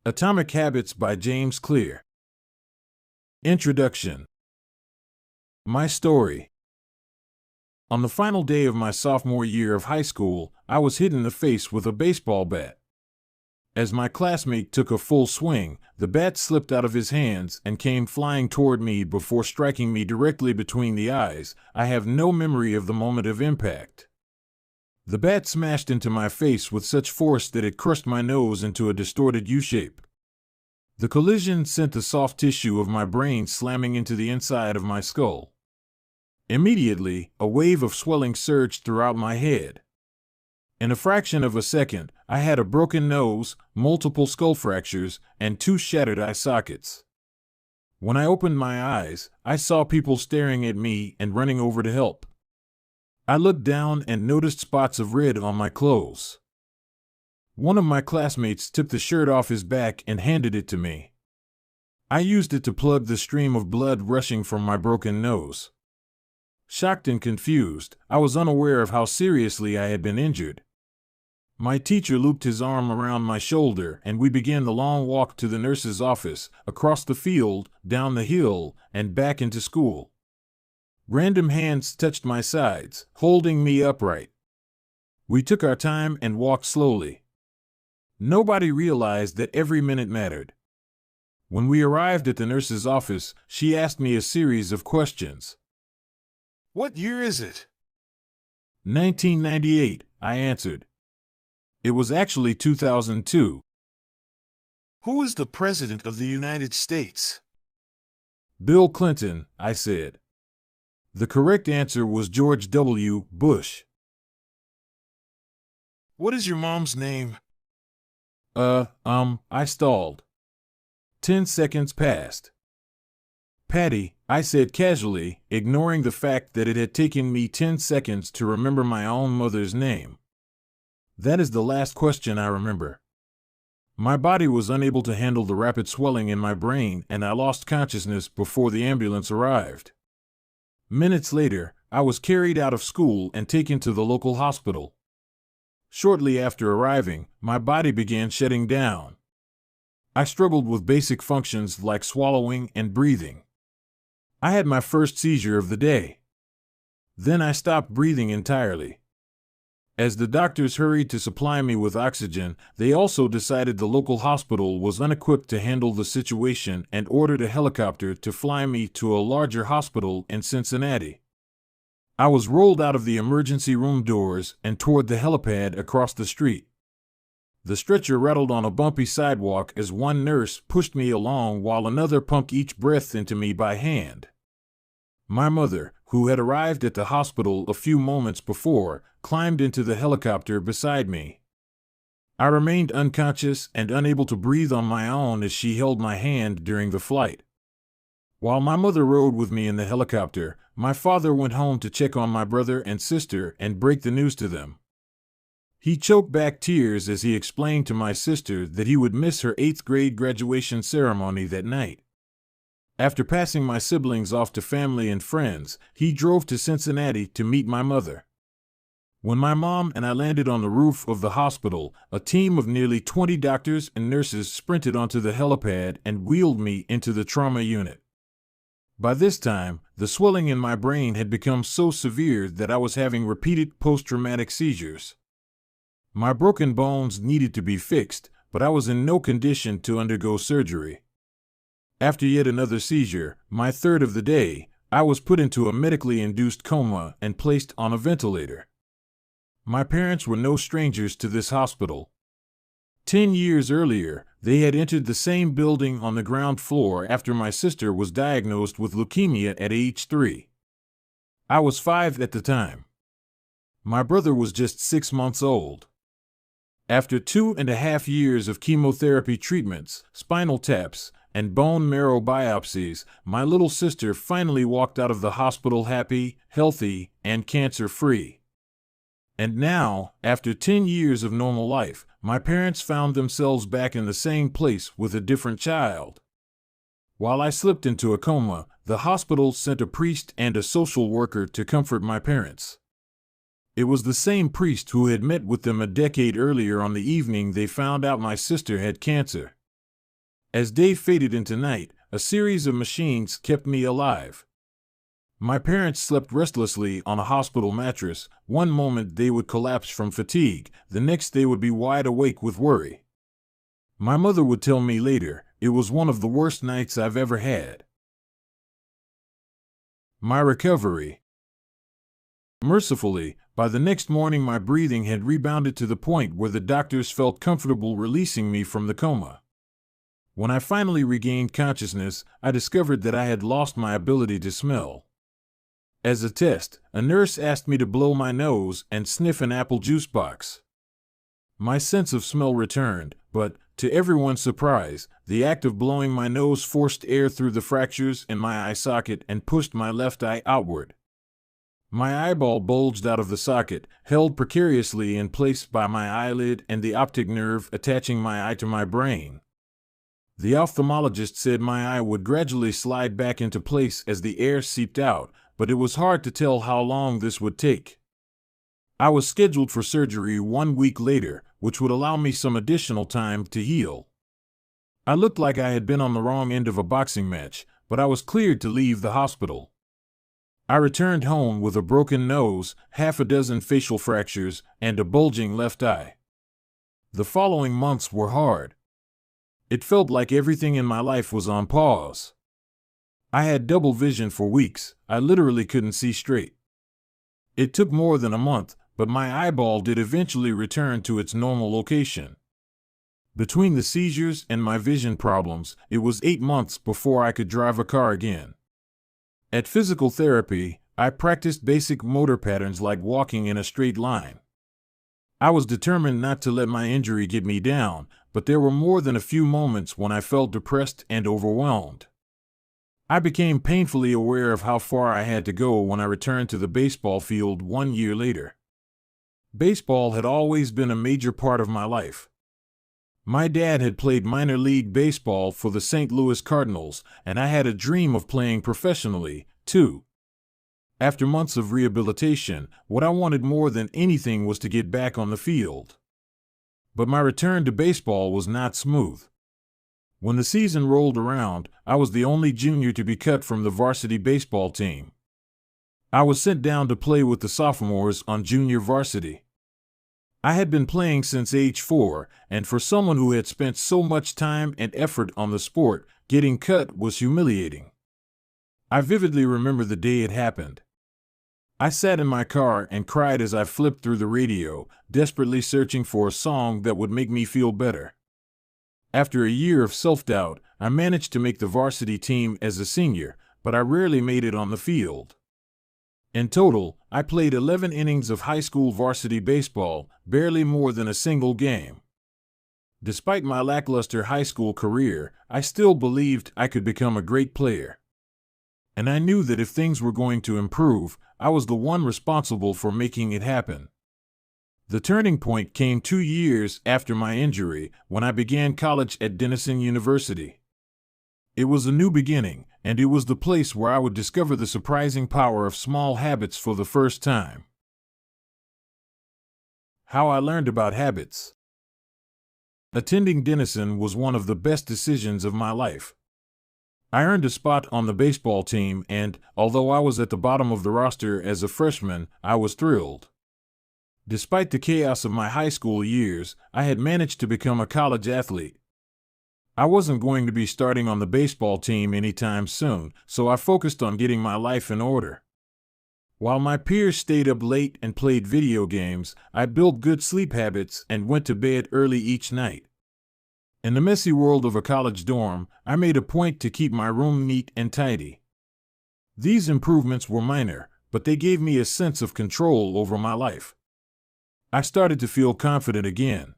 Atomic Habits by James Clear. Introduction. My story. On the final day of my sophomore year of high school, I was hit in the face with a baseball bat. As my classmate took a full swing, the bat slipped out of his hands and came flying toward me before striking me directly between the eyes. I have no memory of the moment of impact. The bat smashed into my face with such force that it crushed my nose into a distorted U-shape. The collision sent the soft tissue of my brain slamming into the inside of my skull. Immediately, a wave of swelling surged throughout my head. In a fraction of a second, I had a broken nose, multiple skull fractures, and 2 shattered eye sockets. When I opened my eyes, I saw people staring at me and running over to help. I looked down and noticed spots of red on my clothes. One of my classmates took the shirt off his back and handed it to me. I used it to plug the stream of blood rushing from my broken nose. Shocked and confused, I was unaware of how seriously I had been injured. My teacher looped his arm around my shoulder and we began the long walk to the nurse's office, across the field, down the hill, and back into school. Random hands touched my sides, holding me upright. We took our time and walked slowly. Nobody realized that every minute mattered. When we arrived at the nurse's office, she asked me a series of questions. What year is it? 1998, I answered. It was actually 2002. Who is the President of the United States? Bill Clinton, I said. The correct answer was George W. Bush. What is your mom's name? I stalled. 10 seconds passed. Patty, I said casually, ignoring the fact that it had taken me 10 seconds to remember my own mother's name. That is the last question I remember. My body was unable to handle the rapid swelling in my brain and I lost consciousness before the ambulance arrived. Minutes later, I was carried out of school and taken to the local hospital. Shortly after arriving, my body began shutting down. I struggled with basic functions like swallowing and breathing. I had my first seizure of the day. Then I stopped breathing entirely. As the doctors hurried to supply me with oxygen, they also decided the local hospital was unequipped to handle the situation and ordered a helicopter to fly me to a larger hospital in Cincinnati. I was rolled out of the emergency room doors and toward the helipad across the street. The stretcher rattled on a bumpy sidewalk as one nurse pushed me along while another pumped each breath into me by hand. My mother, who had arrived at the hospital a few moments before, climbed into the helicopter beside me. I remained unconscious and unable to breathe on my own as she held my hand during the flight. While my mother rode with me in the helicopter, my father went home to check on my brother and sister and break the news to them. He choked back tears as he explained to my sister that he would miss her 8th grade graduation ceremony that night. After passing my siblings off to family and friends, he drove to Cincinnati to meet my mother. When my mom and I landed on the roof of the hospital, a team of nearly 20 doctors and nurses sprinted onto the helipad and wheeled me into the trauma unit. By this time, the swelling in my brain had become so severe that I was having repeated post-traumatic seizures. My broken bones needed to be fixed, but I was in no condition to undergo surgery. After yet another seizure, my third of the day, I was put into a medically induced coma and placed on a ventilator. My parents were no strangers to this hospital. 10 years earlier, they had entered the same building on the ground floor after my sister was diagnosed with leukemia at age 3. I was 5 at the time. My brother was just 6 months old. After 2.5 years of chemotherapy treatments, spinal taps, and bone marrow biopsies, my little sister finally walked out of the hospital happy, healthy, and cancer-free. And now, after 10 years of normal life, my parents found themselves back in the same place with a different child. While I slipped into a coma, the hospital sent a priest and a social worker to comfort my parents. It was the same priest who had met with them a decade earlier on the evening they found out my sister had cancer. As day faded into night, a series of machines kept me alive. My parents slept restlessly on a hospital mattress. One moment they would collapse from fatigue, the next they would be wide awake with worry. My mother would tell me later, it was one of the worst nights I've ever had. My recovery. Mercifully, by the next morning my breathing had rebounded to the point where the doctors felt comfortable releasing me from the coma. When I finally regained consciousness, I discovered that I had lost my ability to smell. As a test, a nurse asked me to blow my nose and sniff an apple juice box. My sense of smell returned, but, to everyone's surprise, the act of blowing my nose forced air through the fractures in my eye socket and pushed my left eye outward. My eyeball bulged out of the socket, held precariously in place by my eyelid and the optic nerve attaching my eye to my brain. The ophthalmologist said my eye would gradually slide back into place as the air seeped out, but it was hard to tell how long this would take. I was scheduled for surgery 1 week later, which would allow me some additional time to heal. I looked like I had been on the wrong end of a boxing match, but I was cleared to leave the hospital. I returned home with a broken nose, half a dozen facial fractures, and a bulging left eye. The following months were hard. It felt like everything in my life was on pause. I had double vision for weeks. I literally couldn't see straight. It took more than a month, but my eyeball did eventually return to its normal location. Between the seizures and my vision problems, it was 8 months before I could drive a car again. At physical therapy, I practiced basic motor patterns like walking in a straight line. I was determined not to let my injury get me down, but there were more than a few moments when I felt depressed and overwhelmed. I became painfully aware of how far I had to go when I returned to the baseball field 1 year later. Baseball had always been a major part of my life. My dad had played minor league baseball for the St. Louis Cardinals, and I had a dream of playing professionally, too. After months of rehabilitation, what I wanted more than anything was to get back on the field. But my return to baseball was not smooth. When the season rolled around, I was the only junior to be cut from the varsity baseball team. I was sent down to play with the sophomores on junior varsity. I had been playing since age 4, and for someone who had spent so much time and effort on the sport, getting cut was humiliating. I vividly remember the day it happened. I sat in my car and cried as I flipped through the radio, desperately searching for a song that would make me feel better. After a year of self-doubt, I managed to make the varsity team as a senior, but I rarely made it on the field. In total, I played 11 innings of high school varsity baseball, barely more than a single game. Despite my lackluster high school career, I still believed I could become a great player. And I knew that if things were going to improve, I was the one responsible for making it happen. The turning point came 2 years after my injury, when I began college at Denison University. It was a new beginning, and it was the place where I would discover the surprising power of small habits for the first time. How I learned about habits. Attending Denison was one of the best decisions of my life. I earned a spot on the baseball team and, although I was at the bottom of the roster as a freshman, I was thrilled. Despite the chaos of my high school years, I had managed to become a college athlete. I wasn't going to be starting on the baseball team anytime soon, so I focused on getting my life in order. While my peers stayed up late and played video games, I built good sleep habits and went to bed early each night. In the messy world of a college dorm, I made a point to keep my room neat and tidy. These improvements were minor, but they gave me a sense of control over my life. I started to feel confident again.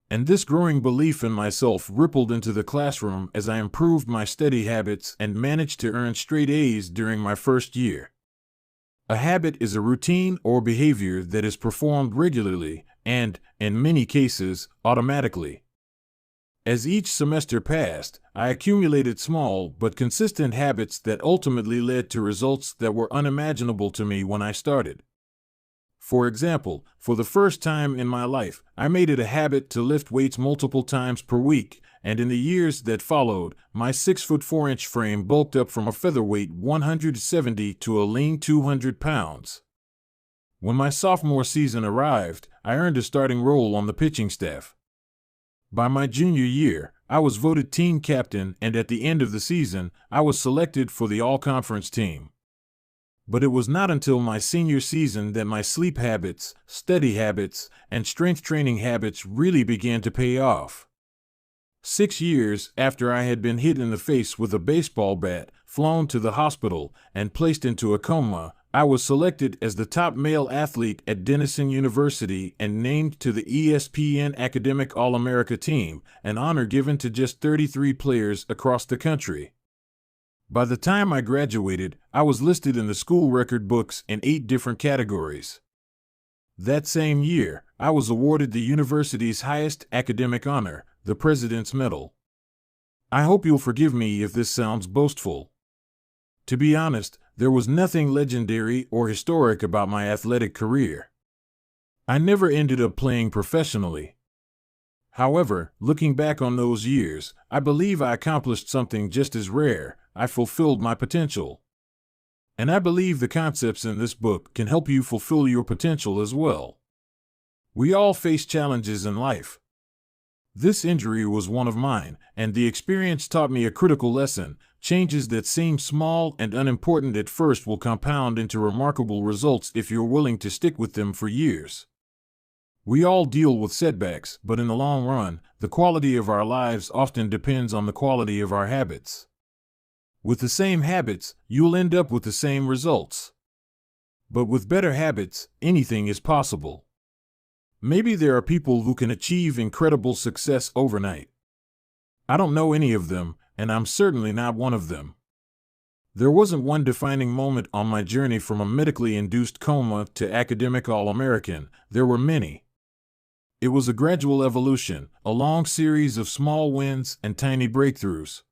And this growing belief in myself rippled into the classroom as I improved my study habits and managed to earn straight A's during my first year. A habit is a routine or behavior that is performed regularly and, in many cases, automatically. As each semester passed, I accumulated small but consistent habits that ultimately led to results that were unimaginable to me when I started. For example, for the first time in my life, I made it a habit to lift weights multiple times per week, and in the years that followed, my 6'4" frame bulked up from a featherweight 170 to a lean 200 pounds. When my sophomore season arrived, I earned a starting role on the pitching staff. By my junior year, I was voted team captain, and at the end of the season, I was selected for the all-conference team. But it was not until my senior season that my sleep habits, study habits, and strength training habits really began to pay off. 6 years after I had been hit in the face with a baseball bat, flown to the hospital, and placed into a coma, I was selected as the top male athlete at Denison University and named to the ESPN Academic All-America team, an honor given to just 33 players across the country. By the time I graduated, I was listed in the school record books in 8 different categories. That same year, I was awarded the university's highest academic honor, the President's Medal. I hope you'll forgive me if this sounds boastful. To be honest, there was nothing legendary or historic about my athletic career. I never ended up playing professionally. However, looking back on those years, I believe I accomplished something just as rare. I fulfilled my potential. And I believe the concepts in this book can help you fulfill your potential as well. We all face challenges in life. This injury was one of mine, and the experience taught me a critical lesson. Changes that seem small and unimportant at first will compound into remarkable results if you're willing to stick with them for years. We all deal with setbacks, but in the long run, the quality of our lives often depends on the quality of our habits. With the same habits, you'll end up with the same results. But with better habits, anything is possible. Maybe there are people who can achieve incredible success overnight. I don't know any of them, and I'm certainly not one of them. There wasn't one defining moment on my journey from a medically induced coma to academic All-American. There were many. It was a gradual evolution, a long series of small wins and tiny breakthroughs.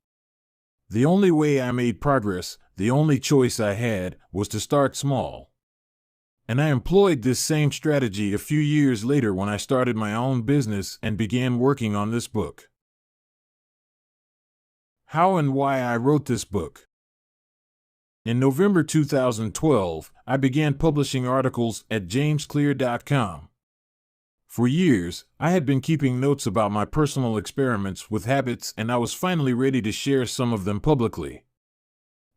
The only way I made progress, the only choice I had, was to start small. And I employed this same strategy a few years later when I started my own business and began working on this book. How and why I wrote this book. In November 2012, I began publishing articles at jamesclear.com. For years, I had been keeping notes about my personal experiments with habits, and I was finally ready to share some of them publicly.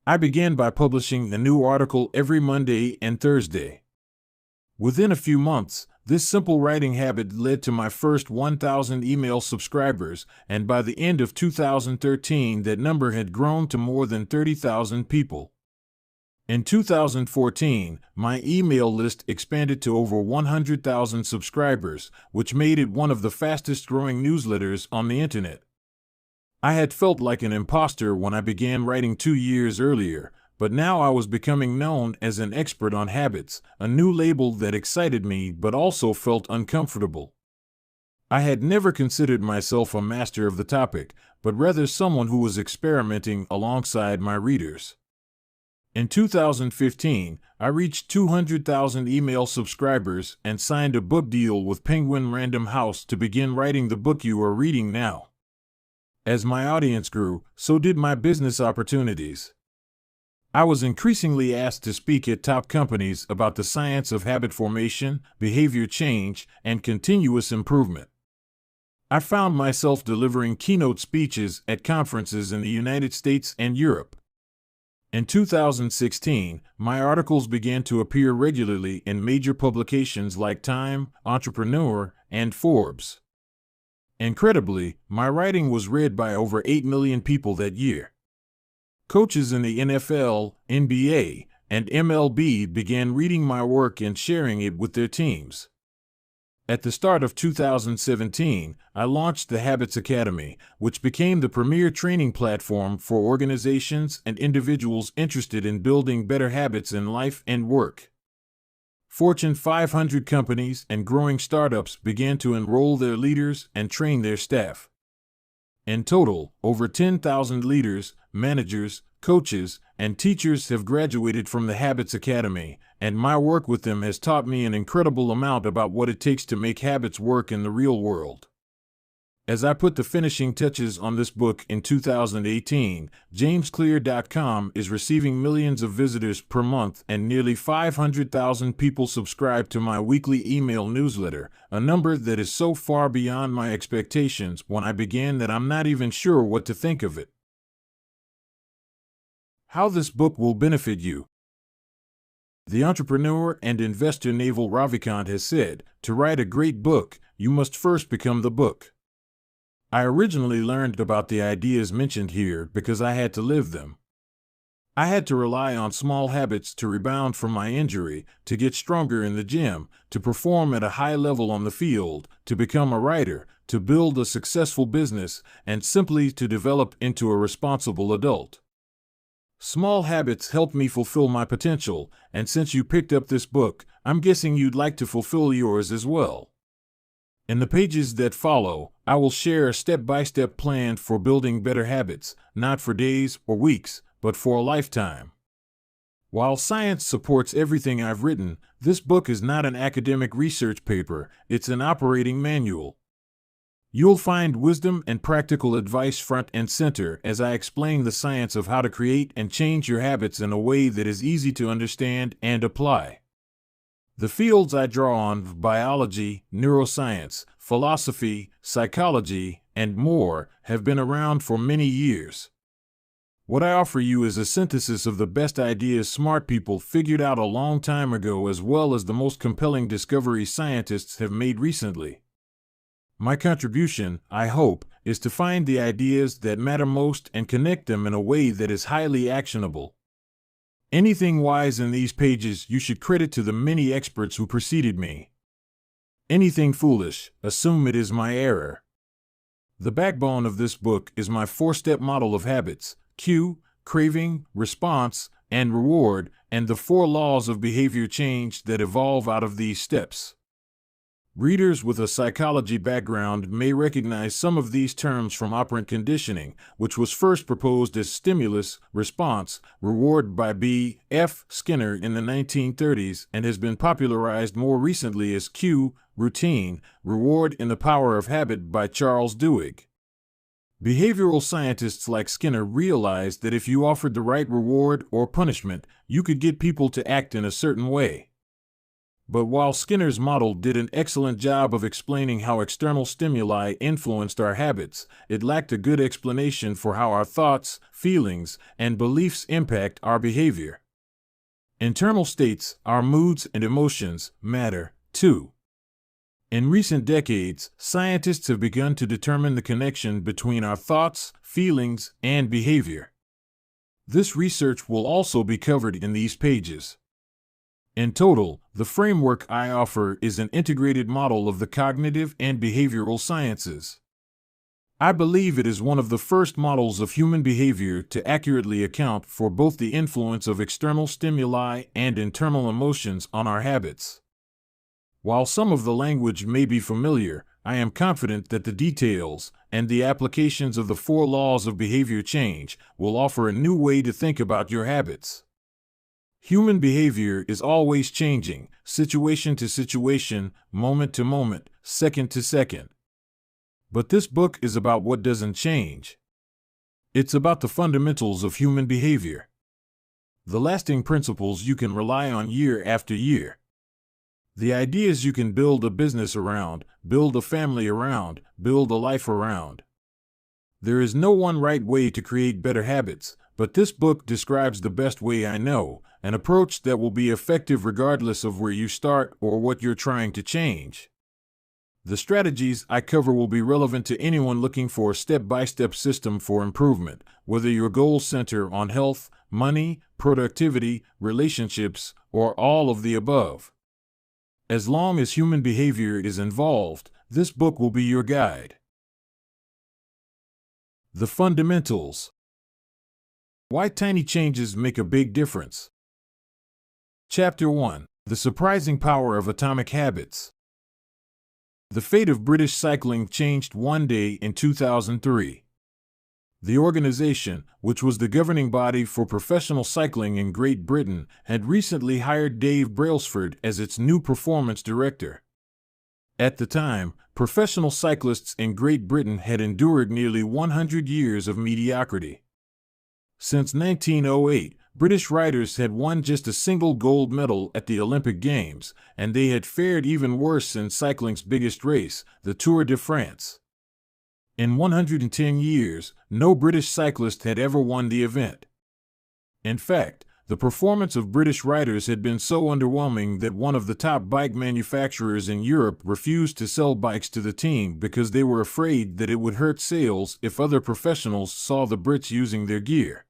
I began by publishing a new article every Monday and Thursday. Within a few months, this simple writing habit led to my first 1,000 email subscribers, and by the end of 2013, that number had grown to more than 30,000 people. In 2014, my email list expanded to over 100,000 subscribers, which made it one of the fastest-growing newsletters on the internet. I had felt like an imposter when I began writing 2 years earlier, but now I was becoming known as an expert on habits, a new label that excited me but also felt uncomfortable. I had never considered myself a master of the topic, but rather someone who was experimenting alongside my readers. In 2015, I reached 200,000 email subscribers and signed a book deal with Penguin Random House to begin writing the book you are reading now. As my audience grew, so did my business opportunities. I was increasingly asked to speak at top companies about the science of habit formation, behavior change, and continuous improvement. I found myself delivering keynote speeches at conferences in the United States and Europe. In 2016, my articles began to appear regularly in major publications like Time, Entrepreneur, and Forbes. Incredibly, my writing was read by over 8 million people that year. Coaches in the NFL, NBA, and MLB began reading my work and sharing it with their teams. At the start of 2017, I launched the Habits Academy, which became the premier training platform for organizations and individuals interested in building better habits in life and work. Fortune 500 companies and growing startups began to enroll their leaders and train their staff. In total, over 10,000 leaders, managers, coaches, and teachers have graduated from the Habits Academy, and my work with them has taught me an incredible amount about what it takes to make habits work in the real world. As I put the finishing touches on this book in 2018, JamesClear.com is receiving millions of visitors per month and nearly 500,000 people subscribe to my weekly email newsletter, a number that is so far beyond my expectations when I began that I'm not even sure what to think of it. How this book will benefit you. The entrepreneur and investor Naval Ravikant has said, to write a great book, you must first become the book. I originally learned about the ideas mentioned here because I had to live them. I had to rely on small habits to rebound from my injury, to get stronger in the gym, to perform at a high level on the field, to become a writer, to build a successful business, and simply to develop into a responsible adult. Small habits helped me fulfill my potential, and since you picked up this book, I'm guessing you'd like to fulfill yours as well. In the pages that follow, I will share a step-by-step plan for building better habits, not for days or weeks, but for a lifetime. While science supports everything I've written, this book is not an academic research paper, it's an operating manual. You'll find wisdom and practical advice front and center as I explain the science of how to create and change your habits in a way that is easy to understand and apply. The fields I draw on, biology, neuroscience, philosophy, psychology, and more, have been around for many years. What I offer you is a synthesis of the best ideas smart people figured out a long time ago as well as the most compelling discoveries scientists have made recently. My contribution, I hope, is to find the ideas that matter most and connect them in a way that is highly actionable. Anything wise in these pages you should credit to the many experts who preceded me. Anything foolish, assume it is my error. The backbone of this book is my 4-step model of habits: cue, craving, response, and reward, and the 4 laws of behavior change that evolve out of these steps. Readers with a psychology background may recognize some of these terms from operant conditioning, which was first proposed as stimulus, response, reward by B. F. Skinner in the 1930s and has been popularized more recently as cue, routine, reward in The Power of Habit by Charles Duhigg. Behavioral scientists like Skinner realized that if you offered the right reward or punishment, you could get people to act in a certain way. But while Skinner's model did an excellent job of explaining how external stimuli influenced our habits, it lacked a good explanation for how our thoughts, feelings, and beliefs impact our behavior. Internal states, our moods and emotions, matter, too. In recent decades, scientists have begun to determine the connection between our thoughts, feelings, and behavior. This research will also be covered in these pages. In total, the framework I offer is an integrated model of the cognitive and behavioral sciences. I believe it is one of the first models of human behavior to accurately account for both the influence of external stimuli and internal emotions on our habits. While some of the language may be familiar, I am confident that the details and the applications of the 4 laws of behavior change will offer a new way to think about your habits. Human behavior is always changing, situation to situation, moment to moment, second to second. But this book is about what doesn't change. It's about the fundamentals of human behavior. The lasting principles you can rely on year after year. The ideas you can build a business around, build a family around, build a life around. There is no one right way to create better habits, but this book describes the best way I know, an approach that will be effective regardless of where you start or what you're trying to change. The strategies I cover will be relevant to anyone looking for a step-by-step system for improvement, whether your goals center on health, money, productivity, relationships, or all of the above. As long as human behavior is involved, this book will be your guide. The fundamentals. Why tiny changes make a big difference. Chapter 1. The surprising power of atomic habits. The fate of British cycling changed one day in 2003. The organization, which was the governing body for professional cycling in Great Britain, had recently hired Dave Brailsford as its new performance director. At the time, professional cyclists in Great Britain had endured nearly 100 years of mediocrity. Since 1908, British riders had won just a single gold medal at the Olympic Games, and they had fared even worse in cycling's biggest race, the Tour de France. In 110 years, no British cyclist had ever won the event. In fact, the performance of British riders had been so underwhelming that one of the top bike manufacturers in Europe refused to sell bikes to the team because they were afraid that it would hurt sales if other professionals saw the Brits using their gear.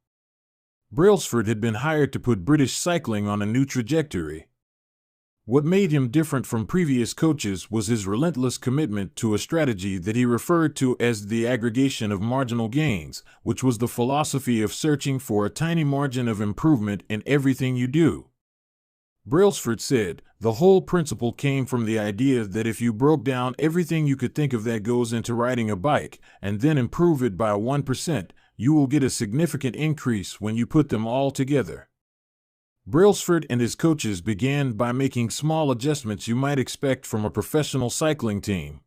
Brailsford had been hired to put British cycling on a new trajectory. What made him different from previous coaches was his relentless commitment to a strategy that he referred to as the aggregation of marginal gains, which was the philosophy of searching for a tiny margin of improvement in everything you do. Brailsford said, "The whole principle came from the idea that if you broke down everything you could think of that goes into riding a bike, and then improve it by 1%, you will get a significant increase when you put them all together." Brailsford and his coaches began by making small adjustments you might expect from a professional cycling team.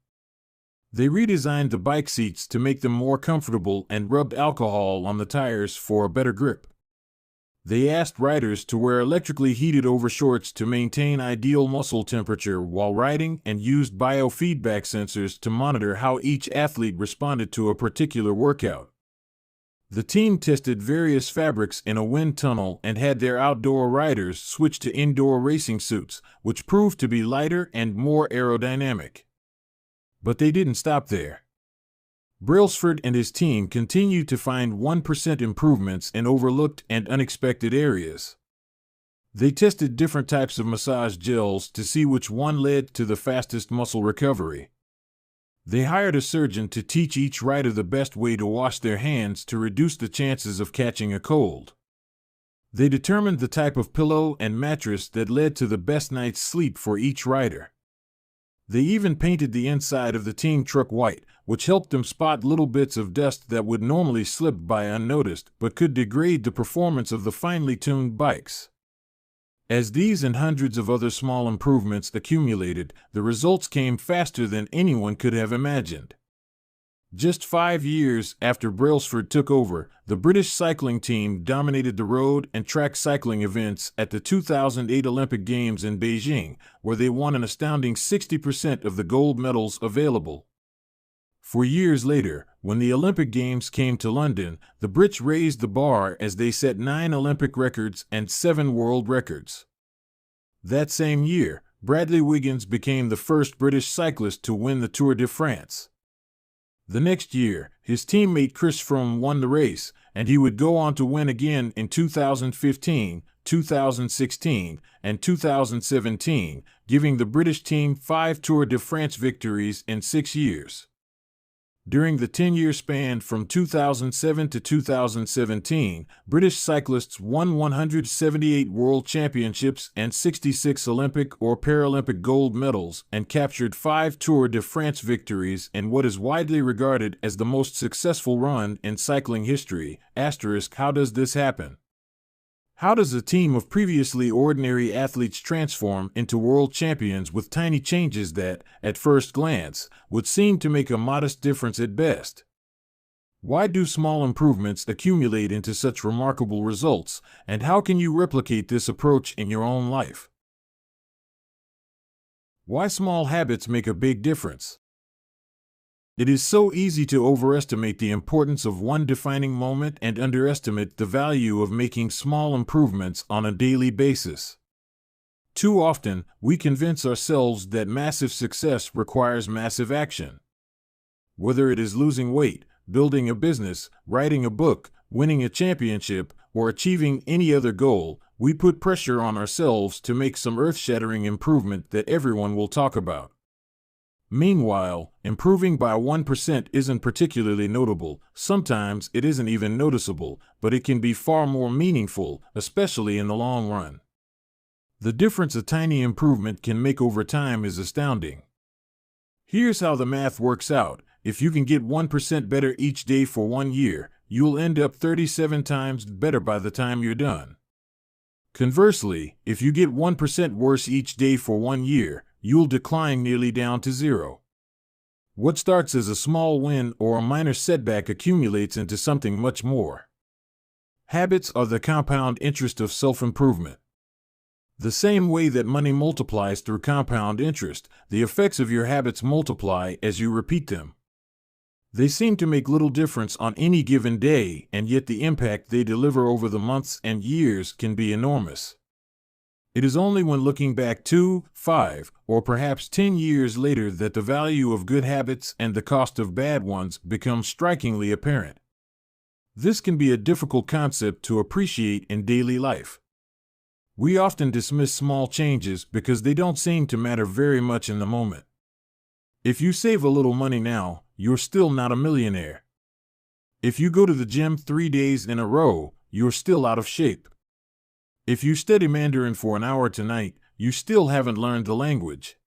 They redesigned the bike seats to make them more comfortable and rubbed alcohol on the tires for a better grip. They asked riders to wear electrically heated overshorts to maintain ideal muscle temperature while riding and used biofeedback sensors to monitor how each athlete responded to a particular workout. The team tested various fabrics in a wind tunnel and had their outdoor riders switch to indoor racing suits, which proved to be lighter and more aerodynamic. But they didn't stop there. Brailsford and his team continued to find 1% improvements in overlooked and unexpected areas. They tested different types of massage gels to see which one led to the fastest muscle recovery. They hired a surgeon to teach each rider the best way to wash their hands to reduce the chances of catching a cold. They determined the type of pillow and mattress that led to the best night's sleep for each rider. They even painted the inside of the team truck white, which helped them spot little bits of dust that would normally slip by unnoticed but could degrade the performance of the finely tuned bikes. As these and hundreds of other small improvements accumulated, the results came faster than anyone could have imagined. Just 5 years after Brailsford took over, the British cycling team dominated the road and track cycling events at the 2008 Olympic Games in Beijing, where they won an astounding 60% of the gold medals available. For years later, when the Olympic Games came to London, the Brits raised the bar as they set 9 Olympic records and 7 world records. That same year, Bradley Wiggins became the first British cyclist to win the Tour de France. The next year, his teammate Chris Froome won the race, and he would go on to win again in 2015, 2016, and 2017, giving the British team 5 Tour de France victories in 6 years. During the 10-year span from 2007 to 2017, British cyclists won 178 world championships and 66 Olympic or Paralympic gold medals and captured 5 Tour de France victories in what is widely regarded as the most successful run in cycling history. How does this happen? How does a team of previously ordinary athletes transform into world champions with tiny changes that, at first glance, would seem to make a modest difference at best? Why do small improvements accumulate into such remarkable results, and how can you replicate this approach in your own life? Why small habits make a big difference? It is so easy to overestimate the importance of one defining moment and underestimate the value of making small improvements on a daily basis. Too often, we convince ourselves that massive success requires massive action. Whether it is losing weight, building a business, writing a book, winning a championship, or achieving any other goal, we put pressure on ourselves to make some earth-shattering improvement that everyone will talk about. Meanwhile, improving by 1% isn't particularly notable. Sometimes it isn't even noticeable, but it can be far more meaningful, especially in the long run. The difference a tiny improvement can make over time is astounding. Here's how the math works out. If you can get 1% better each day for 1 year, you'll end up 37 times better by the time you're done. Conversely, if you get 1% worse each day for 1 year, you'll decline nearly down to zero. What starts as a small win or a minor setback accumulates into something much more. Habits are the compound interest of self-improvement. The same way that money multiplies through compound interest, the effects of your habits multiply as you repeat them. They seem to make little difference on any given day, and yet the impact they deliver over the months and years can be enormous. It is only when looking back 2, 5, or perhaps 10 years later that the value of good habits and the cost of bad ones become strikingly apparent. This can be a difficult concept to appreciate in daily life. We often dismiss small changes because they don't seem to matter very much in the moment. If you save a little money now, you're still not a millionaire. If you go to the gym 3 days in a row, you're still out of shape. If you study Mandarin for an hour tonight, you still haven't learned the language.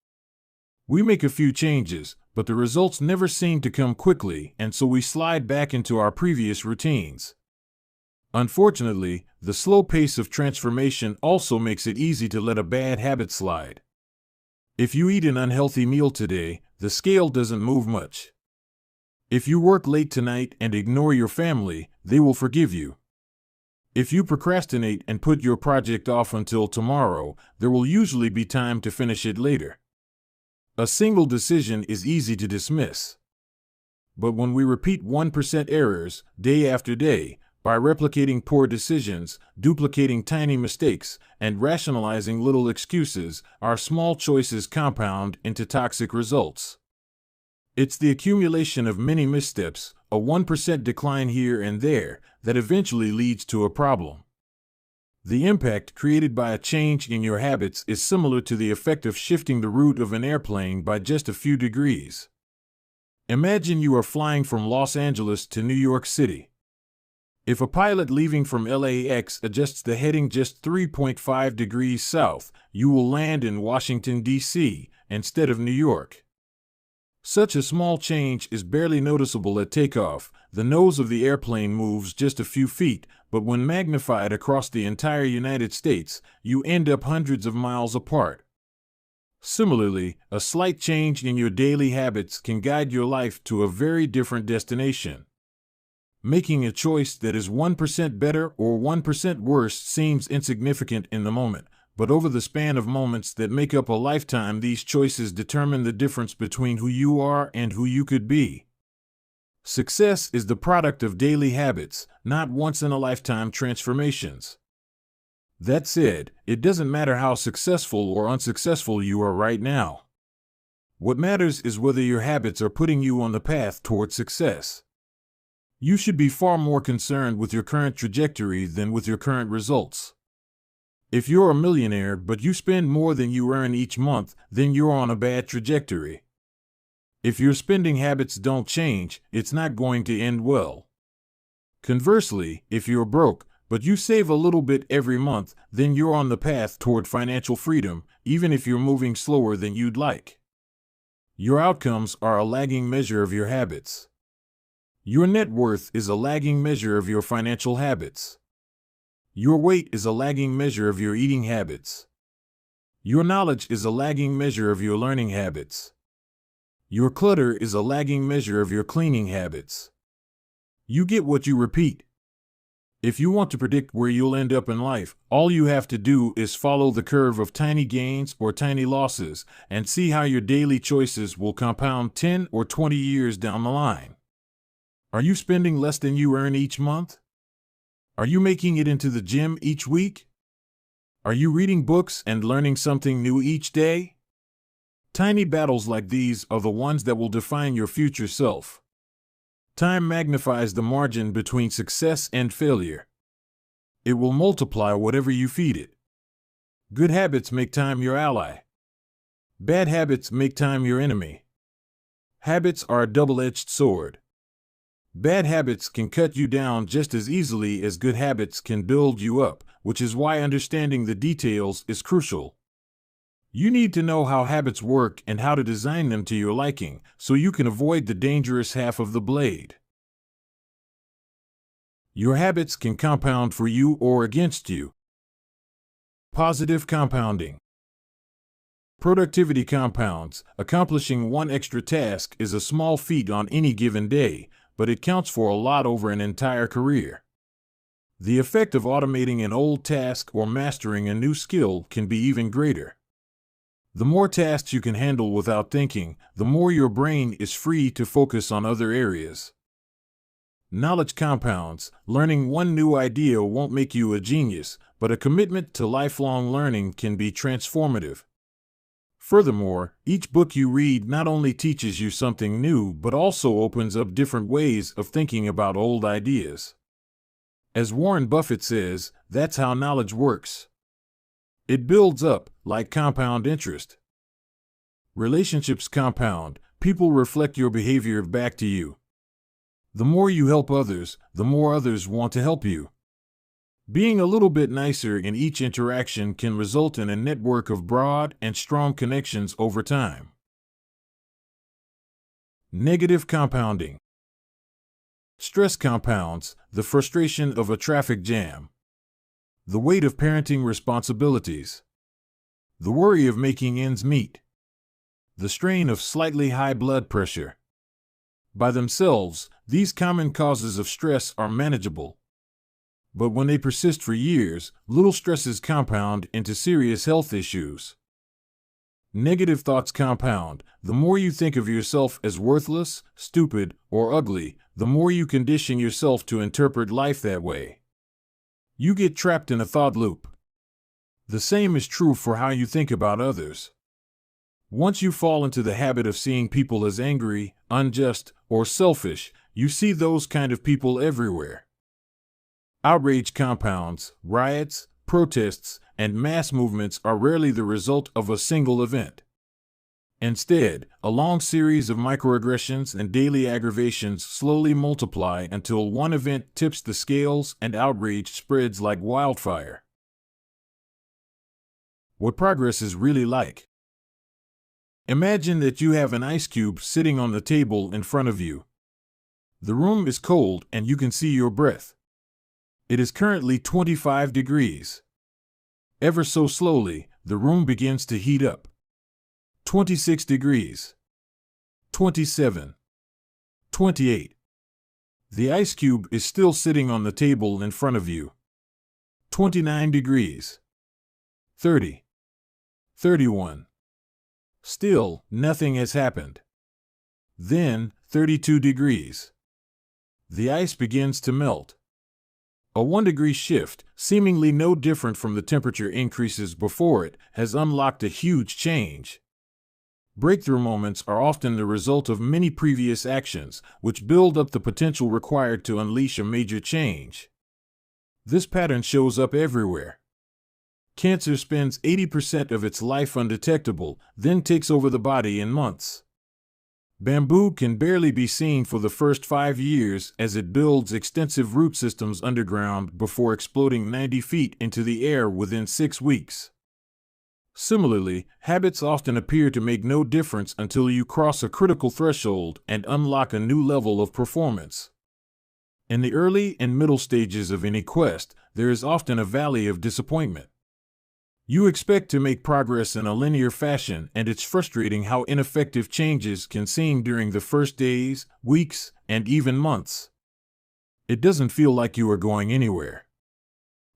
We make a few changes, but the results never seem to come quickly, and so we slide back into our previous routines. Unfortunately, the slow pace of transformation also makes it easy to let a bad habit slide. If you eat an unhealthy meal today, the scale doesn't move much. If you work late tonight and ignore your family, they will forgive you. If you procrastinate and put your project off until tomorrow, there will usually be time to finish it later. A single decision is easy to dismiss. But when we repeat 1% errors day after day, by replicating poor decisions, duplicating tiny mistakes, and rationalizing little excuses, our small choices compound into toxic results. It's the accumulation of many missteps, a 1% decline here and there, that eventually leads to a problem. The impact created by a change in your habits is similar to the effect of shifting the route of an airplane by just a few degrees. Imagine you are flying from Los Angeles to New York City. If a pilot leaving from LAX adjusts the heading just 3.5 degrees south, you will land in Washington, D.C., instead of New York. Such a small change is barely noticeable at takeoff. The nose of the airplane moves just a few feet, but when magnified across the entire United States, you end up hundreds of miles apart. Similarly, a slight change in your daily habits can guide your life to a very different destination. Making a choice that is 1% better or 1% worse seems insignificant in the moment, but over the span of moments that make up a lifetime, these choices determine the difference between who you are and who you could be. Success is the product of daily habits, not once-in-a-lifetime transformations. That said, it doesn't matter how successful or unsuccessful you are right now. What matters is whether your habits are putting you on the path toward success. You should be far more concerned with your current trajectory than with your current results. If you're a millionaire but you spend more than you earn each month, then you're on a bad trajectory. If your spending habits don't change, it's not going to end well. Conversely, if you're broke, but you save a little bit every month, then you're on the path toward financial freedom, even if you're moving slower than you'd like. Your outcomes are a lagging measure of your habits. Your net worth is a lagging measure of your financial habits. Your weight is a lagging measure of your eating habits. Your knowledge is a lagging measure of your learning habits. Your clutter is a lagging measure of your cleaning habits. You get what you repeat. If you want to predict where you'll end up in life, all you have to do is follow the curve of tiny gains or tiny losses and see how your daily choices will compound 10 or 20 years down the line. Are you spending less than you earn each month? Are you making it into the gym each week? Are you reading books and learning something new each day? Tiny battles like these are the ones that will define your future self. Time magnifies the margin between success and failure. It will multiply whatever you feed it. Good habits make time your ally. Bad habits make time your enemy. Habits are a double-edged sword. Bad habits can cut you down just as easily as good habits can build you up, which is why understanding the details is crucial. You need to know how habits work and how to design them to your liking, so you can avoid the dangerous half of the blade. Your habits can compound for you or against you. Positive compounding. Productivity compounds. Accomplishing one extra task is a small feat on any given day, but it counts for a lot over an entire career. The effect of automating an old task or mastering a new skill can be even greater. The more tasks you can handle without thinking, the more your brain is free to focus on other areas. Knowledge compounds. Learning one new idea won't make you a genius, but a commitment to lifelong learning can be transformative. Furthermore, each book you read not only teaches you something new, but also opens up different ways of thinking about old ideas. As Warren Buffett says, that's how knowledge works. It builds up, like compound interest. Relationships compound. People reflect your behavior back to you. The more you help others, the more others want to help you. Being a little bit nicer in each interaction can result in a network of broad and strong connections over time. Negative compounding. Stress compounds. The frustration of a traffic jam. The weight of parenting responsibilities. The worry of making ends meet. The strain of slightly high blood pressure. By themselves, these common causes of stress are manageable. But when they persist for years, little stresses compound into serious health issues. Negative thoughts compound. The more you think of yourself as worthless, stupid, or ugly, the more you condition yourself to interpret life that way. You get trapped in a thought loop. The same is true for how you think about others. Once you fall into the habit of seeing people as angry, unjust, or selfish, you see those kind of people everywhere. Outrage compounds. Riots, protests, and mass movements are rarely the result of a single event. Instead, a long series of microaggressions and daily aggravations slowly multiply until one event tips the scales and outrage spreads like wildfire. What progress is really like. Imagine that you have an ice cube sitting on the table in front of you. The room is cold and you can see your breath. It is currently 25 degrees. Ever so slowly, the room begins to heat up. 26 degrees. 27. 28. The ice cube is still sitting on the table in front of you. 29 degrees. 30. 31. Still, nothing has happened. Then, 32 degrees. The ice begins to melt. A 1-degree shift, seemingly no different from the temperature increases before it, has unlocked a huge change. Breakthrough moments are often the result of many previous actions, which build up the potential required to unleash a major change. This pattern shows up everywhere. Cancer spends 80% of its life undetectable, then takes over the body in months. Bamboo can barely be seen for the first 5 years as it builds extensive root systems underground before exploding 90 feet into the air within 6 weeks. Similarly, habits often appear to make no difference until you cross a critical threshold and unlock a new level of performance. In the early and middle stages of any quest, there is often a valley of disappointment. You expect to make progress in a linear fashion, and it's frustrating how ineffective changes can seem during the first days, weeks, and even months. It doesn't feel like you are going anywhere.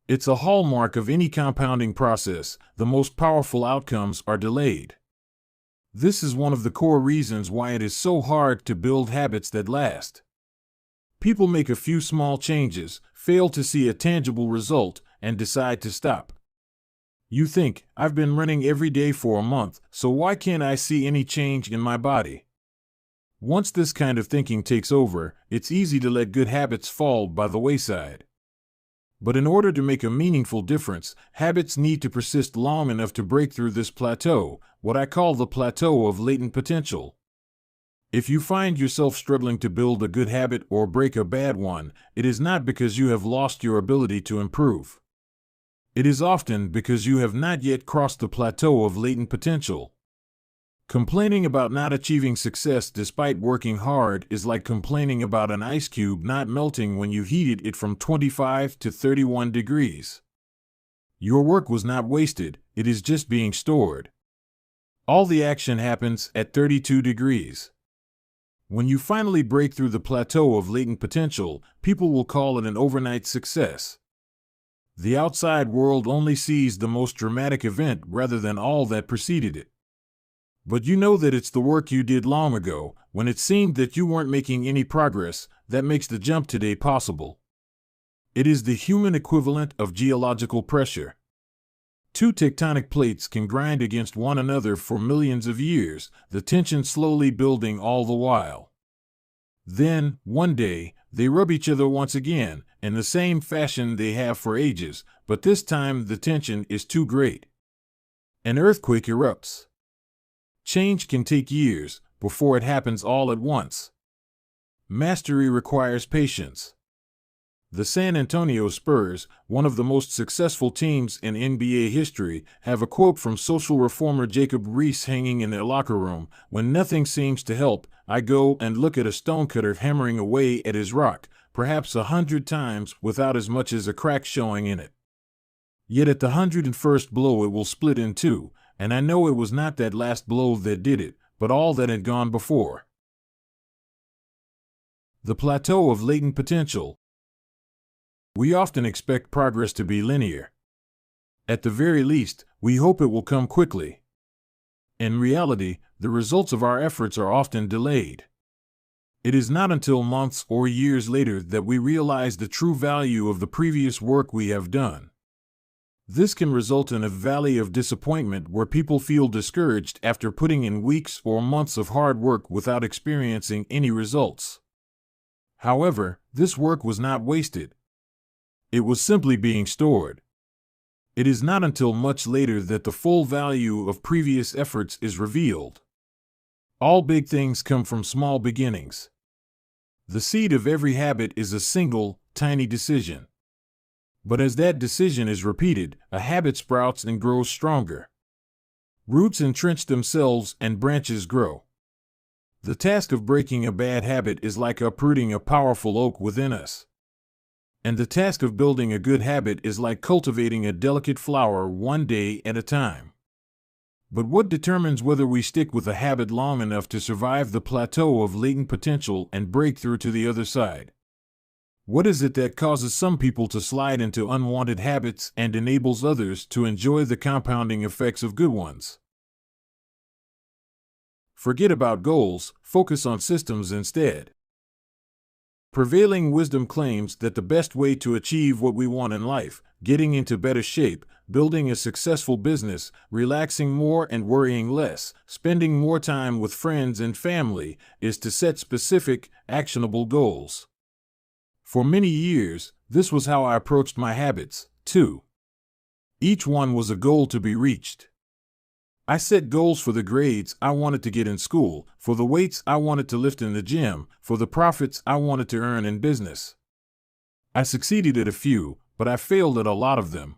It's a hallmark of any compounding process. The most powerful outcomes are delayed. This is one of the core reasons why it is so hard to build habits that last. People make a few small changes, fail to see a tangible result, and decide to stop. You think, I've been running every day for a month, so why can't I see any change in my body? Once this kind of thinking takes over, it's easy to let good habits fall by the wayside. But in order to make a meaningful difference, habits need to persist long enough to break through this plateau, what I call the plateau of latent potential. If you find yourself struggling to build a good habit or break a bad one, it is not because you have lost your ability to improve. It is often because you have not yet crossed the plateau of latent potential. Complaining about not achieving success despite working hard is like complaining about an ice cube not melting when you heated it from 25 to 31 degrees. Your work was not wasted, it is just being stored. All the action happens at 32 degrees. When you finally break through the plateau of latent potential, people will call it an overnight success. The outside world only sees the most dramatic event rather than all that preceded it. But you know that it's the work you did long ago, when it seemed that you weren't making any progress, that makes the jump today possible. It is the human equivalent of geological pressure. Two tectonic plates can grind against one another for millions of years, the tension slowly building all the while. Then, one day, they rub each other once again, in the same fashion they have for ages, but this time the tension is too great. An earthquake erupts. Change can take years before it happens all at once. Mastery requires patience. The San Antonio Spurs, one of the most successful teams in NBA history, have a quote from social reformer Jacob Riis hanging in their locker room: "When nothing seems to help, I go and look at a stonecutter hammering away at his rock, perhaps 100 times without as much as a crack showing in it. Yet at the 101st blow it will split in two, and I know it was not that last blow that did it, but all that had gone before." The plateau of latent potential. We often expect progress to be linear. At the very least, we hope it will come quickly. In reality, the results of our efforts are often delayed. It is not until months or years later that we realize the true value of the previous work we have done. This can result in a valley of disappointment where people feel discouraged after putting in weeks or months of hard work without experiencing any results. However, this work was not wasted. It was simply being stored. It is not until much later that the full value of previous efforts is revealed. All big things come from small beginnings. The seed of every habit is a single, tiny decision. But as that decision is repeated, a habit sprouts and grows stronger. Roots entrench themselves and branches grow. The task of breaking a bad habit is like uprooting a powerful oak within us. And the task of building a good habit is like cultivating a delicate flower one day at a time. But what determines whether we stick with a habit long enough to survive the plateau of latent potential and break through to the other side? What is it that causes some people to slide into unwanted habits and enables others to enjoy the compounding effects of good ones? Forget about goals, focus on systems instead. Prevailing wisdom claims that the best way to achieve what we want in life, getting into better shape, building a successful business, relaxing more and worrying less, spending more time with friends and family, is to set specific, actionable goals. For many years, this was how I approached my habits, too. Each one was a goal to be reached. I set goals for the grades I wanted to get in school, for the weights I wanted to lift in the gym, for the profits I wanted to earn in business. I succeeded at a few, but I failed at a lot of them.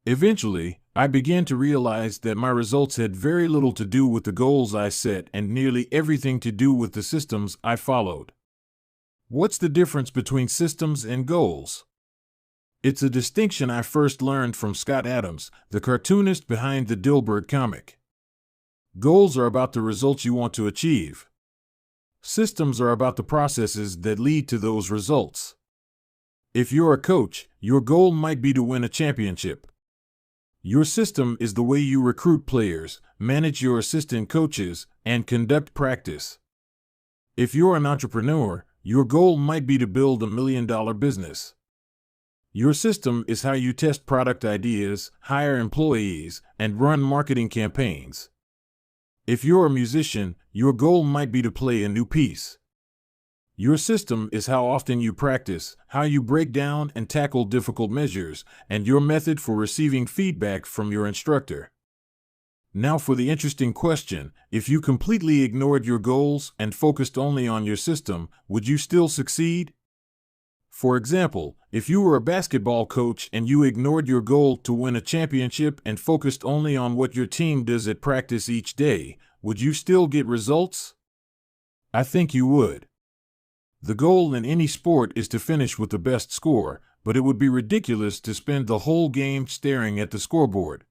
Eventually, I began to realize that my results had very little to do with the goals I set and nearly everything to do with the systems I followed. What's the difference between systems and goals? It's a distinction I first learned from Scott Adams, the cartoonist behind the Dilbert comic. Goals are about the results you want to achieve. Systems are about the processes that lead to those results. If you're a coach, your goal might be to win a championship. Your system is the way you recruit players, manage your assistant coaches, and conduct practice. If you're an entrepreneur, your goal might be to build $1 million business. Your system is how you test product ideas, hire employees, and run marketing campaigns. If you're a musician, your goal might be to play a new piece. Your system is how often you practice, how you break down and tackle difficult measures, and your method for receiving feedback from your instructor. Now for the interesting question: if you completely ignored your goals and focused only on your system, would you still succeed? For example, If you were a basketball coach and you ignored your goal to win a championship and focused only on what your team does at practice each day, would you still get results? I think you would. The goal in any sport is to finish with the best score, but it would be ridiculous to spend the whole game staring at the scoreboard.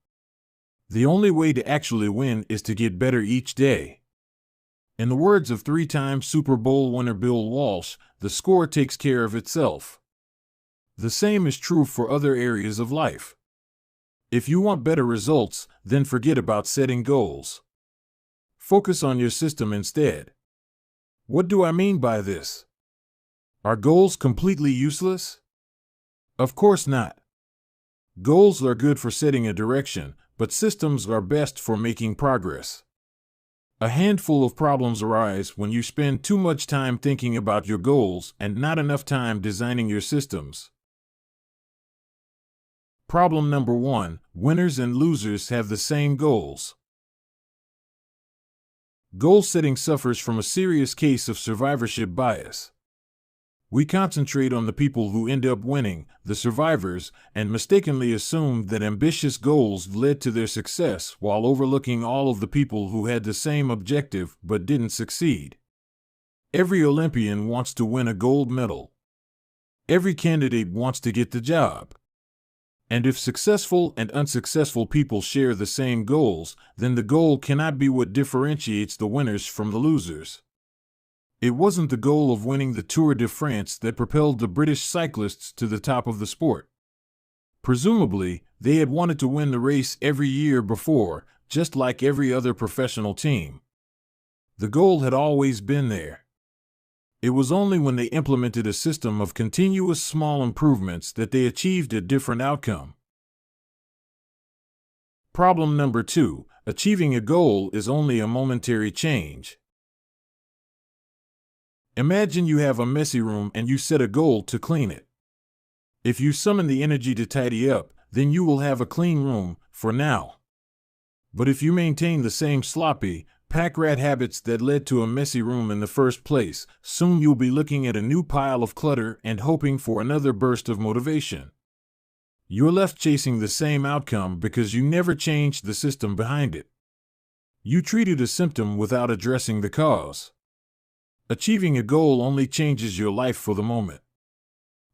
The only way to actually win is to get better each day. In the words of three-time Super Bowl winner Bill Walsh, the score takes care of itself. The same is true for other areas of life. If you want better results, then forget about setting goals. Focus on your system instead. What do I mean by this? Are goals completely useless? Of course not. Goals are good for setting a direction, but systems are best for making progress. A handful of problems arise when you spend too much time thinking about your goals and not enough time designing your systems. Problem number 1: winners and losers have the same goals. Goal setting suffers from a serious case of survivorship bias. We concentrate on the people who end up winning, the survivors, and mistakenly assume that ambitious goals led to their success while overlooking all of the people who had the same objective but didn't succeed. Every Olympian wants to win a gold medal. Every candidate wants to get the job. And if successful and unsuccessful people share the same goals, then the goal cannot be what differentiates the winners from the losers. It wasn't the goal of winning the Tour de France that propelled the British cyclists to the top of the sport. Presumably, they had wanted to win the race every year before, just like every other professional team. The goal had always been there. It was only when they implemented a system of continuous small improvements that they achieved a different outcome. Problem number 2: achieving a goal is only a momentary change. Imagine you have a messy room and you set a goal to clean it. If you summon the energy to tidy up, then you will have a clean room, for now. But if you maintain the same sloppy, pack-rat habits that led to a messy room in the first place, soon you'll be looking at a new pile of clutter and hoping for another burst of motivation. You're left chasing the same outcome because you never changed the system behind it. You treated a symptom without addressing the cause. Achieving a goal only changes your life for the moment.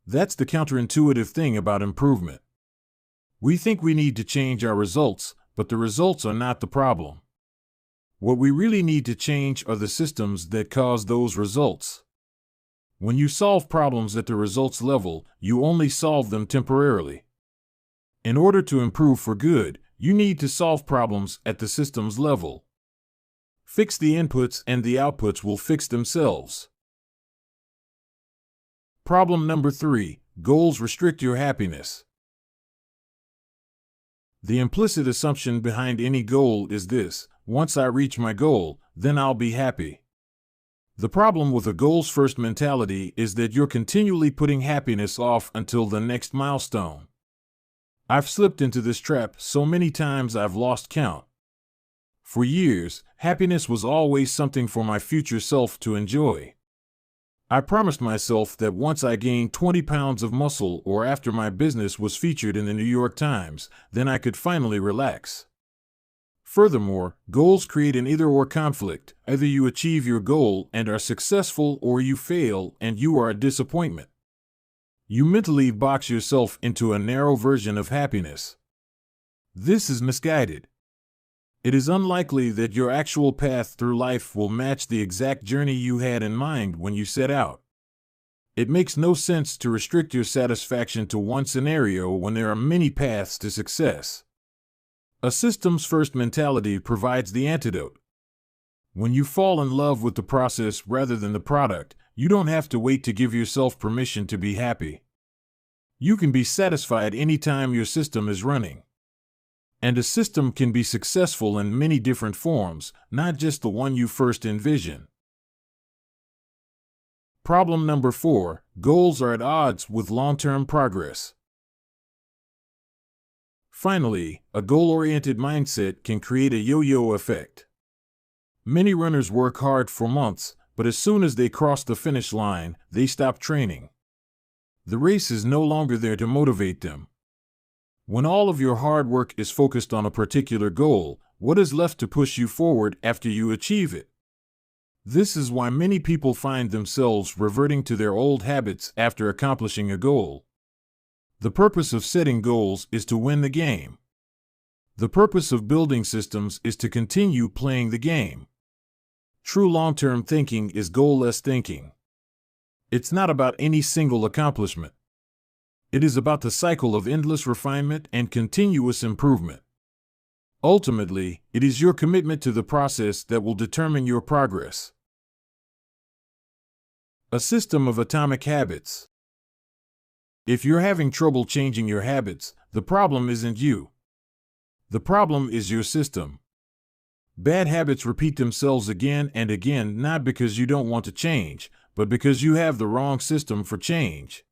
That's the counterintuitive thing about improvement. We think we need to change our results, but the results are not the problem. What we really need to change are the systems that cause those results. When you solve problems at the results level, you only solve them temporarily. In order to improve for good, you need to solve problems at the systems level. Fix the inputs and the outputs will fix themselves. Problem number 3: goals restrict your happiness. The implicit assumption behind any goal is this: once I reach my goal, then I'll be happy. The problem with a goals-first mentality is that you're continually putting happiness off until the next milestone. I've slipped into this trap so many times I've lost count. For years, happiness was always something for my future self to enjoy. I promised myself that once I gained 20 pounds of muscle or after my business was featured in the New York Times, then I could finally relax. Furthermore, goals create an either-or conflict. Either you achieve your goal and are successful, or you fail and you are a disappointment. You mentally box yourself into a narrow version of happiness. This is misguided. It is unlikely that your actual path through life will match the exact journey you had in mind when you set out. It makes no sense to restrict your satisfaction to one scenario when there are many paths to success. A systems-first mentality provides the antidote. When you fall in love with the process rather than the product, you don't have to wait to give yourself permission to be happy. You can be satisfied anytime your system is running. And a system can be successful in many different forms, not just the one you first envision. Problem number 4: goals are at odds with long-term progress. Finally, a goal-oriented mindset can create a yo-yo effect. Many runners work hard for months, but as soon as they cross the finish line, they stop training. The race is no longer there to motivate them. When all of your hard work is focused on a particular goal, what is left to push you forward after you achieve it? This is why many people find themselves reverting to their old habits after accomplishing a goal. The purpose of setting goals is to win the game. The purpose of building systems is to continue playing the game. True long-term thinking is goal-less thinking. It's not about any single accomplishment. It is about the cycle of endless refinement and continuous improvement. Ultimately, it is your commitment to the process that will determine your progress. A system of atomic habits. If you're having trouble changing your habits, the problem isn't you. The problem is your system. Bad habits repeat themselves again and again, not because you don't want to change, but because you have the wrong system for change.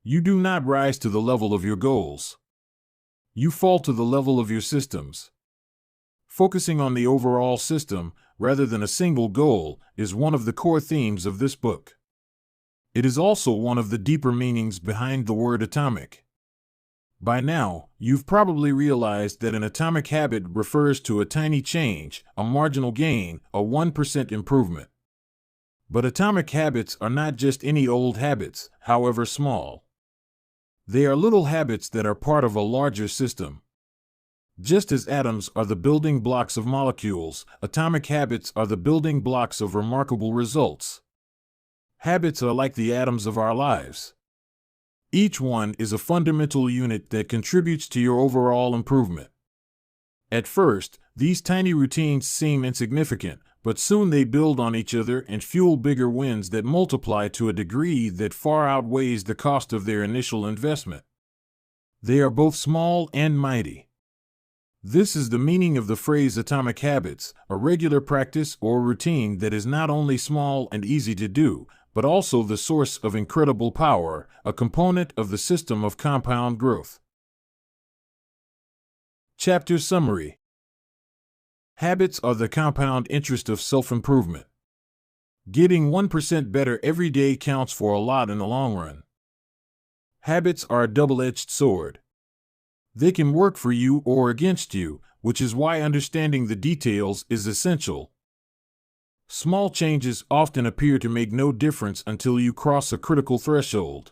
You do not rise to the level of your goals. You fall to the level of your systems. Focusing on the overall system, rather than a single goal, is one of the core themes of this book. It is also one of the deeper meanings behind the word atomic. By now, you've probably realized that an atomic habit refers to a tiny change, a marginal gain, a 1% improvement. But atomic habits are not just any old habits, however small. They are little habits that are part of a larger system. Just as atoms are the building blocks of molecules, atomic habits are the building blocks of remarkable results. Habits are like the atoms of our lives. Each one is a fundamental unit that contributes to your overall improvement. At first, these tiny routines seem insignificant, but soon they build on each other and fuel bigger wins that multiply to a degree that far outweighs the cost of their initial investment. They are both small and mighty. This is the meaning of the phrase atomic habits, a regular practice or routine that is not only small and easy to do, but also the source of incredible power, a component of the system of compound growth. Chapter Summary. Habits are the compound interest of self-improvement. Getting 1% better every day counts for a lot in the long run. Habits are a double-edged sword. They can work for you or against you, which is why understanding the details is essential. Small changes often appear to make no difference until you cross a critical threshold.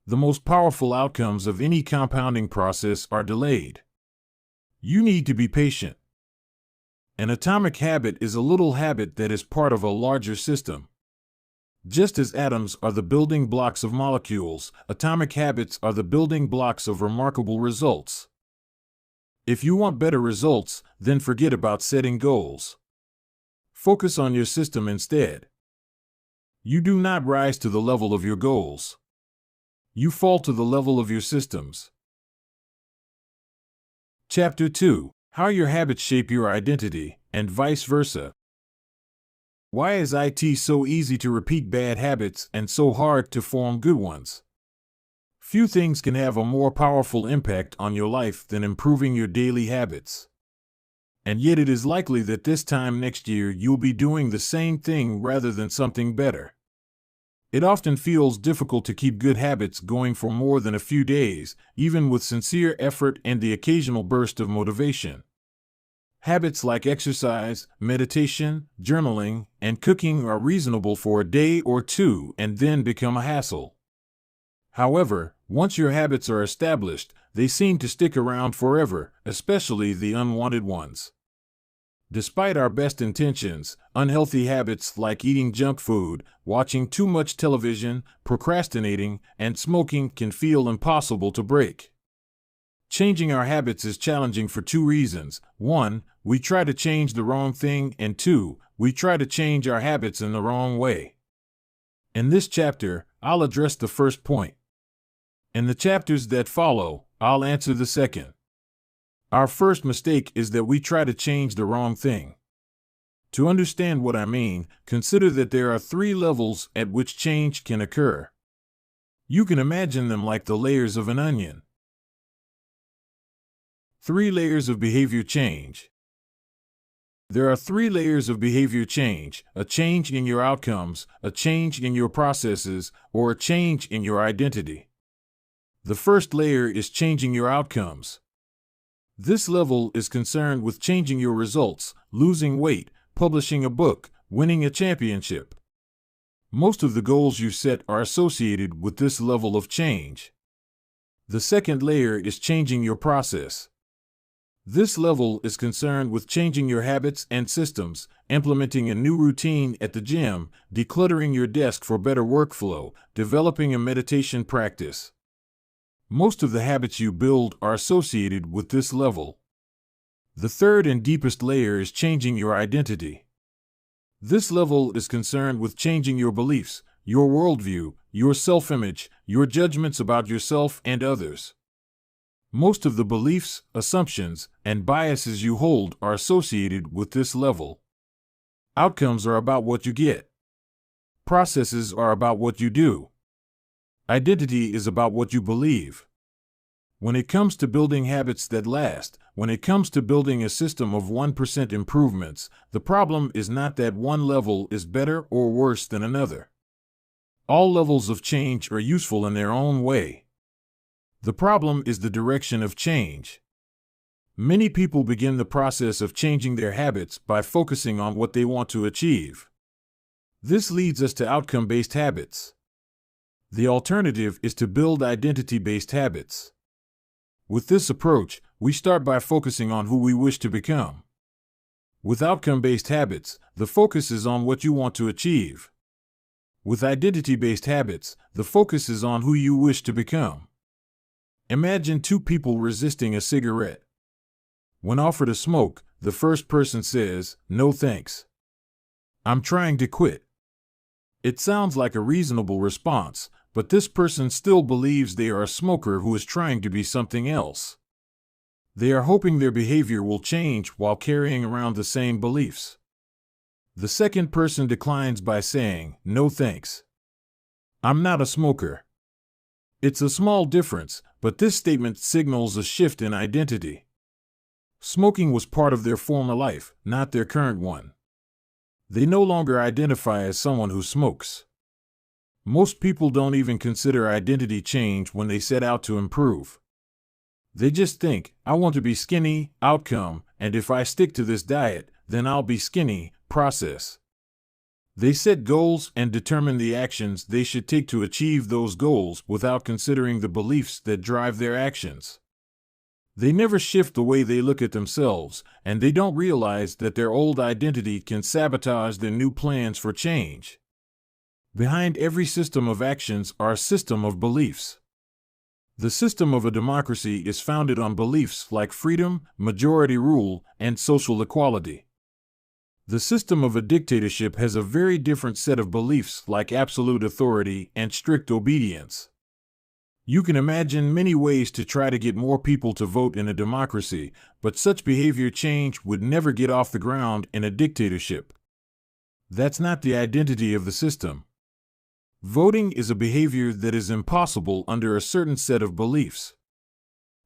The most powerful outcomes of any compounding process are delayed. You need to be patient. An atomic habit is a little habit that is part of a larger system. Just as atoms are the building blocks of molecules, atomic habits are the building blocks of remarkable results. If you want better results, then forget about setting goals. Focus on your system instead. You do not rise to the level of your goals. You fall to the level of your systems. Chapter 2. How your habits shape your identity, and vice versa. Why is it so easy to repeat bad habits and so hard to form good ones? Few things can have a more powerful impact on your life than improving your daily habits. And yet it is likely that this time next year you'll be doing the same thing rather than something better. It often feels difficult to keep good habits going for more than a few days, even with sincere effort and the occasional burst of motivation. Habits like exercise, meditation, journaling, and cooking are reasonable for a day or two and then become a hassle. However, once your habits are established, they seem to stick around forever, especially the unwanted ones. Despite our best intentions, unhealthy habits like eating junk food, watching too much television, procrastinating, and smoking can feel impossible to break. Changing our habits is challenging for two reasons. 1, we try to change the wrong thing, and 2, we try to change our habits in the wrong way. In this chapter, I'll address the first point. In the chapters that follow, I'll answer the second. Our first mistake is that we try to change the wrong thing. To understand what I mean, consider that there are 3 levels at which change can occur. You can imagine them like the layers of an onion. 3 layers of behavior change. There are three layers of behavior change: a change in your outcomes, a change in your processes, or a change in your identity. The first layer is changing your outcomes. This level is concerned with changing your results, losing weight, publishing a book, winning a championship. Most of the goals you set are associated with this level of change. The second layer is changing your process. This level is concerned with changing your habits and systems, implementing a new routine at the gym, decluttering your desk for better workflow, developing a meditation practice. Most of the habits you build are associated with this level. The third and deepest layer is changing your identity. This level is concerned with changing your beliefs, your worldview, your self-image, your judgments about yourself and others. Most of the beliefs, assumptions, and biases you hold are associated with this level. Outcomes are about what you get. Processes are about what you do. Identity is about what you believe. When it comes to building habits that last, when it comes to building a system of 1% improvements, the problem is not that one level is better or worse than another. All levels of change are useful in their own way. The problem is the direction of change. Many people begin the process of changing their habits by focusing on what they want to achieve. This leads us to outcome-based habits. The alternative is to build identity-based habits. With this approach, we start by focusing on who we wish to become. With outcome-based habits, the focus is on what you want to achieve. With identity-based habits, the focus is on who you wish to become. Imagine two people resisting a cigarette. When offered a smoke, the first person says, "No thanks. I'm trying to quit." It sounds like a reasonable response, but this person still believes they are a smoker who is trying to be something else. They are hoping their behavior will change while carrying around the same beliefs. The second person declines by saying, "No thanks. I'm not a smoker." It's a small difference, but this statement signals a shift in identity. Smoking was part of their former life, not their current one. They no longer identify as someone who smokes. Most people don't even consider identity change when they set out to improve. They just think, "I want to be skinny," outcome, and if I stick to this diet, then I'll be skinny, process. They set goals and determine the actions they should take to achieve those goals without considering the beliefs that drive their actions. They never shift the way they look at themselves, and they don't realize that their old identity can sabotage their new plans for change. Behind every system of actions are a system of beliefs. The system of a democracy is founded on beliefs like freedom, majority rule, and social equality. The system of a dictatorship has a very different set of beliefs like absolute authority and strict obedience. You can imagine many ways to try to get more people to vote in a democracy, but such behavior change would never get off the ground in a dictatorship. That's not the identity of the system. Voting is a behavior that is impossible under a certain set of beliefs.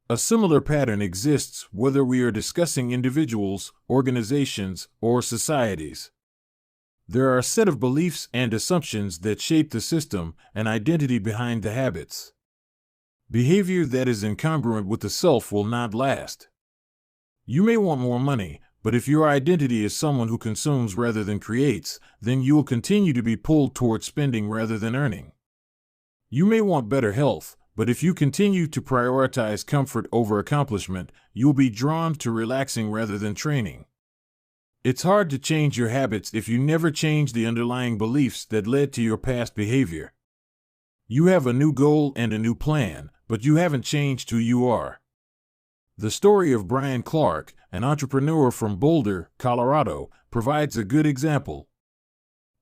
A similar pattern exists whether we are discussing individuals, organizations, or societies. There are a set of beliefs and assumptions that shape the system and identity behind the habits. Behavior that is incongruent with the self will not last. You may want more money, but if your identity is someone who consumes rather than creates, then you will continue to be pulled toward spending rather than earning. You may want better health, but if you continue to prioritize comfort over accomplishment, you'll be drawn to relaxing rather than training. It's hard to change your habits if you never change the underlying beliefs that led to your past behavior. You have a new goal and a new plan, but you haven't changed who you are. The story of Brian Clark, an entrepreneur from Boulder, Colorado, provides a good example.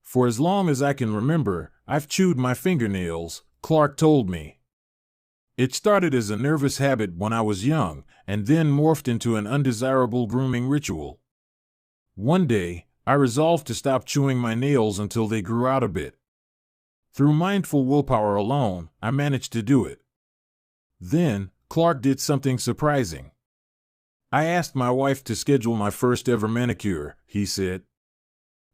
"For as long as I can remember, I've chewed my fingernails," Clark told me. "It started as a nervous habit when I was young, and then morphed into an undesirable grooming ritual. One day, I resolved to stop chewing my nails until they grew out a bit. Through mindful willpower alone, I managed to do it. Then, Clark did something surprising. I asked my wife to schedule my first ever manicure, he said.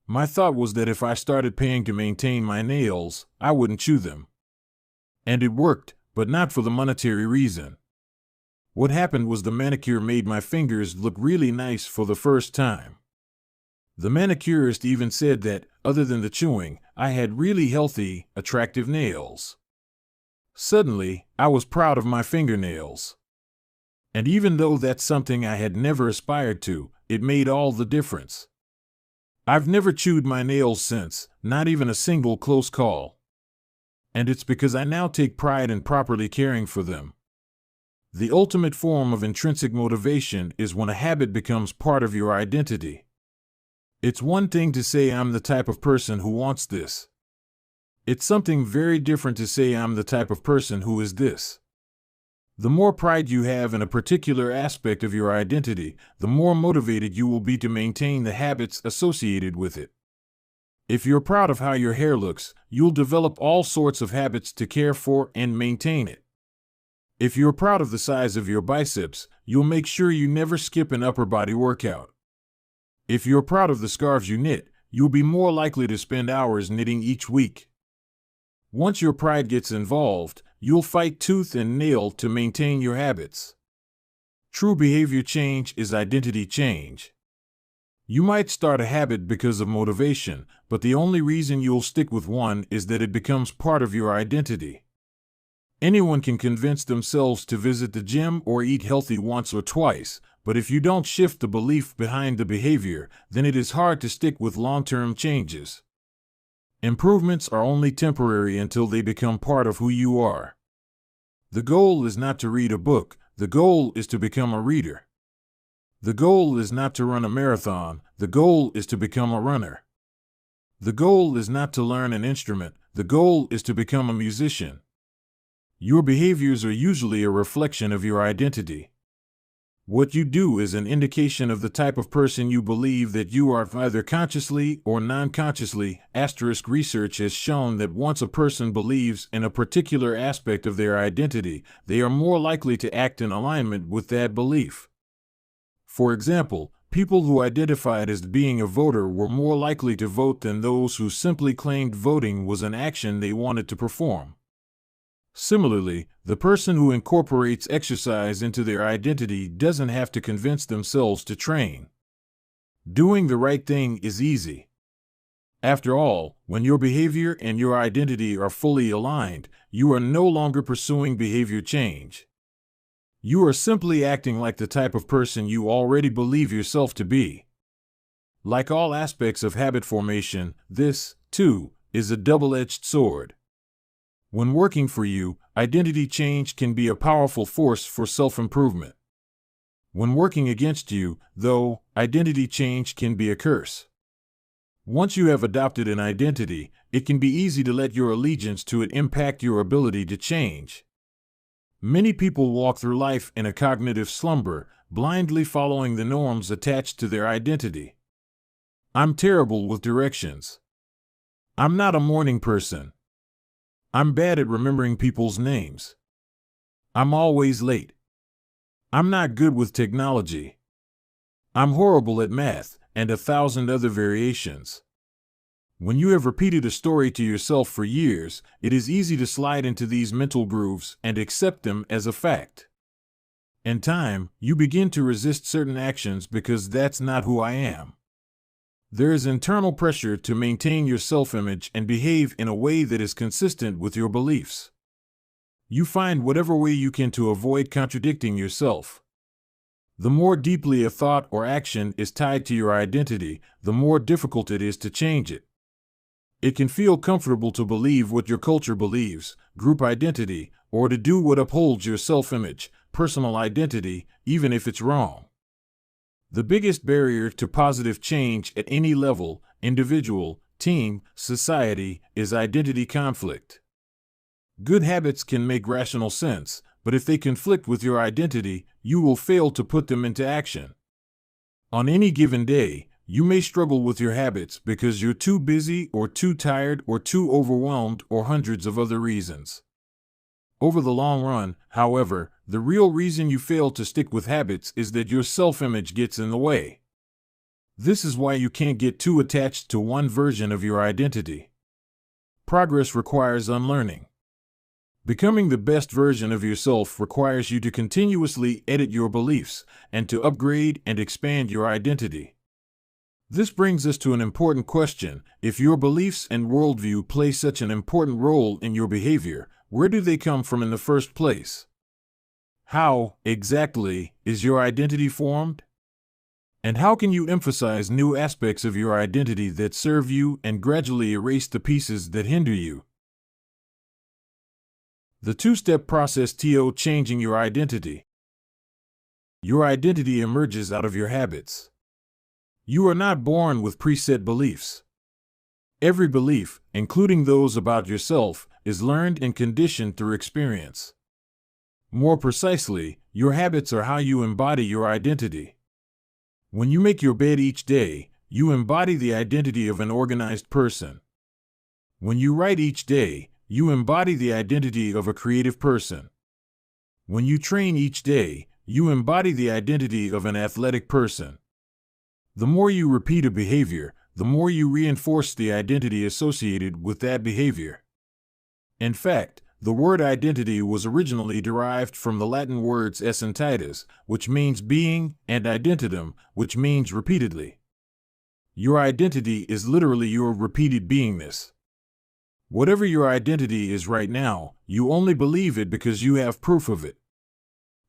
My thought was that if I started paying to maintain my nails, I wouldn't chew them. And it worked, but not for the monetary reason. What happened was the manicure made my fingers look really nice for the first time. The manicurist even said that, other than the chewing, I had really healthy, attractive nails. Suddenly, I was proud of my fingernails. And even though that's something I had never aspired to, it made all the difference. I've never chewed my nails since, not even a single close call. And it's because I now take pride in properly caring for them. The ultimate form of intrinsic motivation is when a habit becomes part of your identity. It's one thing to say I'm the type of person who wants this. It's something very different to say I'm the type of person who is this. The more pride you have in a particular aspect of your identity, the more motivated you will be to maintain the habits associated with it. If you're proud of how your hair looks, you'll develop all sorts of habits to care for and maintain it. If you're proud of the size of your biceps, you'll make sure you never skip an upper body workout. If you're proud of the scarves you knit, you'll be more likely to spend hours knitting each week. Once your pride gets involved, you'll fight tooth and nail to maintain your habits. True behavior change is identity change. You might start a habit because of motivation, but the only reason you'll stick with one is that it becomes part of your identity. Anyone can convince themselves to visit the gym or eat healthy once or twice, but if you don't shift the belief behind the behavior, then it is hard to stick with long-term changes. Improvements are only temporary until they become part of who you are. The goal is not to read a book, the goal is to become a reader. The goal is not to run a marathon, the goal is to become a runner. The goal is not to learn an instrument, the goal is to become a musician. Your behaviors are usually a reflection of your identity. What you do is an indication of the type of person you believe that you are, either consciously or non-consciously. Research has shown that once a person believes in a particular aspect of their identity, they are more likely to act in alignment with that belief. For example, people who identified as being a voter were more likely to vote than those who simply claimed voting was an action they wanted to perform. Similarly, the person who incorporates exercise into their identity doesn't have to convince themselves to train. Doing the right thing is easy. After all, when your behavior and your identity are fully aligned, you are no longer pursuing behavior change. You are simply acting like the type of person you already believe yourself to be. Like all aspects of habit formation, this, too, is a double-edged sword. When working for you, identity change can be a powerful force for self-improvement. When working against you, though, identity change can be a curse. Once you have adopted an identity, it can be easy to let your allegiance to it impact your ability to change. Many people walk through life in a cognitive slumber, blindly following the norms attached to their identity. I'm terrible with directions. I'm not a morning person. I'm bad at remembering people's names. I'm always late. I'm not good with technology. I'm horrible at math, and 1,000 other variations. When you have repeated a story to yourself for years, it is easy to slide into these mental grooves and accept them as a fact. In time, you begin to resist certain actions because that's not who I am. There is internal pressure to maintain your self-image and behave in a way that is consistent with your beliefs. You find whatever way you can to avoid contradicting yourself. The more deeply a thought or action is tied to your identity, the more difficult it is to change it. It can feel comfortable to believe what your culture believes, group identity, or to do what upholds your self-image, personal identity, even if it's wrong. The biggest barrier to positive change at any level, individual, team, society, is identity conflict. Good habits can make rational sense, but if they conflict with your identity, you will fail to put them into action. On any given day, you may struggle with your habits because you're too busy or too tired or too overwhelmed or hundreds of other reasons. Over the long run, however, the real reason you fail to stick with habits is that your self-image gets in the way. This is why you can't get too attached to one version of your identity. Progress requires unlearning. Becoming the best version of yourself requires you to continuously edit your beliefs and to upgrade and expand your identity. This brings us to an important question. If your beliefs and worldview play such an important role in your behavior, where do they come from in the first place? How, exactly, is your identity formed? And how can you emphasize new aspects of your identity that serve you and gradually erase the pieces that hinder you? The two-step process to changing your identity. Your identity emerges out of your habits. You are not born with preset beliefs. Every belief, including those about yourself, is learned and conditioned through experience. More precisely, your habits are how you embody your identity. When you make your bed each day, you embody the identity of an organized person. When you write each day, you embody the identity of a creative person. When you train each day, you embody the identity of an athletic person. The more you repeat a behavior, the more you reinforce the identity associated with that behavior. In fact, the word identity was originally derived from the Latin words essentitas, which means being, and identitum, which means repeatedly. Your identity is literally your repeated beingness. Whatever your identity is right now, you only believe it because you have proof of it.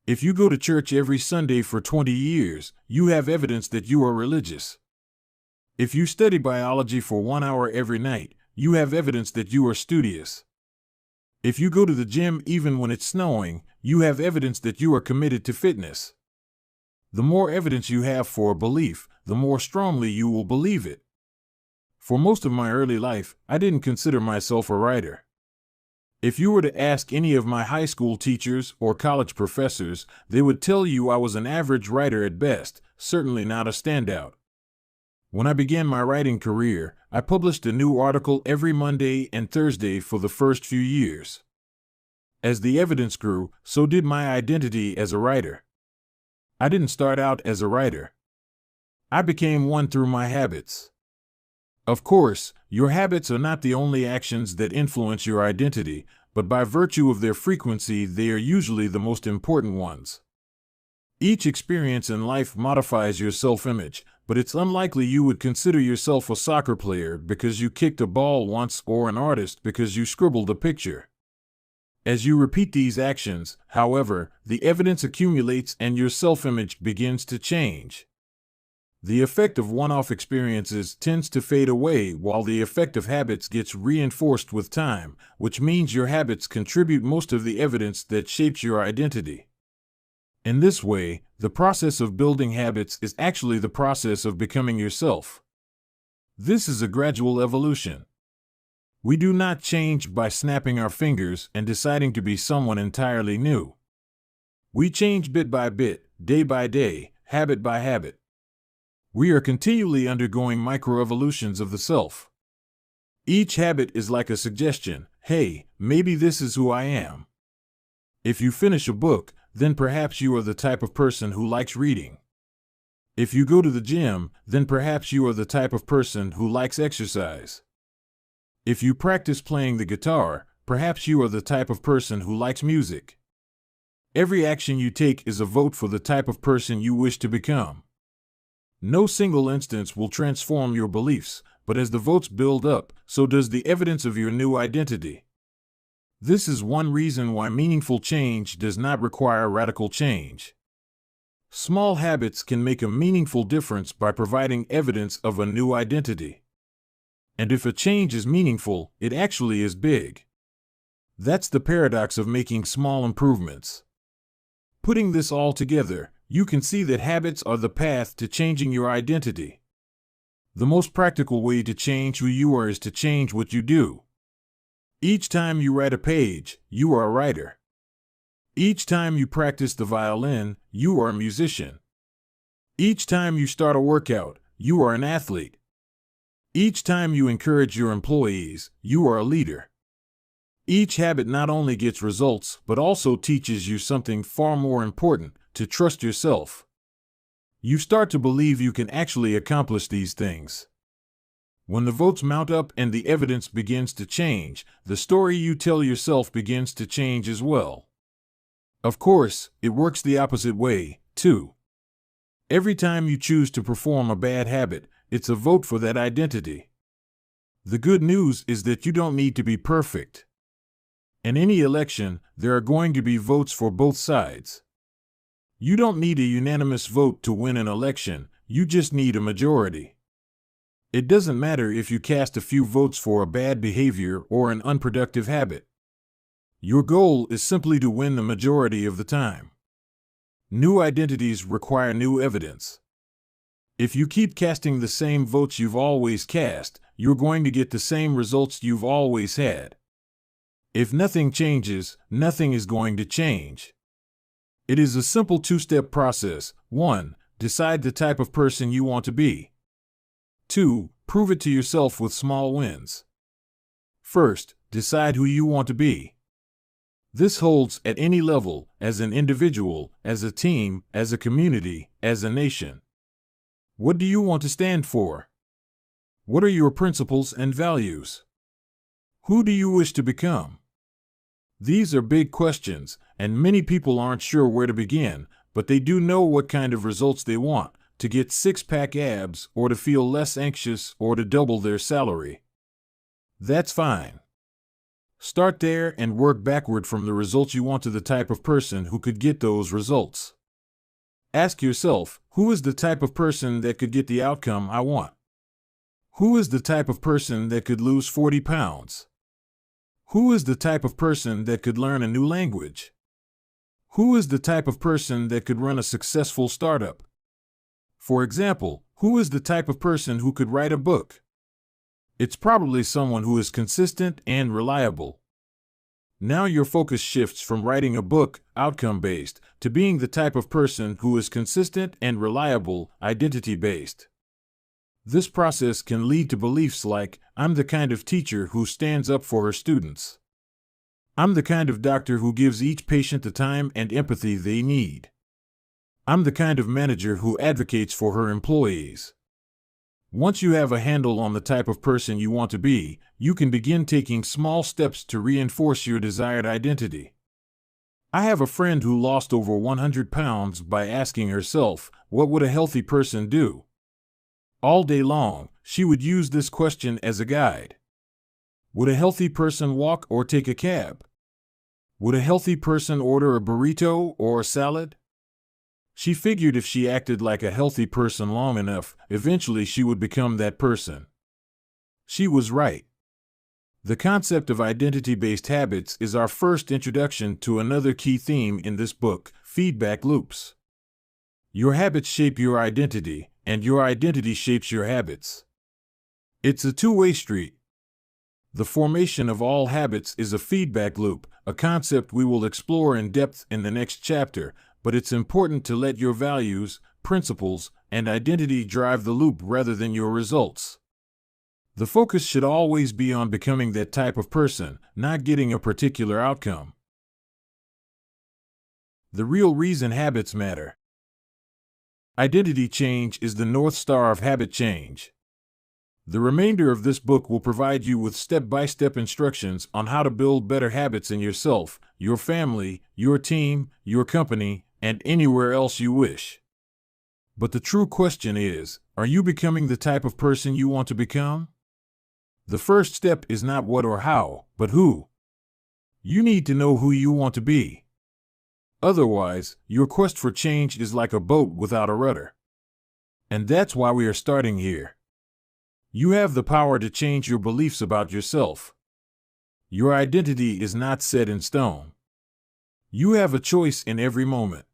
If you go to church every Sunday for 20 years, you have evidence that you are religious. If you study biology for 1 hour every night, you have evidence that you are studious. If you go to the gym even when it's snowing, you have evidence that you are committed to fitness. The more evidence you have for a belief, the more strongly you will believe it. For most of my early life, I didn't consider myself a writer. If you were to ask any of my high school teachers or college professors, they would tell you I was an average writer at best, certainly not a standout. When I began my writing career, I published a new article every Monday and Thursday for the first few years. As the evidence grew, so did my identity as a writer. I didn't start out as a writer. I became one through my habits. Of course, your habits are not the only actions that influence your identity, but by virtue of their frequency, they are usually the most important ones. Each experience in life modifies your self-image, but it's unlikely you would consider yourself a soccer player because you kicked a ball once or an artist because you scribbled a picture. As you repeat these actions, however, the evidence accumulates and your self-image begins to change. The effect of one-off experiences tends to fade away while the effect of habits gets reinforced with time, which means your habits contribute most of the evidence that shapes your identity. In this way, the process of building habits is actually the process of becoming yourself. This is a gradual evolution. We do not change by snapping our fingers and deciding to be someone entirely new. We change bit by bit, day by day, habit by habit. We are continually undergoing microevolutions of the self. Each habit is like a suggestion. Hey, maybe this is who I am. If you finish a book, then perhaps you are the type of person who likes reading. If you go to the gym, then perhaps you are the type of person who likes exercise. If you practice playing the guitar, perhaps you are the type of person who likes music. Every action you take is a vote for the type of person you wish to become. No single instance will transform your beliefs, but as the votes build up, so does the evidence of your new identity. This is one reason why meaningful change does not require radical change. Small habits can make a meaningful difference by providing evidence of a new identity. And if a change is meaningful, it actually is big. That's the paradox of making small improvements. Putting this all together, you can see that habits are the path to changing your identity. The most practical way to change who you are is to change what you do. Each time you write a page, you are a writer. Each time you practice the violin, you are a musician. Each time you start a workout, you are an athlete. Each time you encourage your employees, you are a leader. Each habit not only gets results, but also teaches you something far more important: to trust yourself. You start to believe you can actually accomplish these things. When the votes mount up and the evidence begins to change, the story you tell yourself begins to change as well. Of course, it works the opposite way, too. Every time you choose to perform a bad habit, it's a vote for that identity. The good news is that you don't need to be perfect. In any election, there are going to be votes for both sides. You don't need a unanimous vote to win an election, you just need a majority. It doesn't matter if you cast a few votes for a bad behavior or an unproductive habit. Your goal is simply to win the majority of the time. New identities require new evidence. If you keep casting the same votes you've always cast, you're going to get the same results you've always had. If nothing changes, nothing is going to change. It is a simple two-step process. 1. Decide the type of person you want to be. 2. Prove it to yourself with small wins. First, decide who you want to be. This holds at any level: as an individual, as a team, as a community, as a nation. What do you want to stand for? What are your principles and values? Who do you wish to become? These are big questions, and many people aren't sure where to begin, but they do know what kind of results they want: to get six-pack abs, or to feel less anxious, or to double their salary. That's fine. Start there and work backward from the results you want to the type of person who could get those results. Ask yourself, who is the type of person that could get the outcome I want? Who is the type of person that could lose 40 pounds? Who is the type of person that could learn a new language? Who is the type of person that could run a successful startup? For example, who is the type of person who could write a book? It's probably someone who is consistent and reliable. Now your focus shifts from writing a book, outcome-based, to being the type of person who is consistent and reliable, identity-based. This process can lead to beliefs like, I'm the kind of teacher who stands up for her students. I'm the kind of doctor who gives each patient the time and empathy they need. I'm the kind of manager who advocates for her employees. Once you have a handle on the type of person you want to be, you can begin taking small steps to reinforce your desired identity. I have a friend who lost over 100 pounds by asking herself, what would a healthy person do? All day long, she would use this question as a guide. Would a healthy person walk or take a cab? Would a healthy person order a burrito or a salad? She figured if she acted like a healthy person long enough, eventually she would become that person. She was right. The concept of identity-based habits is our first introduction to another key theme in this book: feedback loops. Your habits shape your identity, and your identity shapes your habits. It's a two-way street. The formation of all habits is a feedback loop, a concept we will explore in depth in the next chapter, but it's important to let your values, principles, and identity drive the loop rather than your results. The focus should always be on becoming that type of person, not getting a particular outcome. The real reason habits matter. Identity change is the North Star of habit change. The remainder of this book will provide you with step-by-step instructions on how to build better habits in yourself, your family, your team, your company, and anywhere else you wish. But the true question is, are you becoming the type of person you want to become? The first step is not what or how, but who. You need to know who you want to be. Otherwise, your quest for change is like a boat without a rudder. And that's why we are starting here. You have the power to change your beliefs about yourself. Your identity is not set in stone. You have a choice in every moment.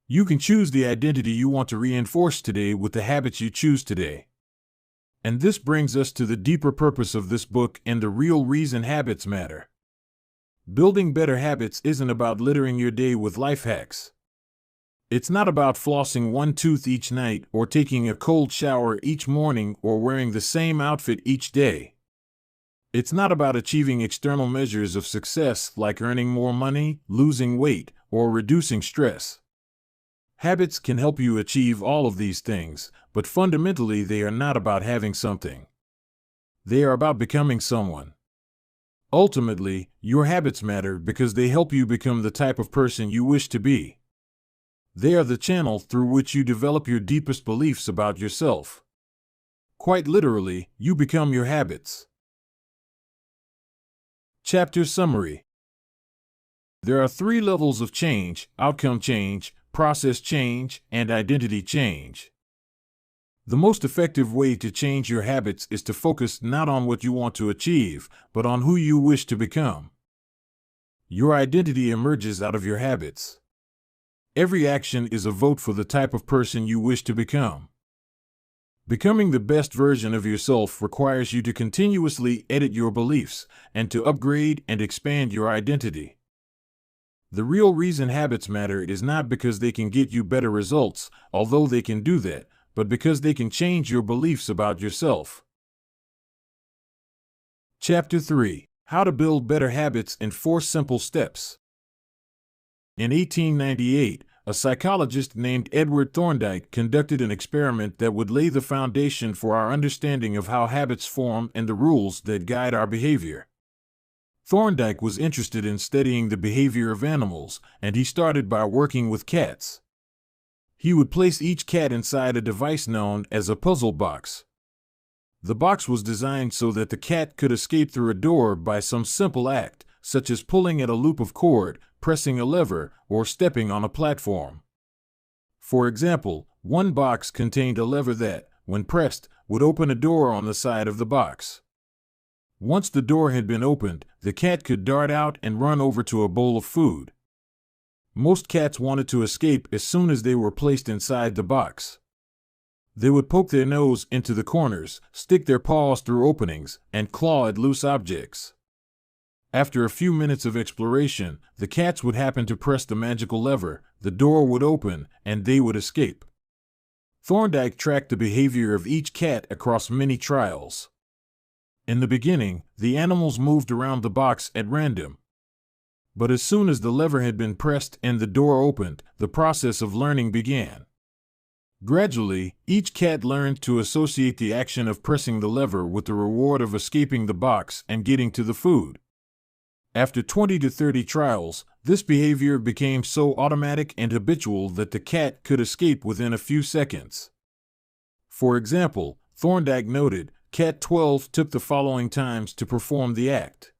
You can choose the identity you want to reinforce today with the habits you choose today. And this brings us to the deeper purpose of this book and the real reason habits matter. Building better habits isn't about littering your day with life hacks. It's not about flossing one tooth each night or taking a cold shower each morning or wearing the same outfit each day. It's not about achieving external measures of success like earning more money, losing weight, or reducing stress. Habits can help you achieve all of these things, but fundamentally they are not about having something. They are about becoming someone. Ultimately, your habits matter because they help you become the type of person you wish to be. They are the channel through which you develop your deepest beliefs about yourself. Quite literally, you become your habits. Chapter Summary. There are 3 levels of change: outcome change, process change, and identity change. The most effective way to change your habits is to focus not on what you want to achieve, but on who you wish to become. Your identity emerges out of your habits. Every action is a vote for the type of person you wish to become. Becoming the best version of yourself requires you to continuously edit your beliefs and to upgrade and expand your identity. The real reason habits matter is not because they can get you better results, although they can do that, but because they can change your beliefs about yourself. Chapter 3: How to Build Better Habits in 4 Simple Steps. In 1898, a psychologist named Edward Thorndike conducted an experiment that would lay the foundation for our understanding of how habits form and the rules that guide our behavior. Thorndike was interested in studying the behavior of animals, and he started by working with cats. He would place each cat inside a device known as a puzzle box. The box was designed so that the cat could escape through a door by some simple act, such as pulling at a loop of cord, pressing a lever, or stepping on a platform. For example, one box contained a lever that, when pressed, would open a door on the side of the box. Once the door had been opened, the cat could dart out and run over to a bowl of food. Most cats wanted to escape as soon as they were placed inside the box. They would poke their nose into the corners, stick their paws through openings, and claw at loose objects. After a few minutes of exploration, the cats would happen to press the magical lever, the door would open, and they would escape. Thorndike tracked the behavior of each cat across many trials. In the beginning, the animals moved around the box at random. But as soon as the lever had been pressed and the door opened, the process of learning began. Gradually, each cat learned to associate the action of pressing the lever with the reward of escaping the box and getting to the food. After 20 to 30 trials, this behavior became so automatic and habitual that the cat could escape within a few seconds. For example, Thorndike noted, Cat 12 took the following times to perform the act: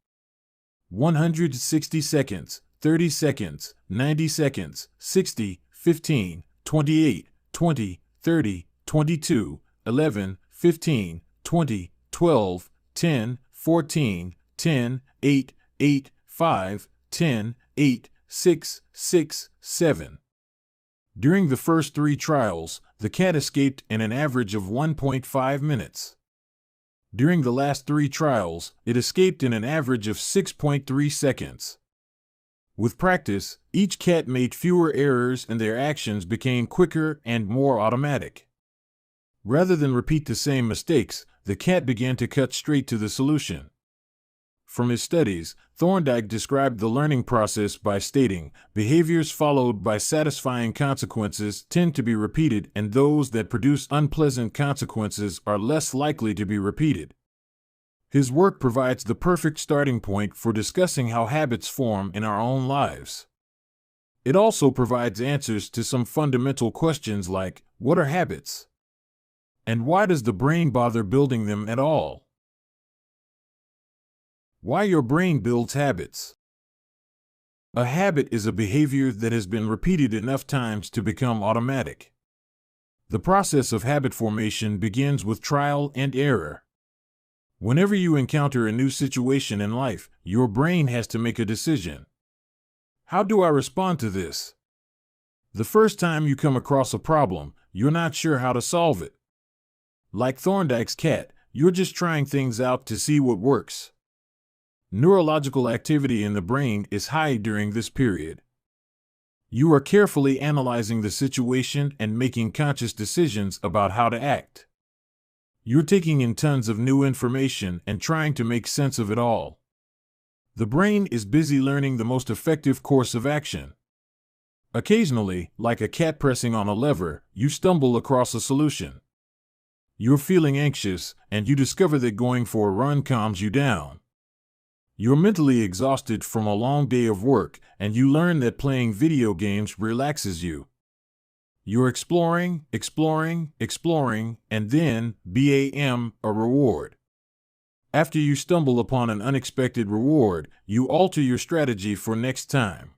160 seconds, 30 seconds, 90 seconds, 60, 15, 28, 20, 30, 22, 11, 15, 20, 12, 10, 14, 10, 8, 8, 5, 10, 8, 6, 6, 7. During the first 3 trials, the cat escaped in an average of 1.5 minutes. During the last 3 trials, it escaped in an average of 6.3 seconds. With practice, each cat made fewer errors and their actions became quicker and more automatic. Rather than repeat the same mistakes, the cat began to cut straight to the solution. From his studies, Thorndike described the learning process by stating, behaviors followed by satisfying consequences tend to be repeated, and those that produce unpleasant consequences are less likely to be repeated. His work provides the perfect starting point for discussing how habits form in our own lives. It also provides answers to some fundamental questions like, what are habits? And why does the brain bother building them at all? Why your brain builds habits. A habit is a behavior that has been repeated enough times to become automatic. The process of habit formation begins with trial and error. Whenever you encounter a new situation in life, your brain has to make a decision. How do I respond to this? The first time you come across a problem, you're not sure how to solve it. Like Thorndike's cat, you're just trying things out to see what works. Neurological activity in the brain is high during this period. You are carefully analyzing the situation and making conscious decisions about how to act. You're taking in tons of new information and trying to make sense of it all. The brain is busy learning the most effective course of action. Occasionally, like a cat pressing on a lever, you stumble across a solution. You're feeling anxious, and you discover that going for a run calms you down. You're mentally exhausted from a long day of work, and you learn that playing video games relaxes you. You're exploring, and then, bam, a reward. After you stumble upon an unexpected reward, you alter your strategy for next time.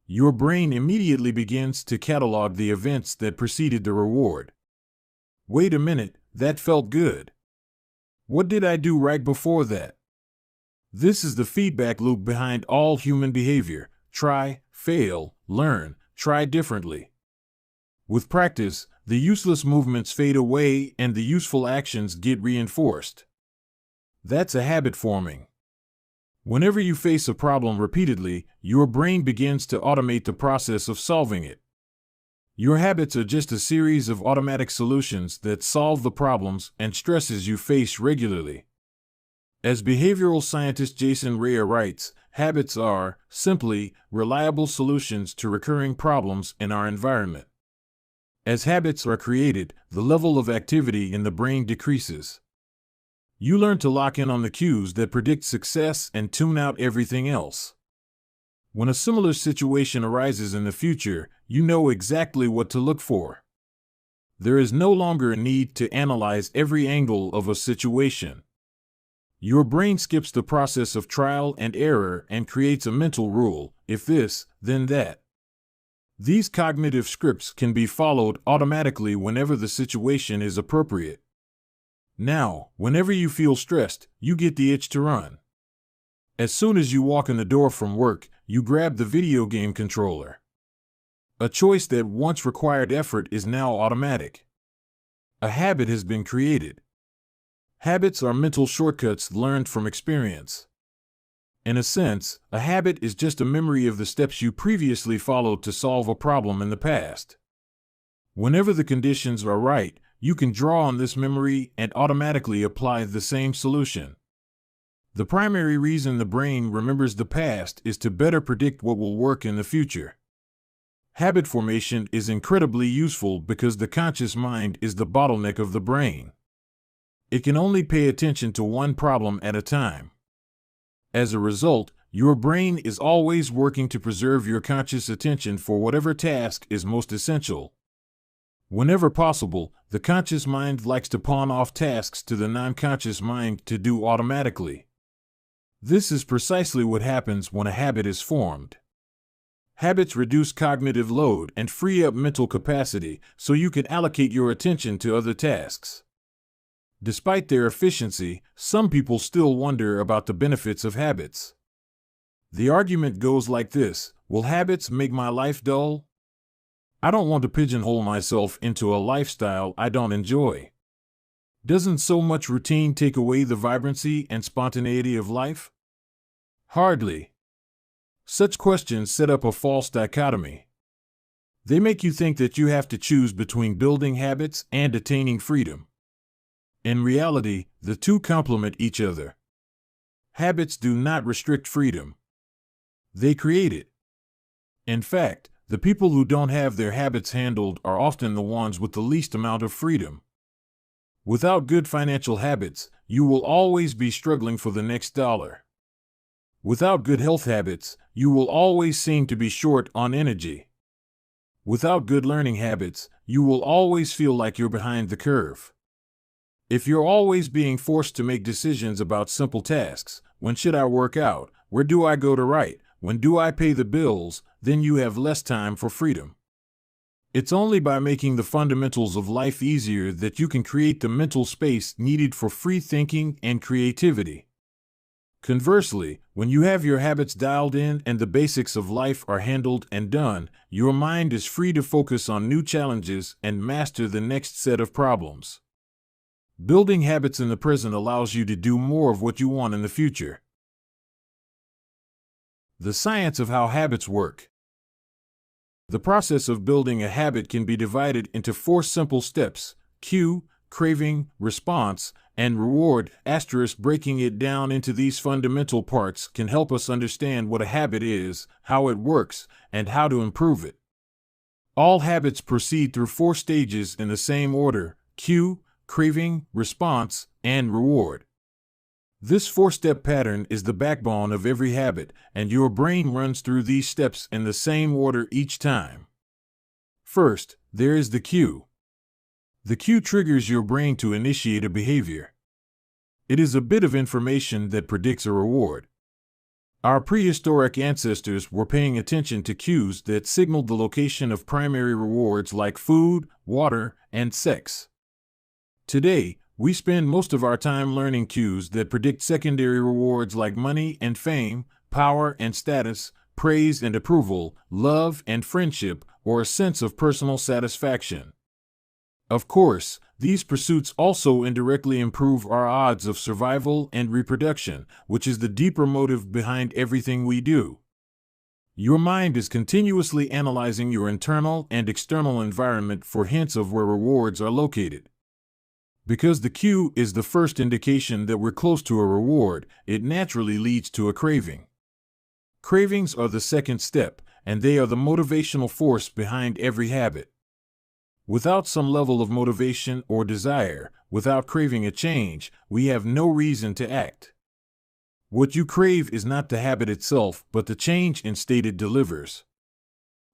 Your brain immediately begins to catalog the events that preceded the reward. Wait a minute, that felt good. What did I do right before that? This is the feedback loop behind all human behavior. Try, fail, learn, try differently. With practice, the useless movements fade away and the useful actions get reinforced. That's a habit forming. Whenever you face a problem repeatedly, your brain begins to automate the process of solving it. Your habits are just a series of automatic solutions that solve the problems and stresses you face regularly. As behavioral scientist Jason Rea writes, habits are, simply, reliable solutions to recurring problems in our environment. As habits are created, the level of activity in the brain decreases. You learn to lock in on the cues that predict success and tune out everything else. When a similar situation arises in the future, you know exactly what to look for. There is no longer a need to analyze every angle of a situation. Your brain skips the process of trial and error and creates a mental rule: if this, then that. These cognitive scripts can be followed automatically whenever the situation is appropriate. Now, whenever you feel stressed, you get the itch to run. As soon as you walk in the door from work, you grab the video game controller. A choice that once required effort is now automatic. A habit has been created. Habits are mental shortcuts learned from experience. In a sense, a habit is just a memory of the steps you previously followed to solve a problem in the past. Whenever the conditions are right, you can draw on this memory and automatically apply the same solution. The primary reason the brain remembers the past is to better predict what will work in the future. Habit formation is incredibly useful because the conscious mind is the bottleneck of the brain. It can only pay attention to one problem at a time. As a result, your brain is always working to preserve your conscious attention for whatever task is most essential. Whenever possible, the conscious mind likes to pawn off tasks to the non-conscious mind to do automatically. This is precisely what happens when a habit is formed. Habits reduce cognitive load and free up mental capacity so you can allocate your attention to other tasks. Despite their efficiency, some people still wonder about the benefits of habits. The argument goes like this: will habits make my life dull? I don't want to pigeonhole myself into a lifestyle I don't enjoy. Doesn't so much routine take away the vibrancy and spontaneity of life? Hardly. Such questions set up a false dichotomy. They make you think that you have to choose between building habits and attaining freedom. In reality, the two complement each other. Habits do not restrict freedom. They create it. In fact, the people who don't have their habits handled are often the ones with the least amount of freedom. Without good financial habits, you will always be struggling for the next dollar. Without good health habits, you will always seem to be short on energy. Without good learning habits, you will always feel like you're behind the curve. If you're always being forced to make decisions about simple tasks, when should I work out, where do I go to write, when do I pay the bills, then you have less time for freedom. It's only by making the fundamentals of life easier that you can create the mental space needed for free thinking and creativity. Conversely, when you have your habits dialed in and the basics of life are handled and done, your mind is free to focus on new challenges and master the next set of problems. Building habits in the present allows you to do more of what you want in the future. The science of how habits work. The process of building a habit can be divided into 4 simple steps: cue, craving, response, and reward, *, breaking it down into these fundamental parts can help us understand what a habit is, how it works, and how to improve it. All habits proceed through 4 stages in the same order: cue, craving, response, and reward. This 4-step pattern is the backbone of every habit, and your brain runs through these steps in the same order each time. First, there is the cue. The cue triggers your brain to initiate a behavior. It is a bit of information that predicts a reward. Our prehistoric ancestors were paying attention to cues that signaled the location of primary rewards like food, water, and sex. Today, we spend most of our time learning cues that predict secondary rewards like money and fame, power and status, praise and approval, love and friendship, or a sense of personal satisfaction. Of course, these pursuits also indirectly improve our odds of survival and reproduction, which is the deeper motive behind everything we do. Your mind is continuously analyzing your internal and external environment for hints of where rewards are located. Because the cue is the first indication that we're close to a reward, it naturally leads to a craving. Cravings are the second step, and they are the motivational force behind every habit. Without some level of motivation or desire, without craving a change, we have no reason to act. What you crave is not the habit itself, but the change instead it delivers.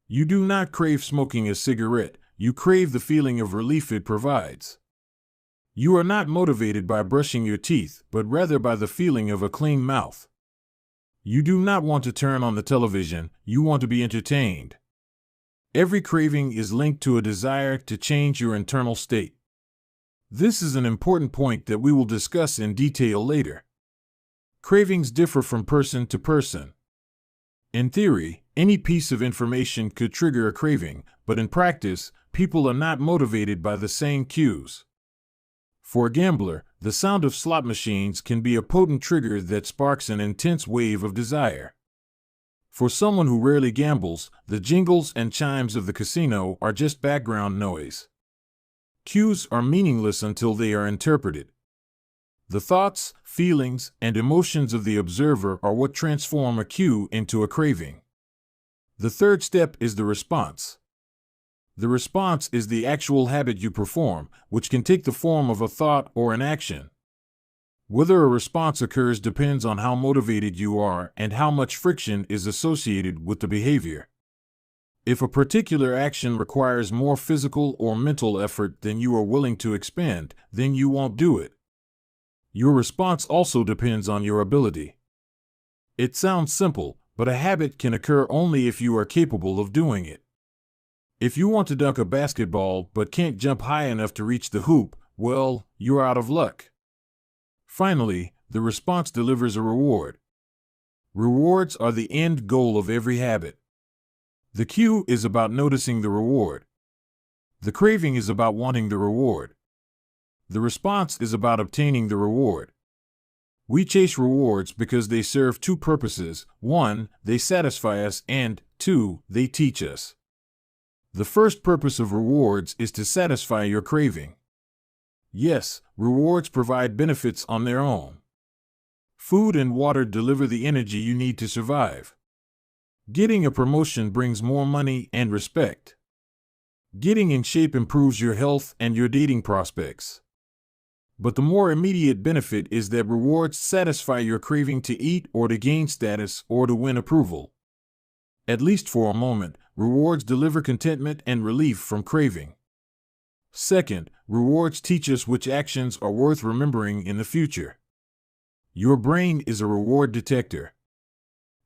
You do not crave smoking a cigarette, you crave the feeling of relief it provides. You are not motivated by brushing your teeth, but rather by the feeling of a clean mouth. You do not want to turn on the television, you want to be entertained. Every craving is linked to a desire to change your internal state. This is an important point that we will discuss in detail later. Cravings differ from person to person. In theory, any piece of information could trigger a craving, but in practice, people are not motivated by the same cues. For a gambler, the sound of slot machines can be a potent trigger that sparks an intense wave of desire. For someone who rarely gambles, the jingles and chimes of the casino are just background noise. Cues are meaningless until they are interpreted. The thoughts, feelings, and emotions of the observer are what transform a cue into a craving. The third step is the response. The response is the actual habit you perform, which can take the form of a thought or an action. Whether a response occurs depends on how motivated you are and how much friction is associated with the behavior. If a particular action requires more physical or mental effort than you are willing to expend, then you won't do it. Your response also depends on your ability. It sounds simple, but a habit can occur only if you are capable of doing it. If you want to dunk a basketball but can't jump high enough to reach the hoop, well, you're out of luck. Finally, the response delivers a reward. Rewards are the end goal of every habit. The cue is about noticing the reward. The craving is about wanting the reward. The response is about obtaining the reward. We chase rewards because they serve 2 purposes: 1, they satisfy us, and 2, they teach us. The first purpose of rewards is to satisfy your craving. Yes, rewards provide benefits on their own. Food and water deliver the energy you need to survive. Getting a promotion brings more money and respect. Getting in shape improves your health and your dating prospects. But the more immediate benefit is that rewards satisfy your craving to eat or to gain status or to win approval. At least for a moment, rewards deliver contentment and relief from craving. Second, rewards teach us which actions are worth remembering in the future. Your brain is a reward detector.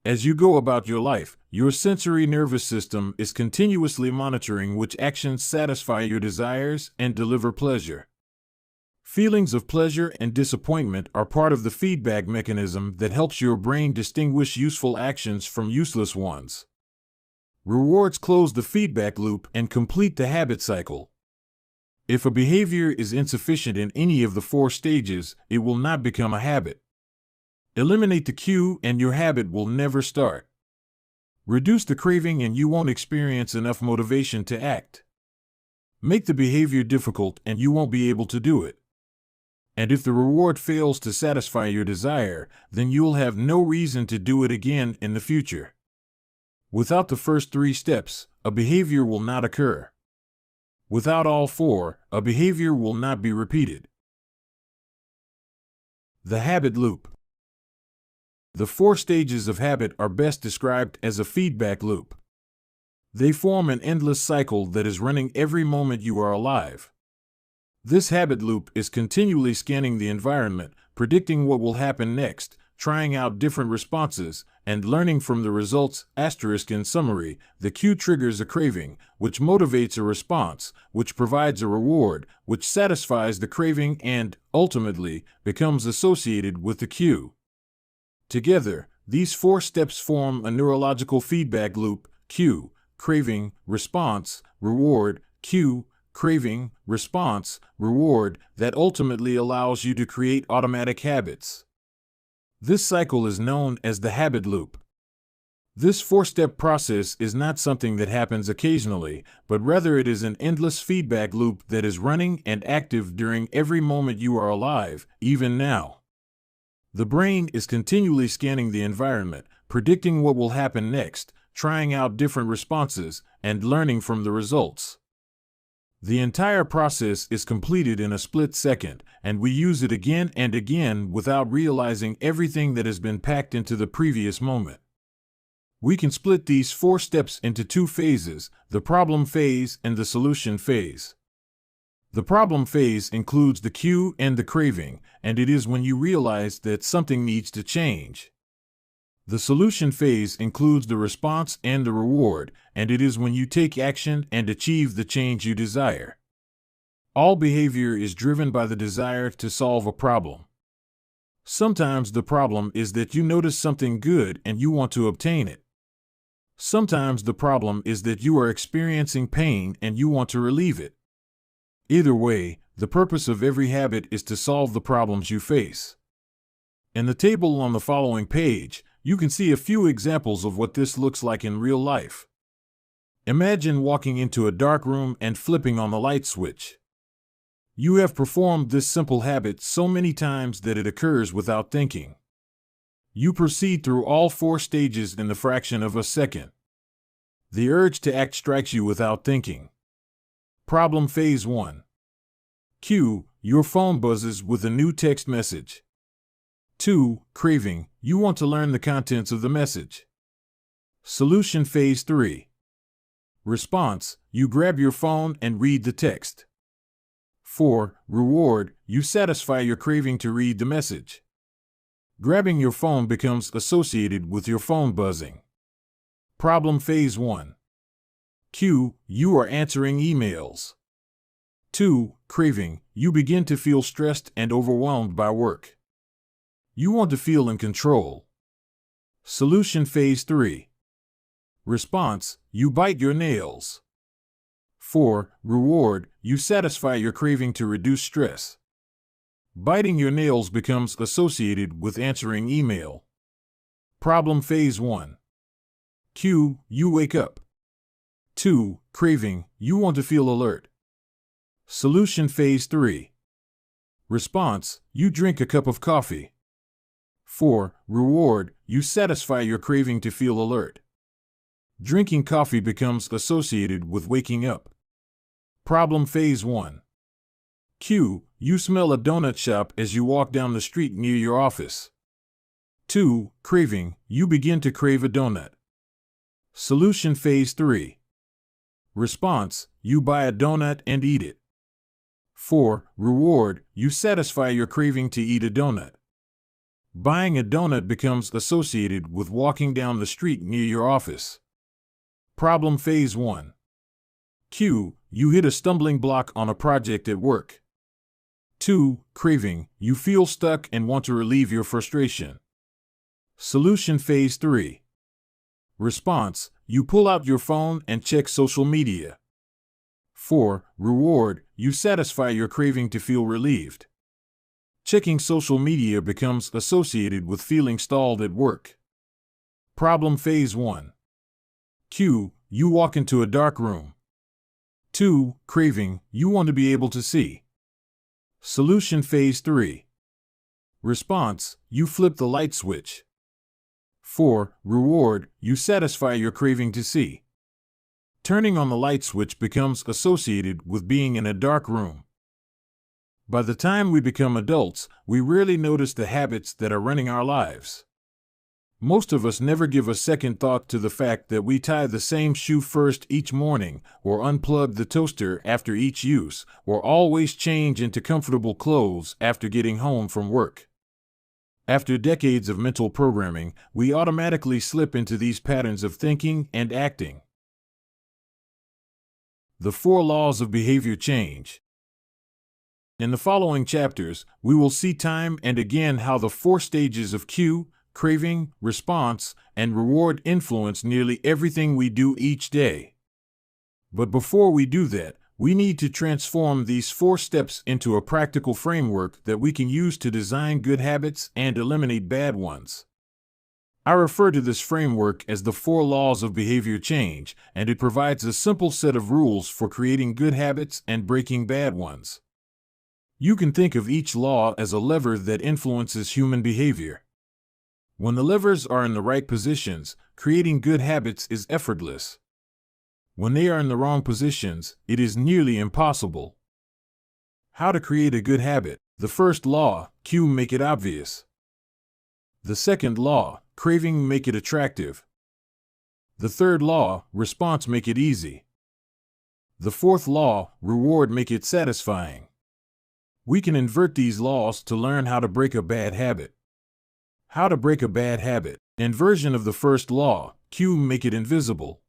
As you go about your life, your sensory nervous system is continuously monitoring which actions satisfy your desires and deliver pleasure. Feelings of pleasure and disappointment are part of the feedback mechanism that helps your brain distinguish useful actions from useless ones. Rewards close the feedback loop and complete the habit cycle. If a behavior is insufficient in any of the 4 stages, it will not become a habit. Eliminate the cue and your habit will never start. Reduce the craving and you won't experience enough motivation to act. Make the behavior difficult and you won't be able to do it. And if the reward fails to satisfy your desire, then you'll have no reason to do it again in the future. Without the first 3 steps, a behavior will not occur. Without all 4, a behavior will not be repeated. The habit loop. The 4 stages of habit are best described as a feedback loop. They form an endless cycle that is running every moment you are alive. This habit loop is continually scanning the environment, predicting what will happen next, trying out different responses, and learning from the results. In summary, the cue triggers a craving, which motivates a response, which provides a reward, which satisfies the craving and, ultimately, becomes associated with the cue. Together, these 4 steps form a neurological feedback loop: cue, craving, response, reward, cue, craving, response, reward, that ultimately allows you to create automatic habits. This cycle is known as the habit loop. This 4-step process is not something that happens occasionally, but rather it is an endless feedback loop that is running and active during every moment you are alive, even now. The brain is continually scanning the environment, predicting what will happen next, trying out different responses, and learning from the results. The entire process is completed in a split second, and we use it again and again without realizing everything that has been packed into the previous moment. We can split these 4 steps into 2 phases: the problem phase and the solution phase. The problem phase includes the cue and the craving, and it is when you realize that something needs to change. The solution phase includes the response and the reward, and it is when you take action and achieve the change you desire. All behavior is driven by the desire to solve a problem. Sometimes the problem is that you notice something good and you want to obtain it. Sometimes the problem is that you are experiencing pain and you want to relieve it. Either way, the purpose of every habit is to solve the problems you face. In the table on the following page, you can see a few examples of what this looks like in real life. Imagine walking into a dark room and flipping on the light switch. You have performed this simple habit so many times that it occurs without thinking. You proceed through all 4 stages in the fraction of a second. The urge to act strikes you without thinking. Problem phase 1. Cue, your phone buzzes with a new text message. 2. Craving, you want to learn the contents of the message. Solution phase 3. Response, you grab your phone and read the text. 4. Reward, you satisfy your craving to read the message. Grabbing your phone becomes associated with your phone buzzing. Problem phase 1. Cue, you are answering emails. 2. Craving, you begin to feel stressed and overwhelmed by work. You want to feel in control. Solution phase 3. Response, you bite your nails. 4. Reward, you satisfy your craving to reduce stress. Biting your nails becomes associated with answering email. Problem phase 1. Cue, you wake up. 2. Craving, you want to feel alert. Solution phase 3. Response, you drink a cup of coffee. 4. Reward, you satisfy your craving to feel alert. Drinking coffee becomes associated with waking up. Problem phase 1. Cue, you smell a donut shop as you walk down the street near your office. 2. Craving, you begin to crave a donut. Solution phase 3. Response, you buy a donut and eat it. 4. Reward, you satisfy your craving to eat a donut. Buying a donut becomes associated with walking down the street near your office. Problem phase 1. Cue, you hit a stumbling block on a project at work. 2. Craving, you feel stuck and want to relieve your frustration. Solution phase 3. Response, you pull out your phone and check social media. 4. Reward, you satisfy your craving to feel relieved. Checking social media becomes associated with feeling stalled at work. Problem phase 1. Cue, you walk into a dark room. 2. Craving, you want to be able to see. Solution phase 3. Response, you flip the light switch. 4. Reward, you satisfy your craving to see. Turning on the light switch becomes associated with being in a dark room. By the time we become adults, we rarely notice the habits that are running our lives. Most of us never give a second thought to the fact that we tie the same shoe first each morning, or unplug the toaster after each use, or always change into comfortable clothes after getting home from work. After decades of mental programming, we automatically slip into these patterns of thinking and acting. The 4 laws of behavior change. In the following chapters, we will see time and again how the 4 stages of cue, craving, response, and reward influence nearly everything we do each day. But before we do that, we need to transform these 4 steps into a practical framework that we can use to design good habits and eliminate bad ones. I refer to this framework as the 4 laws of behavior change, and it provides a simple set of rules for creating good habits and breaking bad ones. You can think of each law as a lever that influences human behavior. When the levers are in the right positions, creating good habits is effortless. When they are in the wrong positions, it is nearly impossible. How to create a good habit. The first law, cue, make it obvious. The second law, craving, make it attractive. The third law, response, make it easy. The fourth law, reward, make it satisfying. We can invert these laws to learn how to break a bad habit. How to break a bad habit. Inversion of the first law, cue, make it invisible.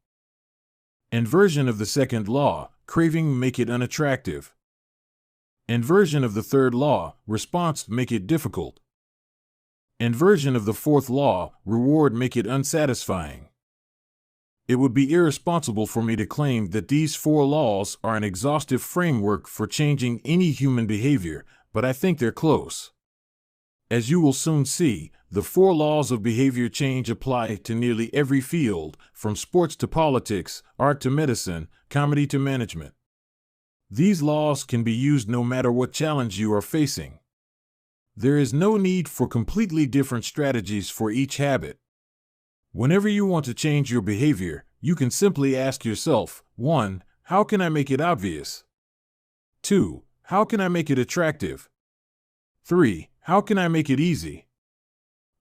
Inversion of the second law, craving, make it unattractive. Inversion of the third law, response, make it difficult. Inversion of the fourth law, reward, make it unsatisfying. It would be irresponsible for me to claim that these 4 laws are an exhaustive framework for changing any human behavior, but I think they're close. As you will soon see, the 4 laws of behavior change apply to nearly every field, from sports to politics, art to medicine, comedy to management. These laws can be used no matter what challenge you are facing. There is no need for completely different strategies for each habit. Whenever you want to change your behavior, you can simply ask yourself, 1. How can I make it obvious? 2. How can I make it attractive? 3. How can I make it easy?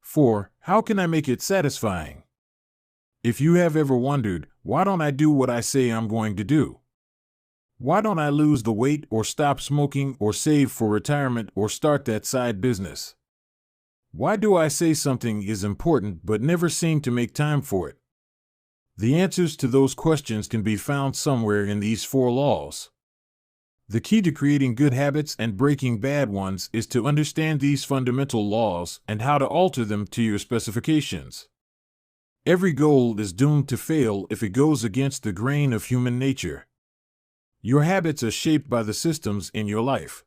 4. How can I make it satisfying? If you have ever wondered, why don't I do what I say I'm going to do? Why don't I lose the weight or stop smoking or save for retirement or start that side business? Why do I say something is important but never seem to make time for it? The answers to those questions can be found somewhere in these 4 laws. The key to creating good habits and breaking bad ones is to understand these fundamental laws and how to alter them to your specifications. Every goal is doomed to fail if it goes against the grain of human nature. Your habits are shaped by the systems in your life.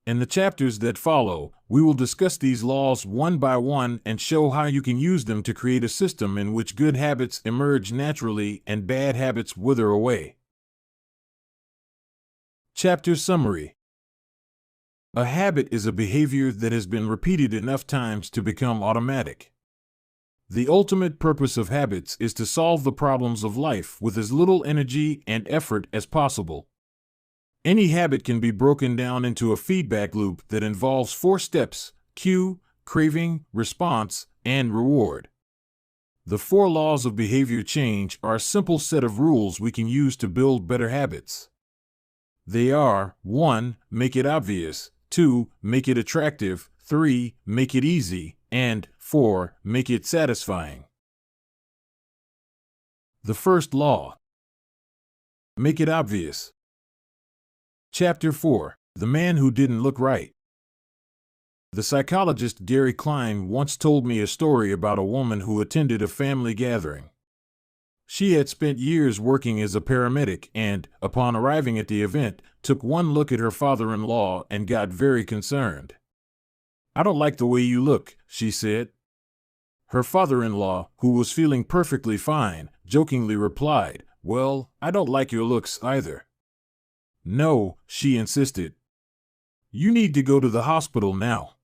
In the chapters that follow, we will discuss these laws one by one and show how you can use them to create a system in which good habits emerge naturally and bad habits wither away. Chapter Summary. A habit is a behavior that has been repeated enough times to become automatic. The ultimate purpose of habits is to solve the problems of life with as little energy and effort as possible. Any habit can be broken down into a feedback loop that involves 4 steps: cue, craving, response, and reward. The 4 laws of behavior change are a simple set of rules we can use to build better habits. They are: 1. Make it obvious. 2. Make it attractive. 3. Make it easy. And 4. Make it satisfying. The first law. Make it obvious. Chapter 4. The Man Who Didn't Look Right. The psychologist Gary Klein once told me a story about a woman who attended a family gathering. She had spent years working as a paramedic and, upon arriving at the event, took one look at her father-in-law and got very concerned. "I don't like the way you look," she said. Her father-in-law, who was feeling perfectly fine, jokingly replied, "Well, I don't like your looks either." No, she insisted. You need to go to the hospital now.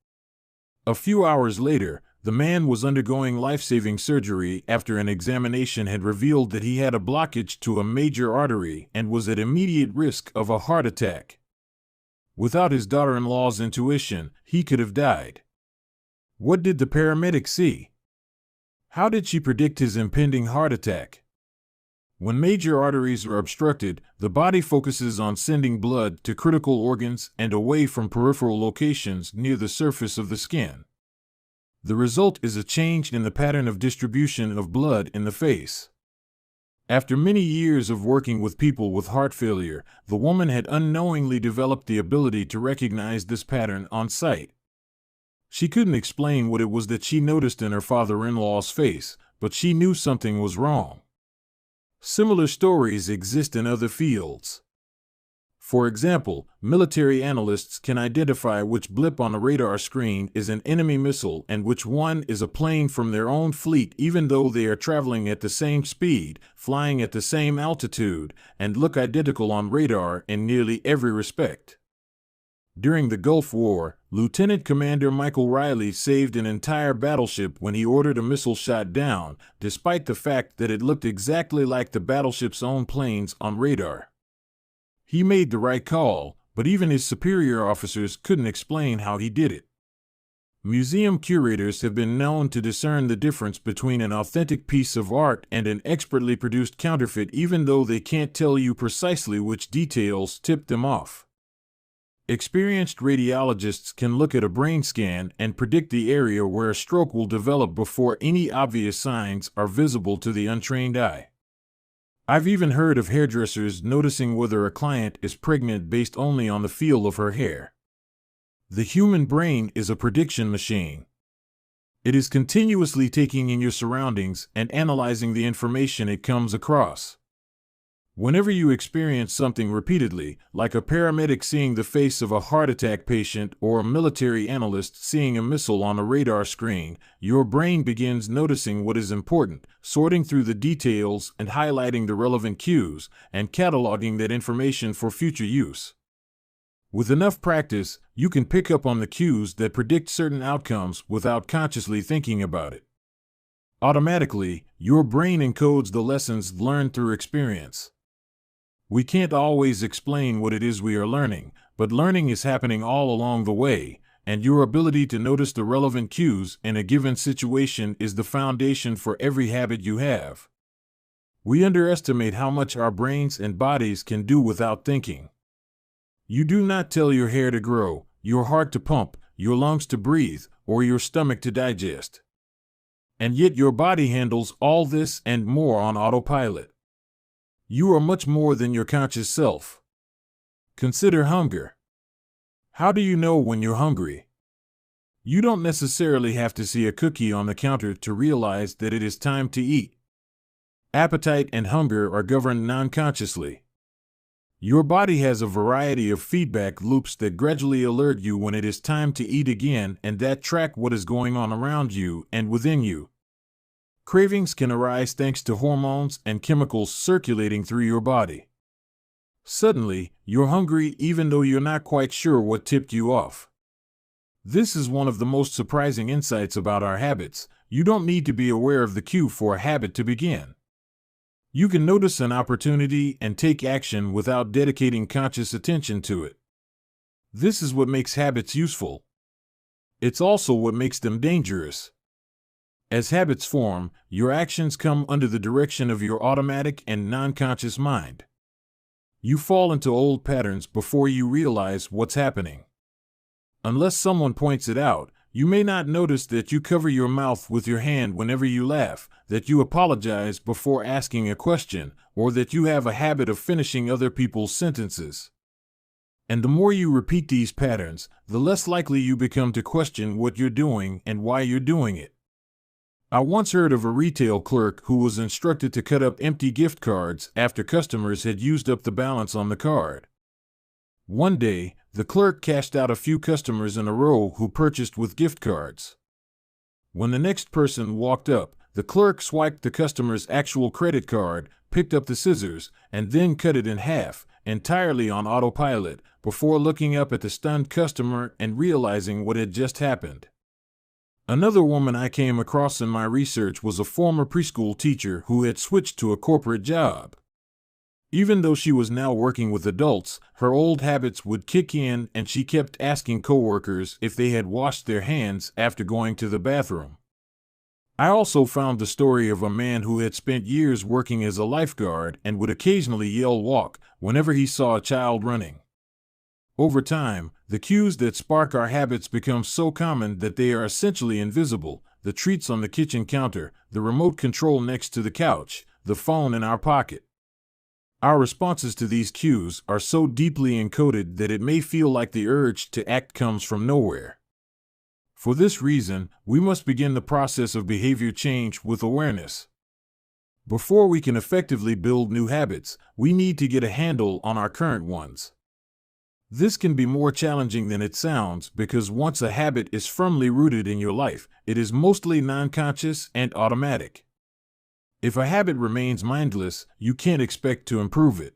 A few hours later, the man was undergoing life-saving surgery after an examination had revealed that he had a blockage to a major artery and was at immediate risk of a heart attack. Without his daughter-in-law's intuition, he could have died. What did the paramedic see? How did she predict his impending heart attack? When major arteries are obstructed, the body focuses on sending blood to critical organs and away from peripheral locations near the surface of the skin. The result is a change in the pattern of distribution of blood in the face. After many years of working with people with heart failure, the woman had unknowingly developed the ability to recognize this pattern on sight. She couldn't explain what it was that she noticed in her father-in-law's face, but she knew something was wrong. Similar stories exist in other fields. For example, military analysts can identify which blip on a radar screen is an enemy missile and which one is a plane from their own fleet, even though they are traveling at the same speed, flying at the same altitude, and look identical on radar in nearly every respect. During the Gulf War, Lieutenant Commander Michael Riley saved an entire battleship when he ordered a missile shot down, despite the fact that it looked exactly like the battleship's own planes on radar. He made the right call, but even his superior officers couldn't explain how he did it. Museum curators have been known to discern the difference between an authentic piece of art and an expertly produced counterfeit, even though they can't tell you precisely which details tipped them off. Experienced radiologists can look at a brain scan and predict the area where a stroke will develop before any obvious signs are visible to the untrained eye. I've even heard of hairdressers noticing whether a client is pregnant based only on the feel of her hair. The human brain is a prediction machine. It is continuously taking in your surroundings and analyzing the information it comes across. Whenever you experience something repeatedly, like a paramedic seeing the face of a heart attack patient or a military analyst seeing a missile on a radar screen, your brain begins noticing what is important, sorting through the details and highlighting the relevant cues, and cataloging that information for future use. With enough practice, you can pick up on the cues that predict certain outcomes without consciously thinking about it. Automatically, your brain encodes the lessons learned through experience. We can't always explain what it is we are learning, but learning is happening all along the way, and your ability to notice the relevant cues in a given situation is the foundation for every habit you have. We underestimate how much our brains and bodies can do without thinking. You do not tell your hair to grow, your heart to pump, your lungs to breathe, or your stomach to digest. And yet your body handles all this and more on autopilot. You are much more than your conscious self. Consider hunger. How do you know when you're hungry? You don't necessarily have to see a cookie on the counter to realize that it is time to eat. Appetite and hunger are governed non-consciously. Your body has a variety of feedback loops that gradually alert you when it is time to eat again and that track what is going on around you and within you. Cravings can arise thanks to hormones and chemicals circulating through your body. Suddenly, you're hungry even though you're not quite sure what tipped you off. This is one of the most surprising insights about our habits. You don't need to be aware of the cue for a habit to begin. You can notice an opportunity and take action without dedicating conscious attention to it. This is what makes habits useful. It's also what makes them dangerous. As habits form, your actions come under the direction of your automatic and non-conscious mind. You fall into old patterns before you realize what's happening. Unless someone points it out, you may not notice that you cover your mouth with your hand whenever you laugh, that you apologize before asking a question, or that you have a habit of finishing other people's sentences. And the more you repeat these patterns, the less likely you become to question what you're doing and why you're doing it. I once heard of a retail clerk who was instructed to cut up empty gift cards after customers had used up the balance on the card. One day, the clerk cashed out a few customers in a row who purchased with gift cards. When the next person walked up, the clerk swiped the customer's actual credit card, picked up the scissors, and then cut it in half, entirely on autopilot, before looking up at the stunned customer and realizing what had just happened. Another woman I came across in my research was a former preschool teacher who had switched to a corporate job. Even though she was now working with adults, her old habits would kick in and she kept asking coworkers if they had washed their hands after going to the bathroom. I also found the story of a man who had spent years working as a lifeguard and would occasionally yell "walk" whenever he saw a child running. Over time, the cues that spark our habits become so common that they are essentially invisible: the treats on the kitchen counter, the remote control next to the couch, the phone in our pocket. Our responses to these cues are so deeply encoded that it may feel like the urge to act comes from nowhere. For this reason, we must begin the process of behavior change with awareness. Before we can effectively build new habits, we need to get a handle on our current ones. This can be more challenging than it sounds because once a habit is firmly rooted in your life, it is mostly non-conscious and automatic. If a habit remains mindless, you can't expect to improve it.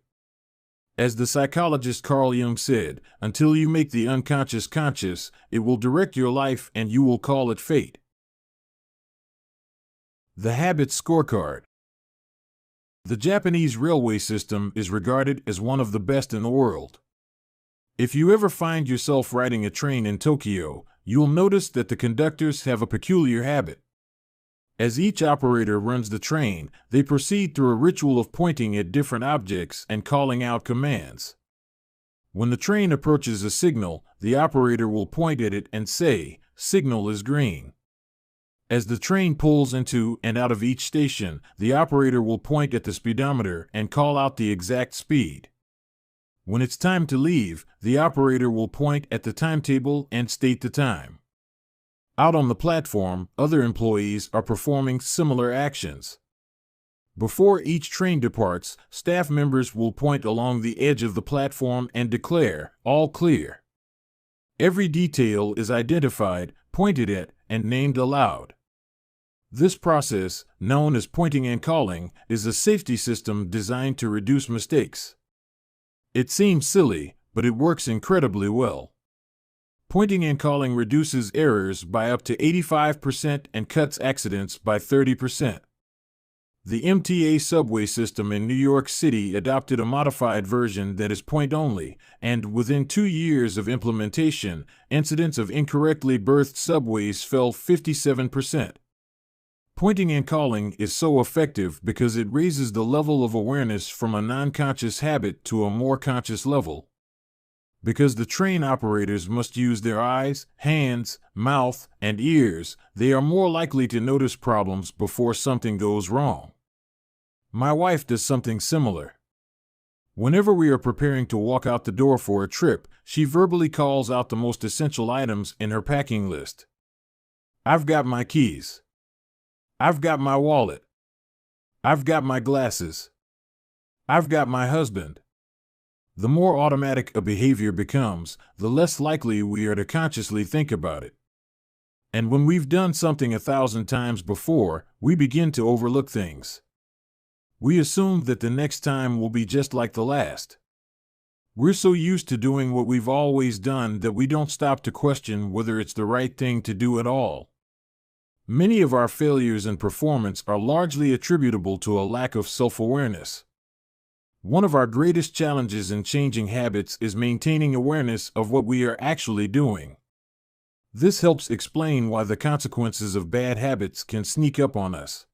As the psychologist Carl Jung said, until you make the unconscious conscious, it will direct your life and you will call it fate. The Habit Scorecard. The Japanese railway system is regarded as one of the best in the world. If you ever find yourself riding a train in Tokyo, you'll notice that the conductors have a peculiar habit. As each operator runs the train, they proceed through a ritual of pointing at different objects and calling out commands. When the train approaches a signal, the operator will point at it and say, "Signal is green." As the train pulls into and out of each station, the operator will point at the speedometer and call out the exact speed. When it's time to leave, the operator will point at the timetable and state the time. Out on the platform, other employees are performing similar actions. Before each train departs, staff members will point along the edge of the platform and declare, "All clear." Every detail is identified, pointed at, and named aloud. This process, known as pointing and calling, is a safety system designed to reduce mistakes. It seems silly, but it works incredibly well. Pointing and calling reduces errors by up to 85% and cuts accidents by 30%. The MTA subway system in New York City adopted a modified version that is point-only, and within 2 years of implementation, incidents of incorrectly berthed subways fell 57%. Pointing and calling is so effective because it raises the level of awareness from a non-conscious habit to a more conscious level. Because the train operators must use their eyes, hands, mouth, and ears, they are more likely to notice problems before something goes wrong. My wife does something similar. Whenever we are preparing to walk out the door for a trip, she verbally calls out the most essential items in her packing list. "I've got my keys. I've got my wallet. I've got my glasses. I've got my husband." The more automatic a behavior becomes, the less likely we are to consciously think about it. And when we've done something 1,000 times before, we begin to overlook things. We assume that the next time will be just like the last. We're so used to doing what we've always done that we don't stop to question whether it's the right thing to do at all. Many of our failures in performance are largely attributable to a lack of self-awareness. One of our greatest challenges in changing habits is maintaining awareness of what we are actually doing. This helps explain why the consequences of bad habits can sneak up on us.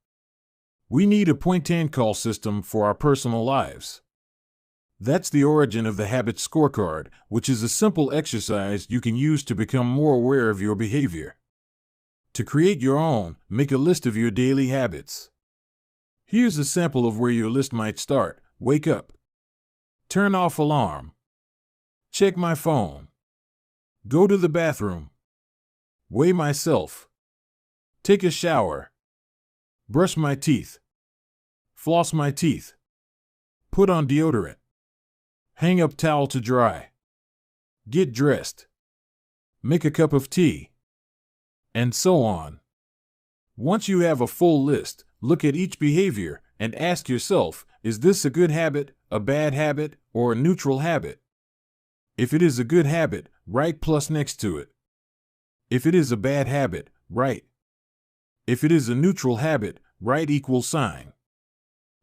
We need a point-and-call system for our personal lives. That's the origin of the Habit Scorecard, which is a simple exercise you can use to become more aware of your behavior. To create your own, make a list of your daily habits. Here's a sample of where your list might start. Wake up. Turn off alarm. Check my phone. Go to the bathroom. Weigh myself. Take a shower. Brush my teeth. Floss my teeth. Put on deodorant. Hang up towel to dry. Get dressed. Make a cup of tea. And so on. Once you have a full list, look at each behavior and ask yourself, is this a good habit, a bad habit, or a neutral habit. If it is a good habit, write plus next to it. If it is a bad habit, write. If it is a neutral habit, write equal sign.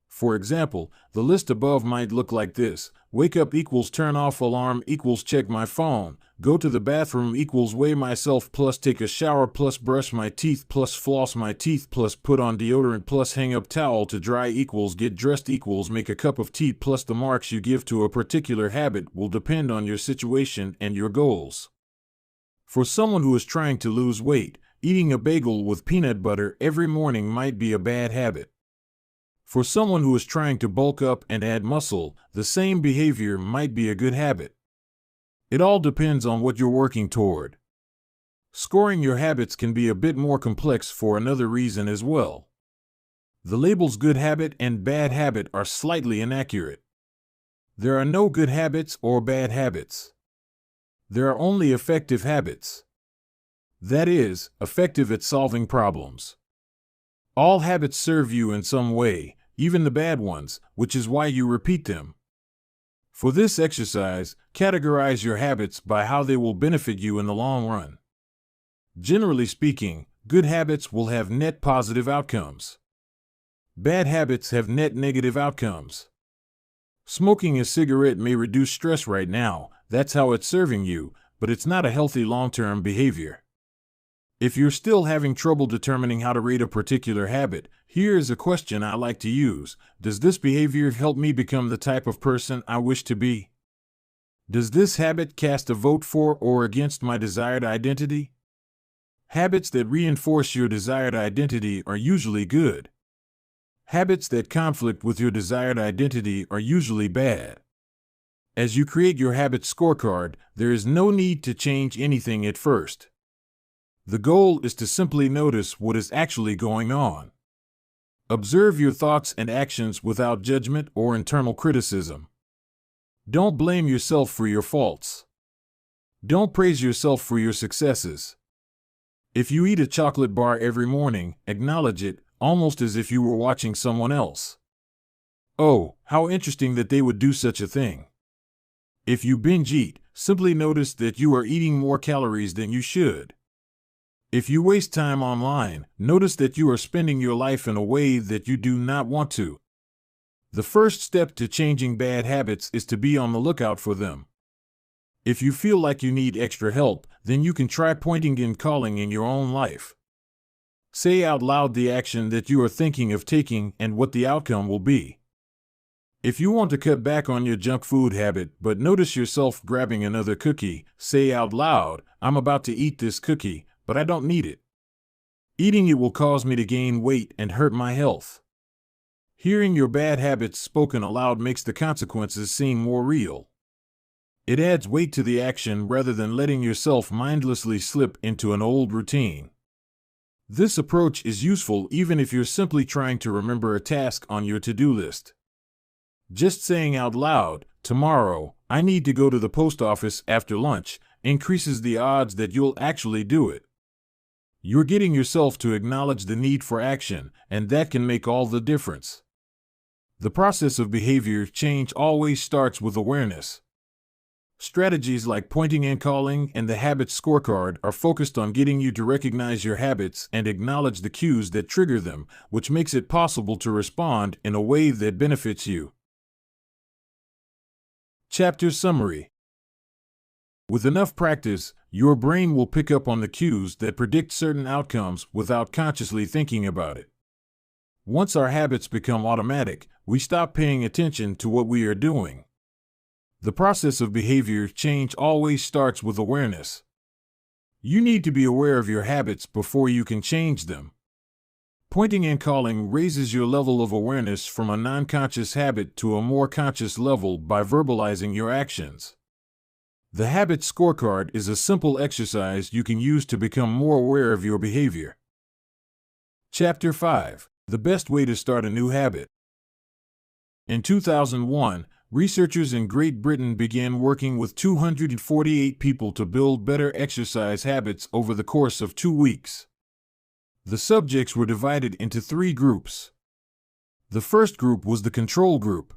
For example, the list above might look like this: wake up equals turn off alarm equals check my phone, go to the bathroom equals weigh myself plus take a shower plus brush my teeth plus floss my teeth plus put on deodorant plus hang up towel to dry equals get dressed equals make a cup of tea plus the marks you give to a particular habit will depend on your situation and your goals. For someone who is trying to lose weight, eating a bagel with peanut butter every morning might be a bad habit. For someone who is trying to bulk up and add muscle, the same behavior might be a good habit. It all depends on what you're working toward. Scoring your habits can be a bit more complex for another reason as well. The labels good habit and bad habit are slightly inaccurate. There are no good habits or bad habits. There are only effective habits. That is, effective at solving problems. All habits serve you in some way, even the bad ones, which is why you repeat them. For this exercise, categorize your habits by how they will benefit you in the long run. Generally speaking, good habits will have net positive outcomes. Bad habits have net negative outcomes. Smoking a cigarette may reduce stress right now, that's how it's serving you, but it's not a healthy long-term behavior. If you're still having trouble determining how to rate a particular habit, here is a question I like to use. Does this behavior help me become the type of person I wish to be? Does this habit cast a vote for or against my desired identity? Habits that reinforce your desired identity are usually good. Habits that conflict with your desired identity are usually bad. As you create your habit scorecard, there is no need to change anything at first. The goal is to simply notice what is actually going on. Observe your thoughts and actions without judgment or internal criticism. Don't blame yourself for your faults. Don't praise yourself for your successes. If you eat a chocolate bar every morning, acknowledge it, almost as if you were watching someone else. Oh, how interesting that they would do such a thing. If you binge eat, simply notice that you are eating more calories than you should. If you waste time online, notice that you are spending your life in a way that you do not want to. The first step to changing bad habits is to be on the lookout for them. If you feel like you need extra help, then you can try pointing and calling in your own life. Say out loud the action that you are thinking of taking and what the outcome will be. If you want to cut back on your junk food habit but notice yourself grabbing another cookie, say out loud, "I'm about to eat this cookie, but I don't need it. Eating it will cause me to gain weight and hurt my health." Hearing your bad habits spoken aloud makes the consequences seem more real. It adds weight to the action rather than letting yourself mindlessly slip into an old routine. This approach is useful even if you're simply trying to remember a task on your to-do list. Just saying out loud, "Tomorrow, I need to go to the post office after lunch," increases the odds that you'll actually do it. You're getting yourself to acknowledge the need for action, and that can make all the difference. The process of behavior change always starts with awareness. Strategies like pointing and calling and the habit scorecard are focused on getting you to recognize your habits and acknowledge the cues that trigger them, which makes it possible to respond in a way that benefits you. Chapter Summary. With enough practice, your brain will pick up on the cues that predict certain outcomes without consciously thinking about it. Once our habits become automatic, we stop paying attention to what we are doing. The process of behavior change always starts with awareness. You need to be aware of your habits before you can change them. Pointing and calling raises your level of awareness from a non-conscious habit to a more conscious level by verbalizing your actions. The habit scorecard is a simple exercise you can use to become more aware of your behavior. Chapter 5. The best way to start a new habit. In 2001, researchers in Great Britain began working with 248 people to build better exercise habits over the course of 2 weeks. The subjects were divided into 3 groups. The first group was the control group.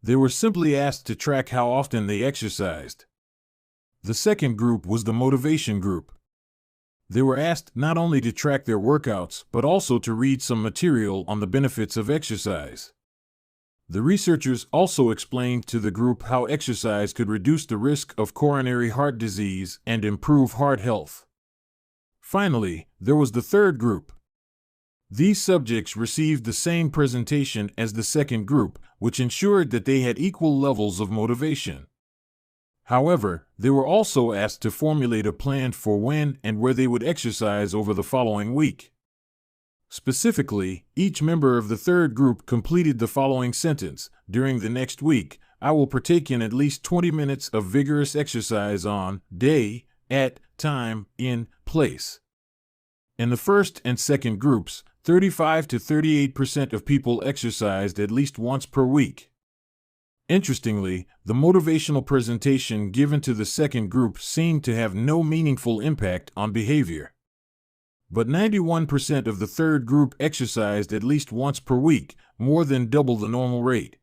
They were simply asked to track how often they exercised. The second group was the motivation group. They were asked not only to track their workouts, but also to read some material on the benefits of exercise. The researchers also explained to the group how exercise could reduce the risk of coronary heart disease and improve heart health. Finally, there was the third group. These subjects received the same presentation as the second group, which ensured that they had equal levels of motivation. However, they were also asked to formulate a plan for when and where they would exercise over the following week. Specifically, each member of the third group completed the following sentence: during the next week, I will partake in at least 20 minutes of vigorous exercise on day, at time, in place. In the first and second groups, 35 to 38% of people exercised at least once per week. Interestingly, the motivational presentation given to the second group seemed to have no meaningful impact on behavior. But 91% of the third group exercised at least once per week, more than double the normal rate.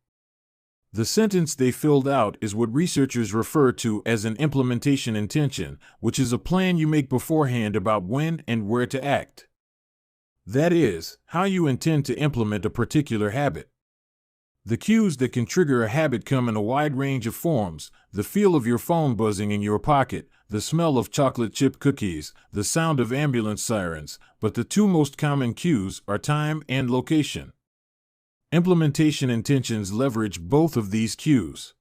The sentence they filled out is what researchers refer to as an implementation intention, which is a plan you make beforehand about when and where to act. That is, how you intend to implement a particular habit. The cues that can trigger a habit come in a wide range of forms: the feel of your phone buzzing in your pocket, the smell of chocolate chip cookies, the sound of ambulance sirens, but the two most common cues are time and location. Implementation intentions leverage both of these cues.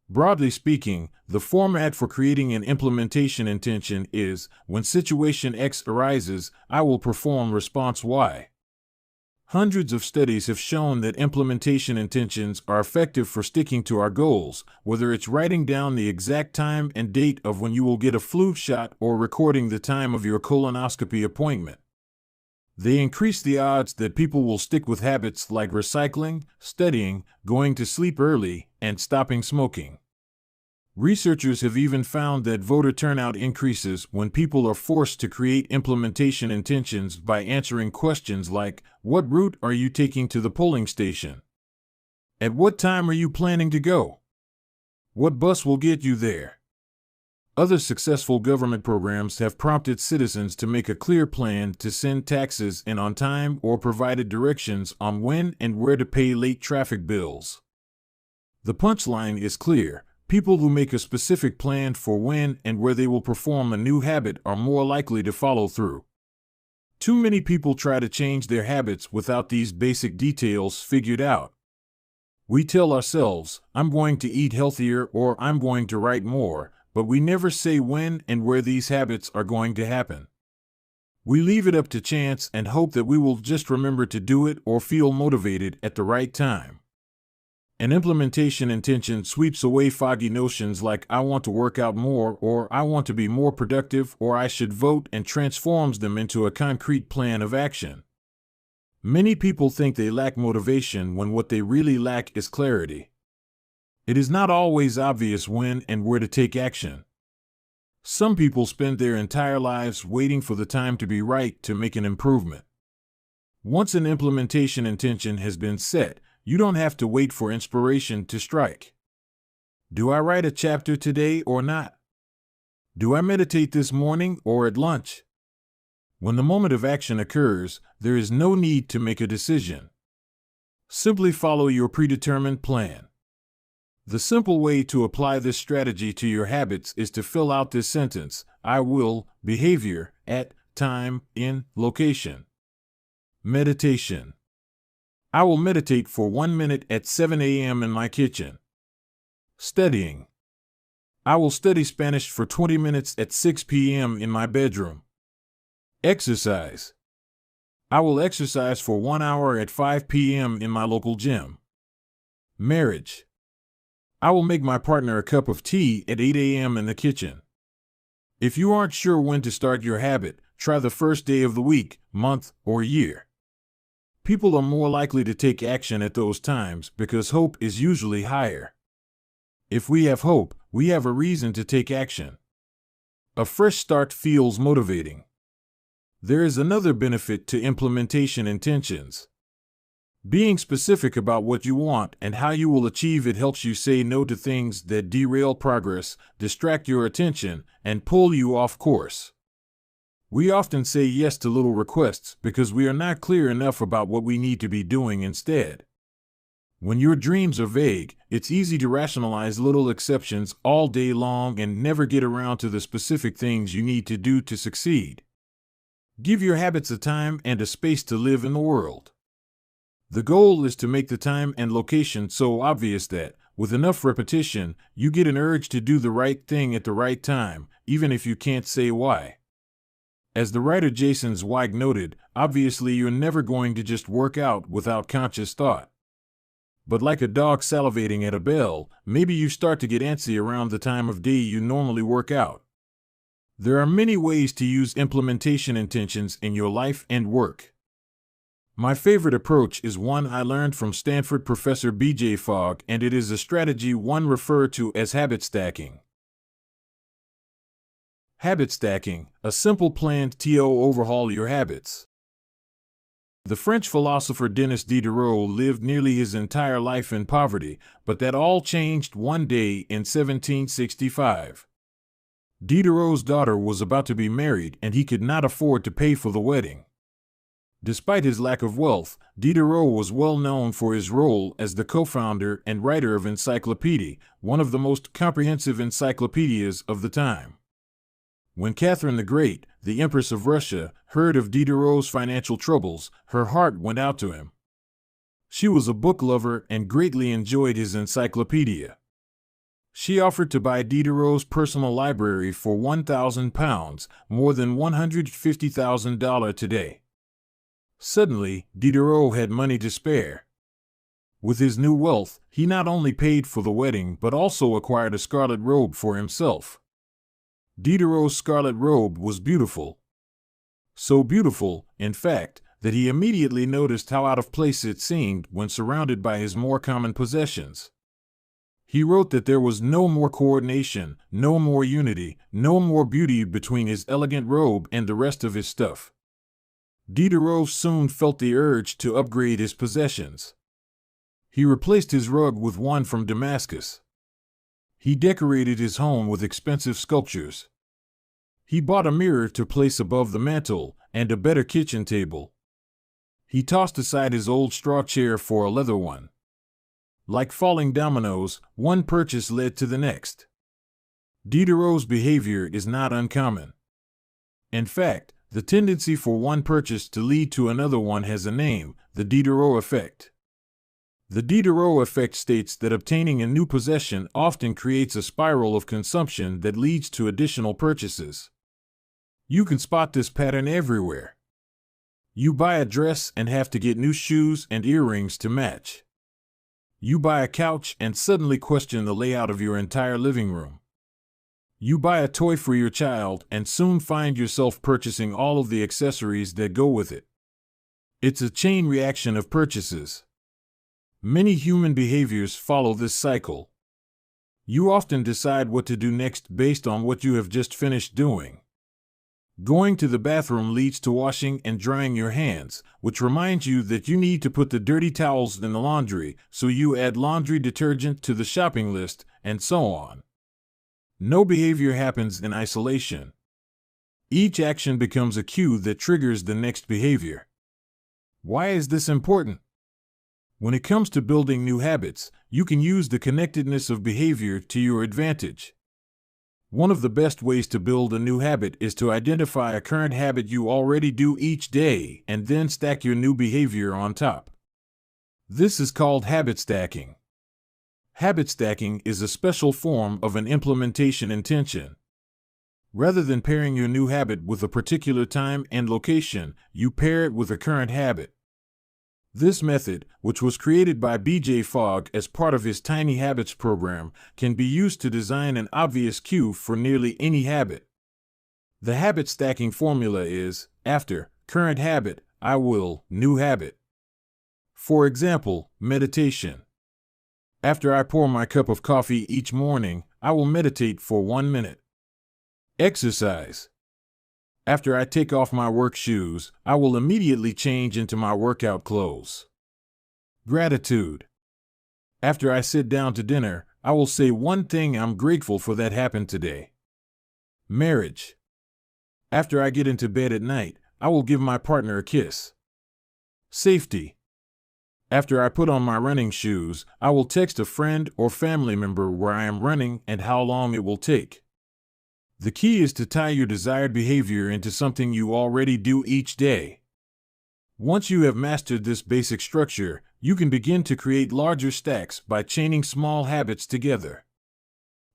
Broadly speaking, the format for creating an implementation intention is, when situation X arises, I will perform response Y. Hundreds of studies have shown that implementation intentions are effective for sticking to our goals, whether it's writing down the exact time and date of when you will get a flu shot or recording the time of your colonoscopy appointment. They increase the odds that people will stick with habits like recycling, studying, going to sleep early, and stopping smoking. Researchers have even found that voter turnout increases when people are forced to create implementation intentions by answering questions like, what route are you taking to the polling station? At what time are you planning to go? What bus will get you there? Other successful government programs have prompted citizens to make a clear plan to send taxes in on time or provided directions on when and where to pay late traffic bills. The punchline is clear. People who make a specific plan for when and where they will perform a new habit are more likely to follow through. Too many people try to change their habits without these basic details figured out. We tell ourselves, I'm going to eat healthier or I'm going to write more, but we never say when and where these habits are going to happen. We leave it up to chance and hope that we will just remember to do it or feel motivated at the right time. An implementation intention sweeps away foggy notions like I want to work out more or I want to be more productive or I should vote and transforms them into a concrete plan of action. Many people think they lack motivation when what they really lack is clarity. It is not always obvious when and where to take action. Some people spend their entire lives waiting for the time to be right to make an improvement. Once an implementation intention has been set, you don't have to wait for inspiration to strike. Do I write a chapter today or not? Do I meditate this morning or at lunch? When the moment of action occurs, there is no need to make a decision. Simply follow your predetermined plan. The simple way to apply this strategy to your habits is to fill out this sentence: I will, behavior, at, time, in, location. Meditation. I will meditate for 1 minute at 7 a.m. in my kitchen. Studying. I will study Spanish for 20 minutes at 6 p.m. in my bedroom. Exercise. I will exercise for 1 hour at 5 p.m. in my local gym. Marriage. I will make my partner a cup of tea at 8 a.m. in the kitchen. If you aren't sure when to start your habit, try the first day of the week, month, or year. People are more likely to take action at those times because hope is usually higher. If we have hope, we have a reason to take action. A fresh start feels motivating. There is another benefit to implementation intentions. Being specific about what you want and how you will achieve it helps you say no to things that derail progress, distract your attention, and pull you off course. We often say yes to little requests because we are not clear enough about what we need to be doing instead. When your dreams are vague, it's easy to rationalize little exceptions all day long and never get around to the specific things you need to do to succeed. Give your habits a time and a space to live in the world. The goal is to make the time and location so obvious that, with enough repetition, you get an urge to do the right thing at the right time, even if you can't say why. As the writer Jason Zweig noted, obviously you're never going to just work out without conscious thought. But like a dog salivating at a bell, maybe you start to get antsy around the time of day you normally work out. There are many ways to use implementation intentions in your life and work. My favorite approach is one I learned from Stanford professor B.J. Fogg, and it is a strategy one referred to as habit stacking. Habit stacking, a simple plan to overhaul your habits. The French philosopher Denis Diderot lived nearly his entire life in poverty, but that all changed one day in 1765. Diderot's daughter was about to be married and he could not afford to pay for the wedding. Despite his lack of wealth, Diderot was well known for his role as the co-founder and writer of Encyclopedia, one of the most comprehensive encyclopedias of the time. When Catherine the Great, the Empress of Russia, heard of Diderot's financial troubles, her heart went out to him. She was a book lover and greatly enjoyed his encyclopedia. She offered to buy Diderot's personal library for £1,000, more than $150,000 today. Suddenly, Diderot had money to spare. With his new wealth, he not only paid for the wedding but also acquired a scarlet robe for himself. Diderot's scarlet robe was beautiful. So beautiful, in fact, that he immediately noticed how out of place it seemed when surrounded by his more common possessions. He wrote that there was no more coordination, no more unity, no more beauty between his elegant robe and the rest of his stuff. Diderot soon felt the urge to upgrade his possessions. He replaced his rug with one from Damascus. He decorated his home with expensive sculptures. He bought a mirror to place above the mantel and a better kitchen table. He tossed aside his old straw chair for a leather one. Like falling dominoes, one purchase led to the next. Diderot's behavior is not uncommon. In fact, the tendency for one purchase to lead to another one has a name: the Diderot effect. The Diderot effect states that obtaining a new possession often creates a spiral of consumption that leads to additional purchases. You can spot this pattern everywhere. You buy a dress and have to get new shoes and earrings to match. You buy a couch and suddenly question the layout of your entire living room. You buy a toy for your child and soon find yourself purchasing all of the accessories that go with it. It's a chain reaction of purchases. Many human behaviors follow this cycle. You often decide what to do next based on what you have just finished doing. Going to the bathroom leads to washing and drying your hands, which reminds you that you need to put the dirty towels in the laundry, so you add laundry detergent to the shopping list, and so on. No behavior happens in isolation. Each action becomes a cue that triggers the next behavior. Why is this important? When it comes to building new habits, you can use the connectedness of behavior to your advantage. One of the best ways to build a new habit is to identify a current habit you already do each day and then stack your new behavior on top. This is called habit stacking. Habit stacking is a special form of an implementation intention. Rather than pairing your new habit with a particular time and location, you pair it with a current habit. This method, which was created by B.J. Fogg as part of his Tiny Habits program, can be used to design an obvious cue for nearly any habit. The habit stacking formula is, after current habit, I will new habit. For example, meditation. After I pour my cup of coffee each morning, I will meditate for 1 minute. Exercise. After I take off my work shoes, I will immediately change into my workout clothes. Gratitude. After I sit down to dinner, I will say one thing I'm grateful for that happened today. Marriage. After I get into bed at night, I will give my partner a kiss. Safety. After I put on my running shoes, I will text a friend or family member where I am running and how long it will take. The key is to tie your desired behavior into something you already do each day. Once you have mastered this basic structure, you can begin to create larger stacks by chaining small habits together.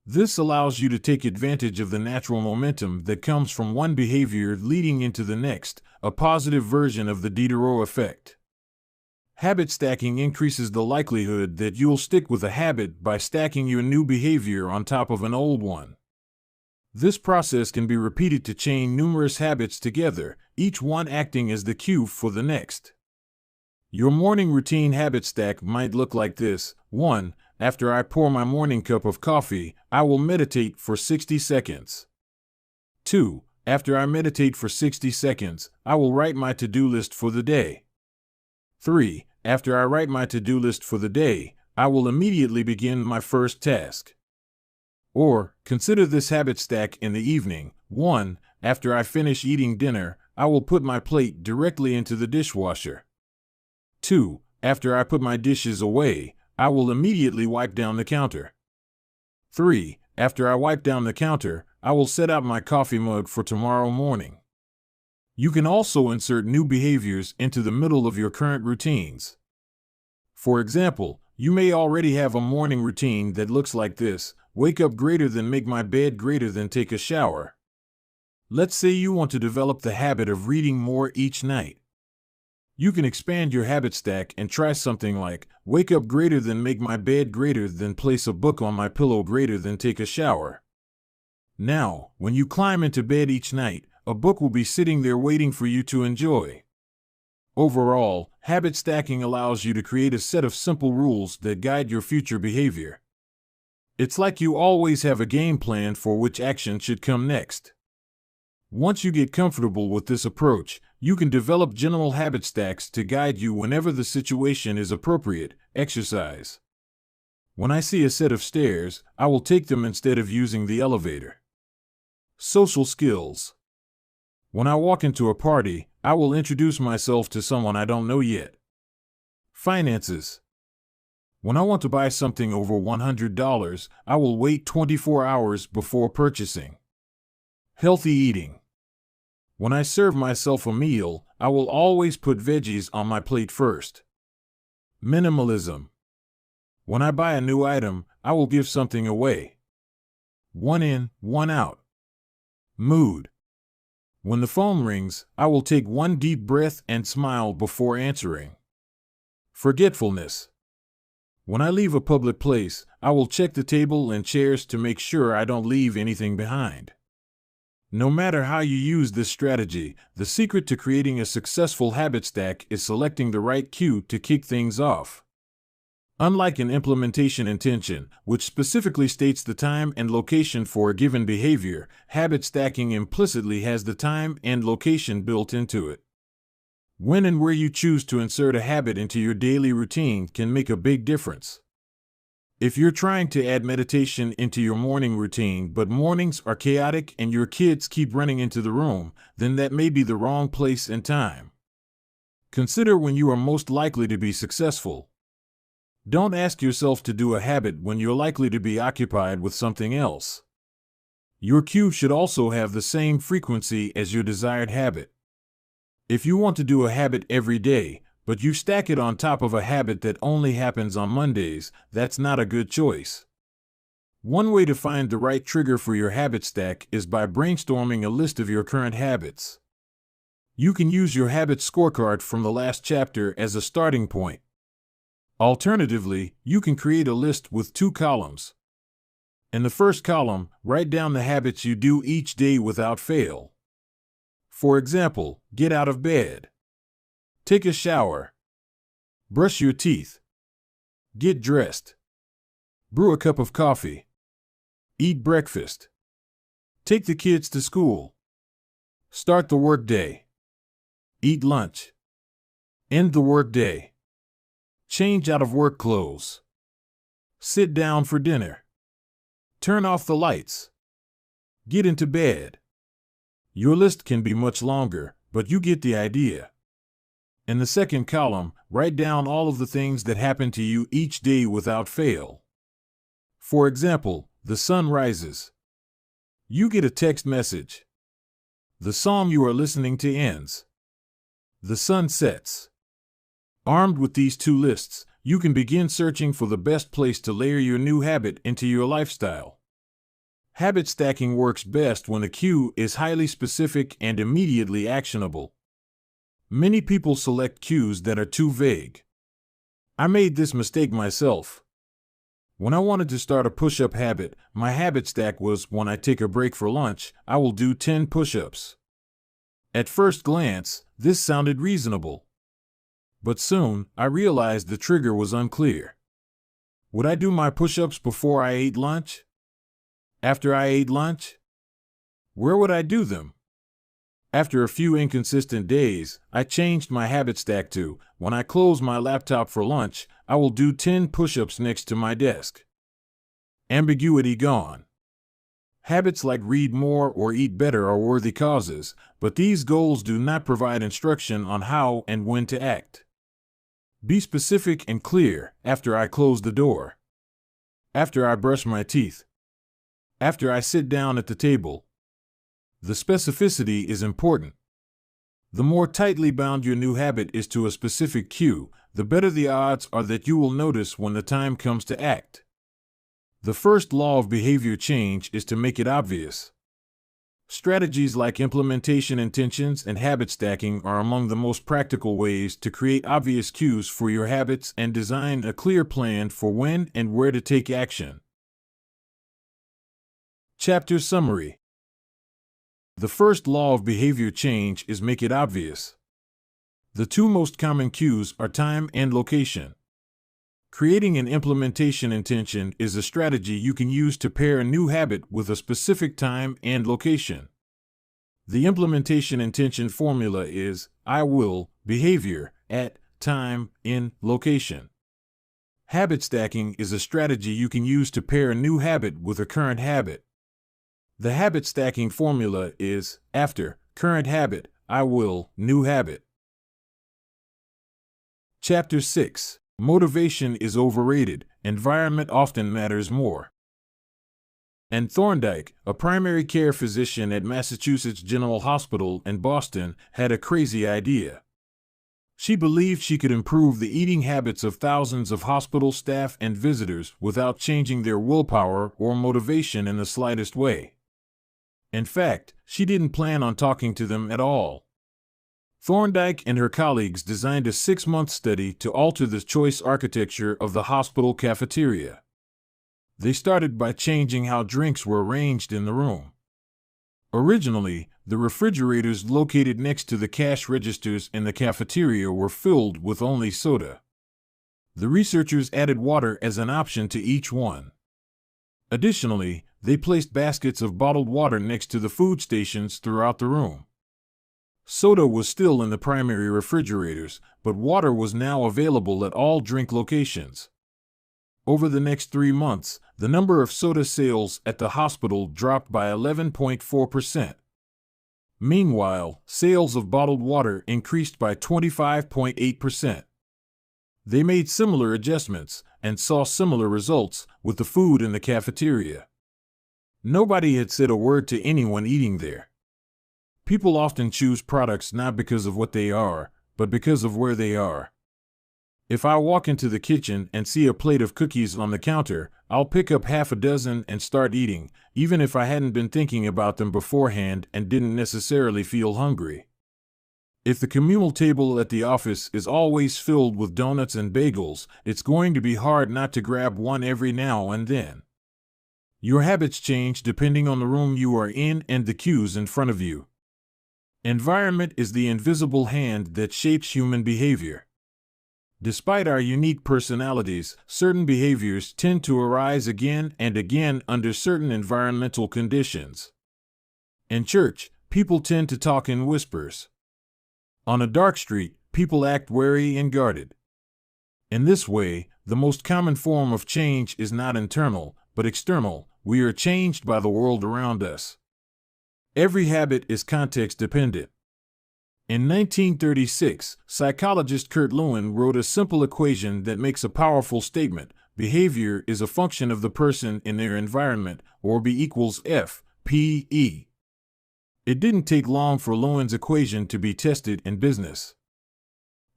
This allows you to take advantage of the natural momentum that comes from one behavior leading into the next, a positive version of the Diderot effect. Habit stacking increases the likelihood that you'll stick with a habit by stacking your new behavior on top of an old one. This process can be repeated to chain numerous habits together, each one acting as the cue for the next. Your morning routine habit stack might look like this. 1. After I pour my morning cup of coffee, I will meditate for 60 seconds. 2. After I meditate for 60 seconds, I will write my to-do list for the day. 3. After I write my to-do list for the day, I will immediately begin my first task. Or, consider this habit stack in the evening. 1. After I finish eating dinner, I will put my plate directly into the dishwasher. 2. After I put my dishes away, I will immediately wipe down the counter. 3. After I wipe down the counter, I will set out my coffee mug for tomorrow morning. You can also insert new behaviors into the middle of your current routines. For example, you may already have a morning routine that looks like this: wake up greater than make my bed greater than take a shower. Let's say you want to develop the habit of reading more each night. You can expand your habit stack and try something like, wake up greater than make my bed greater than place a book on my pillow greater than take a shower. Now, when you climb into bed each night, a book will be sitting there waiting for you to enjoy. Overall, habit stacking allows you to create a set of simple rules that guide your future behavior. It's like you always have a game plan for which action should come next. Once you get comfortable with this approach, you can develop general habit stacks to guide you whenever the situation is appropriate. Exercise. When I see a set of stairs, I will take them instead of using the elevator. Social skills. When I walk into a party, I will introduce myself to someone I don't know yet. Finances. When I want to buy something over $100, I will wait 24 hours before purchasing. Healthy eating. When I serve myself a meal, I will always put veggies on my plate first. Minimalism. When I buy a new item, I will give something away. One in, one out. Mood. When the phone rings, I will take one deep breath and smile before answering. Forgetfulness. When I leave a public place, I will check the table and chairs to make sure I don't leave anything behind. No matter how you use this strategy, the secret to creating a successful habit stack is selecting the right cue to kick things off. Unlike an implementation intention, which specifically states the time and location for a given behavior, habit stacking implicitly has the time and location built into it. When and where you choose to insert a habit into your daily routine can make a big difference. If you're trying to add meditation into your morning routine, but mornings are chaotic and your kids keep running into the room, then that may be the wrong place and time. Consider when you are most likely to be successful. Don't ask yourself to do a habit when you're likely to be occupied with something else. Your cue should also have the same frequency as your desired habit. If you want to do a habit every day, but you stack it on top of a habit that only happens on Mondays, that's not a good choice. One way to find the right trigger for your habit stack is by brainstorming a list of your current habits. You can use your habit scorecard from the last chapter as a starting point. Alternatively, you can create a list with 2 columns. In the first column, write down the habits you do each day without fail. For example, get out of bed, take a shower, brush your teeth, get dressed, brew a cup of coffee, eat breakfast, take the kids to school, start the workday, eat lunch, end the workday. Change out of work clothes. Sit down for dinner. Turn off the lights. Get into bed. Your list can be much longer, but you get the idea. In the second column, write down all of the things that happen to you each day without fail. For example, the sun rises. You get a text message. The song you are listening to ends. The sun sets. Armed with these two lists, you can begin searching for the best place to layer your new habit into your lifestyle. Habit stacking works best when a cue is highly specific and immediately actionable. Many people select cues that are too vague. I made this mistake myself. When I wanted to start a push-up habit, my habit stack was, when I take a break for lunch, I will do 10 push-ups. At first glance, this sounded reasonable. But soon, I realized the trigger was unclear. Would I do my push-ups before I ate lunch? After I ate lunch? Where would I do them? After a few inconsistent days, I changed my habit stack to, when I close my laptop for lunch, I will do 10 push-ups next to my desk. Ambiguity gone. Habits like read more or eat better are worthy causes, but these goals do not provide instruction on how and when to act. Be specific and clear. After I close the door. After I brush my teeth. After I sit down at the table. The specificity is important. The more tightly bound your new habit is to a specific cue, the better the odds are that you will notice when the time comes to act. The first law of behavior change is to make it obvious. Strategies like implementation intentions and habit stacking are among the most practical ways to create obvious cues for your habits and design a clear plan for when and where to take action. Chapter Summary. The first law of behavior change is make it obvious. The two most common cues are time and location. Creating an implementation intention is a strategy you can use to pair a new habit with a specific time and location. The implementation intention formula is I will, behavior, at, time, in, location. Habit stacking is a strategy you can use to pair a new habit with a current habit. The habit stacking formula is after, current habit, I will, new habit. Chapter 6. Motivation is overrated. Environment often matters more. Anne Thorndike, a primary care physician at Massachusetts General Hospital in Boston, had a crazy idea. She believed she could improve the eating habits of thousands of hospital staff and visitors without changing their willpower or motivation in the slightest way. In fact, she didn't plan on talking to them at all. Thorndike and her colleagues designed a 6-month study to alter the choice architecture of the hospital cafeteria. They started by changing how drinks were arranged in the room. Originally, the refrigerators located next to the cash registers in the cafeteria were filled with only soda. The researchers added water as an option to each one. Additionally, they placed baskets of bottled water next to the food stations throughout the room. Soda was still in the primary refrigerators, but water was now available at all drink locations. Over the next 3 months, the number of soda sales at the hospital dropped by 11.4%. Meanwhile, sales of bottled water increased by 25.8%. They made similar adjustments and saw similar results with the food in the cafeteria. Nobody had said a word to anyone eating there. People often choose products not because of what they are, but because of where they are. If I walk into the kitchen and see a plate of cookies on the counter, I'll pick up half a dozen and start eating, even if I hadn't been thinking about them beforehand and didn't necessarily feel hungry. If the communal table at the office is always filled with donuts and bagels, it's going to be hard not to grab one every now and then. Your habits change depending on the room you are in and the cues in front of you. Environment is the invisible hand that shapes human behavior. Despite our unique personalities, certain behaviors tend to arise again and again under certain environmental conditions. In church, people tend to talk in whispers. On a dark street, people act wary and guarded. In this way, the most common form of change is not internal, but external. We are changed by the world around us. Every habit is context dependent. In 1936, psychologist Kurt Lewin wrote a simple equation that makes a powerful statement. Behavior is a function of the person in their environment, or B equals F, P, E. It didn't take long for Lewin's equation to be tested in business.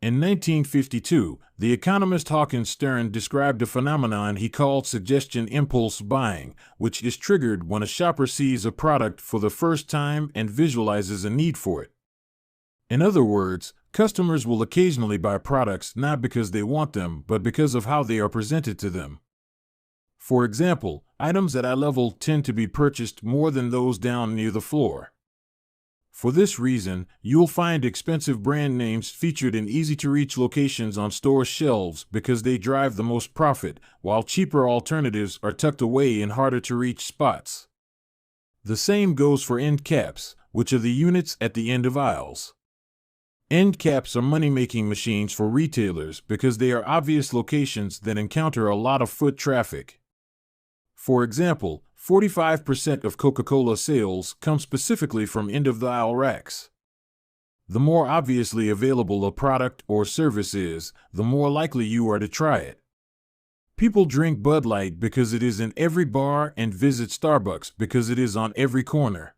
In 1952, the economist Hawkins Stern described a phenomenon he called suggestion impulse buying, which is triggered when a shopper sees a product for the first time and visualizes a need for it. In other words, customers will occasionally buy products not because they want them, but because of how they are presented to them. For example, items at eye level tend to be purchased more than those down near the floor. For this reason, you'll find expensive brand names featured in easy-to-reach locations on store shelves because they drive the most profit, while cheaper alternatives are tucked away in harder-to-reach spots. The same goes for end caps, which are the units at the end of aisles. End caps are money-making machines for retailers because they are obvious locations that encounter a lot of foot traffic. For example, 45% of Coca-Cola sales come specifically from end-of-the-aisle racks. The more obviously available a product or service is, the more likely you are to try it. People drink Bud Light because it is in every bar and visit Starbucks because it is on every corner.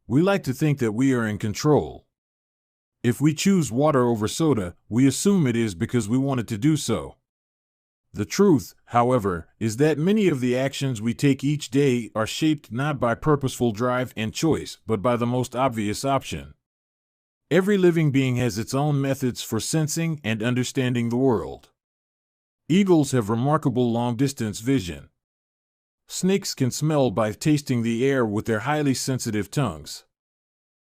We like to think that we are in control. If we choose water over soda, we assume it is because we wanted to do so. The truth, however, is that many of the actions we take each day are shaped not by purposeful drive and choice, but by the most obvious option. Every living being has its own methods for sensing and understanding the world. Eagles have remarkable long-distance vision. Snakes can smell by tasting the air with their highly sensitive tongues.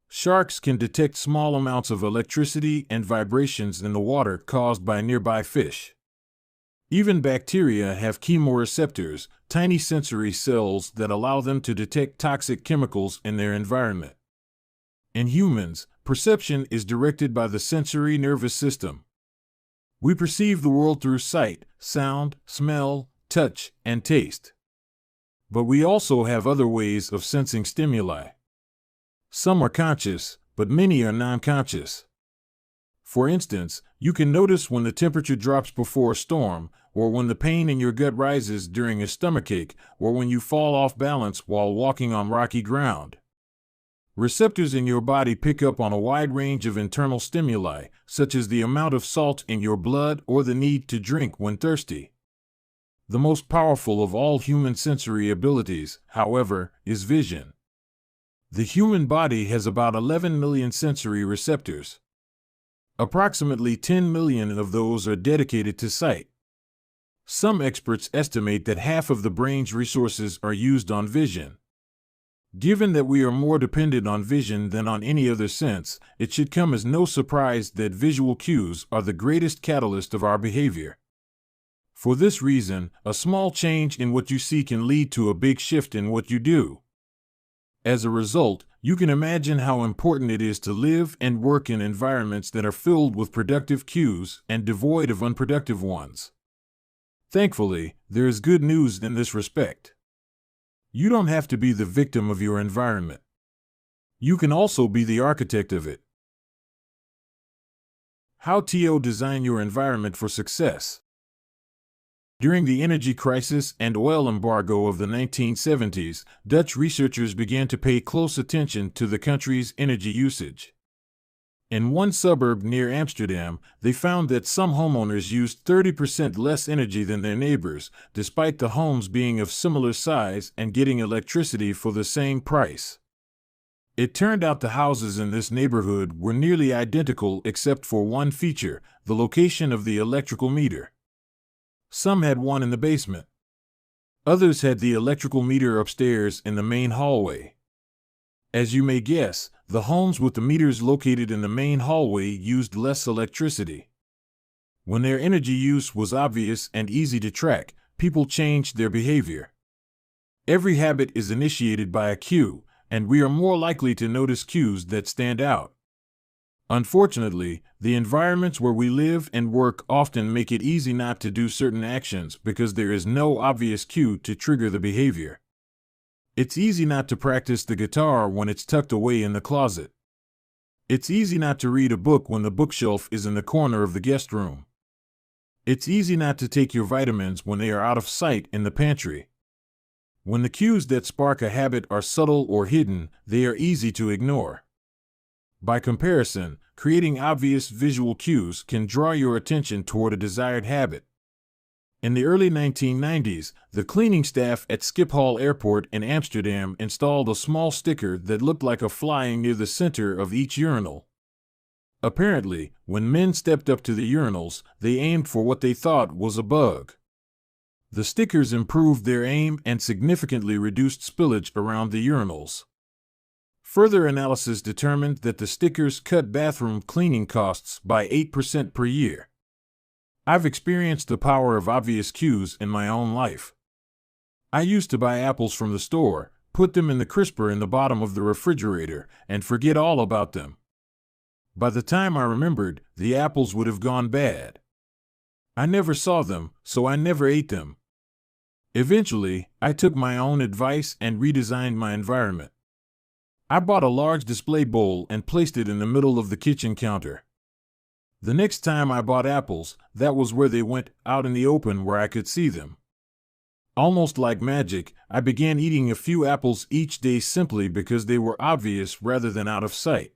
Sharks can detect small amounts of electricity and vibrations in the water caused by nearby fish. Even bacteria have chemoreceptors, tiny sensory cells that allow them to detect toxic chemicals in their environment. In humans, perception is directed by the sensory nervous system. We perceive the world through sight, sound, smell, touch, and taste. But we also have other ways of sensing stimuli. Some are conscious, but many are non-conscious. For instance, you can notice when the temperature drops before a storm, or when the pain in your gut rises during a stomachache, or when you fall off balance while walking on rocky ground. Receptors in your body pick up on a wide range of internal stimuli, such as the amount of salt in your blood or the need to drink when thirsty. The most powerful of all human sensory abilities, however, is vision. The human body has about 11 million sensory receptors. Approximately 10 million of those are dedicated to sight. Some experts estimate that half of the brain's resources are used on vision. Given that we are more dependent on vision than on any other sense, it should come as no surprise that visual cues are the greatest catalyst of our behavior. For this reason, a small change in what you see can lead to a big shift in what you do. As a result, you can imagine how important it is to live and work in environments that are filled with productive cues and devoid of unproductive ones. Thankfully, there is good news in this respect. You don't have to be the victim of your environment. You can also be the architect of it. How to design your environment for success. During the energy crisis and oil embargo of the 1970s, Dutch researchers began to pay close attention to the country's energy usage. In one suburb near Amsterdam, they found that some homeowners used 30% less energy than their neighbors, despite the homes being of similar size and getting electricity for the same price. It turned out the houses in this neighborhood were nearly identical except for one feature, the location of the electrical meter. Some had one in the basement. Others had the electrical meter upstairs in the main hallway. As you may guess, the homes with the meters located in the main hallway used less electricity. When their energy use was obvious and easy to track, people changed their behavior. Every habit is initiated by a cue, and we are more likely to notice cues that stand out. Unfortunately, the environments where we live and work often make it easy not to do certain actions because there is no obvious cue to trigger the behavior. It's easy not to practice the guitar when it's tucked away in the closet. It's easy not to read a book when the bookshelf is in the corner of the guest room. It's easy not to take your vitamins when they are out of sight in the pantry. When the cues that spark a habit are subtle or hidden, they are easy to ignore. By comparison, creating obvious visual cues can draw your attention toward a desired habit. In the early 1990s, the cleaning staff at Schiphol Airport in Amsterdam installed a small sticker that looked like a flying near the center of each urinal. Apparently, when men stepped up to the urinals, they aimed for what they thought was a bug. The stickers improved their aim and significantly reduced spillage around the urinals. Further analysis determined that the stickers cut bathroom cleaning costs by 8% per year. I've experienced the power of obvious cues in my own life. I used to buy apples from the store, put them in the crisper in the bottom of the refrigerator, and forget all about them. By the time I remembered, the apples would have gone bad. I never saw them, so I never ate them. Eventually, I took my own advice and redesigned my environment. I bought a large display bowl and placed it in the middle of the kitchen counter. The next time I bought apples, that was where they went, out in the open where I could see them. Almost like magic, I began eating a few apples each day simply because they were obvious rather than out of sight.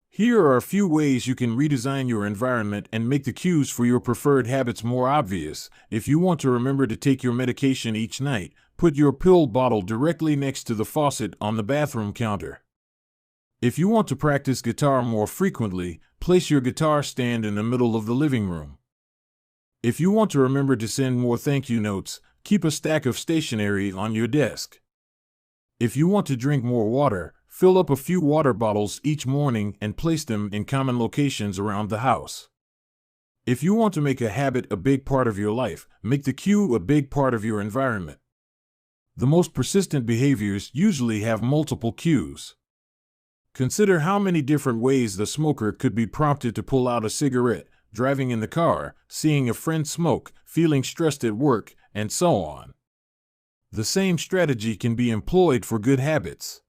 Here are a few ways you can redesign your environment and make the cues for your preferred habits more obvious. If you want to remember to take your medication each night, put your pill bottle directly next to the faucet on the bathroom counter. If you want to practice guitar more frequently, place your guitar stand in the middle of the living room. If you want to remember to send more thank you notes, keep a stack of stationery on your desk. If you want to drink more water, fill up a few water bottles each morning and place them in common locations around the house. If you want to make a habit a big part of your life, make the cue a big part of your environment. The most persistent behaviors usually have multiple cues. Consider how many different ways the smoker could be prompted to pull out a cigarette, driving in the car, seeing a friend smoke, feeling stressed at work, and so on. The same strategy can be employed for good habits.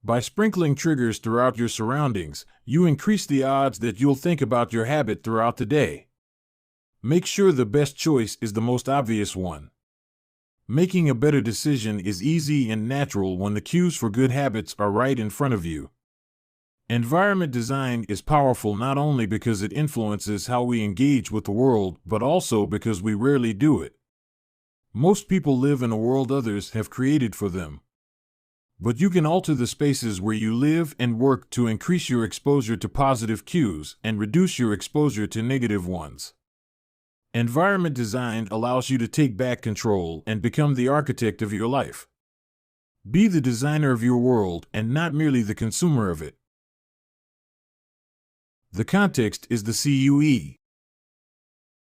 By sprinkling triggers throughout your surroundings, you increase the odds that you'll think about your habit throughout the day. Make sure the best choice is the most obvious one. Making a better decision is easy and natural when the cues for good habits are right in front of you. Environment design is powerful not only because it influences how we engage with the world, but also because we rarely do it. Most people live in a world others have created for them. But you can alter the spaces where you live and work to increase your exposure to positive cues and reduce your exposure to negative ones. Environment design allows you to take back control and become the architect of your life. Be the designer of your world and not merely the consumer of it. The context is the CUE.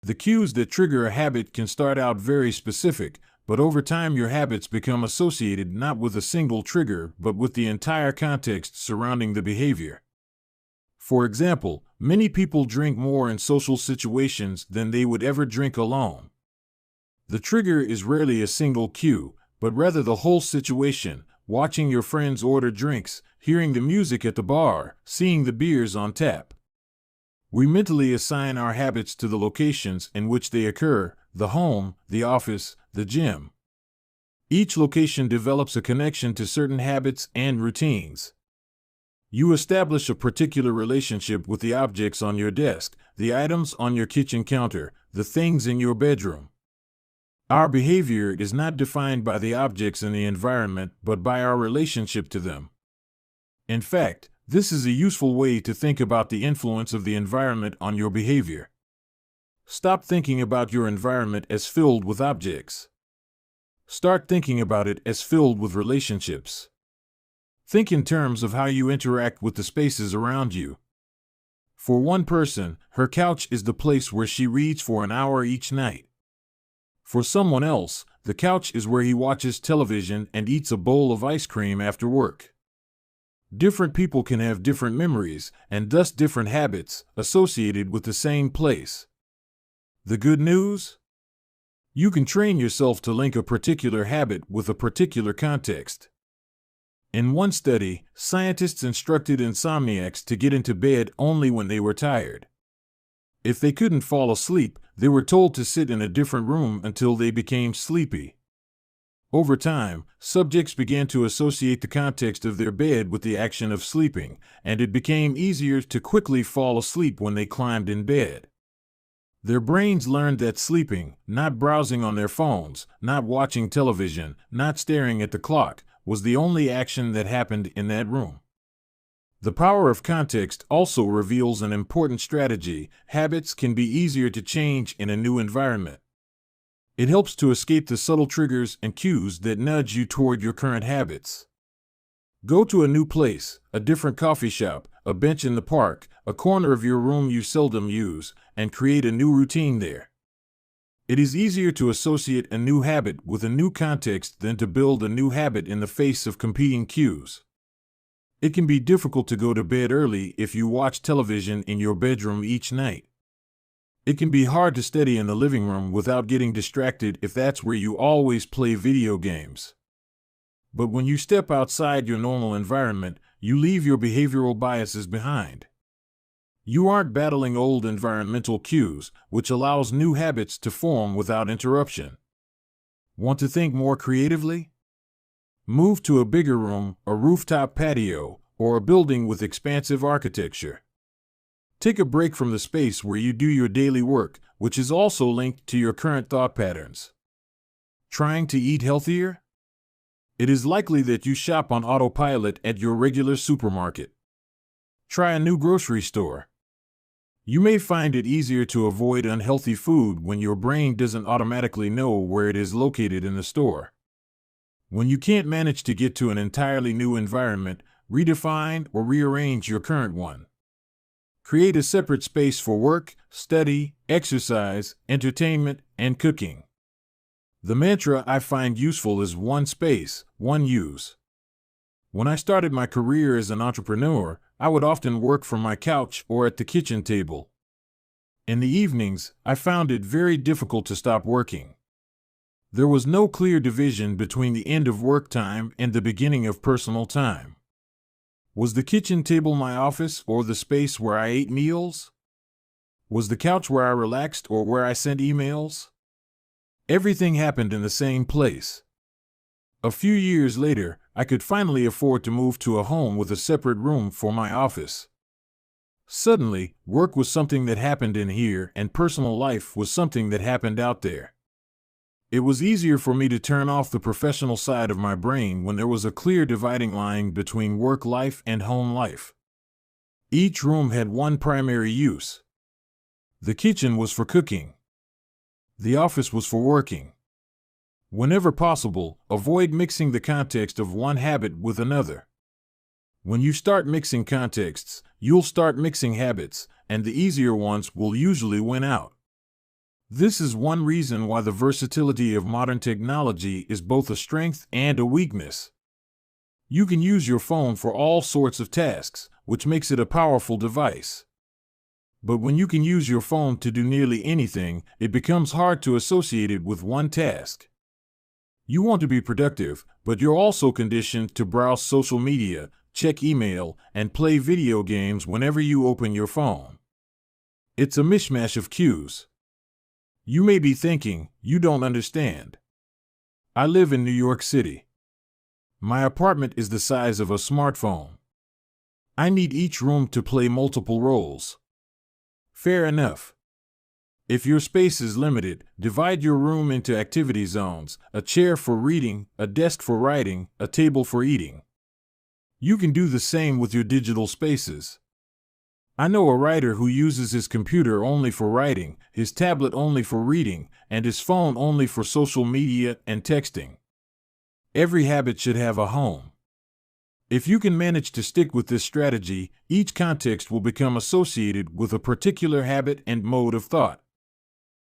The cues that trigger a habit can start out very specific, but over time your habits become associated not with a single trigger but with the entire context surrounding the behavior. For example, many people drink more in social situations than they would ever drink alone. The trigger is rarely a single cue, but rather the whole situation: watching your friends order drinks, hearing the music at the bar, seeing the beers on tap. We mentally assign our habits to the locations in which they occur: the home, the office, the gym. Each location develops a connection to certain habits and routines. You establish a particular relationship with the objects on your desk, the items on your kitchen counter, the things in your bedroom. Our behavior is not defined by the objects in the environment, but by our relationship to them. In fact, this is a useful way to think about the influence of the environment on your behavior. Stop thinking about your environment as filled with objects. Start thinking about it as filled with relationships. Think in terms of how you interact with the spaces around you. For one person, her couch is the place where she reads for an hour each night. For someone else, the couch is where he watches television and eats a bowl of ice cream after work. Different people can have different memories and thus different habits associated with the same place. The good news? You can train yourself to link a particular habit with a particular context. In one study, scientists instructed insomniacs to get into bed only when they were tired. If they couldn't fall asleep, they were told to sit in a different room until they became sleepy. Over time, subjects began to associate the context of their bed with the action of sleeping, and it became easier to quickly fall asleep when they climbed in bed. Their brains learned that sleeping, not browsing on their phones, not watching television, not staring at the clock, was the only action that happened in that room. The power of context also reveals an important strategy. Habits can be easier to change in a new environment. It helps to escape the subtle triggers and cues that nudge you toward your current habits. Go to a new place, a different coffee shop, a bench in the park, a corner of your room you seldom use, and create a new routine there. It is easier to associate a new habit with a new context than to build a new habit in the face of competing cues. It can be difficult to go to bed early if you watch television in your bedroom each night. It can be hard to study in the living room without getting distracted if that's where you always play video games. But when you step outside your normal environment, you leave your behavioral biases behind. You aren't battling old environmental cues, which allows new habits to form without interruption. Want to think more creatively? Move to a bigger room, a rooftop patio, or a building with expansive architecture. Take a break from the space where you do your daily work, which is also linked to your current thought patterns. Trying to eat healthier? It is likely that you shop on autopilot at your regular supermarket. Try a new grocery store. You may find it easier to avoid unhealthy food when your brain doesn't automatically know where it is located in the store. When you can't manage to get to an entirely new environment, redefine or rearrange your current one. Create a separate space for work, study, exercise, entertainment, and cooking. The mantra I find useful is one space, one use. When I started my career as an entrepreneur, I would often work from my couch or at the kitchen table. In the evenings, I found it very difficult to stop working. There was no clear division between the end of work time and the beginning of personal time. Was the kitchen table my office or the space where I ate meals? Was the couch where I relaxed or where I sent emails? Everything happened in the same place. A few years later, I could finally afford to move to a home with a separate room for my office. Suddenly, work was something that happened in here and personal life was something that happened out there. It was easier for me to turn off the professional side of my brain when there was a clear dividing line between work life and home life. Each room had one primary use. The kitchen was for cooking. The office was for working. Whenever possible, avoid mixing the context of one habit with another. When you start mixing contexts, you'll start mixing habits, and the easier ones will usually win out. This is one reason why the versatility of modern technology is both a strength and a weakness. You can use your phone for all sorts of tasks, which makes it a powerful device. But when you can use your phone to do nearly anything, it becomes hard to associate it with one task. You want to be productive, but you're also conditioned to browse social media, check email, and play video games whenever you open your phone. It's a mishmash of cues. You may be thinking, you don't understand. I live in New York City. My apartment is the size of a smartphone. I need each room to play multiple roles. Fair enough. If your space is limited, divide your room into activity zones, a chair for reading, a desk for writing, a table for eating. You can do the same with your digital spaces. I know a writer who uses his computer only for writing, his tablet only for reading, and his phone only for social media and texting. Every habit should have a home. If you can manage to stick with this strategy, each context will become associated with a particular habit and mode of thought.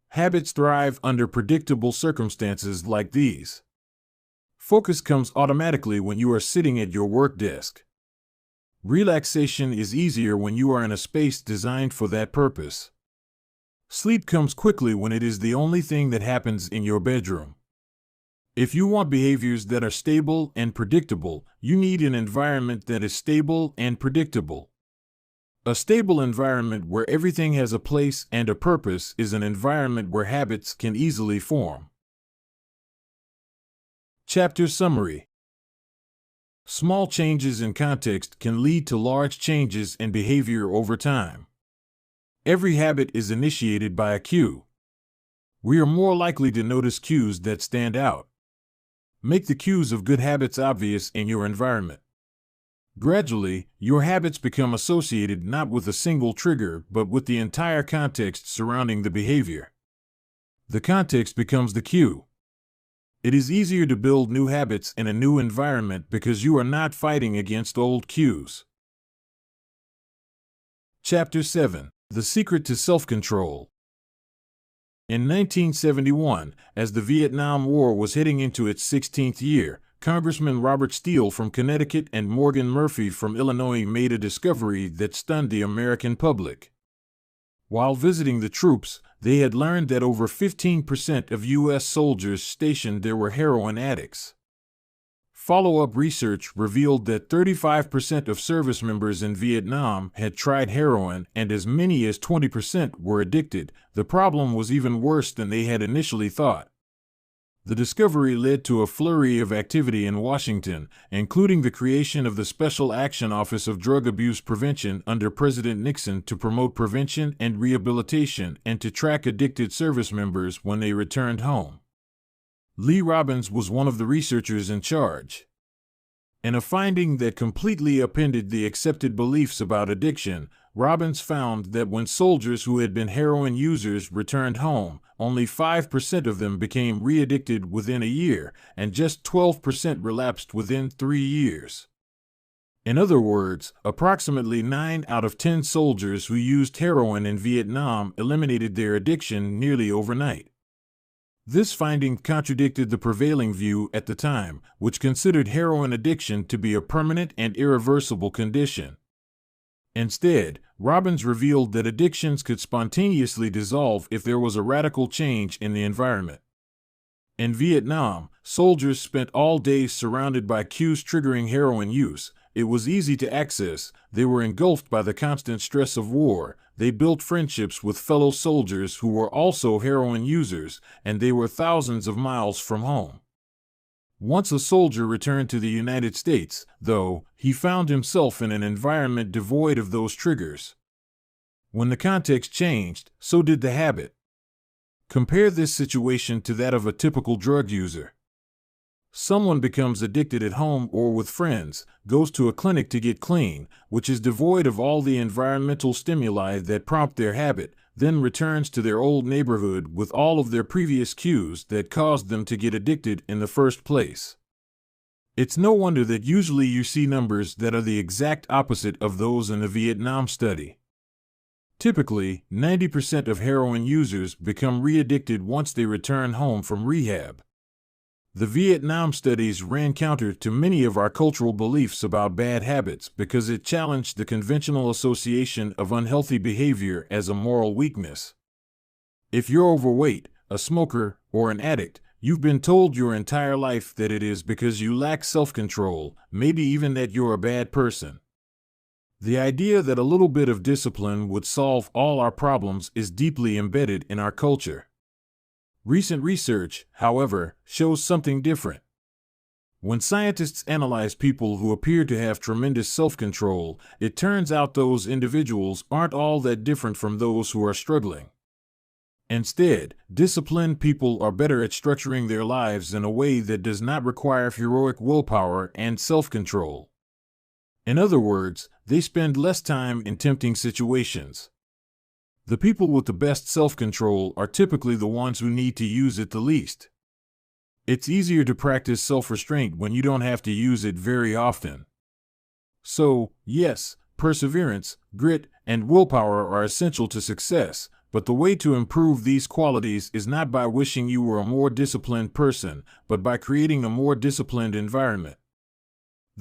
Habits thrive under predictable circumstances like these. Focus comes automatically when you are sitting at your work desk. Relaxation is easier when you are in a space designed for that purpose. Sleep comes quickly when it is the only thing that happens in your bedroom. If you want behaviors that are stable and predictable, you need an environment that is stable and predictable. A stable environment where everything has a place and a purpose is an environment where habits can easily form. Chapter Summary. Small changes in context can lead to large changes in behavior over time. Every habit is initiated by a cue. We are more likely to notice cues that stand out. Make the cues of good habits obvious in your environment. Gradually, your habits become associated not with a single trigger but with the entire context surrounding the behavior. The context becomes the cue. It is easier to build new habits in a new environment because you are not fighting against old cues. Chapter 7. The Secret to Self-Control. In 1971, as the Vietnam War was heading into its 16th year, Congressman Robert Steele from Connecticut and Morgan Murphy from Illinois made a discovery that stunned the American public. While visiting the troops, they had learned that over 15% of U.S. soldiers stationed there were heroin addicts. Follow-up research revealed that 35% of service members in Vietnam had tried heroin and as many as 20% were addicted. The problem was even worse than they had initially thought. The discovery led to a flurry of activity in Washington, including the creation of the Special Action Office of Drug Abuse Prevention under President Nixon to promote prevention and rehabilitation and to track addicted service members when they returned home. Lee Robbins was one of the researchers in charge. In a finding that completely upended the accepted beliefs about addiction, Robbins found that when soldiers who had been heroin users returned home, only 5% of them became re-addicted within a year, and just 12% relapsed within 3 years. In other words, approximately 9 out of 10 soldiers who used heroin in Vietnam eliminated their addiction nearly overnight. This finding contradicted the prevailing view at the time, which considered heroin addiction to be a permanent and irreversible condition. Instead, Robbins revealed that addictions could spontaneously dissolve if there was a radical change in the environment. In Vietnam, soldiers spent all day surrounded by cues triggering heroin use. It was easy to access, they were engulfed by the constant stress of war, they built friendships with fellow soldiers who were also heroin users, and they were thousands of miles from home. Once a soldier returned to the United States, though, he found himself in an environment devoid of those triggers. When the context changed, so did the habit. Compare this situation to that of a typical drug user. Someone becomes addicted at home or with friends, goes to a clinic to get clean, which is devoid of all the environmental stimuli that prompt their habit, then returns to their old neighborhood with all of their previous cues that caused them to get addicted in the first place. It's no wonder that usually you see numbers that are the exact opposite of those in the Vietnam study. Typically, 90% of heroin users become re-addicted once they return home from rehab. The Vietnam studies ran counter to many of our cultural beliefs about bad habits because it challenged the conventional association of unhealthy behavior as a moral weakness. If you're overweight, a smoker, or an addict, you've been told your entire life that it is because you lack self-control, maybe even that you're a bad person. The idea that a little bit of discipline would solve all our problems is deeply embedded in our culture. Recent research, however, shows something different. When scientists analyze people who appear to have tremendous self-control, it turns out those individuals aren't all that different from those who are struggling. Instead, disciplined people are better at structuring their lives in a way that does not require heroic willpower and self-control. In other words, they spend less time in tempting situations. The people with the best self-control are typically the ones who need to use it the least. It's easier to practice self-restraint when you don't have to use it very often. So, yes, perseverance, grit, and willpower are essential to success, but the way to improve these qualities is not by wishing you were a more disciplined person, but by creating a more disciplined environment.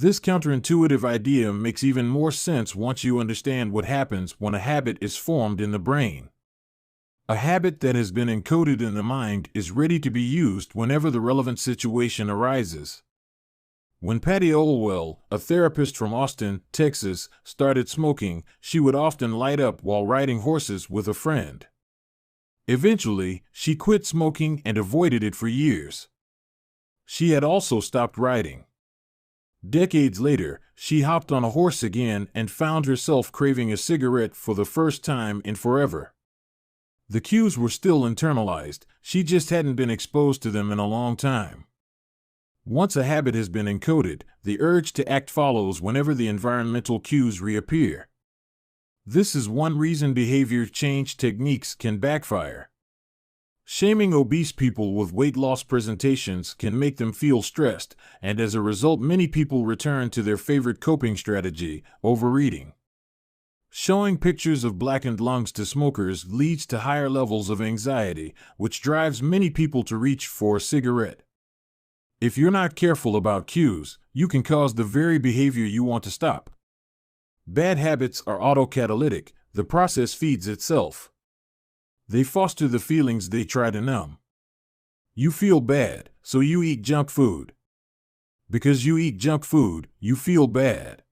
This counterintuitive idea makes even more sense once you understand what happens when a habit is formed in the brain. A habit that has been encoded in the mind is ready to be used whenever the relevant situation arises. When Patty Olwell, a therapist from Austin, Texas, started smoking, she would often light up while riding horses with a friend. Eventually, she quit smoking and avoided it for years. She had also stopped riding. Decades later, she hopped on a horse again and found herself craving a cigarette for the first time in forever. The cues were still internalized, she just hadn't been exposed to them in a long time. Once a habit has been encoded, the urge to act follows whenever the environmental cues reappear. This is one reason behavior change techniques can backfire. Shaming obese people with weight loss presentations can make them feel stressed, and as a result many people return to their favorite coping strategy, overeating. Showing pictures of blackened lungs to smokers leads to higher levels of anxiety, which drives many people to reach for a cigarette. If you're not careful about cues, you can cause the very behavior you want to stop. Bad habits are autocatalytic, the process feeds itself. They foster the feelings they try to numb. You feel bad, so you eat junk food. Because you eat junk food, you feel bad.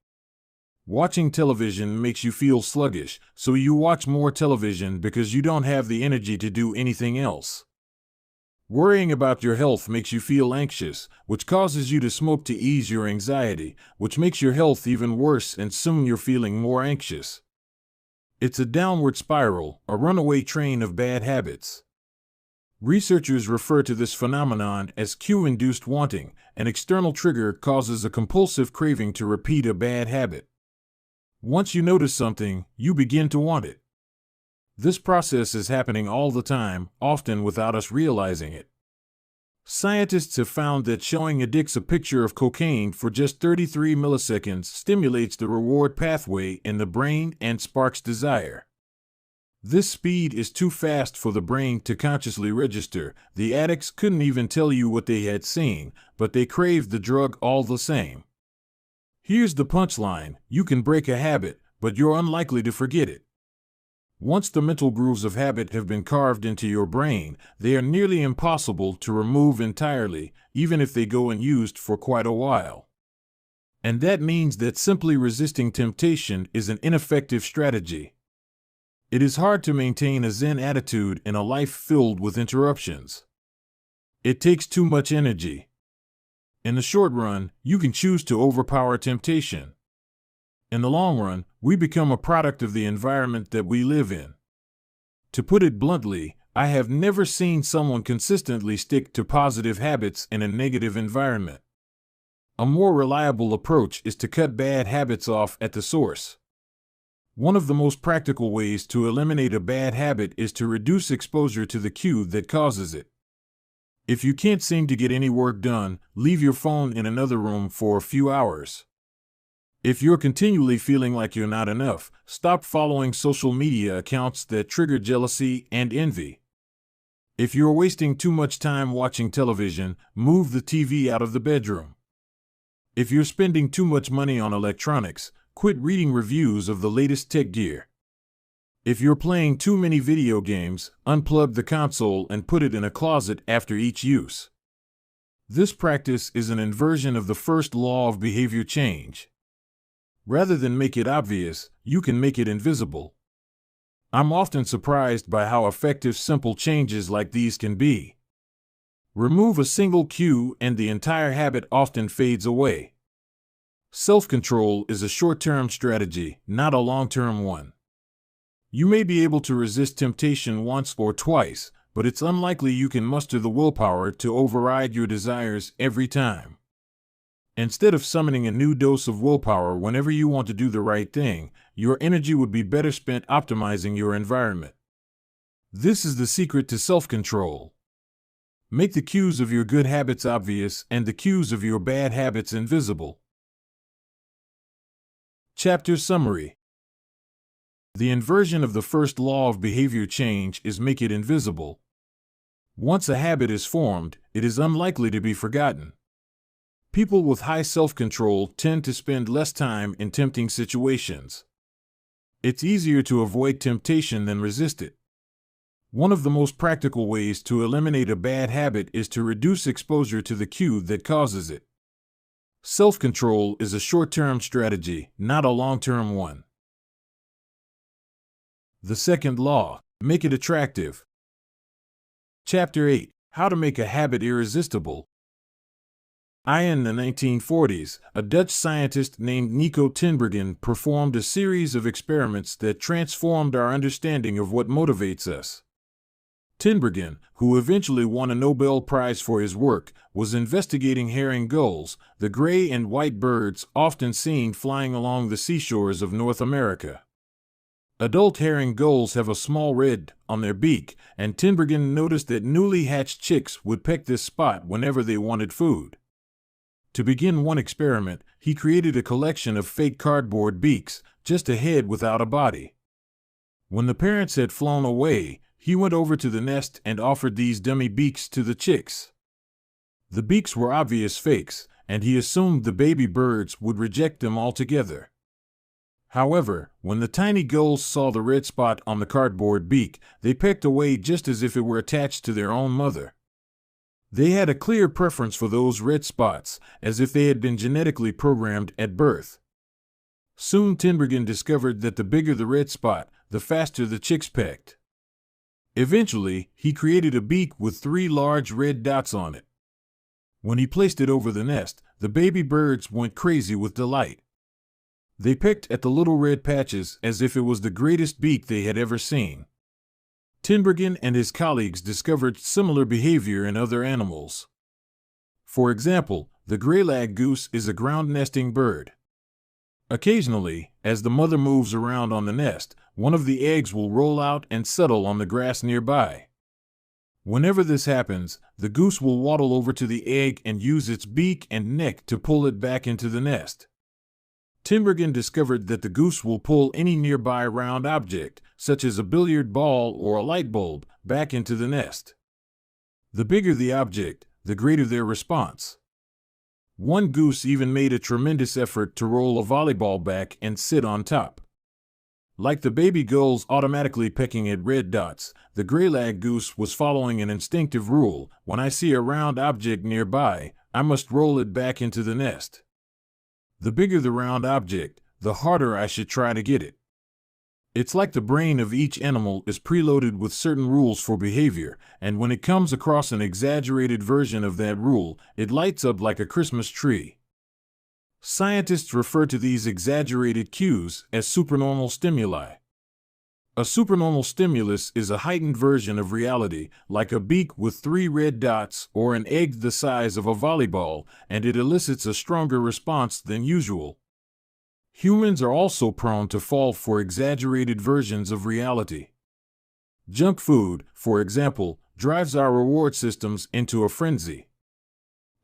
Watching television makes you feel sluggish, so you watch more television because you don't have the energy to do anything else. Worrying about your health makes you feel anxious, which causes you to smoke to ease your anxiety, which makes your health even worse and soon you're feeling more anxious. It's a downward spiral, a runaway train of bad habits. Researchers refer to this phenomenon as cue-induced wanting. An external trigger causes a compulsive craving to repeat a bad habit. Once you notice something, you begin to want it. This process is happening all the time, often without us realizing it. Scientists have found that showing addicts a picture of cocaine for just 33 milliseconds stimulates the reward pathway in the brain and sparks desire. This speed is too fast for the brain to consciously register. The addicts couldn't even tell you what they had seen, but they craved the drug all the same. Here's the punchline: you can break a habit, but you're unlikely to forget it. Once the mental grooves of habit have been carved into your brain, they are nearly impossible to remove entirely, even if they go unused for quite a while. And that means that simply resisting temptation is an ineffective strategy. It is hard to maintain a Zen attitude in a life filled with interruptions. It takes too much energy. In the short run, you can choose to overpower temptation. In the long run, we become a product of the environment that we live in. To put it bluntly, I have never seen someone consistently stick to positive habits in a negative environment. A more reliable approach is to cut bad habits off at the source. One of the most practical ways to eliminate a bad habit is to reduce exposure to the cue that causes it. If you can't seem to get any work done, leave your phone in another room for a few hours. If you're continually feeling like you're not enough, stop following social media accounts that trigger jealousy and envy. If you're wasting too much time watching television, move the TV out of the bedroom. If you're spending too much money on electronics, quit reading reviews of the latest tech gear. If you're playing too many video games, unplug the console and put it in a closet after each use. This practice is an inversion of the first law of behavior change. Rather than make it obvious, you can make it invisible. I'm often surprised by how effective simple changes like these can be. Remove a single cue and the entire habit often fades away. Self-control is a short-term strategy, not a long-term one. You may be able to resist temptation once or twice, but it's unlikely you can muster the willpower to override your desires every time. Instead of summoning a new dose of willpower whenever you want to do the right thing, your energy would be better spent optimizing your environment. This is the secret to self-control. Make the cues of your good habits obvious and the cues of your bad habits invisible. Chapter Summary. The inversion of the first law of behavior change is make it invisible. Once a habit is formed, it is unlikely to be forgotten. People with high self-control tend to spend less time in tempting situations. It's easier to avoid temptation than resist it. One of the most practical ways to eliminate a bad habit is to reduce exposure to the cue that causes it. Self-control is a short-term strategy, not a long-term one. The second law: make it attractive. Chapter 8: How to make a habit irresistible. In the 1940s, a Dutch scientist named Nico Tinbergen performed a series of experiments that transformed our understanding of what motivates us. Tinbergen, who eventually won a Nobel Prize for his work, was investigating herring gulls, the gray and white birds often seen flying along the seashores of North America. Adult herring gulls have a small red on their beak, and Tinbergen noticed that newly hatched chicks would peck this spot whenever they wanted food. To begin one experiment, he created a collection of fake cardboard beaks, just a head without a body. When the parents had flown away, he went over to the nest and offered these dummy beaks to the chicks. The beaks were obvious fakes, and he assumed the baby birds would reject them altogether. However, when the tiny gulls saw the red spot on the cardboard beak, they pecked away just as if it were attached to their own mother. They had a clear preference for those red spots, as if they had been genetically programmed at birth. Soon Tinbergen discovered that the bigger the red spot, the faster the chicks pecked. Eventually, he created a beak with 3 large red dots on it. When he placed it over the nest, the baby birds went crazy with delight. They pecked at the little red patches as if it was the greatest beak they had ever seen. Tinbergen and his colleagues discovered similar behavior in other animals. For example, the greylag goose is a ground-nesting bird. Occasionally, as the mother moves around on the nest, one of the eggs will roll out and settle on the grass nearby. Whenever this happens, the goose will waddle over to the egg and use its beak and neck to pull it back into the nest. Tinbergen discovered that the goose will pull any nearby round object, such as a billiard ball or a light bulb, back into the nest. The bigger the object, the greater their response. One goose even made a tremendous effort to roll a volleyball back and sit on top. Like the baby gulls automatically pecking at red dots, the greylag goose was following an instinctive rule: when I see a round object nearby, I must roll it back into the nest. The bigger the round object, the harder I should try to get it. It's like the brain of each animal is preloaded with certain rules for behavior, and when it comes across an exaggerated version of that rule, it lights up like a Christmas tree. Scientists refer to these exaggerated cues as supernormal stimuli. A supernormal stimulus is a heightened version of reality, like a beak with 3 red dots or an egg the size of a volleyball, and it elicits a stronger response than usual. Humans are also prone to fall for exaggerated versions of reality. Junk food, for example, drives our reward systems into a frenzy.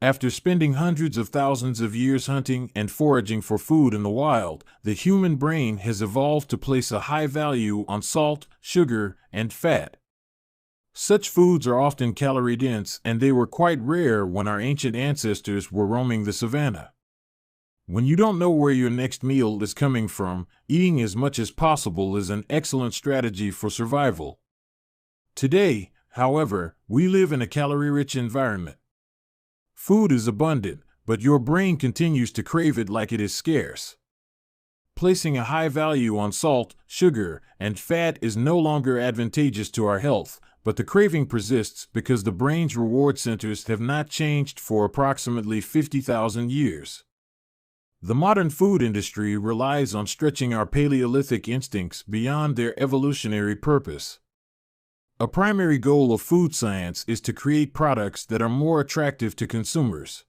After spending hundreds of thousands of years hunting and foraging for food in the wild, the human brain has evolved to place a high value on salt, sugar, and fat. Such foods are often calorie-dense, and they were quite rare when our ancient ancestors were roaming the savannah. When you don't know where your next meal is coming from, eating as much as possible is an excellent strategy for survival. Today, however, we live in a calorie-rich environment. Food is abundant, but your brain continues to crave it like it is scarce. Placing a high value on salt, sugar, and fat is no longer advantageous to our health, but the craving persists because the brain's reward centers have not changed for approximately 50,000 years. The modern food industry relies on stretching our Paleolithic instincts beyond their evolutionary purpose. A primary goal of food science is to create products that are more attractive to consumers.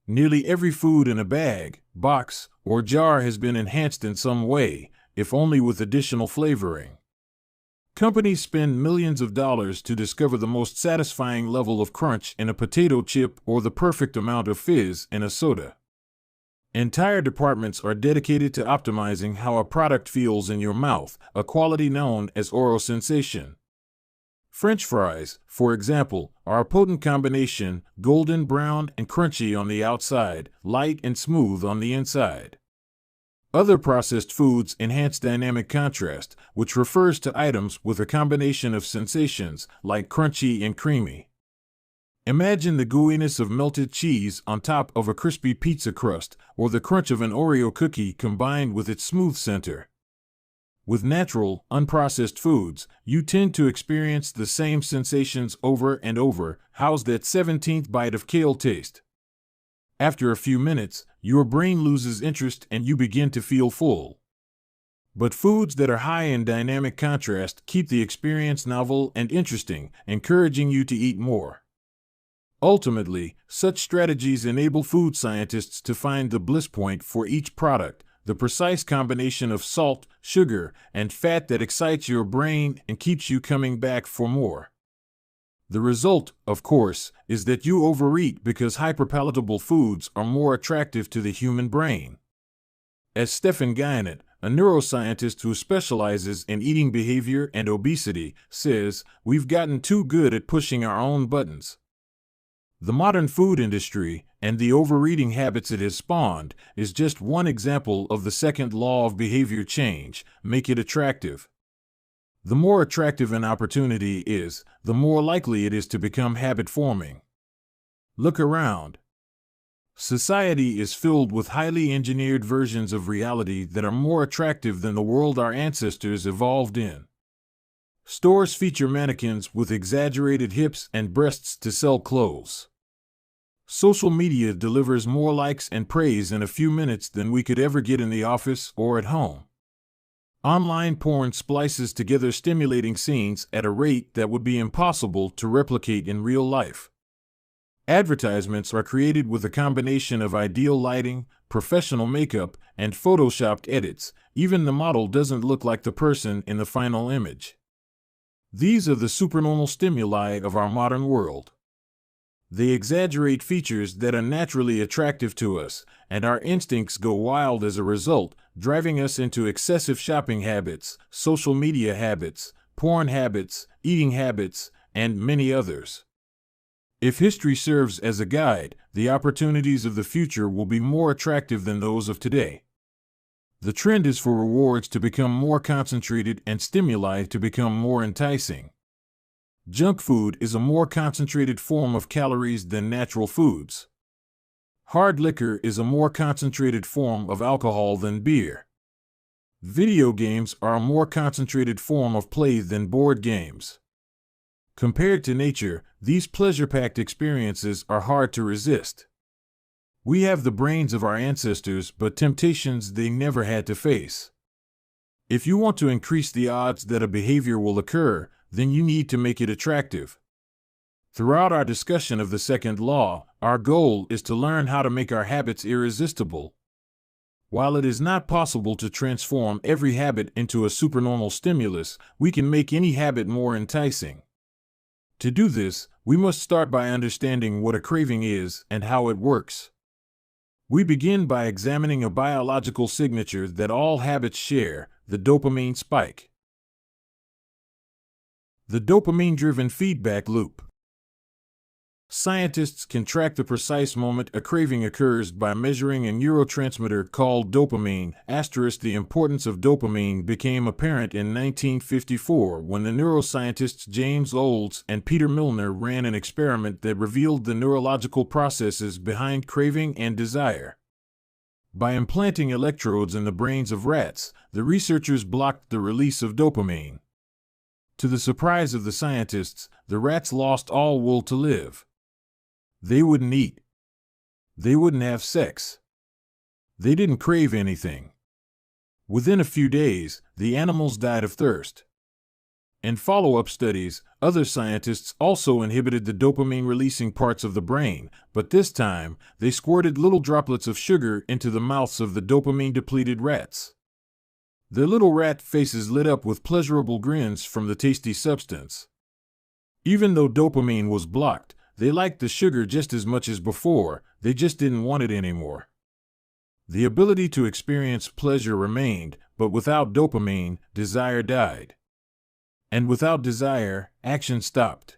Nearly every food in a bag, box, or jar has been enhanced in some way, if only with additional flavoring. Companies spend millions of dollars to discover the most satisfying level of crunch in a potato chip or the perfect amount of fizz in a soda. Entire departments are dedicated to optimizing how a product feels in your mouth, a quality known as oral sensation. French fries, for example, are a potent combination, golden brown and crunchy on the outside, light and smooth on the inside. Other processed foods enhance dynamic contrast, which refers to items with a combination of sensations, like crunchy and creamy. Imagine the gooiness of melted cheese on top of a crispy pizza crust, or the crunch of an Oreo cookie combined with its smooth center. With natural, unprocessed foods, you tend to experience the same sensations over and over. How's that 17th bite of kale taste? After a few minutes, your brain loses interest and you begin to feel full. But foods that are high in dynamic contrast keep the experience novel and interesting, encouraging you to eat more. Ultimately, such strategies enable food scientists to find the bliss point for each product, the precise combination of salt, sugar, and fat that excites your brain and keeps you coming back for more. The result, of course, is that you overeat because hyperpalatable foods are more attractive to the human brain. As Stephen Guyenet, a neuroscientist who specializes in eating behavior and obesity, says, "We've gotten too good at pushing our own buttons." The modern food industry, and the overeating habits it has spawned, is just one example of the second law of behavior change: make it attractive. The more attractive an opportunity is, the more likely it is to become habit-forming. Look around. Society is filled with highly engineered versions of reality that are more attractive than the world our ancestors evolved in. Stores feature mannequins with exaggerated hips and breasts to sell clothes. Social media delivers more likes and praise in a few minutes than we could ever get in the office or at home. Online porn splices together stimulating scenes at a rate that would be impossible to replicate in real life. Advertisements are created with a combination of ideal lighting, professional makeup, and photoshopped edits. Even the model doesn't look like the person in the final image. These are the supernormal stimuli of our modern world. They exaggerate features that are naturally attractive to us, and our instincts go wild as a result, driving us into excessive shopping habits, social media habits, porn habits, eating habits, and many others. If history serves as a guide, the opportunities of the future will be more attractive than those of today. The trend is for rewards to become more concentrated and stimuli to become more enticing. Junk food is a more concentrated form of calories than natural foods. Hard liquor is a more concentrated form of alcohol than beer. Video games are a more concentrated form of play than board games. Compared to nature, these pleasure-packed experiences are hard to resist. We have the brains of our ancestors, but temptations they never had to face. If you want to increase the odds that a behavior will occur, then you need to make it attractive. Throughout our discussion of the second law, our goal is to learn how to make our habits irresistible. While it is not possible to transform every habit into a supernormal stimulus, we can make any habit more enticing. To do this, we must start by understanding what a craving is and how it works. We begin by examining a biological signature that all habits share: the dopamine spike. The dopamine-driven feedback loop. Scientists can track the precise moment a craving occurs by measuring a neurotransmitter called dopamine. The importance of dopamine became apparent in 1954 when the neuroscientists James Olds and Peter Milner ran an experiment that revealed the neurological processes behind craving and desire. By implanting electrodes in the brains of rats, the researchers blocked the release of dopamine. To the surprise of the scientists, the rats lost all will to live. They wouldn't eat. They wouldn't have sex. They didn't crave anything. Within a few days, the animals died of thirst. In follow-up studies, other scientists also inhibited the dopamine-releasing parts of the brain, but this time, they squirted little droplets of sugar into the mouths of the dopamine-depleted rats. Their little rat faces lit up with pleasurable grins from the tasty substance. Even though dopamine was blocked, they liked the sugar just as much as before, they just didn't want it anymore. The ability to experience pleasure remained, but without dopamine, desire died. And without desire, action stopped.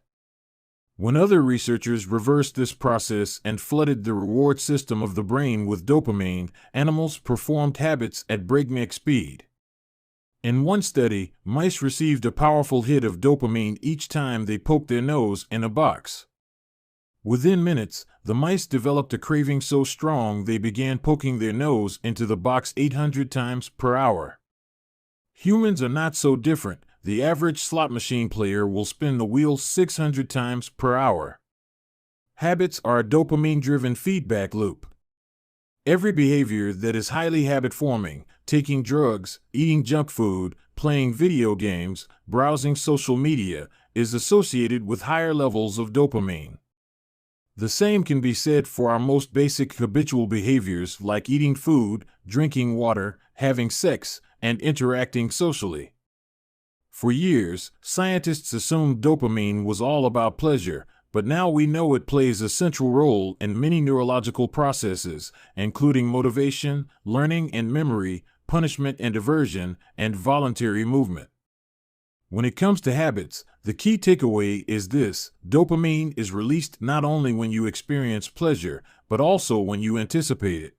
When other researchers reversed this process and flooded the reward system of the brain with dopamine, animals performed habits at breakneck speed. In one study, mice received a powerful hit of dopamine each time they poked their nose in a box. Within minutes, the mice developed a craving so strong they began poking their nose into the box 800 times per hour. Humans are not so different. The average slot machine player will spin the wheel 600 times per hour. Habits are a dopamine-driven feedback loop. Every behavior that is highly habit-forming, taking drugs, eating junk food, playing video games, browsing social media, is associated with higher levels of dopamine. The same can be said for our most basic habitual behaviors like eating food, drinking water, having sex, and interacting socially. For years, scientists assumed dopamine was all about pleasure, but now we know it plays a central role in many neurological processes, including motivation, learning and memory, punishment and aversion, and voluntary movement. When it comes to habits, the key takeaway is this: dopamine is released not only when you experience pleasure, but also when you anticipate it.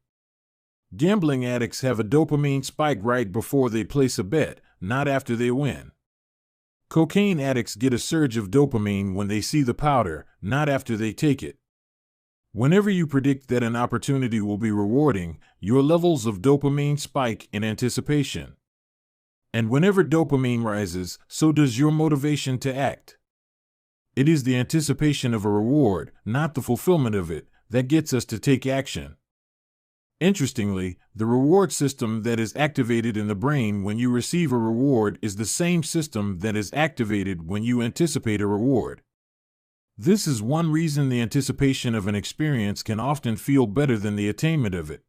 Gambling addicts have a dopamine spike right before they place a bet, not after they win. Cocaine addicts get a surge of dopamine when they see the powder, not after they take it. Whenever you predict that an opportunity will be rewarding, your levels of dopamine spike in anticipation. And whenever dopamine rises, so does your motivation to act. It is the anticipation of a reward, not the fulfillment of it, that gets us to take action. Interestingly, the reward system that is activated in the brain when you receive a reward is the same system that is activated when you anticipate a reward. This is one reason the anticipation of an experience can often feel better than the attainment of it.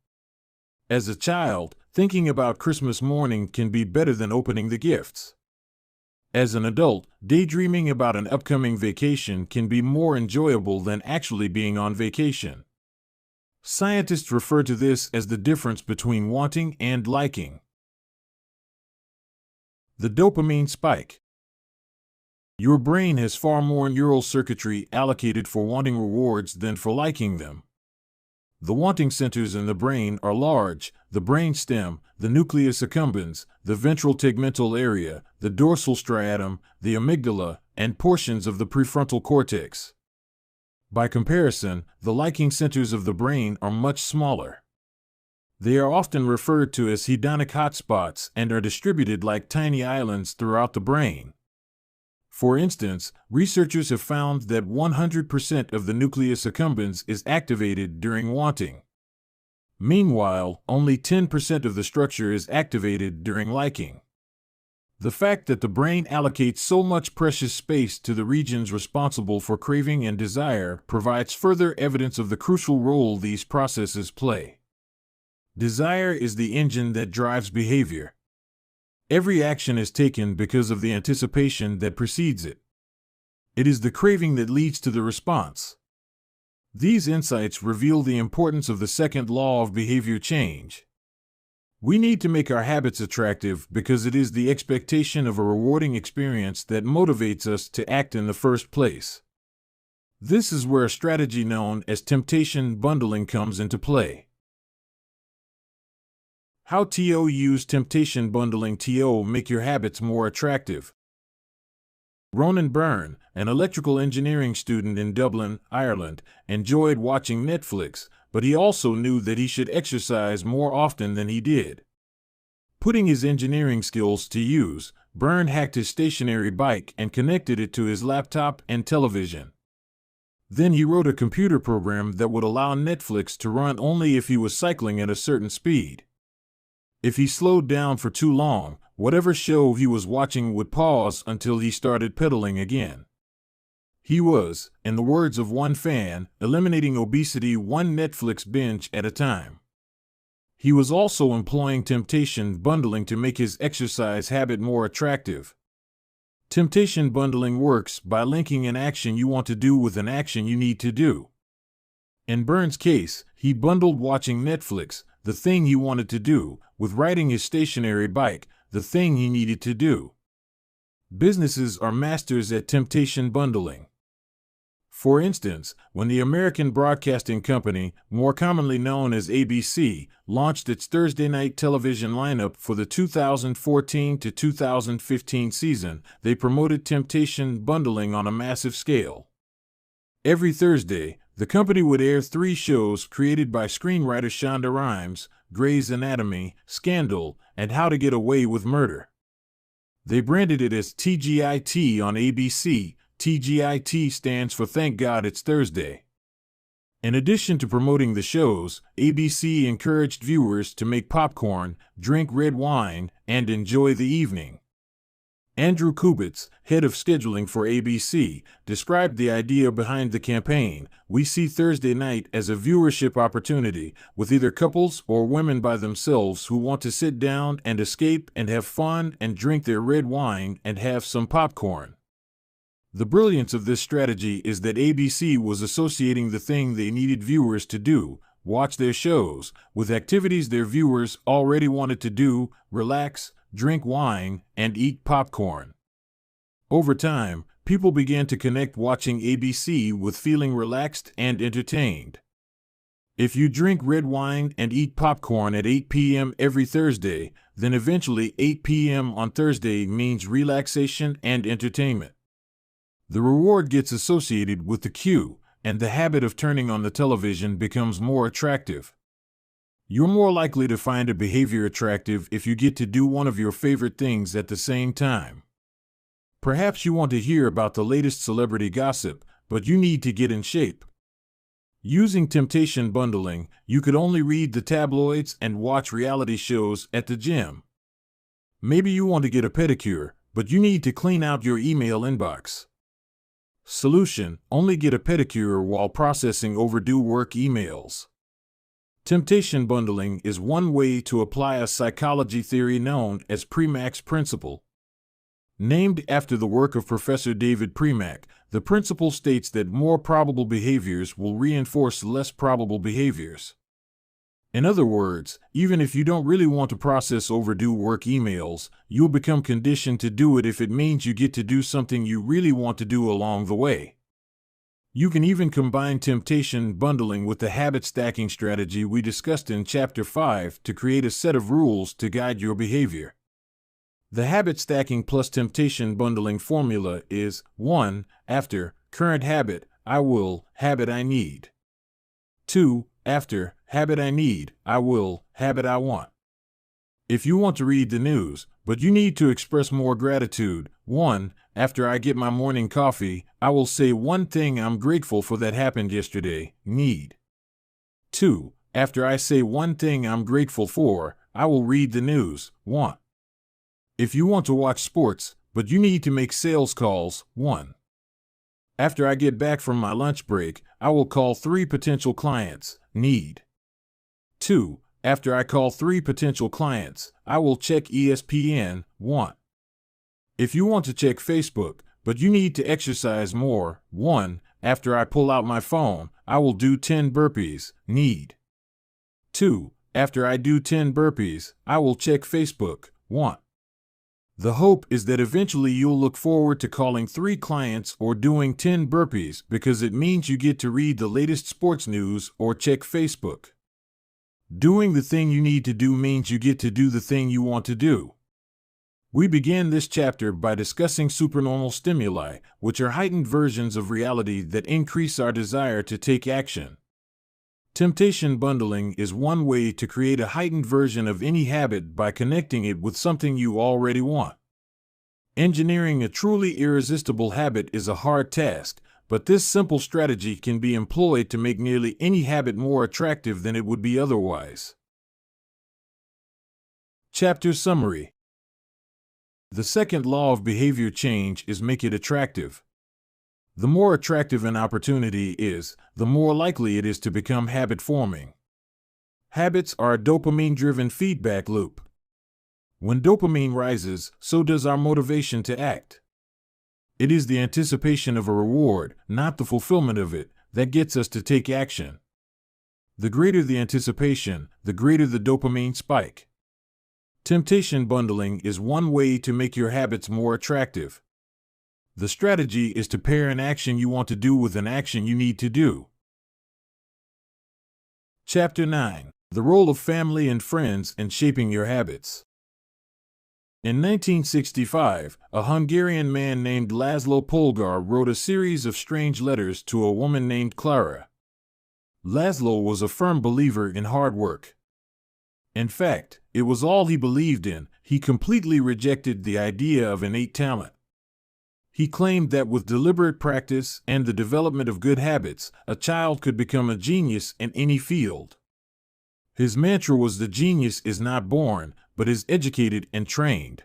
As a child, thinking about Christmas morning can be better than opening the gifts. As an adult, daydreaming about an upcoming vacation can be more enjoyable than actually being on vacation. Scientists refer to this as the difference between wanting and liking. The dopamine spike. Your brain has far more neural circuitry allocated for wanting rewards than for liking them. The wanting centers in the brain are large: the brainstem, the nucleus accumbens, the ventral tegmental area, the dorsal striatum, the amygdala, and portions of the prefrontal cortex. By comparison, the liking centers of the brain are much smaller. They are often referred to as hedonic hotspots and are distributed like tiny islands throughout the brain. For instance, researchers have found that 100% of the nucleus accumbens is activated during wanting. Meanwhile, only 10% of the structure is activated during liking. The fact that the brain allocates so much precious space to the regions responsible for craving and desire provides further evidence of the crucial role these processes play. Desire is the engine that drives behavior. Every action is taken because of the anticipation that precedes it. It is the craving that leads to the response. These insights reveal the importance of the second law of behavior change. We need to make our habits attractive because it is the expectation of a rewarding experience that motivates us to act in the first place. This is where a strategy known as temptation bundling comes into play. How to use temptation bundling to make your habits more attractive. Ronan Byrne, an electrical engineering student in Dublin, Ireland, enjoyed watching Netflix, but he also knew that he should exercise more often than he did. Putting his engineering skills to use, Byrne hacked his stationary bike and connected it to his laptop and television. Then he wrote a computer program that would allow Netflix to run only if he was cycling at a certain speed. If he slowed down for too long, whatever show he was watching would pause until he started pedaling again. He was, in the words of one fan, eliminating obesity one Netflix binge at a time. He was also employing temptation bundling to make his exercise habit more attractive. Temptation bundling works by linking an action you want to do with an action you need to do. In Byrne's case, he bundled watching Netflix, the thing he wanted to do, with riding his stationary bike, the thing he needed to do. Businesses are masters at temptation bundling. For instance, when the American Broadcasting Company, more commonly known as ABC, launched its Thursday night television lineup for the 2014 to 2015 season, they promoted temptation bundling on a massive scale. Every Thursday, the company would air 3 shows created by screenwriter Shonda Rhimes: Grey's Anatomy, Scandal, and How to Get Away with Murder. They branded it as TGIT on ABC. TGIT stands for Thank God It's Thursday. In addition to promoting the shows, ABC encouraged viewers to make popcorn, drink red wine, and enjoy the evening. Andrew Kubitz, head of scheduling for ABC, described the idea behind the campaign. We see Thursday night as a viewership opportunity, with either couples or women by themselves who want to sit down and escape and have fun and drink their red wine and have some popcorn. The brilliance of this strategy is that ABC was associating the thing they needed viewers to do, watch their shows, with activities their viewers already wanted to do: relax, drink wine, and eat popcorn. Over time, people began to connect watching ABC with feeling relaxed and entertained. If you drink red wine and eat popcorn at 8 p.m. every Thursday, then eventually 8 p.m. on Thursday means relaxation and entertainment. The reward gets associated with the cue, and the habit of turning on the television becomes more attractive. You're more likely to find a behavior attractive if you get to do one of your favorite things at the same time. Perhaps you want to hear about the latest celebrity gossip, but you need to get in shape. Using temptation bundling, you could only read the tabloids and watch reality shows at the gym. Maybe you want to get a pedicure, but you need to clean out your email inbox. Solution: only get a pedicure while processing overdue work emails. Temptation bundling is one way to apply a psychology theory known as Premack's principle. Named after the work of Professor David Premack, the principle states that more probable behaviors will reinforce less probable behaviors. In other words, even if you don't really want to process overdue work emails, you'll become conditioned to do it if it means you get to do something you really want to do along the way. You can even combine temptation bundling with the habit stacking strategy we discussed in Chapter 5 to create a set of rules to guide your behavior. The habit stacking plus temptation bundling formula is: 1. After current habit, I will, habit I need. 2. After habit I need, I will, habit I want. If you want to read the news, but you need to express more gratitude: 1. After I get my morning coffee, I will say one thing I'm grateful for that happened yesterday, need. 2. After I say one thing I'm grateful for, I will read the news, want. If you want to watch sports, but you need to make sales calls: 1. After I get back from my lunch break, I will call 3 potential clients, need. 2. After I call 3 potential clients, I will check ESPN, want. If you want to check Facebook, but you need to exercise more: 1. After I pull out my phone, I will do 10 burpees, need. 2. After I do 10 burpees, I will check Facebook, want. The hope is that eventually you'll look forward to calling 3 clients or doing 10 burpees because it means you get to read the latest sports news or check Facebook. Doing the thing you need to do means you get to do the thing you want to do. We began this chapter by discussing supernormal stimuli, which are heightened versions of reality that increase our desire to take action. Temptation bundling is one way to create a heightened version of any habit by connecting it with something you already want. Engineering a truly irresistible habit is a hard task, but this simple strategy can be employed to make nearly any habit more attractive than it would be otherwise. Chapter Summary. The second law of behavior change is make it attractive. The more attractive an opportunity is, the more likely it is to become habit-forming. Habits are a dopamine-driven feedback loop. When dopamine rises, so does our motivation to act. It is the anticipation of a reward, not the fulfillment of it, that gets us to take action. The greater the anticipation, the greater the dopamine spike. Temptation bundling is one way to make your habits more attractive. The strategy is to pair an action you want to do with an action you need to do. Chapter 9. The Role of Family and Friends in Shaping Your Habits. In 1965, a Hungarian man named Laszlo Polgar wrote a series of strange letters to a woman named Clara. Laszlo was a firm believer in hard work. In fact, it was all he believed in. He completely rejected the idea of innate talent. He claimed that with deliberate practice and the development of good habits, a child could become a genius in any field. His mantra was, "The genius is not born, but is educated and trained."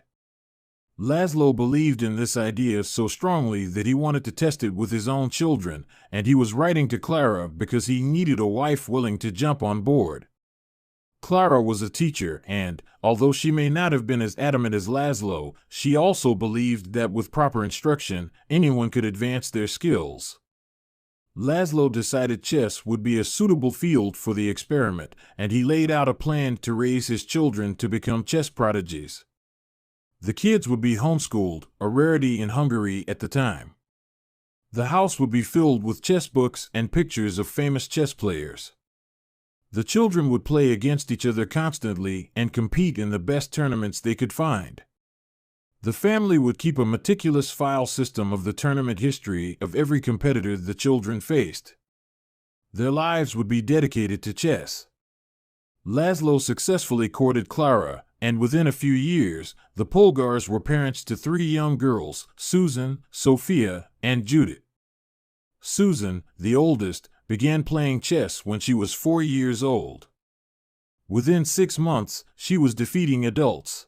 Laszlo believed in this idea so strongly that he wanted to test it with his own children, and he was writing to Clara because he needed a wife willing to jump on board. Clara was a teacher and, although she may not have been as adamant as Laszlo, she also believed that with proper instruction, anyone could advance their skills. Laszlo decided chess would be a suitable field for the experiment, and he laid out a plan to raise his children to become chess prodigies. The kids would be homeschooled, a rarity in Hungary at the time. The house would be filled with chess books and pictures of famous chess players. The children would play against each other constantly and compete in the best tournaments they could find. The family would keep a meticulous file system of the tournament history of every competitor the children faced. Their lives would be dedicated to chess. Laszlo successfully courted Clara, and within a few years, the Polgars were parents to 3 young girls, Susan, Sophia, and Judith. Susan, the oldest, began playing chess when she was 4 years old. Within 6 months, she was defeating adults.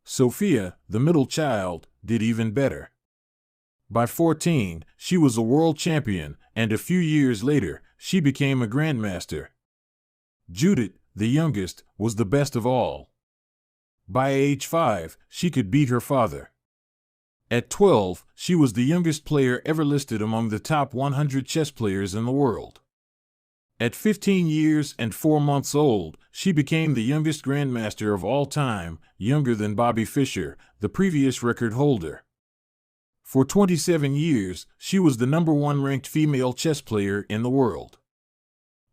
Sophia, the middle child, did even better. By 14, she was a world champion, and a few years later, she became a grandmaster. Judith, the youngest, was the best of all. By age 5, she could beat her father. At 12, she was the youngest player ever listed among the top 100 chess players in the world. At 15 years and 4 months old, she became the youngest grandmaster of all time, younger than Bobby Fischer, the previous record holder. For 27 years, she was the #1 ranked female chess player in the world.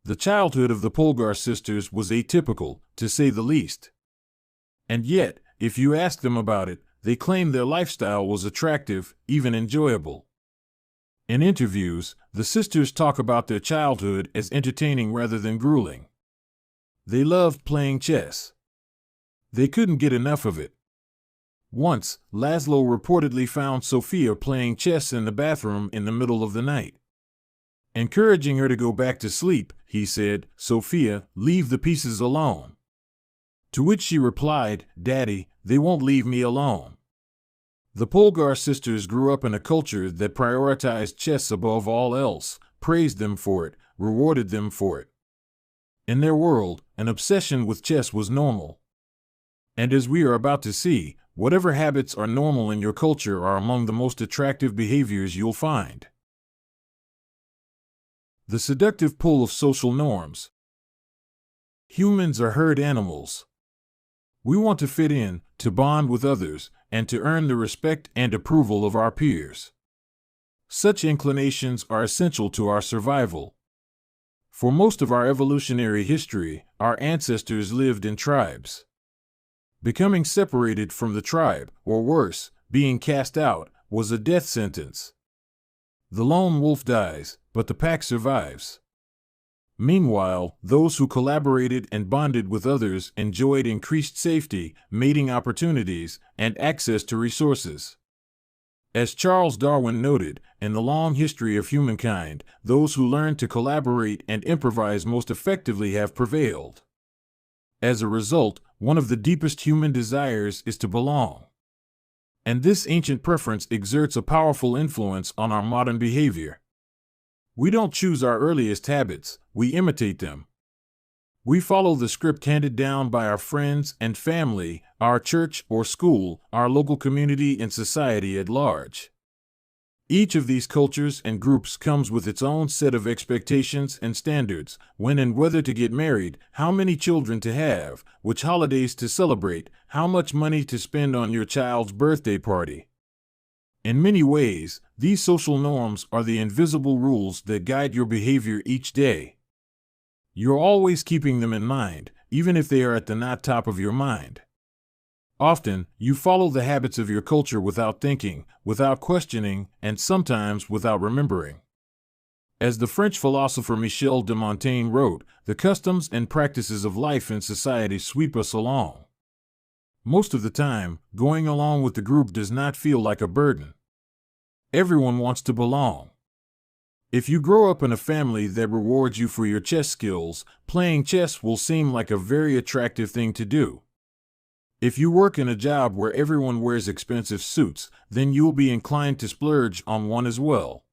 The childhood of the Polgar sisters was atypical, to say the least. And yet, if you ask them about it, they claim their lifestyle was attractive, even enjoyable. In interviews, the sisters talk about their childhood as entertaining rather than grueling. They loved playing chess. They couldn't get enough of it. Once, Laszlo reportedly found Sophia playing chess in the bathroom in the middle of the night. Encouraging her to go back to sleep, he said, "Sophia, leave the pieces alone." To which she replied, "Daddy, they won't leave me alone." The Polgar sisters grew up in a culture that prioritized chess above all else, praised them for it, rewarded them for it. In their world, an obsession with chess was normal. And as we are about to see, whatever habits are normal in your culture are among the most attractive behaviors you'll find. The seductive pull of social norms. Humans are herd animals. We want to fit in, to bond with others, and to earn the respect and approval of our peers. Such inclinations are essential to our survival. For most of our evolutionary history, our ancestors lived in tribes. Becoming separated from the tribe, or worse, being cast out, was a death sentence. The lone wolf dies, but the pack survives. Meanwhile, those who collaborated and bonded with others enjoyed increased safety, mating opportunities, and access to resources. As Charles Darwin noted, in the long history of humankind, those who learn to collaborate and improvise most effectively have prevailed. As a result, one of the deepest human desires is to belong. And this ancient preference exerts a powerful influence on our modern behavior. We don't choose our earliest habits, we imitate them. We follow the script handed down by our friends and family, our church or school, our local community and society at large. Each of these cultures and groups comes with its own set of expectations and standards: when and whether to get married, how many children to have, which holidays to celebrate, how much money to spend on your child's birthday party. In many ways, these social norms are the invisible rules that guide your behavior each day. You're always keeping them in mind, even if they are at the not top of your mind. Often, you follow the habits of your culture without thinking, without questioning, and sometimes without remembering. As the French philosopher Michel de Montaigne wrote, the customs and practices of life in society sweep us along. Most of the time, going along with the group does not feel like a burden. Everyone wants to belong. If you grow up in a family that rewards you for your chess skills, playing chess will seem like a very attractive thing to do. If you work in a job where everyone wears expensive suits, then you'll be inclined to splurge on one as well.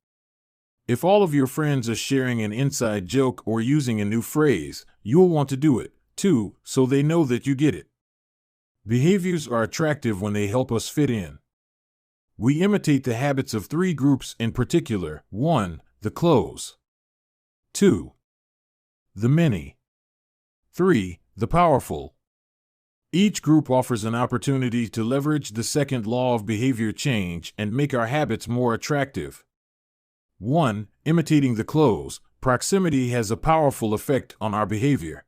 If all of your friends are sharing an inside joke or using a new phrase, you'll want to do it, too, so they know that you get it. Behaviors are attractive when they help us fit in. We imitate the habits of three groups in particular: 1. The close. 2. The many. 3. The powerful. Each group offers an opportunity to leverage the second law of behavior change and make our habits more attractive. 1. Imitating the close. Proximity has a powerful effect on our behavior.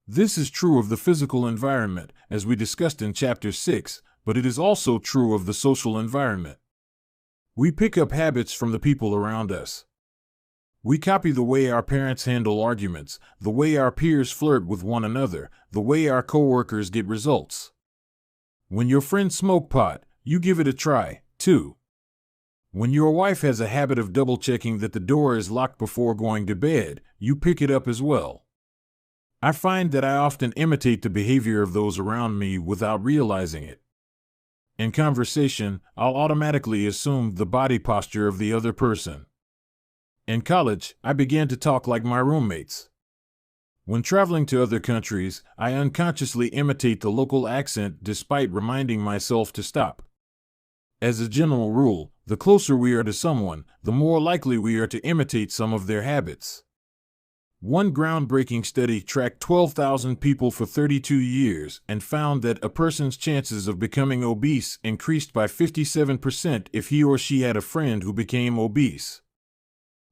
This is true of the physical environment, as we discussed in Chapter 6, but it is also true of the social environment. We pick up habits from the people around us. We copy the way our parents handle arguments, the way our peers flirt with one another, the way our coworkers get results. When your friends smoke pot, you give it a try, too. When your wife has a habit of double-checking that the door is locked before going to bed, you pick it up as well. I find that I often imitate the behavior of those around me without realizing it. In conversation, I'll automatically assume the body posture of the other person. In college, I began to talk like my roommates. When traveling to other countries, I unconsciously imitate the local accent despite reminding myself to stop. As a general rule, the closer we are to someone, the more likely we are to imitate some of their habits. One groundbreaking study tracked 12,000 people for 32 years and found that a person's chances of becoming obese increased by 57% if he or she had a friend who became obese.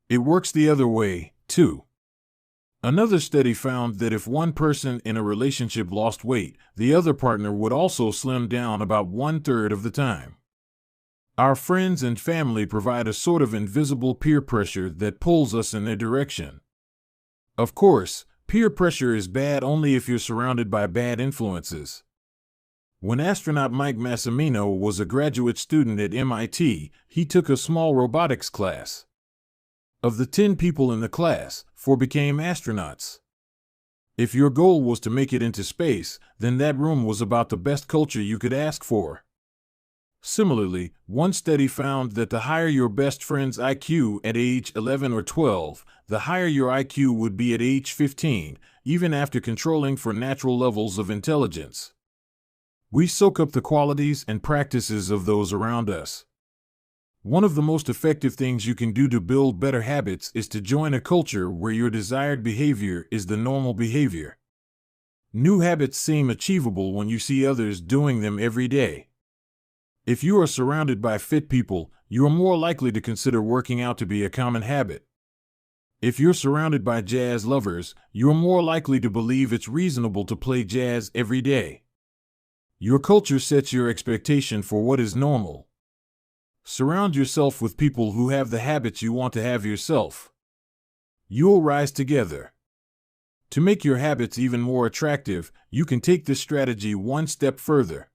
It works the other way, too. Another study found that if one person in a relationship lost weight, the other partner would also slim down about 1/3 of the time. Our friends and family provide a sort of invisible peer pressure that pulls us in their direction. Of course, peer pressure is bad only if you're surrounded by bad influences. When astronaut Mike Massimino was a graduate student at MIT, he took a small robotics class. Of the 10 people in the class, 4 became astronauts. If your goal was to make it into space, then that room was about the best culture you could ask for. Similarly, one study found that the higher your best friend's IQ at age 11 or 12, the higher your IQ would be at age 15, even after controlling for natural levels of intelligence. We soak up the qualities and practices of those around us. One of the most effective things you can do to build better habits is to join a culture where your desired behavior is the normal behavior. New habits seem achievable when you see others doing them every day. If you are surrounded by fit people, you are more likely to consider working out to be a common habit. If you're surrounded by jazz lovers, you are more likely to believe it's reasonable to play jazz every day. Your culture sets your expectation for what is normal. Surround yourself with people who have the habits you want to have yourself. You'll rise together. To make your habits even more attractive, you can take this strategy one step further.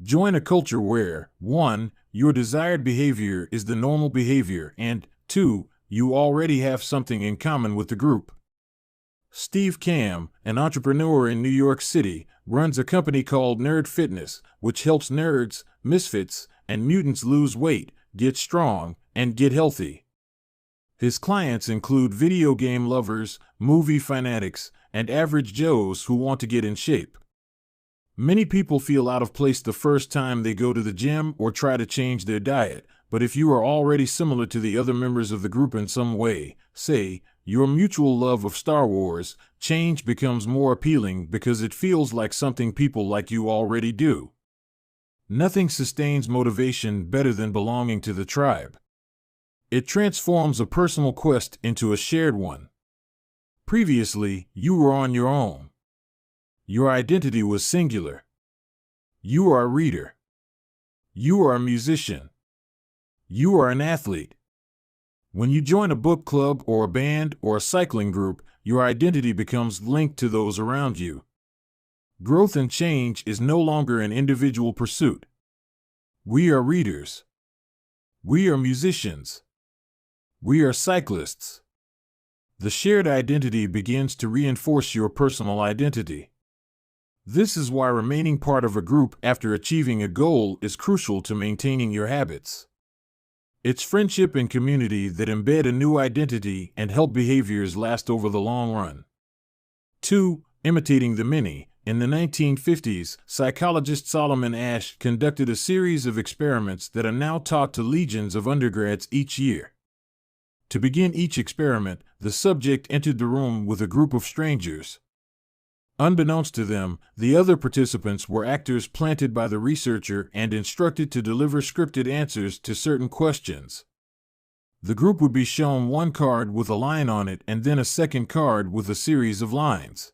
Join a culture where, 1. Your desired behavior is the normal behavior, and 2. You already have something in common with the group. Steve Kamb, an entrepreneur in New York City, runs a company called Nerd Fitness, which helps nerds, misfits, and mutants lose weight, get strong, and get healthy. His clients include video game lovers, movie fanatics, and average Joes who want to get in shape. Many people feel out of place the first time they go to the gym or try to change their diet, but if you are already similar to the other members of the group in some way, say, your mutual love of Star Wars, change becomes more appealing because it feels like something people like you already do. Nothing sustains motivation better than belonging to the tribe. It transforms a personal quest into a shared one. Previously, you were on your own. Your identity was singular. You are a reader. You are a musician. You are an athlete. When you join a book club or a band or a cycling group, your identity becomes linked to those around you. Growth and change is no longer an individual pursuit. We are readers. We are musicians. We are cyclists. The shared identity begins to reinforce your personal identity. This is why remaining part of a group after achieving a goal is crucial to maintaining your habits. It's friendship and community that embed a new identity and help behaviors last over the long run. 2. Imitating the many. In the 1950s, psychologist Solomon Asch conducted a series of experiments that are now taught to legions of undergrads each year. To begin each experiment, the subject entered the room with a group of strangers. Unbeknownst to them, the other participants were actors planted by the researcher and instructed to deliver scripted answers to certain questions. The group would be shown one card with a line on it and then a second card with a series of lines.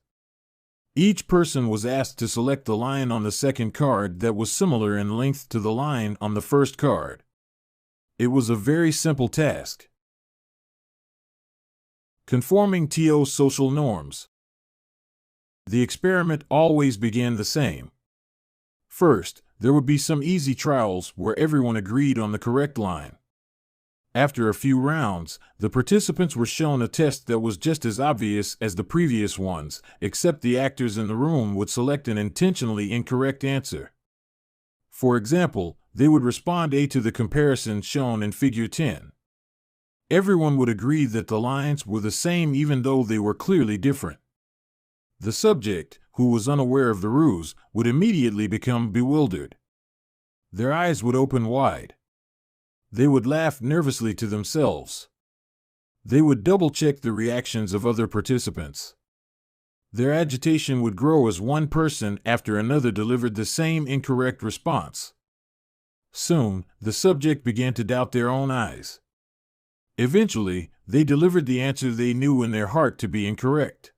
Each person was asked to select the line on the second card that was similar in length to the line on the first card. It was a very simple task. Conforming to social norms. The experiment always began the same. First, there would be some easy trials where everyone agreed on the correct line. After a few rounds, the participants were shown a test that was just as obvious as the previous ones, except the actors in the room would select an intentionally incorrect answer. For example, they would respond A to the comparison shown in Figure 10. Everyone would agree that the lines were the same even though they were clearly different. The subject, who was unaware of the ruse, would immediately become bewildered. Their eyes would open wide. They would laugh nervously to themselves. They would double-check the reactions of other participants. Their agitation would grow as one person after another delivered the same incorrect response. Soon, the subject began to doubt their own eyes. Eventually, they delivered the answer they knew in their heart to be incorrect.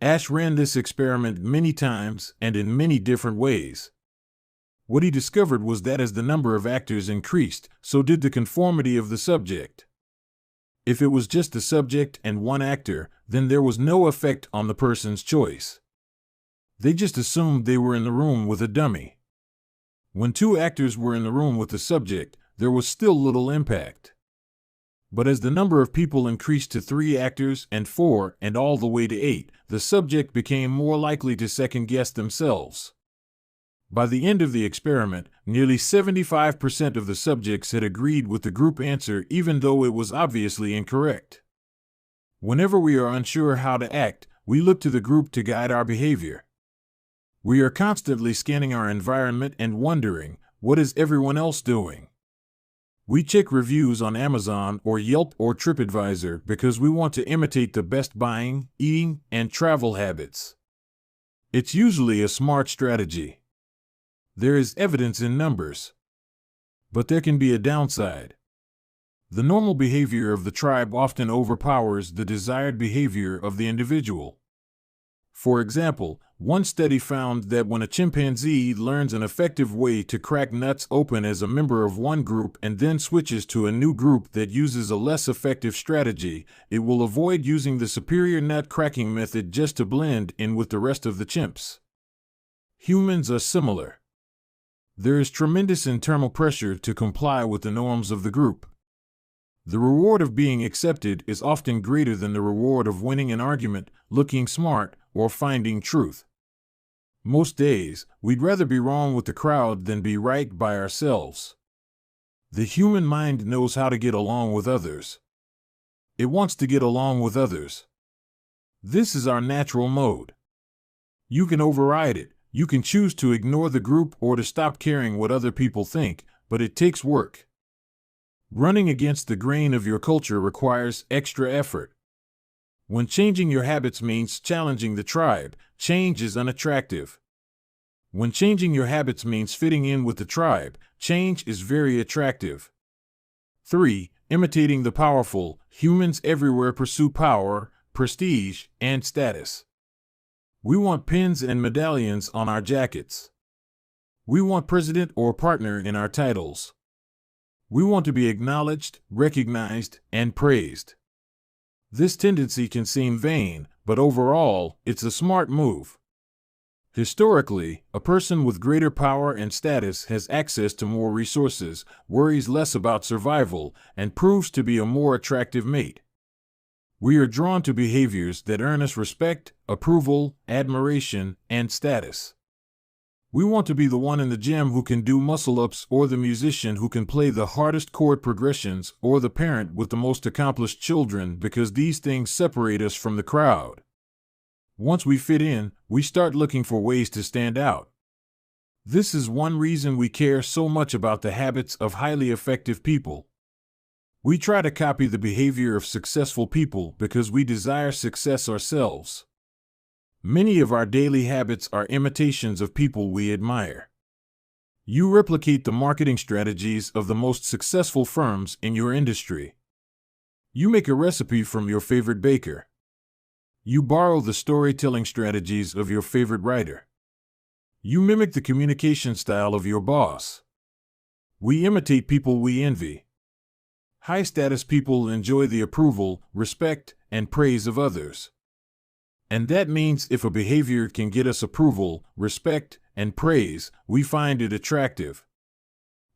Asch ran this experiment many times and in many different ways. What he discovered was that as the number of actors increased, so did the conformity of the subject. If it was just the subject and one actor, then there was no effect on the person's choice. They just assumed they were in the room with a dummy. When two actors were in the room with the subject, there was still little impact. But as the number of people increased to 3 actors and 4 and all the way to 8, the subject became more likely to second-guess themselves. By the end of the experiment, nearly 75% of the subjects had agreed with the group answer even though it was obviously incorrect. Whenever we are unsure how to act, we look to the group to guide our behavior. We are constantly scanning our environment and wondering, what is everyone else doing? We check reviews on Amazon or Yelp or TripAdvisor because we want to imitate the best buying, eating, and travel habits. It's usually a smart strategy. There is evidence in numbers. But there can be a downside. The normal behavior of the tribe often overpowers the desired behavior of the individual. For example, one study found that when a chimpanzee learns an effective way to crack nuts open as a member of one group and then switches to a new group that uses a less effective strategy, it will avoid using the superior nut cracking method just to blend in with the rest of the chimps. Humans are similar. There is tremendous internal pressure to comply with the norms of the group. The reward of being accepted is often greater than the reward of winning an argument, looking smart, or finding truth. Most days, we'd rather be wrong with the crowd than be right by ourselves. The human mind knows how to get along with others. It wants to get along with others. This is our natural mode. You can override it. You can choose to ignore the group or to stop caring what other people think, but it takes work. Running against the grain of your culture requires extra effort. When changing your habits means challenging the tribe, change is unattractive. When changing your habits means fitting in with the tribe, change is very attractive. 3. Imitating the powerful. Humans everywhere pursue power, prestige, and status. We want pins and medallions on our jackets. We want president or partner in our titles. We want to be acknowledged, recognized, and praised. This tendency can seem vain, but overall, it's a smart move. Historically, a person with greater power and status has access to more resources, worries less about survival, and proves to be a more attractive mate. We are drawn to behaviors that earn us respect, approval, admiration, and status. We want to be the one in the gym who can do muscle-ups, or the musician who can play the hardest chord progressions, or the parent with the most accomplished children, because these things separate us from the crowd. Once we fit in, we start looking for ways to stand out. This is one reason we care so much about the habits of highly effective people. We try to copy the behavior of successful people because we desire success ourselves. Many of our daily habits are imitations of people we admire. You replicate the marketing strategies of the most successful firms in your industry. You make a recipe from your favorite baker. You borrow the storytelling strategies of your favorite writer. You mimic the communication style of your boss. We imitate people we envy. High-status people enjoy the approval, respect, and praise of others. And that means if a behavior can get us approval, respect, and praise, we find it attractive.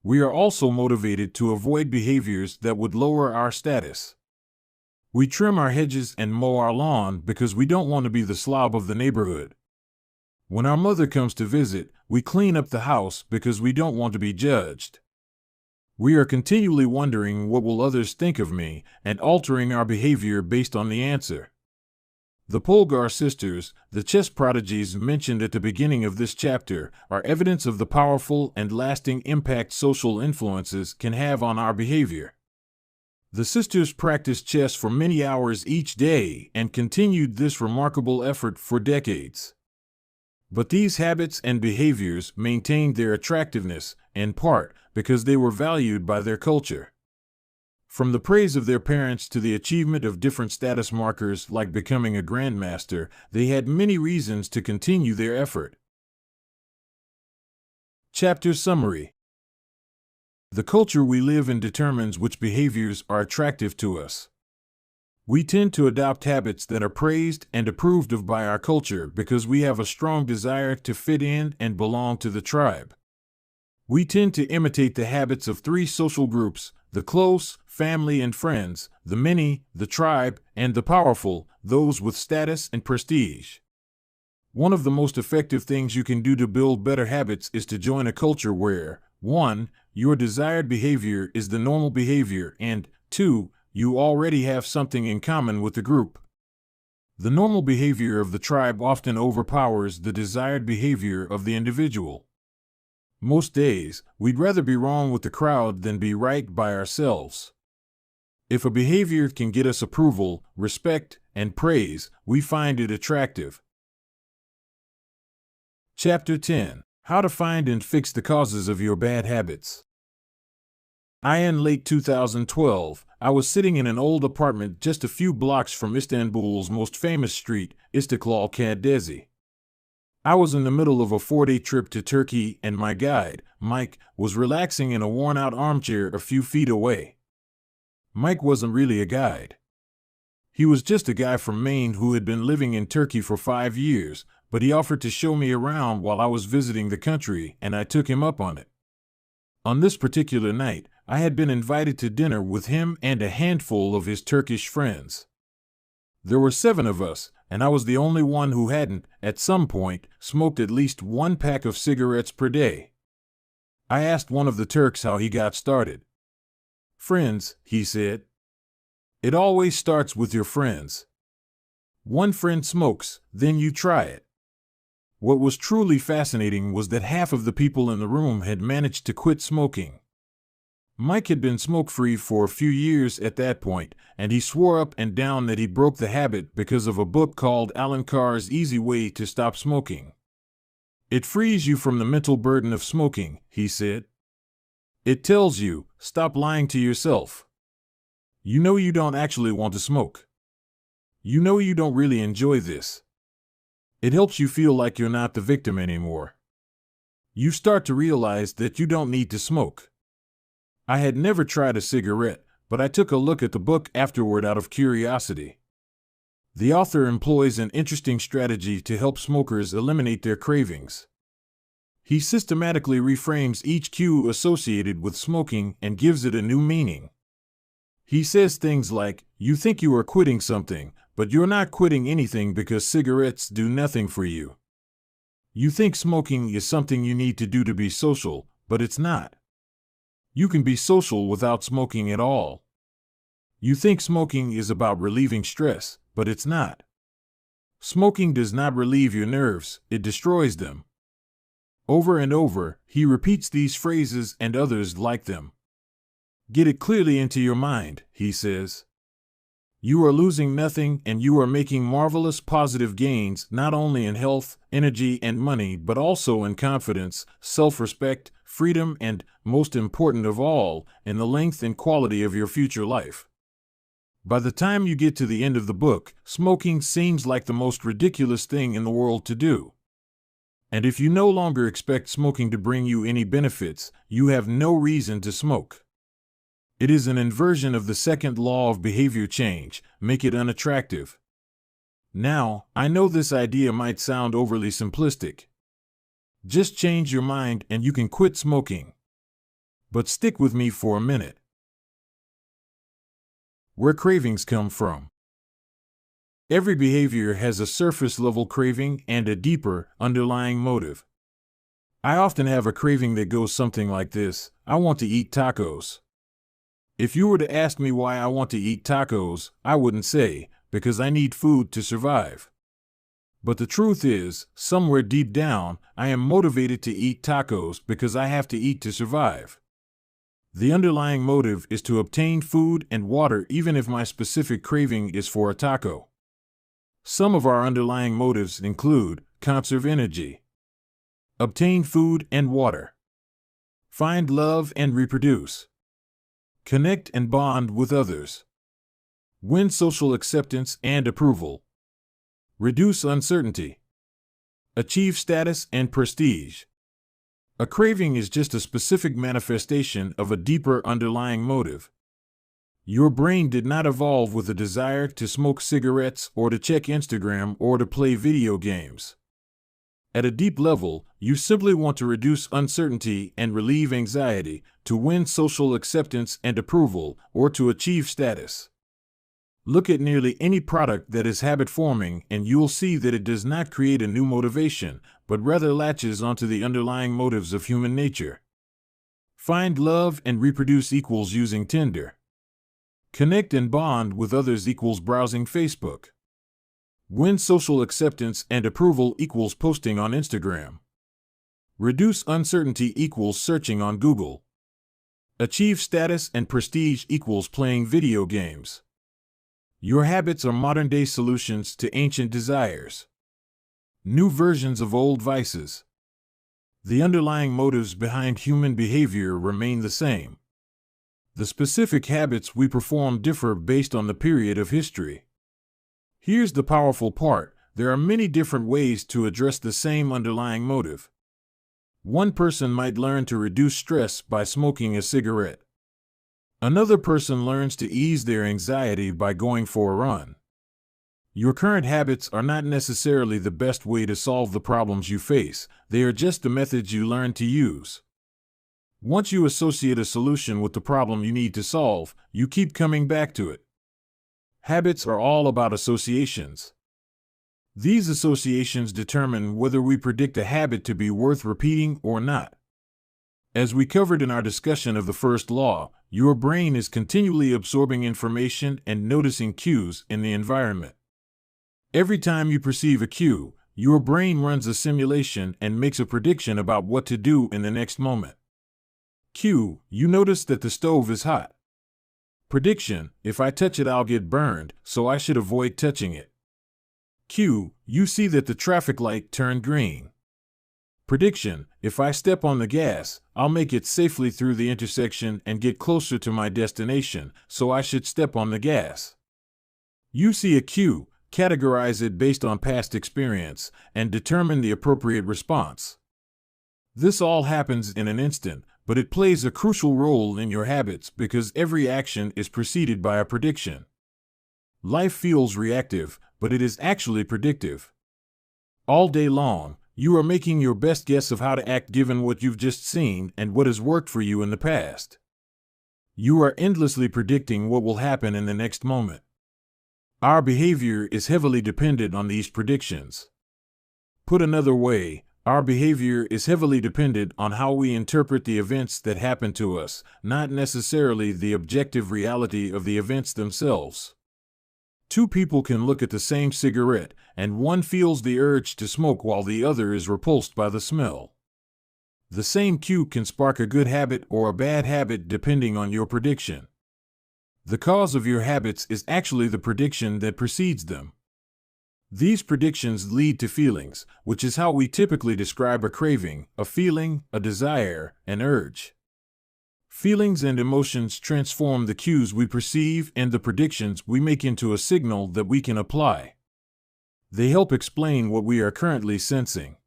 We are also motivated to avoid behaviors that would lower our status. We trim our hedges and mow our lawn because we don't want to be the slob of the neighborhood. When our mother comes to visit, we clean up the house because we don't want to be judged. We are continually wondering what will others think of me and altering our behavior based on the answer. The Polgar sisters, the chess prodigies mentioned at the beginning of this chapter, are evidence of the powerful and lasting impact social influences can have on our behavior. The sisters practiced chess for many hours each day and continued this remarkable effort for decades. But these habits and behaviors maintained their attractiveness, in part, because they were valued by their culture. From the praise of their parents to the achievement of different status markers like becoming a grandmaster, they had many reasons to continue their effort. Chapter Summary. The culture we live in determines which behaviors are attractive to us. We tend to adopt habits that are praised and approved of by our culture because we have a strong desire to fit in and belong to the tribe. We tend to imitate the habits of 3 social groups: the close, family and friends; the many, the tribe; and the powerful, those with status and prestige. One of the most effective things you can do to build better habits is to join a culture where 1. Your desired behavior is the normal behavior, and 2. You already have something in common with the group. The normal behavior of the tribe often overpowers the desired behavior of the individual. Most days, we'd rather be wrong with the crowd than be right by ourselves. If a behavior can get us approval, respect, and praise, we find it attractive. Chapter 10. How to find and fix the causes of your bad habits. In late 2012, I was sitting in an old apartment just a few blocks from Istanbul's most famous street, Istiklal Caddesi. I was in the middle of a 4-day trip to Turkey, and my guide, Mike, was relaxing in a worn-out armchair a few feet away. Mike wasn't really a guide. He was just a guy from Maine who had been living in Turkey for 5 years, but he offered to show me around while I was visiting the country, and I took him up on it. On this particular night, I had been invited to dinner with him and a handful of his Turkish friends. There were 7 of us, and I was the only one who hadn't, at some point, smoked at least 1 pack of cigarettes per day. I asked one of the Turks how he got started. "Friends," he said. "It always starts with your friends. One friend smokes, then you try it." What was truly fascinating was that half of the people in the room had managed to quit smoking. Mike had been smoke-free for a few years at that point, and he swore up and down that he broke the habit because of a book called Alan Carr's Easy Way to Stop Smoking. It frees you from the mental burden of smoking, he said. It tells you, stop lying to yourself. You know you don't actually want to smoke. You know you don't really enjoy this. It helps you feel like you're not the victim anymore. You start to realize that you don't need to smoke. I had never tried a cigarette, but I took a look at the book afterward out of curiosity. The author employs an interesting strategy to help smokers eliminate their cravings. He systematically reframes each cue associated with smoking and gives it a new meaning. He says things like, you think you are quitting something, but you're not quitting anything because cigarettes do nothing for you. You think smoking is something you need to do to be social, but it's not. You can be social without smoking at all. You think smoking is about relieving stress, but it's not. Smoking does not relieve your nerves, it destroys them. Over and over, he repeats these phrases and others like them. Get it clearly into your mind, he says. You are losing nothing and you are making marvelous positive gains not only in health, energy, and money, but also in confidence, self-respect, freedom, and, most important of all, in the length and quality of your future life. By the time you get to the end of the book, smoking seems like the most ridiculous thing in the world to do. And if you no longer expect smoking to bring you any benefits, you have no reason to smoke. It is an inversion of the second law of behavior change, make it unattractive. Now, I know this idea might sound overly simplistic. Just change your mind and you can quit smoking. But stick with me for a minute. Where cravings come from. Every behavior has a surface-level craving and a deeper, underlying motive. I often have a craving that goes something like this: I want to eat tacos. If you were to ask me why I want to eat tacos, I wouldn't say, because I need food to survive. But the truth is, somewhere deep down, I am motivated to eat tacos because I have to eat to survive. The underlying motive is to obtain food and water even if my specific craving is for a taco. Some of our underlying motives include: conserve energy, obtain food and water, find love and reproduce, connect and bond with others, win social acceptance and approval, reduce uncertainty, achieve status and prestige. A craving is just a specific manifestation of a deeper underlying motive. Your brain did not evolve with a desire to smoke cigarettes or to check Instagram or to play video games. At a deep level, you simply want to reduce uncertainty and relieve anxiety, to win social acceptance and approval, or to achieve status. Look at nearly any product that is habit-forming and you'll see that it does not create a new motivation, but rather latches onto the underlying motives of human nature. Find love and reproduce equals using Tinder. Connect and bond with others equals browsing Facebook. Win social acceptance and approval equals posting on Instagram. Reduce uncertainty equals searching on Google. Achieve status and prestige equals playing video games. Your habits are modern-day solutions to ancient desires. New versions of old vices. The underlying motives behind human behavior remain the same. The specific habits we perform differ based on the period of history. Here's the powerful part: there are many different ways to address the same underlying motive. One person might learn to reduce stress by smoking a cigarette. Another person learns to ease their anxiety by going for a run. Your current habits are not necessarily the best way to solve the problems you face, they are just the methods you learn to use. Once you associate a solution with the problem you need to solve, you keep coming back to it. Habits are all about associations. These associations determine whether we predict a habit to be worth repeating or not. As we covered in our discussion of the first law, your brain is continually absorbing information and noticing cues in the environment. Every time you perceive a cue, your brain runs a simulation and makes a prediction about what to do in the next moment. Q. You notice that the stove is hot. Prediction. If I touch it, I'll get burned, so I should avoid touching it. Q. You see that the traffic light turned green. Prediction. If I step on the gas, I'll make it safely through the intersection and get closer to my destination, so I should step on the gas. You see a Q, categorize it based on past experience, and determine the appropriate response. This all happens in an instant, but it plays a crucial role in your habits because every action is preceded by a prediction. Life feels reactive, but it is actually predictive. All day long, you are making your best guess of how to act given what you've just seen and what has worked for you in the past. You are endlessly predicting what will happen in the next moment. Our behavior is heavily dependent on these predictions. Put another way, our behavior is heavily dependent on how we interpret the events that happen to us, not necessarily the objective reality of the events themselves. Two people can look at the same cigarette, and one feels the urge to smoke while the other is repulsed by the smell. The same cue can spark a good habit or a bad habit depending on your prediction. The cause of your habits is actually the prediction that precedes them. These predictions lead to feelings, which is how we typically describe a craving, a feeling, a desire, an urge. Feelings and emotions transform the cues we perceive and the predictions we make into a signal that we can apply. They help explain what we are currently sensing.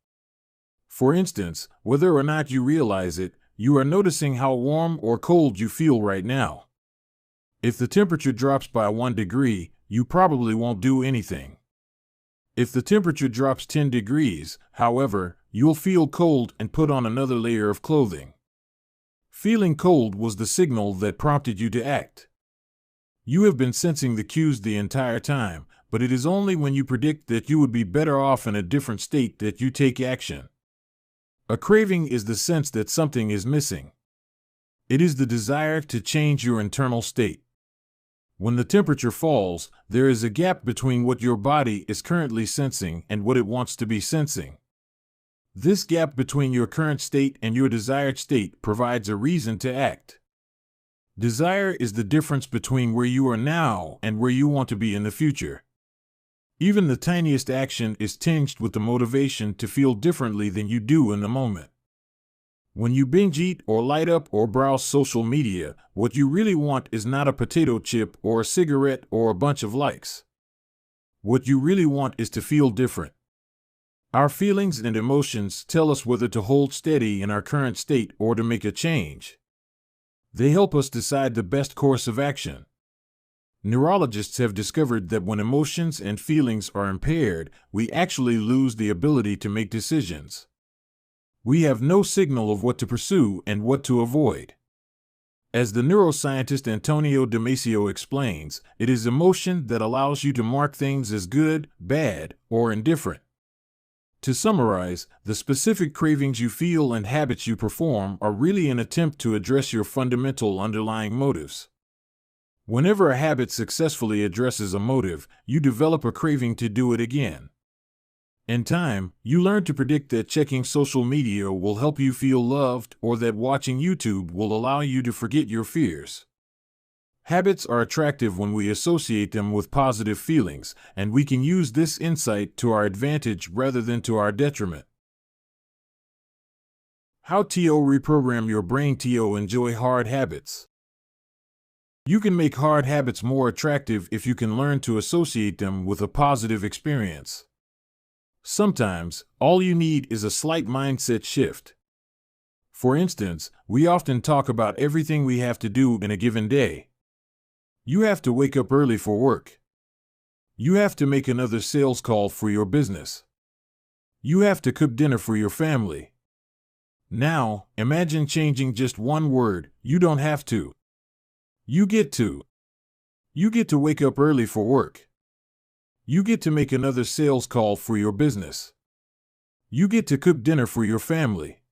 For instance, whether or not you realize it, you are noticing how warm or cold you feel right now. If the temperature drops by 1 degree, you probably won't do anything. If the temperature drops 10 degrees, however, you'll feel cold and put on another layer of clothing. Feeling cold was the signal that prompted you to act. You have been sensing the cues the entire time, but it is only when you predict that you would be better off in a different state that you take action. A craving is the sense that something is missing. It is the desire to change your internal state. When the temperature falls, there is a gap between what your body is currently sensing and what it wants to be sensing. This gap between your current state and your desired state provides a reason to act. Desire is the difference between where you are now and where you want to be in the future. Even the tiniest action is tinged with the motivation to feel differently than you do in the moment. When you binge eat or light up or browse social media, what you really want is not a potato chip or a cigarette or a bunch of likes. What you really want is to feel different. Our feelings and emotions tell us whether to hold steady in our current state or to make a change. They help us decide the best course of action. Neurologists have discovered that when emotions and feelings are impaired, we actually lose the ability to make decisions. We have no signal of what to pursue and what to avoid. As the neuroscientist Antonio Damasio explains, it is emotion that allows you to mark things as good, bad, or indifferent. To summarize, the specific cravings you feel and habits you perform are really an attempt to address your fundamental underlying motives. Whenever a habit successfully addresses a motive, you develop a craving to do it again. In time, you learn to predict that checking social media will help you feel loved or that watching YouTube will allow you to forget your fears. Habits are attractive when we associate them with positive feelings, and we can use this insight to our advantage rather than to our detriment. How to reprogram your brain to enjoy hard habits. You can make hard habits more attractive if you can learn to associate them with a positive experience. Sometimes, all you need is a slight mindset shift. For instance, we often talk about everything we have to do in a given day. You have to wake up early for work. You have to make another sales call for your business. You have to cook dinner for your family. Now, imagine changing just one word. You don't have to. You get to. You get to wake up early for work. You get to make another sales call for your business. You get to cook dinner for your family.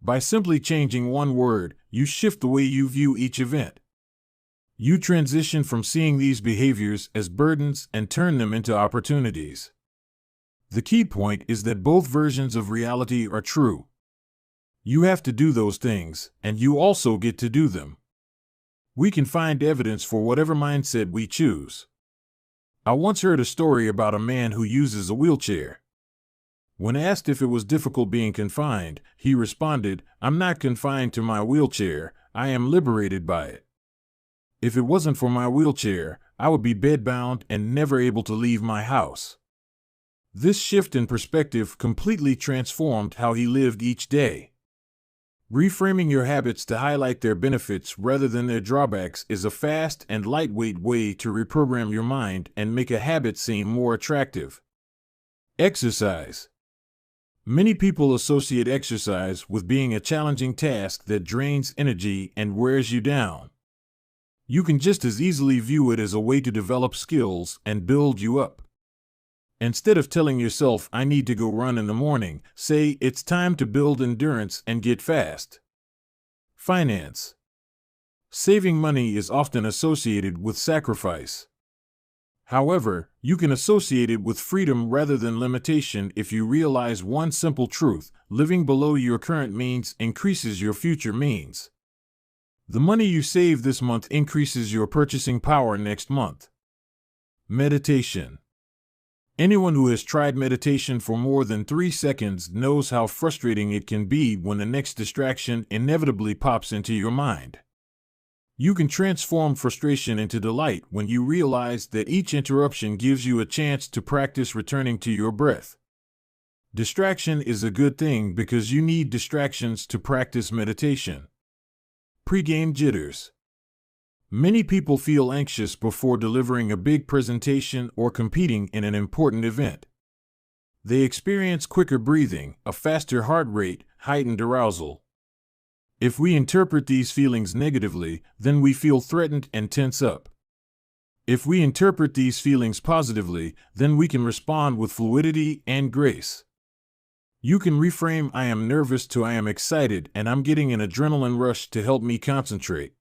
By simply changing one word, you shift the way you view each event. You transition from seeing these behaviors as burdens and turn them into opportunities. The key point is that both versions of reality are true. You have to do those things, and you also get to do them. We can find evidence for whatever mindset we choose. I once heard a story about a man who uses a wheelchair. When asked if it was difficult being confined, he responded, "I'm not confined to my wheelchair, I am liberated by it. If it wasn't for my wheelchair, I would be bedbound and never able to leave my house." This shift in perspective completely transformed how he lived each day. Reframing your habits to highlight their benefits rather than their drawbacks is a fast and lightweight way to reprogram your mind and make a habit seem more attractive. Exercise. Many people associate exercise with being a challenging task that drains energy and wears you down. You can just as easily view it as a way to develop skills and build you up. Instead of telling yourself, "I need to go run in the morning," say, "It's time to build endurance and get fast." Finance. Saving money is often associated with sacrifice. However, you can associate it with freedom rather than limitation if you realize one simple truth: living below your current means increases your future means. The money you save this month increases your purchasing power next month. Meditation. Anyone who has tried meditation for more than 3 seconds knows how frustrating it can be when the next distraction inevitably pops into your mind. You can transform frustration into delight when you realize that each interruption gives you a chance to practice returning to your breath. Distraction is a good thing because you need distractions to practice meditation. Pre-game jitters. Many people feel anxious before delivering a big presentation or competing in an important event. They experience quicker breathing, a faster heart rate, heightened arousal. If we interpret these feelings negatively, then we feel threatened and tense up. If we interpret these feelings positively, then we can respond with fluidity and grace. You can reframe "I am nervous" to "I am excited and I'm getting an adrenaline rush to help me concentrate."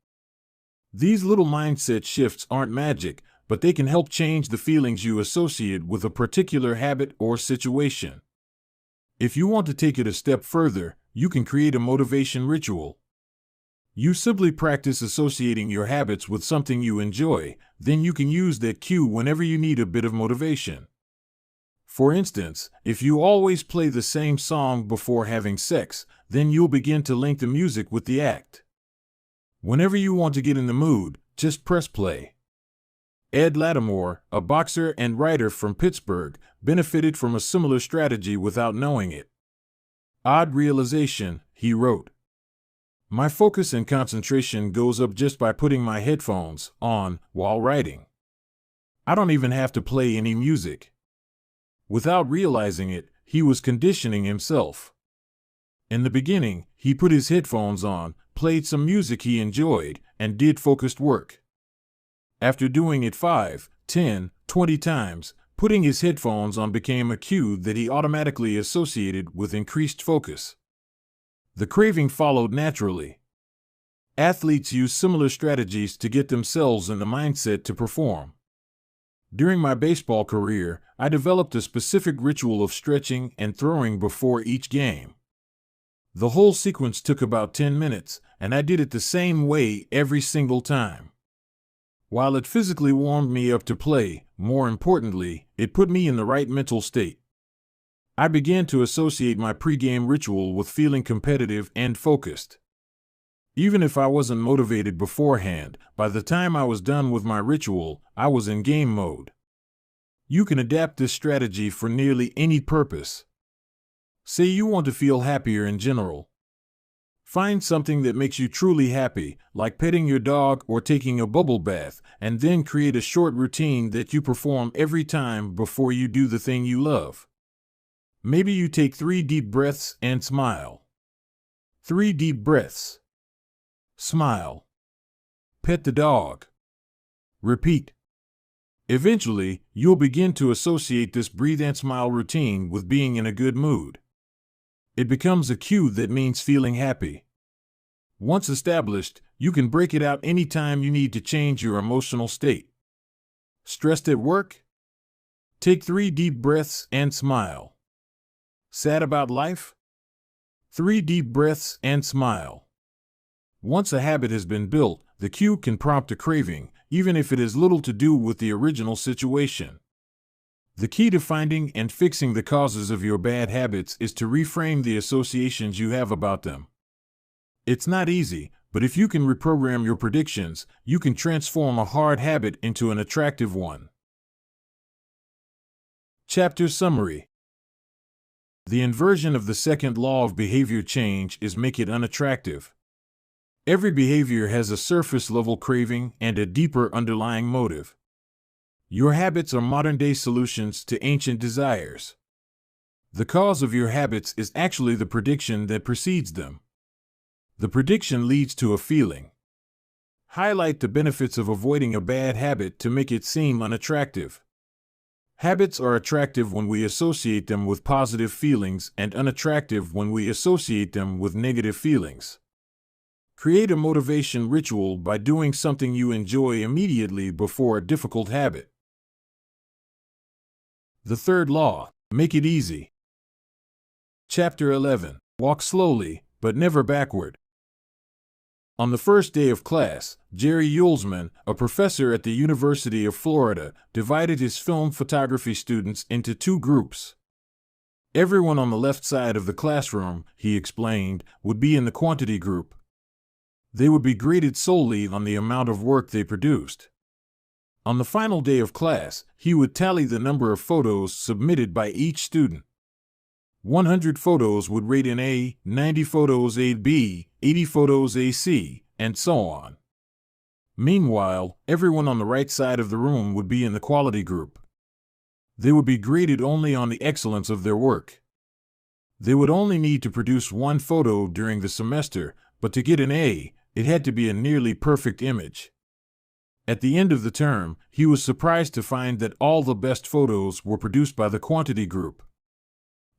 These little mindset shifts aren't magic, but they can help change the feelings you associate with a particular habit or situation. If you want to take it a step further, you can create a motivation ritual. You simply practice associating your habits with something you enjoy, then you can use that cue whenever you need a bit of motivation. For instance, if you always play the same song before having sex, then you'll begin to link the music with the act. Whenever you want to get in the mood, just press play. Ed Lattimore, a boxer and writer from Pittsburgh, benefited from a similar strategy without knowing it. "Odd realization," he wrote. "My focus and concentration goes up just by putting my headphones on while writing. I don't even have to play any music." Without realizing it, he was conditioning himself. In the beginning, he put his headphones on, played some music he enjoyed, and did focused work. After doing it 5, 10, 20 times, putting his headphones on became a cue that he automatically associated with increased focus. The craving followed naturally. Athletes use similar strategies to get themselves in the mindset to perform. During my baseball career, I developed a specific ritual of stretching and throwing before each game. The whole sequence took about 10 minutes, and I did it the same way every single time. While it physically warmed me up to play, more importantly, it put me in the right mental state. I began to associate my pregame ritual with feeling competitive and focused. Even if I wasn't motivated beforehand, by the time I was done with my ritual, I was in game mode. You can adapt this strategy for nearly any purpose. Say you want to feel happier in general. Find something that makes you truly happy, like petting your dog or taking a bubble bath, and then create a short routine that you perform every time before you do the thing you love. Maybe you take 3 deep breaths and smile. 3 deep breaths. Smile. Pet the dog. Repeat. Eventually, you'll begin to associate this breathe and smile routine with being in a good mood. It becomes a cue that means feeling happy. Once established, you can break it out anytime you need to change your emotional state. Stressed at work? Take 3 deep breaths and smile. Sad about life? 3 deep breaths and smile. Once a habit has been built, the cue can prompt a craving, even if it has little to do with the original situation. The key to finding and fixing the causes of your bad habits is to reframe the associations you have about them. It's not easy, but if you can reprogram your predictions, you can transform a hard habit into an attractive one. Chapter Summary. The inversion of the second law of behavior change is make it unattractive. Every behavior has a surface-level craving and a deeper underlying motive. Your habits are modern-day solutions to ancient desires. The cause of your habits is actually the prediction that precedes them. The prediction leads to a feeling. Highlight the benefits of avoiding a bad habit to make it seem unattractive. Habits are attractive when we associate them with positive feelings and unattractive when we associate them with negative feelings. Create a motivation ritual by doing something you enjoy immediately before a difficult habit. The third law, make it easy. Chapter 11, walk slowly, but never backward. On the first day of class, Jerry Yulesman, a professor at the University of Florida, divided his film photography students into 2 groups. Everyone on the left side of the classroom, he explained, would be in the quantity group. They would be graded solely on the amount of work they produced. On the final day of class, he would tally the number of photos submitted by each student. 100 photos would rate an A, 90 photos a B, 80 photos a C, and so on. Meanwhile, everyone on the right side of the room would be in the quality group. They would be graded only on the excellence of their work. They would only need to produce 1 photo during the semester, but to get an A, it had to be a nearly perfect image. At the end of the term, he was surprised to find that all the best photos were produced by the quantity group.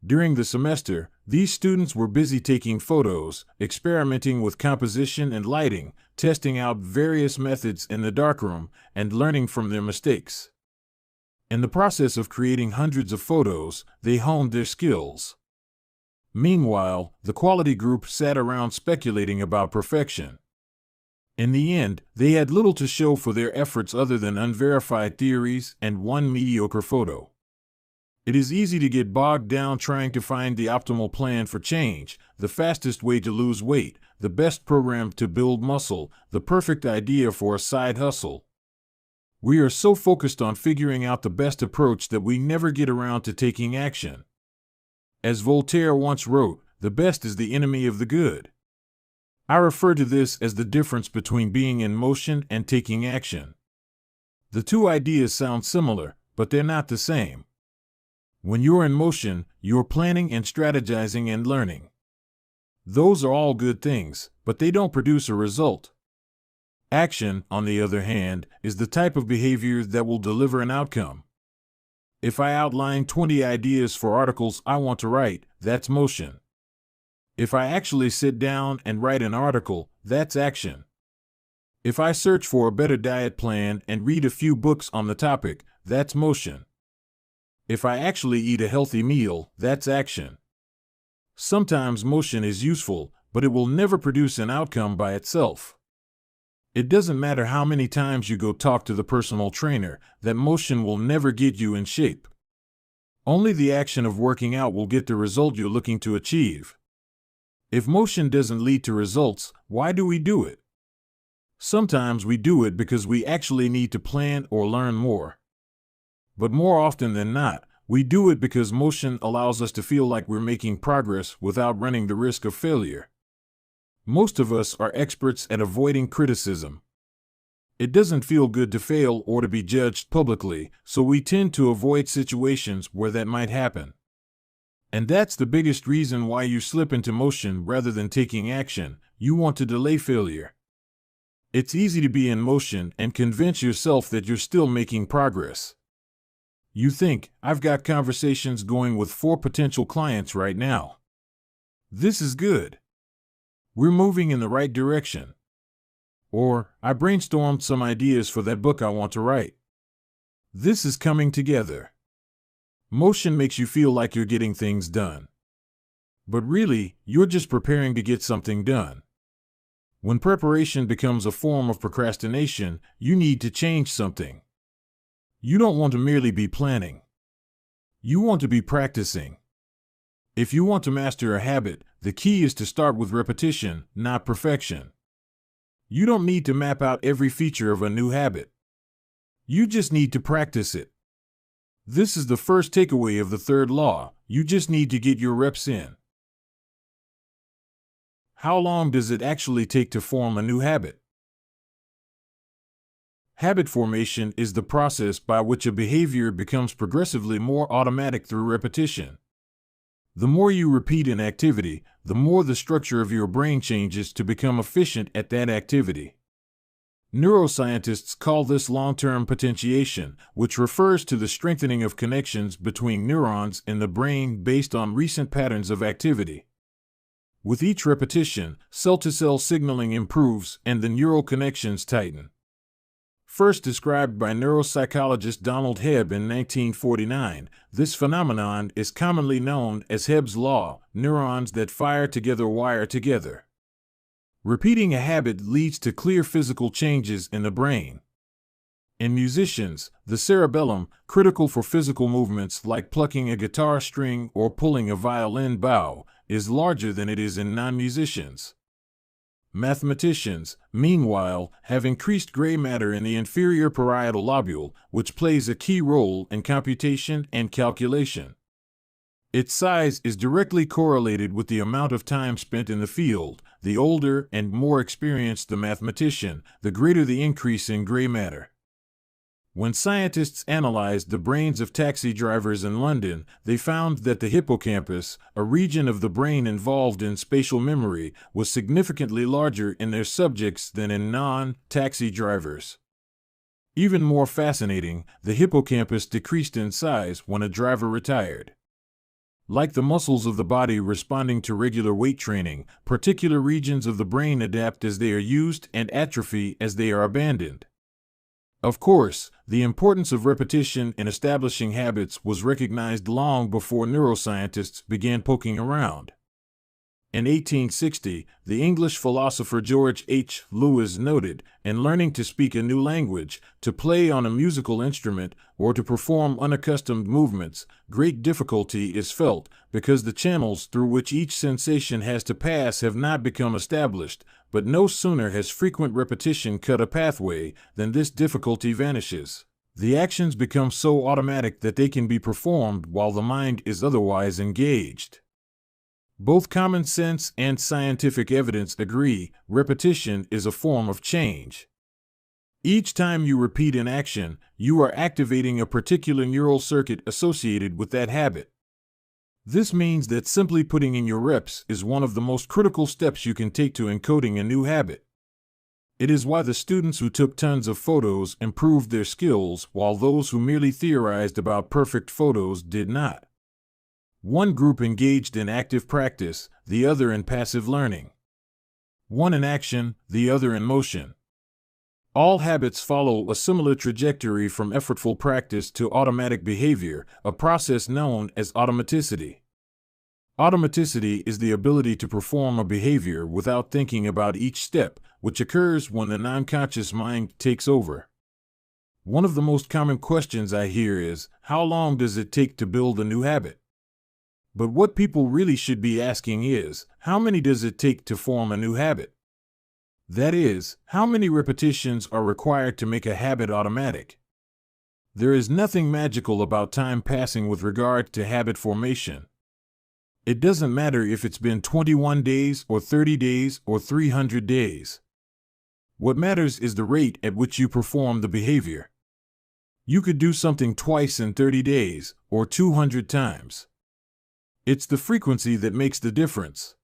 During the semester, these students were busy taking photos, experimenting with composition and lighting, testing out various methods in the darkroom, and learning from their mistakes. In the process of creating hundreds of photos, they honed their skills. Meanwhile, the quality group sat around speculating about perfection. In the end, they had little to show for their efforts other than unverified theories and 1 mediocre photo. It is easy to get bogged down trying to find the optimal plan for change, the fastest way to lose weight, the best program to build muscle, the perfect idea for a side hustle. We are so focused on figuring out the best approach that we never get around to taking action. As Voltaire once wrote, the best is the enemy of the good. I refer to this as the difference between being in motion and taking action. The 2 ideas sound similar, but they're not the same. When you're in motion, you're planning and strategizing and learning. Those are all good things, but they don't produce a result. Action, on the other hand, is the type of behavior that will deliver an outcome. If I outline 20 ideas for articles I want to write, that's motion. If I actually sit down and write an article, that's action. If I search for a better diet plan and read a few books on the topic, that's motion. If I actually eat a healthy meal, that's action. Sometimes motion is useful, but it will never produce an outcome by itself. It doesn't matter how many times you go talk to the personal trainer, that motion will never get you in shape. Only the action of working out will get the result you're looking to achieve. If motion doesn't lead to results, why do we do it? Sometimes we do it because we actually need to plan or learn more. But more often than not, we do it because motion allows us to feel like we're making progress without running the risk of failure. Most of us are experts at avoiding criticism. It doesn't feel good to fail or to be judged publicly, so we tend to avoid situations where that might happen. And that's the biggest reason why you slip into motion rather than taking action. You want to delay failure. It's easy to be in motion and convince yourself that you're still making progress. You think, I've got conversations going with 4 potential clients right now. This is good. We're moving in the right direction. Or, I brainstormed some ideas for that book I want to write. This is coming together. Motion makes you feel like you're getting things done. But really, you're just preparing to get something done. When preparation becomes a form of procrastination, you need to change something. You don't want to merely be planning. You want to be practicing. If you want to master a habit, the key is to start with repetition, not perfection. You don't need to map out every feature of a new habit. You just need to practice it. This is the first takeaway of the third law. You just need to get your reps in. How long does it actually take to form a new habit? Habit formation is the process by which a behavior becomes progressively more automatic through repetition. The more you repeat an activity, the more the structure of your brain changes to become efficient at that activity. Neuroscientists call this long-term potentiation, which refers to the strengthening of connections between neurons in the brain based on recent patterns of activity. With each repetition, cell-to-cell signaling improves and the neural connections tighten. First described by neuropsychologist Donald Hebb in 1949, this phenomenon is commonly known as Hebb's law: neurons that fire together wire together. Repeating a habit leads to clear physical changes in the brain. In musicians, the cerebellum, critical for physical movements like plucking a guitar string or pulling a violin bow, is larger than it is in non-musicians. Mathematicians, meanwhile, have increased gray matter in the inferior parietal lobule, which plays a key role in computation and calculation. Its size is directly correlated with the amount of time spent in the field. The older and more experienced the mathematician, the greater the increase in gray matter. When scientists analyzed the brains of taxi drivers in London, they found that the hippocampus, a region of the brain involved in spatial memory, was significantly larger in their subjects than in non-taxi drivers. Even more fascinating, the hippocampus decreased in size when a driver retired. Like the muscles of the body responding to regular weight training, particular regions of the brain adapt as they are used and atrophy as they are abandoned. Of course, the importance of repetition in establishing habits was recognized long before neuroscientists began poking around. In 1860, the English philosopher George H. Lewis noted, in learning to speak a new language, to play on a musical instrument, or to perform unaccustomed movements, great difficulty is felt, because the channels through which each sensation has to pass have not become established, but no sooner has frequent repetition cut a pathway than this difficulty vanishes. The actions become so automatic that they can be performed while the mind is otherwise engaged. Both common sense and scientific evidence agree, repetition is a form of change. Each time you repeat an action, you are activating a particular neural circuit associated with that habit. This means that simply putting in your reps is one of the most critical steps you can take to encoding a new habit. It is why the students who took tons of photos improved their skills, while those who merely theorized about perfect photos did not. One group engaged in active practice, the other in passive learning. One in action, the other in motion. All habits follow a similar trajectory from effortful practice to automatic behavior, a process known as automaticity. Automaticity is the ability to perform a behavior without thinking about each step, which occurs when the non-conscious mind takes over. One of the most common questions I hear is, how long does it take to build a new habit? But what people really should be asking is, how many does it take to form a new habit? That is, how many repetitions are required to make a habit automatic? There is nothing magical about time passing with regard to habit formation. It doesn't matter if it's been 21 days or 30 days or 300 days. What matters is the rate at which you perform the behavior. You could do something twice in 30 days, or 200 times. It's the frequency that makes the difference.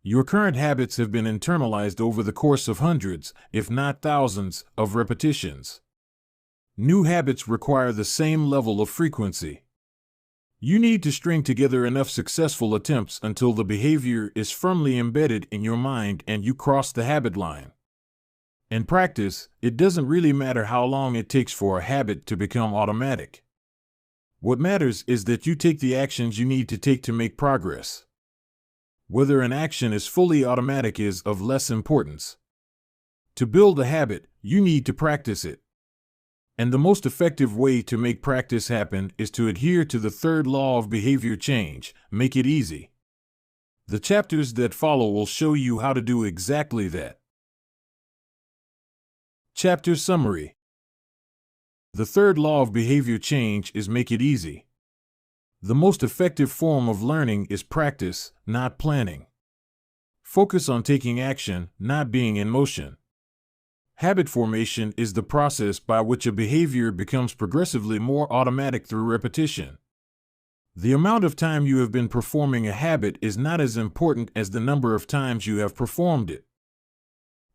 Your current habits have been internalized over the course of hundreds, if not thousands, of repetitions. New habits require the same level of frequency. You need to string together enough successful attempts until the behavior is firmly embedded in your mind and you cross the habit line. In practice, it doesn't really matter how long it takes for a habit to become automatic. What matters is that you take the actions you need to take to make progress. Whether an action is fully automatic is of less importance. To build a habit, you need to practice it. And the most effective way to make practice happen is to adhere to the third law of behavior change: make it easy. The chapters that follow will show you how to do exactly that. Chapter Summary. The third law of behavior change is make it easy. The most effective form of learning is practice, not planning. Focus on taking action, not being in motion. Habit formation is the process by which a behavior becomes progressively more automatic through repetition. The amount of time you have been performing a habit is not as important as the number of times you have performed it.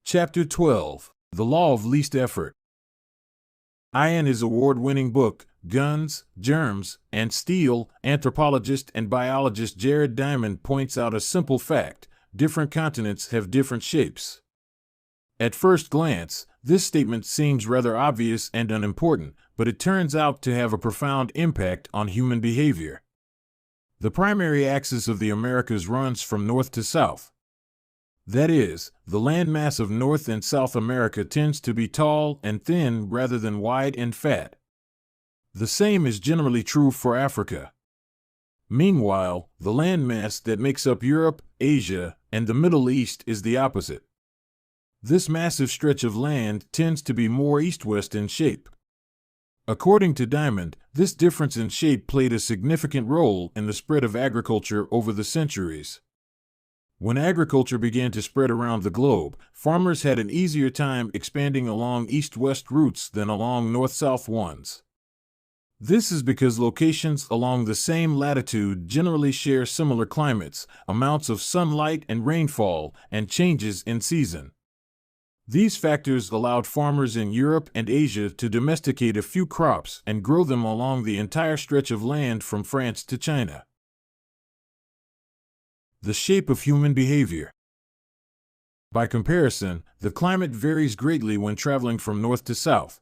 Chapter 12. The Law of Least Effort. In his award-winning book, Guns, Germs, and Steel, anthropologist and biologist Jared Diamond points out a simple fact: different continents have different shapes. At first glance, this statement seems rather obvious and unimportant, but it turns out to have a profound impact on human behavior. The primary axis of the Americas runs from north to south. That is, the landmass of North and South America tends to be tall and thin rather than wide and fat. The same is generally true for Africa. Meanwhile, the landmass that makes up Europe, Asia, and the Middle East is the opposite. This massive stretch of land tends to be more east-west in shape. According to Diamond, this difference in shape played a significant role in the spread of agriculture over the centuries. When agriculture began to spread around the globe, farmers had an easier time expanding along east-west routes than along north-south ones. This is because locations along the same latitude generally share similar climates, amounts of sunlight and rainfall, and changes in season. These factors allowed farmers in Europe and Asia to domesticate a few crops and grow them along the entire stretch of land from France to China. The shape of human behavior. By comparison, the climate varies greatly when traveling from north to south.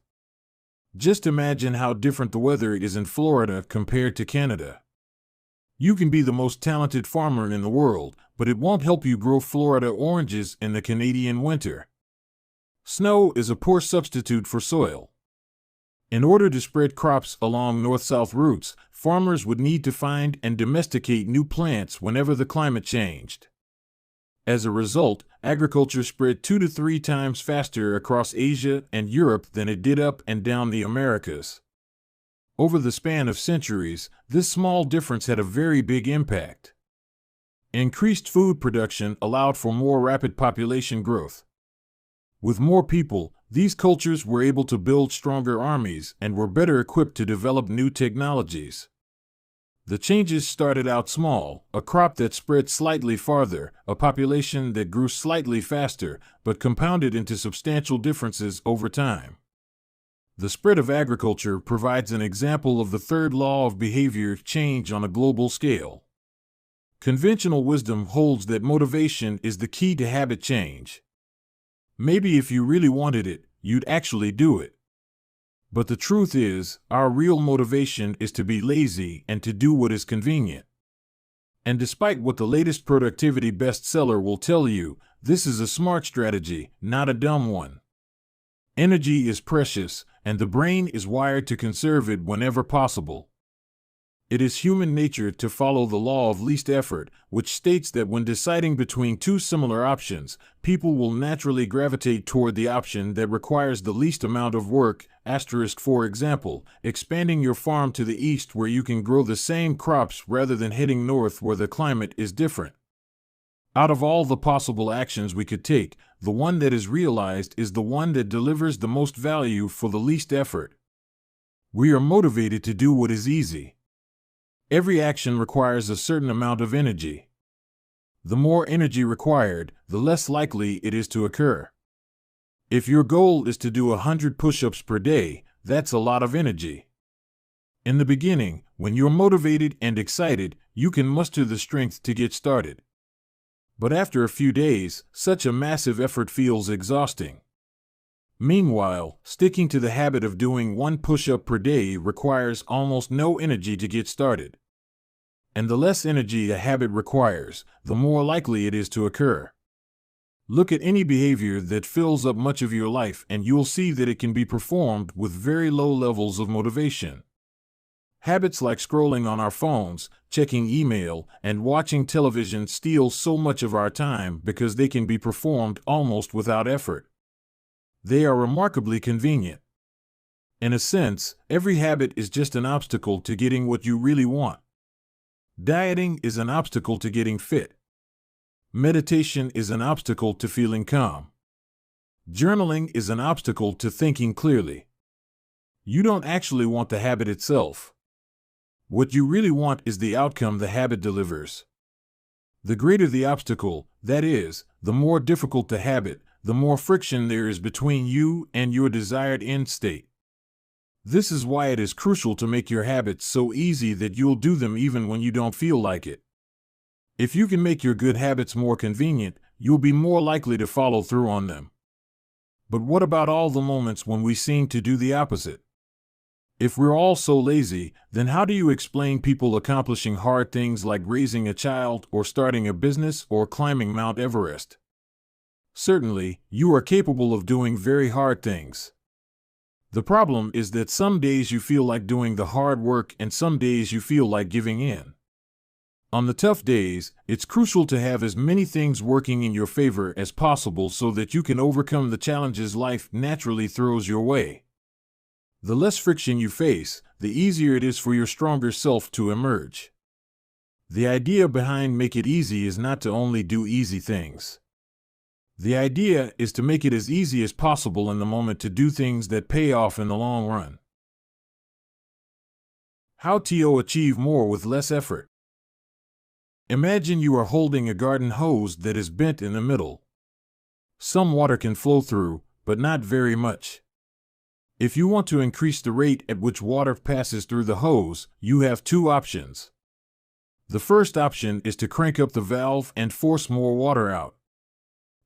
Just imagine how different the weather is in Florida compared to Canada. You can be the most talented farmer in the world, but it won't help you grow Florida oranges in the Canadian winter. Snow is a poor substitute for soil. In order to spread crops along north-south routes, farmers would need to find and domesticate new plants whenever the climate changed. As a result, agriculture spread 2 to 3 times faster across Asia and Europe than it did up and down the Americas. Over the span of centuries, this small difference had a very big impact. Increased food production allowed for more rapid population growth. With more people, these cultures were able to build stronger armies and were better equipped to develop new technologies. The changes started out small: a crop that spread slightly farther, a population that grew slightly faster, but compounded into substantial differences over time. The spread of agriculture provides an example of the third law of behavior change on a global scale. Conventional wisdom holds that motivation is the key to habit change. Maybe if you really wanted it, you'd actually do it. But the truth is, our real motivation is to be lazy and to do what is convenient. And despite what the latest productivity bestseller will tell you, this is a smart strategy, not a dumb one. Energy is precious, and the brain is wired to conserve it whenever possible. It is human nature to follow the law of least effort, which states that when deciding between two similar options, people will naturally gravitate toward the option that requires the least amount of work. For example, expanding your farm to the east where you can grow the same crops rather than heading north where the climate is different. Out of all the possible actions we could take, the one that is realized is the one that delivers the most value for the least effort. We are motivated to do what is easy. Every action requires a certain amount of energy. The more energy required, the less likely it is to occur. If your goal is to do 100 push-ups per day, that's a lot of energy. In the beginning, when you're motivated and excited, you can muster the strength to get started. But after a few days, such a massive effort feels exhausting. Meanwhile, sticking to the habit of doing 1 push-up per day requires almost no energy to get started. And the less energy a habit requires, the more likely it is to occur. Look at any behavior that fills up much of your life and you'll see that it can be performed with very low levels of motivation. Habits like scrolling on our phones, checking email, and watching television steal so much of our time because they can be performed almost without effort. They are remarkably convenient. In a sense, every habit is just an obstacle to getting what you really want. Dieting is an obstacle to getting fit. Meditation is an obstacle to feeling calm. Journaling is an obstacle to thinking clearly. You don't actually want the habit itself. What you really want is the outcome the habit delivers. The greater the obstacle, that is, the more difficult the habit, the more friction there is between you and your desired end state. This is why it is crucial to make your habits so easy that you'll do them even when you don't feel like it. If you can make your good habits more convenient, you'll be more likely to follow through on them. But what about all the moments when we seem to do the opposite? If we're all so lazy, then how do you explain people accomplishing hard things like raising a child or starting a business or climbing Mount Everest? Certainly, you are capable of doing very hard things. The problem is that some days you feel like doing the hard work and some days you feel like giving in. On the tough days, it's crucial to have as many things working in your favor as possible so that you can overcome the challenges life naturally throws your way. The less friction you face, the easier it is for your stronger self to emerge. The idea behind Make It Easy is not to only do easy things. The idea is to make it as easy as possible in the moment to do things that pay off in the long run. How to achieve more with less effort. Imagine you are holding a garden hose that is bent in the middle. Some water can flow through, but not very much. If you want to increase the rate at which water passes through the hose, you have two options. The first option is to crank up the valve and force more water out.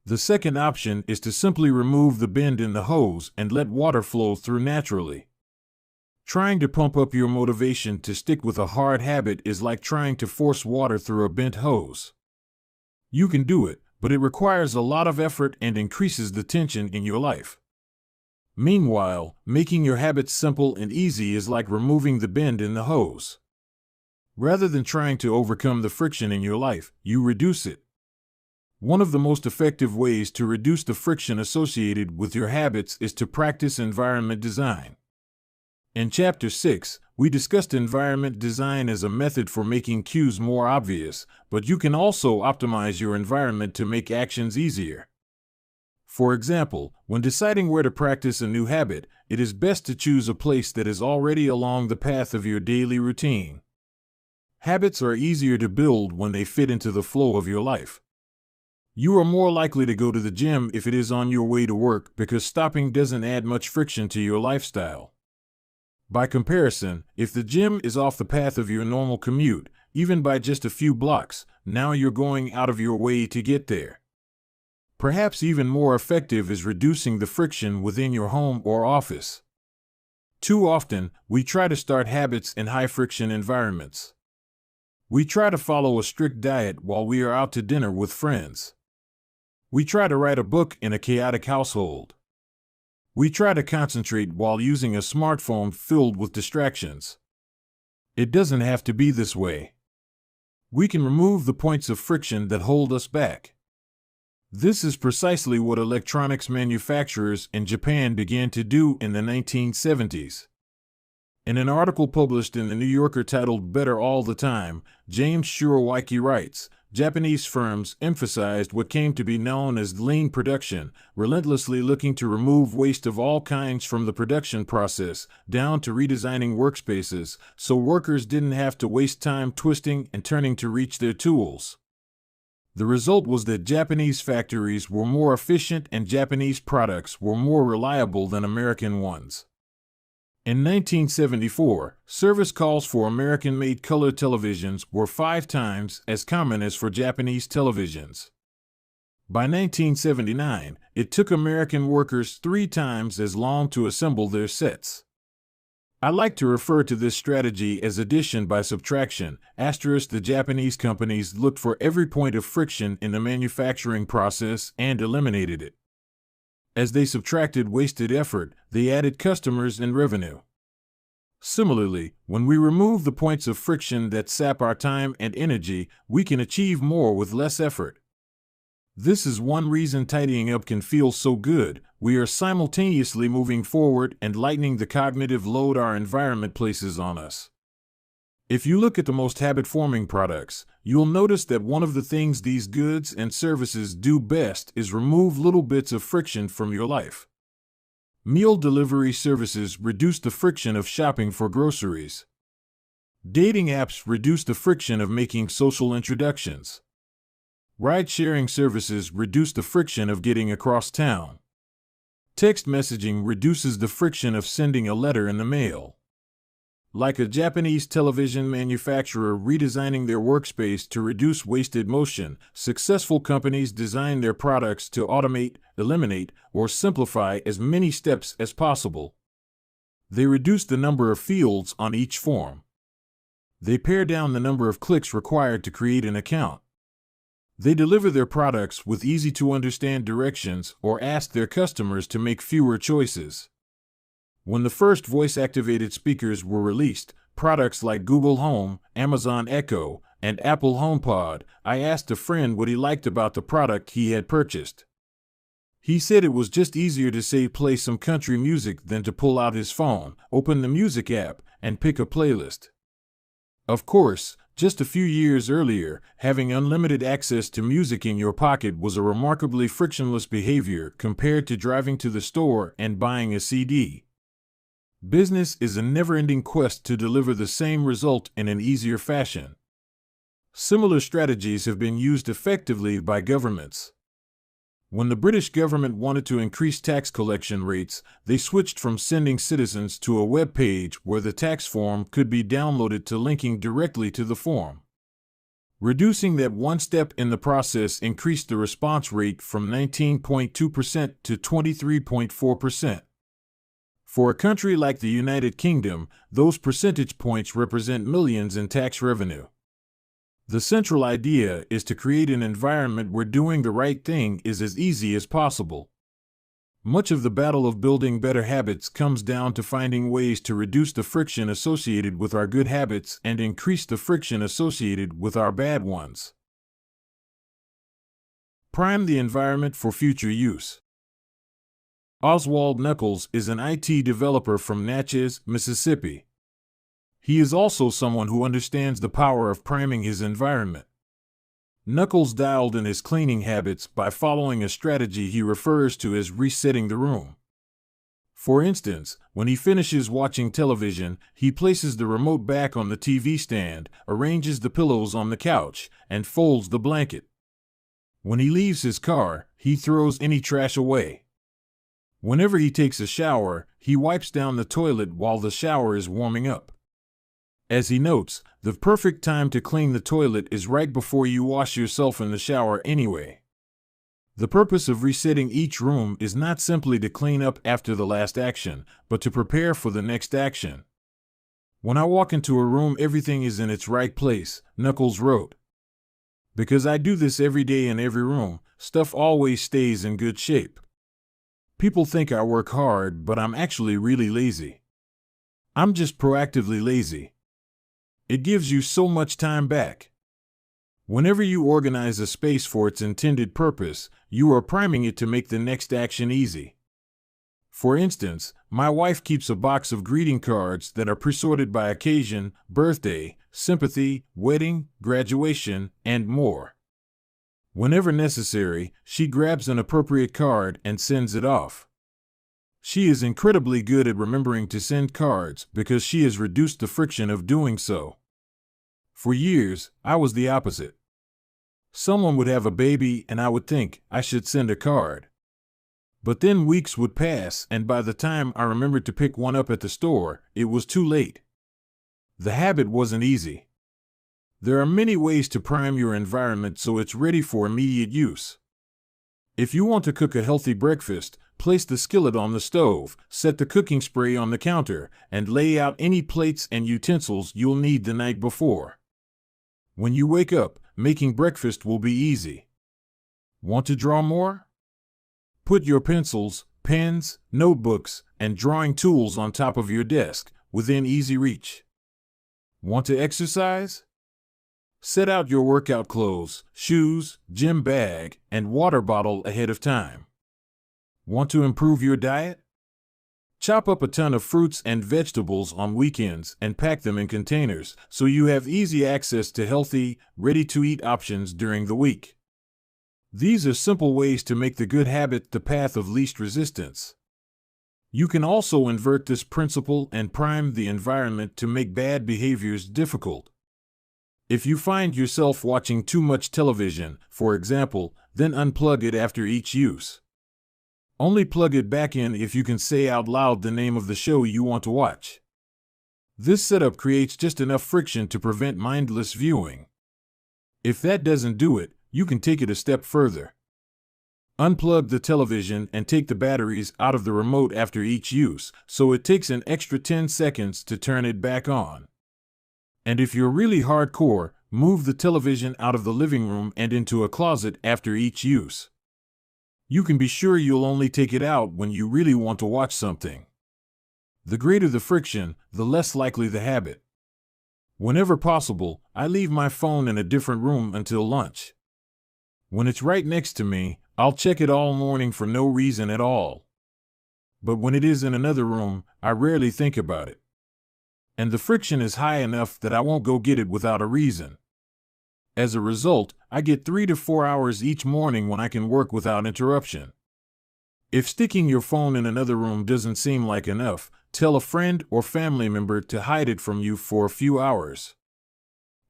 The second option is to simply remove the bend in the hose and let water flow through naturally. Trying to pump up your motivation to stick with a hard habit is like trying to force water through a bent hose. You can do it, but it requires a lot of effort and increases the tension in your life. Meanwhile, making your habits simple and easy is like removing the bend in the hose. Rather than trying to overcome the friction in your life, you reduce it. One of the most effective ways to reduce the friction associated with your habits is to practice environment design. In Chapter 6, we discussed environment design as a method for making cues more obvious, but you can also optimize your environment to make actions easier. For example, when deciding where to practice a new habit, it is best to choose a place that is already along the path of your daily routine. Habits are easier to build when they fit into the flow of your life. You are more likely to go to the gym if it is on your way to work because stopping doesn't add much friction to your lifestyle. By comparison, if the gym is off the path of your normal commute, even by just a few blocks, now you're going out of your way to get there. Perhaps even more effective is reducing the friction within your home or office. Too often, we try to start habits in high-friction environments. We try to follow a strict diet while we are out to dinner with friends. We try to write a book in a chaotic household. We try to concentrate while using a smartphone filled with distractions. It doesn't have to be this way. We can remove the points of friction that hold us back. This is precisely what electronics manufacturers in Japan began to do in the 1970s. In an article published in the New Yorker titled Better All the Time, James Shurowaki writes, Japanese firms emphasized what came to be known as lean production, relentlessly looking to remove waste of all kinds from the production process, down to redesigning workspaces, so workers didn't have to waste time twisting and turning to reach their tools. The result was that Japanese factories were more efficient and Japanese products were more reliable than American ones. In 1974, service calls for American-made color televisions were 5 times as common as for Japanese televisions. By 1979, it took American workers 3 times as long to assemble their sets. I like to refer to this strategy as addition by subtraction. Asterisk, the Japanese companies looked for every point of friction in the manufacturing process and eliminated it. As they subtracted wasted effort, they added customers and revenue. Similarly, when we remove the points of friction that sap our time and energy, we can achieve more with less effort. This is one reason tidying up can feel so good. We are simultaneously moving forward and lightening the cognitive load our environment places on us. If you look at the most habit-forming products, you'll notice that one of the things these goods and services do best is remove little bits of friction from your life. Meal delivery services reduce the friction of shopping for groceries. Dating apps reduce the friction of making social introductions. Ride-sharing services reduce the friction of getting across town. Text messaging reduces the friction of sending a letter in the mail. Like a Japanese television manufacturer redesigning their workspace to reduce wasted motion, successful companies design their products to automate, eliminate, or simplify as many steps as possible. They reduce the number of fields on each form. They pare down the number of clicks required to create an account. They deliver their products with easy-to-understand directions or ask their customers to make fewer choices. When the first voice-activated speakers were released, products like Google Home, Amazon Echo, and Apple HomePod, I asked a friend what he liked about the product he had purchased. He said it was just easier to say play some country music than to pull out his phone, open the music app, and pick a playlist. Of course, just a few years earlier, having unlimited access to music in your pocket was a remarkably frictionless behavior compared to driving to the store and buying a CD. Business is a never-ending quest to deliver the same result in an easier fashion. Similar strategies have been used effectively by governments. When the British government wanted to increase tax collection rates, they switched from sending citizens to a web page where the tax form could be downloaded to linking directly to the form. Reducing that one step in the process increased the response rate from 19.2% to 23.4%. For a country like the United Kingdom, those percentage points represent millions in tax revenue. The central idea is to create an environment where doing the right thing is as easy as possible. Much of the battle of building better habits comes down to finding ways to reduce the friction associated with our good habits and increase the friction associated with our bad ones. Prime the environment for future use. Oswald Knuckles is an IT developer from Natchez, Mississippi. He is also someone who understands the power of priming his environment. Knuckles dialed in his cleaning habits by following a strategy he refers to as resetting the room. For instance, when he finishes watching television, he places the remote back on the TV stand, arranges the pillows on the couch, and folds the blanket. When he leaves his car, he throws any trash away. Whenever he takes a shower, he wipes down the toilet while the shower is warming up. As he notes, the perfect time to clean the toilet is right before you wash yourself in the shower anyway. The purpose of resetting each room is not simply to clean up after the last action, but to prepare for the next action. When I walk into a room, everything is in its right place, Knuckles wrote. Because I do this every day in every room, stuff always stays in good shape. People think I work hard, but I'm actually really lazy. I'm just proactively lazy. It gives you so much time back. Whenever you organize a space for its intended purpose, you are priming it to make the next action easy. For instance, my wife keeps a box of greeting cards that are pre-sorted by occasion, birthday, sympathy, wedding, graduation, and more. Whenever necessary, she grabs an appropriate card and sends it off. She is incredibly good at remembering to send cards because she has reduced the friction of doing so. For years, I was the opposite. Someone would have a baby and I would think I should send a card. But then weeks would pass, and by the time I remembered to pick one up at the store, it was too late. The habit wasn't easy. There are many ways to prime your environment so it's ready for immediate use. If you want to cook a healthy breakfast, Place the skillet on the stove, set the cooking spray on the counter, and lay out any plates and utensils you'll need the night before. When you wake up, making breakfast will be easy. Want to draw more? Put your pencils, pens, notebooks, and drawing tools on top of your desk, within easy reach. Want to exercise? Set out your workout clothes, shoes, gym bag, and water bottle ahead of time. Want to improve your diet? Chop up a ton of fruits and vegetables on weekends and pack them in containers so you have easy access to healthy, ready-to-eat options during the week. These are simple ways to make the good habit the path of least resistance. You can also invert this principle and prime the environment to make bad behaviors difficult. If you find yourself watching too much television, for example, then unplug it after each use. Only plug it back in if you can say out loud the name of the show you want to watch. This setup creates just enough friction to prevent mindless viewing. If that doesn't do it, you can take it a step further. Unplug the television and take the batteries out of the remote after each use, so it takes an extra 10 seconds to turn it back on. And if you're really hardcore, move the television out of the living room and into a closet after each use. You can be sure you'll only take it out when you really want to watch something. The greater the friction, the less likely the habit. Whenever possible, I leave my phone in a different room until lunch. When it's right next to me, I'll check it all morning for no reason at all. But when it is in another room, I rarely think about it. And the friction is high enough that I won't go get it without a reason. As a result, I get 3 to 4 hours each morning when I can work without interruption. If sticking your phone in another room doesn't seem like enough, tell a friend or family member to hide it from you for a few hours.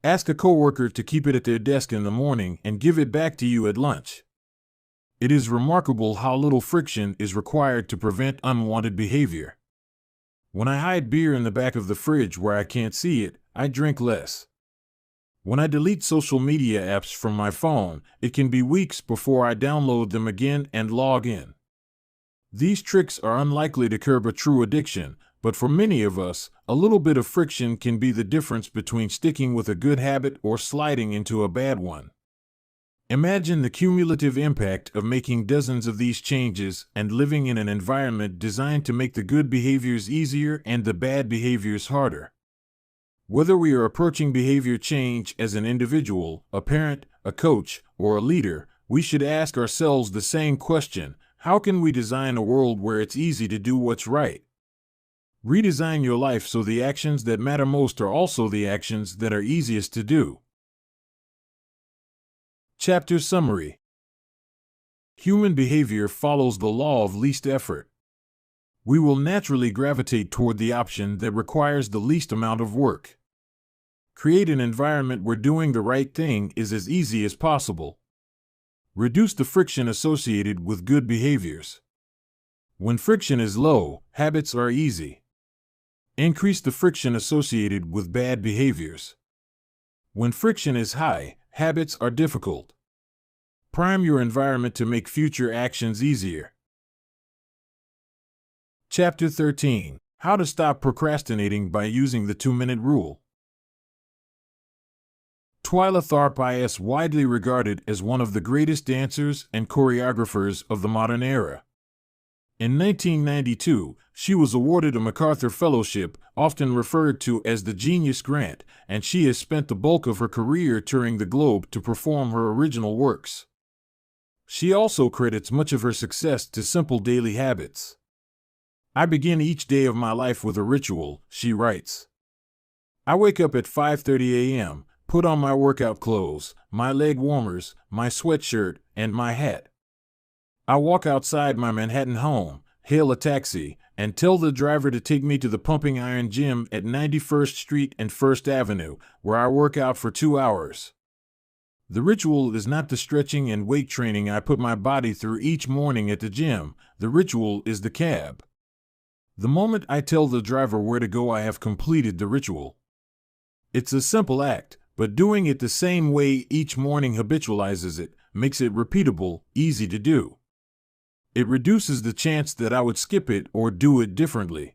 Ask a coworker to keep it at their desk in the morning and give it back to you at lunch. It is remarkable how little friction is required to prevent unwanted behavior. When I hide beer in the back of the fridge where I can't see it, I drink less. When I delete social media apps from my phone, it can be weeks before I download them again and log in. These tricks are unlikely to curb a true addiction, but for many of us, a little bit of friction can be the difference between sticking with a good habit or sliding into a bad one. Imagine the cumulative impact of making dozens of these changes and living in an environment designed to make the good behaviors easier and the bad behaviors harder. Whether we are approaching behavior change as an individual, a parent, a coach, or a leader, we should ask ourselves the same question: how can we design a world where it's easy to do what's right? Redesign your life so the actions that matter most are also the actions that are easiest to do. Chapter Summary. Human behavior follows the law of least effort. We will naturally gravitate toward the option that requires the least amount of work. Create an environment where doing the right thing is as easy as possible. Reduce the friction associated with good behaviors. When friction is low, habits are easy. Increase the friction associated with bad behaviors. When friction is high, habits are difficult. Prime your environment to make future actions easier. Chapter 13. How to stop procrastinating by using the 2-minute rule. Twyla Tharp is widely regarded as one of the greatest dancers and choreographers of the modern era. In 1992, she was awarded a MacArthur Fellowship, often referred to as the Genius Grant, and she has spent the bulk of her career touring the globe to perform her original works. She also credits much of her success to simple daily habits. I begin each day of my life with a ritual, she writes. I wake up at 5:30 a.m., put on my workout clothes, my leg warmers, my sweatshirt, and my hat. I walk outside my Manhattan home, hail a taxi, and tell the driver to take me to the Pumping Iron Gym at 91st Street and 1st Avenue, where I work out for 2 hours. The ritual is not the stretching and weight training I put my body through each morning at the gym. The ritual is the cab. The moment I tell the driver where to go, I have completed the ritual. It's a simple act, but doing it the same way each morning habitualizes it, makes it repeatable, easy to do. It reduces the chance that I would skip it or do it differently.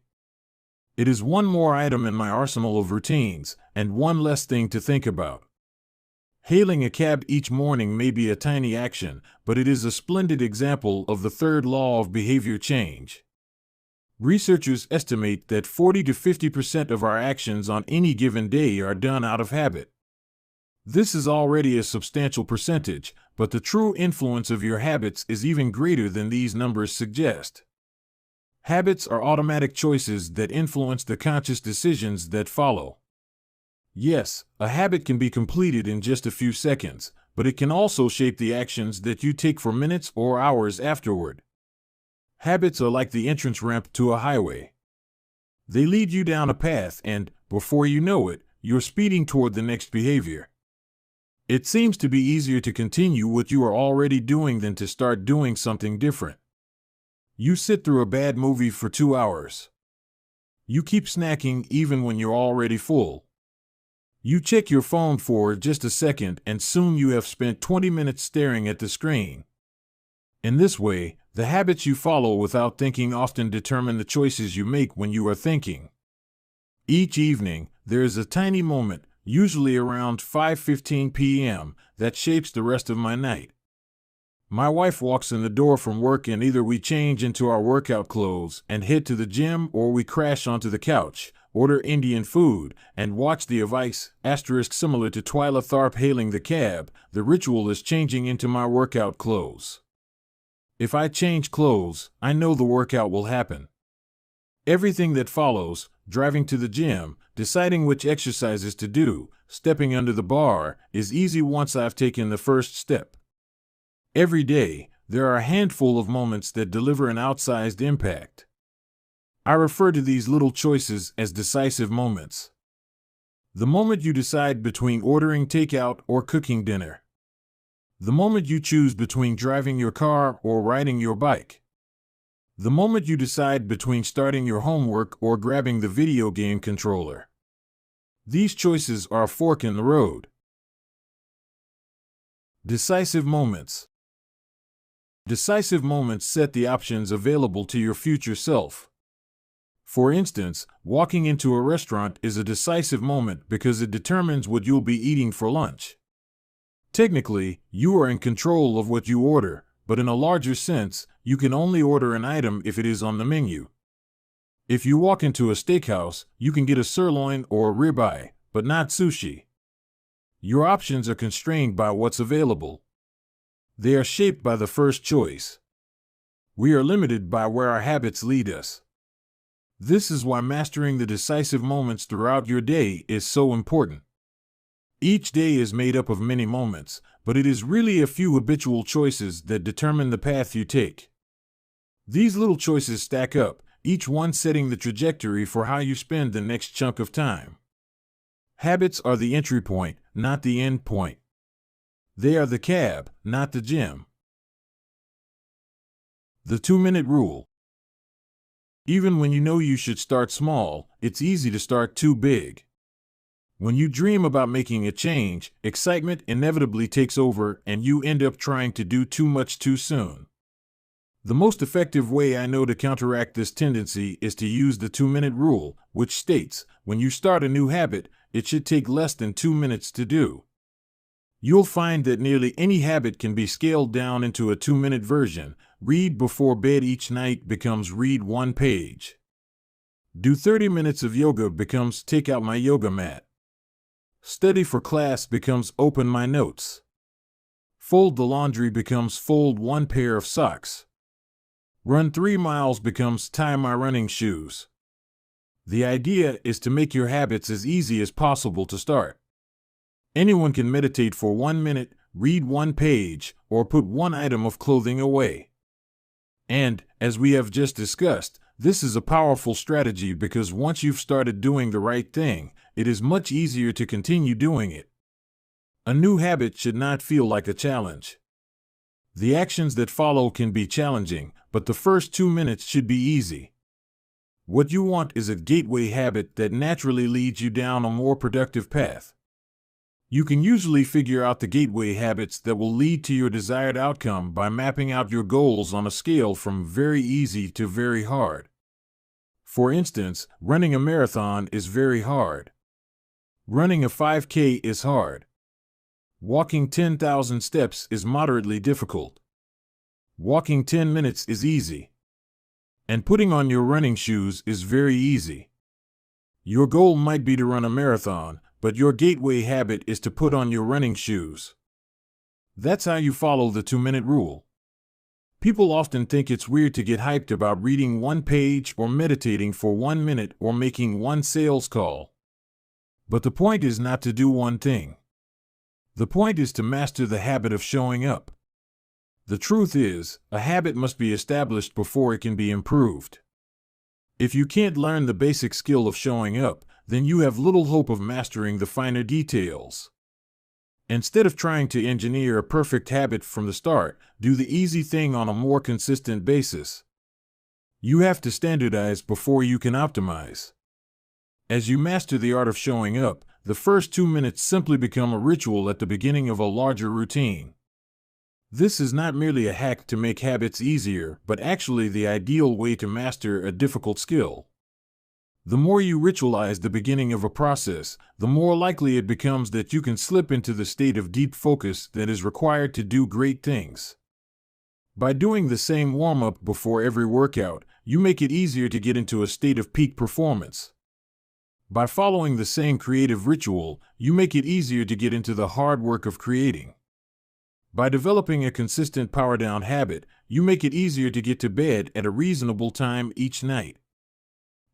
It is one more item in my arsenal of routines, and one less thing to think about. Hailing a cab each morning may be a tiny action, but it is a splendid example of the third law of behavior change. Researchers estimate that 40 to 50% of our actions on any given day are done out of habit. This is already a substantial percentage, but the true influence of your habits is even greater than these numbers suggest. Habits are automatic choices that influence the conscious decisions that follow. Yes, a habit can be completed in just a few seconds, but it can also shape the actions that you take for minutes or hours afterward. Habits are like the entrance ramp to a highway. They lead you down a path and, before you know it, you're speeding toward the next behavior. It seems to be easier to continue what you are already doing than to start doing something different. You sit through a bad movie for 2 hours. You keep snacking even when you're already full. You check your phone for just a second and soon you have spent 20 minutes staring at the screen. In this way, the habits you follow without thinking often determine the choices you make when you are thinking. Each evening, there is a tiny moment, usually around 5:15 p.m., that shapes the rest of my night. My wife walks in the door from work and either we change into our workout clothes and head to the gym or we crash onto the couch, order Indian food, and watch the Vice, similar to Twyla Tharp hailing the cab. The ritual is changing into my workout clothes. If I change clothes, I know the workout will happen. Everything that follows, driving to the gym, deciding which exercises to do, stepping under the bar, is easy once I've taken the first step. Every day, there are a handful of moments that deliver an outsized impact. I refer to these little choices as decisive moments. The moment you decide between ordering takeout or cooking dinner. The moment you choose between driving your car or riding your bike. The moment you decide between starting your homework or grabbing the video game controller. These choices are a fork in the road. Decisive moments. Decisive moments set the options available to your future self. For instance, walking into a restaurant is a decisive moment because it determines what you'll be eating for lunch. Technically, you are in control of what you order, but in a larger sense, you can only order an item if it is on the menu. If you walk into a steakhouse, you can get a sirloin or a ribeye, but not sushi. Your options are constrained by what's available. They are shaped by the first choice. We are limited by where our habits lead us. This is why mastering the decisive moments throughout your day is so important. Each day is made up of many moments, but it is really a few habitual choices that determine the path you take. These little choices stack up, each one setting the trajectory for how you spend the next chunk of time. Habits are the entry point, not the end point. They are the cab, not the gym. The 2-minute rule. Even when you know you should start small, it's easy to start too big. When you dream about making a change, excitement inevitably takes over and you end up trying to do too much too soon. The most effective way I know to counteract this tendency is to use the 2-minute rule, which states, when you start a new habit, it should take less than 2 minutes to do. You'll find that nearly any habit can be scaled down into a 2-minute version. Read before bed each night becomes read 1 page. Do 30 minutes of yoga becomes take out my yoga mat. Study for class becomes open my notes. Fold the laundry becomes fold 1 pair of socks. Run 3 miles becomes tie my running shoes. The idea is to make your habits as easy as possible to start. Anyone can meditate for 1 minute, read 1 page, or put 1 item of clothing away. And, as we have just discussed, this is a powerful strategy because once you've started doing the right thing, it is much easier to continue doing it. A new habit should not feel like a challenge. The actions that follow can be challenging, but the first 2 minutes should be easy. What you want is a gateway habit that naturally leads you down a more productive path. You can usually figure out the gateway habits that will lead to your desired outcome by mapping out your goals on a scale from very easy to very hard. For instance, running a marathon is very hard. Running a 5K is hard. Walking 10,000 steps is moderately difficult. Walking 10 minutes is easy. And putting on your running shoes is very easy. Your goal might be to run a marathon, but your gateway habit is to put on your running shoes. That's how you follow the 2-minute rule. People often think it's weird to get hyped about reading one page or meditating for 1 minute or making one sales call. But the point is not to do one thing. The point is to master the habit of showing up. The truth is, a habit must be established before it can be improved. If you can't learn the basic skill of showing up, then you have little hope of mastering the finer details. Instead of trying to engineer a perfect habit from the start, do the easy thing on a more consistent basis. You have to standardize before you can optimize. As you master the art of showing up, the first 2 minutes simply become a ritual at the beginning of a larger routine. This is not merely a hack to make habits easier, but actually the ideal way to master a difficult skill. The more you ritualize the beginning of a process, the more likely it becomes that you can slip into the state of deep focus that is required to do great things. By doing the same warm-up before every workout, you make it easier to get into a state of peak performance. By following the same creative ritual, you make it easier to get into the hard work of creating. By developing a consistent power-down habit, you make it easier to get to bed at a reasonable time each night.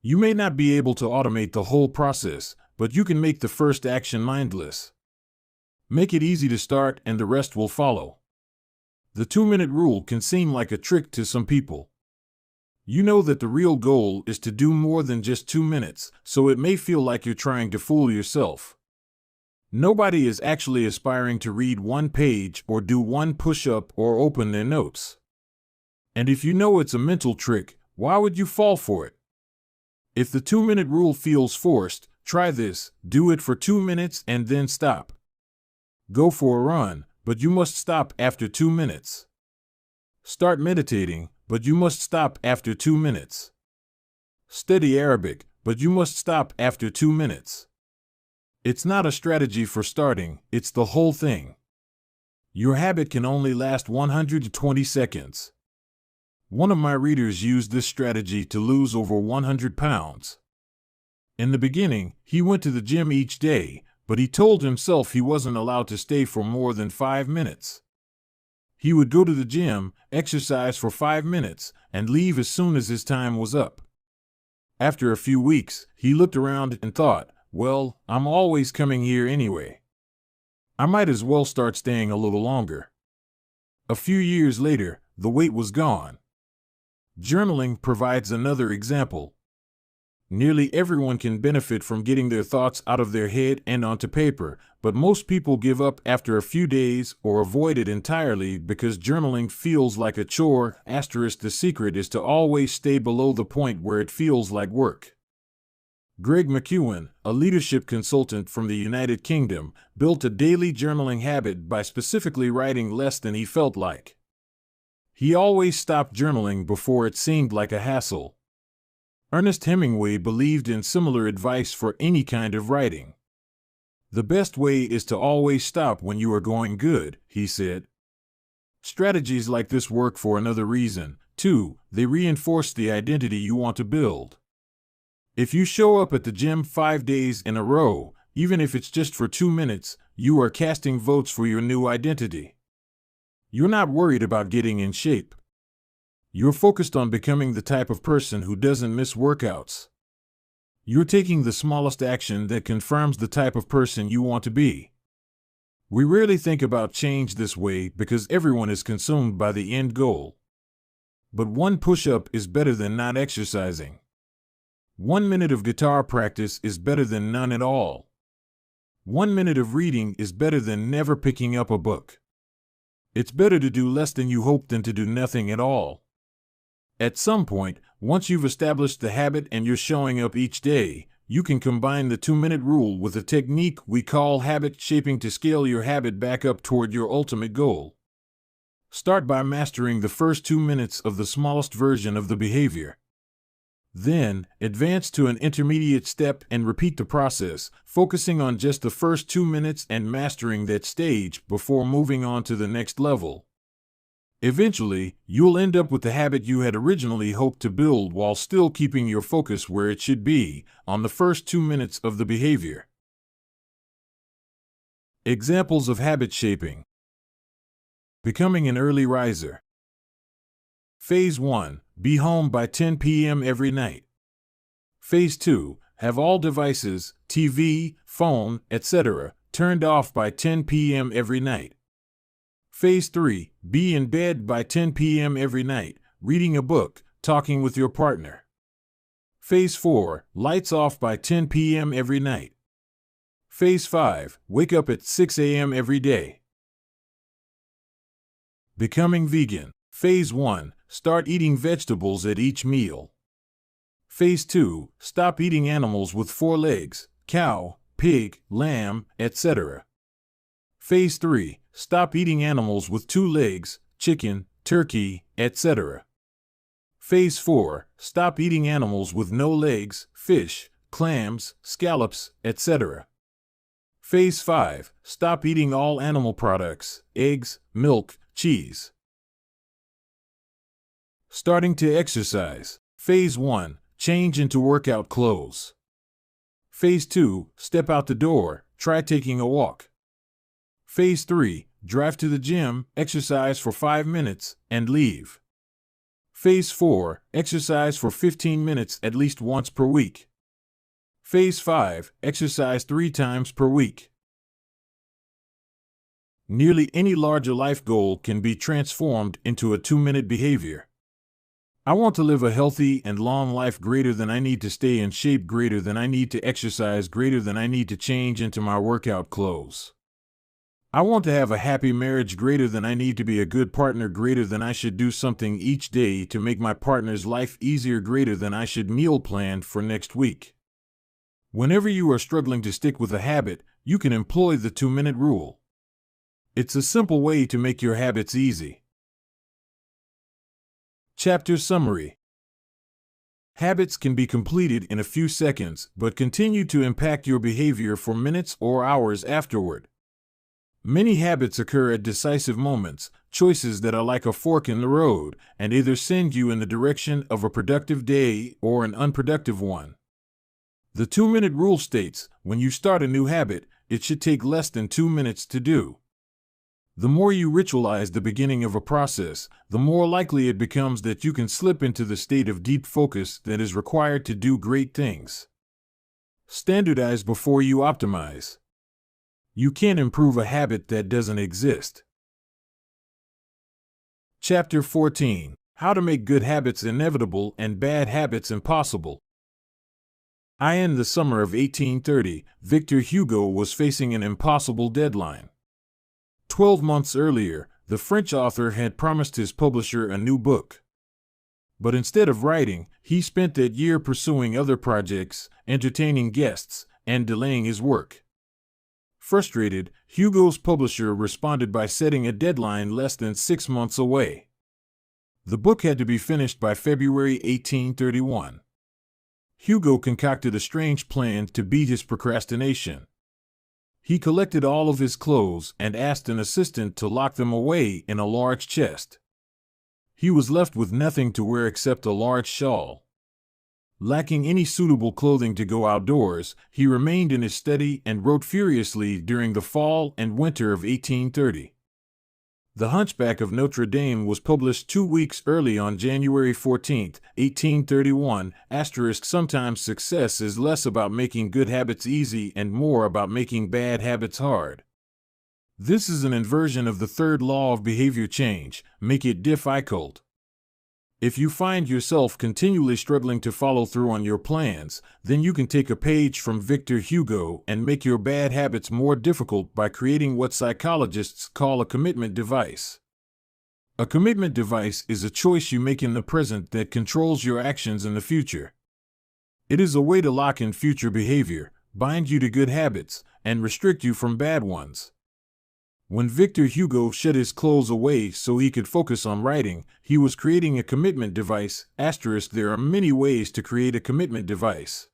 You may not be able to automate the whole process, but you can make the first action mindless. Make it easy to start and the rest will follow. The 2-minute rule can seem like a trick to some people. You know that the real goal is to do more than just 2 minutes, so it may feel like you're trying to fool yourself. Nobody is actually aspiring to read 1 page or do 1 push-up or open their notes. And if you know it's a mental trick, why would you fall for it? If the 2-minute rule feels forced, try this: do it for 2 minutes and then stop. Go for a run, but you must stop after 2 minutes. Start meditating, but you must stop after 2 minutes. Study Arabic, but you must stop after 2 minutes. It's not a strategy for starting, it's the whole thing. Your habit can only last 120 seconds. One of my readers used this strategy to lose over 100 pounds. In the beginning, he went to the gym each day, but he told himself he wasn't allowed to stay for more than 5 minutes. He would go to the gym, exercise for 5 minutes, and leave as soon as his time was up. After a few weeks, he looked around and thought, well, I'm always coming here anyway. I might as well start staying a little longer. A few years later, the weight was gone. Journaling provides another example. Nearly everyone can benefit from getting their thoughts out of their head and onto paper, but most people give up after a few days or avoid it entirely because journaling feels like a chore. The secret is to always stay below the point where it feels like work. Greg McEwen, a leadership consultant from the United Kingdom, built a daily journaling habit by specifically writing less than he felt like. He always stopped journaling before it seemed like a hassle. Ernest Hemingway believed in similar advice for any kind of writing. The best way is to always stop when you are going good, he said. Strategies like this work for another reason, too. They reinforce the identity you want to build. If you show up at the gym 5 days in a row, even if it's just for 2 minutes, you are casting votes for your new identity. You're not worried about getting in shape. You're focused on becoming the type of person who doesn't miss workouts. You're taking the smallest action that confirms the type of person you want to be. We rarely think about change this way because everyone is consumed by the end goal. But 1 push-up is better than not exercising. 1 minute of guitar practice is better than none at all. 1 minute of reading is better than never picking up a book. It's better to do less than you hope than to do nothing at all. At some point, once you've established the habit and you're showing up each day, you can combine the 2-minute rule with a technique we call habit shaping to scale your habit back up toward your ultimate goal. Start by mastering the first 2 minutes of the smallest version of the behavior. Then, advance to an intermediate step and repeat the process, focusing on just the first 2 minutes and mastering that stage before moving on to the next level. Eventually, you'll end up with the habit you had originally hoped to build while still keeping your focus where it should be, on the first 2 minutes of the behavior. Examples of habit shaping. Becoming an early riser. Phase 1. Be home by 10 p.m. every night. Phase 2. Have all devices, TV, phone, etc., turned off by 10 p.m. every night. Phase 3. Be in bed by 10 p.m. every night, reading a book, talking with your partner. Phase 4. Lights off by 10 p.m. every night. Phase 5. Wake up at 6 a.m. every day. Becoming vegan. Phase 1. Start eating vegetables at each meal. Phase 2. Stop eating animals with 4 legs, cow, pig, lamb, etc. Phase 3. Stop eating animals with 2 legs, chicken, turkey, etc. Phase 4. Stop eating animals with no legs, fish, clams, scallops, etc. Phase 5. Stop eating all animal products, eggs, milk, cheese. Starting to exercise. Phase 1. Change into workout clothes. Phase 2. Step out the door, try taking a walk. Phase 3. Drive to the gym, exercise for 5 minutes, and leave. Phase 4. Exercise for 15 minutes at least once per week. Phase 5. Exercise 3 times per week. Nearly any larger life goal can be transformed into a 2-minute behavior. I want to live a healthy and long life greater than I need to stay in shape, greater than I need to exercise, greater than I need to change into my workout clothes. I want to have a happy marriage, greater than I need to be a good partner, greater than I should do something each day to make my partner's life easier, greater than I should meal plan for next week. Whenever you are struggling to stick with a habit, you can employ the 2-minute rule. It's a simple way to make your habits easy. Chapter Summary. Habits can be completed in a few seconds, but continue to impact your behavior for minutes or hours afterward. Many habits occur at decisive moments, choices that are like a fork in the road, and either send you in the direction of a productive day or an unproductive one. The 2-minute rule states, when you start a new habit, it should take less than 2 minutes to do. The more you ritualize the beginning of a process, the more likely it becomes that you can slip into the state of deep focus that is required to do great things. Standardize before you optimize. You can't improve a habit that doesn't exist. Chapter 14. How to make good habits inevitable and bad habits impossible. In the summer of 1830, Victor Hugo was facing an impossible deadline. 12 months earlier, the French author had promised his publisher a new book. But instead of writing, he spent that year pursuing other projects, entertaining guests, and delaying his work. Frustrated, Hugo's publisher responded by setting a deadline less than 6 months away. The book had to be finished by February 1831. Hugo concocted a strange plan to beat his procrastination. He collected all of his clothes and asked an assistant to lock them away in a large chest. He was left with nothing to wear except a large shawl. Lacking any suitable clothing to go outdoors, he remained in his study and wrote furiously during the fall and winter of 1830. The Hunchback of Notre Dame was published 2 weeks early on January 14, 1831. Sometimes success is less about making good habits easy and more about making bad habits hard. This is an inversion of the third law of behavior change: make it difficult. If you find yourself continually struggling to follow through on your plans, then you can take a page from Victor Hugo and make your bad habits more difficult by creating what psychologists call a commitment device. A commitment device is a choice you make in the present that controls your actions in the future. It is a way to lock in future behavior, bind you to good habits, and restrict you from bad ones. When Victor Hugo shut his clothes away so he could focus on writing, he was creating a commitment device. There are many ways to create a commitment device.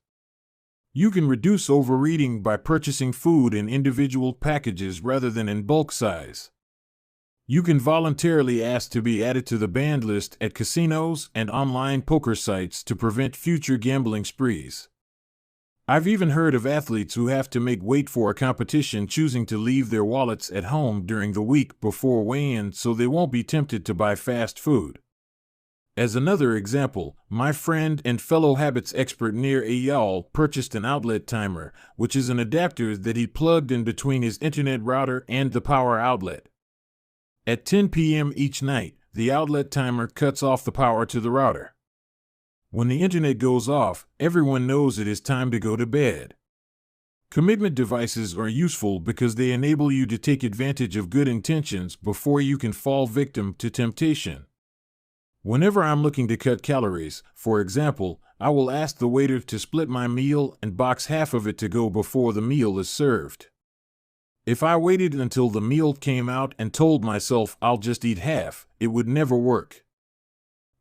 You can reduce overeating by purchasing food in individual packages rather than in bulk size. You can voluntarily ask to be added to the banned list at casinos and online poker sites to prevent future gambling sprees. I've even heard of athletes who have to make weight for a competition choosing to leave their wallets at home during the week before weigh-in so they won't be tempted to buy fast food. As another example, my friend and fellow habits expert Nir Eyal purchased an outlet timer, which is an adapter that he plugged in between his internet router and the power outlet. At 10 p.m. each night, the outlet timer cuts off the power to the router. When the internet goes off, everyone knows it is time to go to bed. Commitment devices are useful because they enable you to take advantage of good intentions before you can fall victim to temptation. Whenever I'm looking to cut calories, for example, I will ask the waiter to split my meal and box half of it to go before the meal is served. If I waited until the meal came out and told myself I'll just eat half, it would never work.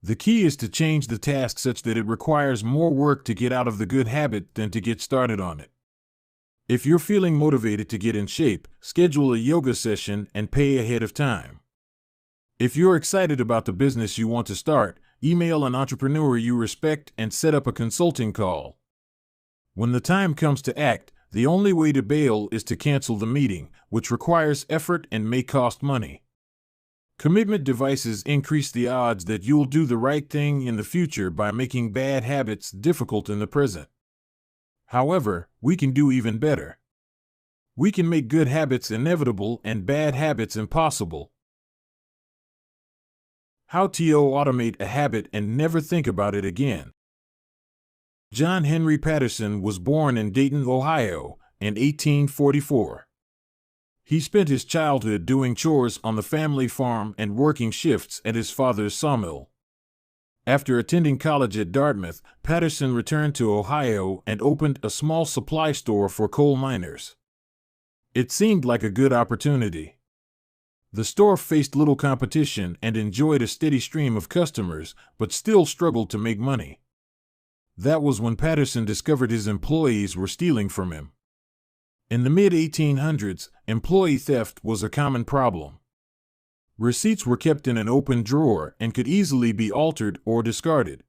The key is to change the task such that it requires more work to get out of the good habit than to get started on it. If you're feeling motivated to get in shape, schedule a yoga session and pay ahead of time. If you're excited about the business you want to start, email an entrepreneur you respect and set up a consulting call. When the time comes to act, the only way to bail is to cancel the meeting, which requires effort and may cost money. Commitment devices increase the odds that you'll do the right thing in the future by making bad habits difficult in the present. However, we can do even better. We can make good habits inevitable and bad habits impossible. How to automate a habit and never think about it again. John Henry Patterson was born in Dayton, Ohio, in 1844. He spent his childhood doing chores on the family farm and working shifts at his father's sawmill. After attending college at Dartmouth, Patterson returned to Ohio and opened a small supply store for coal miners. It seemed like a good opportunity. The store faced little competition and enjoyed a steady stream of customers, but still struggled to make money. That was when Patterson discovered his employees were stealing from him. In the mid-1800s, employee theft was a common problem. Receipts were kept in an open drawer and could easily be altered or discarded.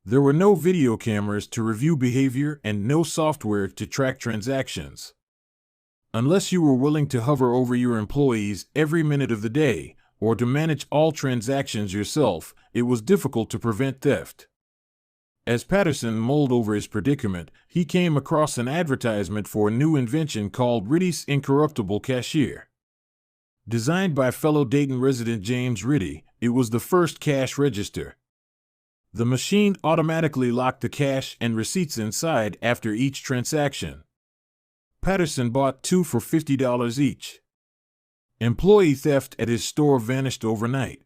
There were no video cameras to review behavior and no software to track transactions. Unless you were willing to hover over your employees every minute of the day, or to manage all transactions yourself, it was difficult to prevent theft. As Patterson mulled over his predicament, he came across an advertisement for a new invention called Ritty's Incorruptible Cashier. Designed by fellow Dayton resident James Ritty, it was the first cash register. The machine automatically locked the cash and receipts inside after each transaction. Patterson bought 2 for $50 each. Employee theft at his store vanished overnight.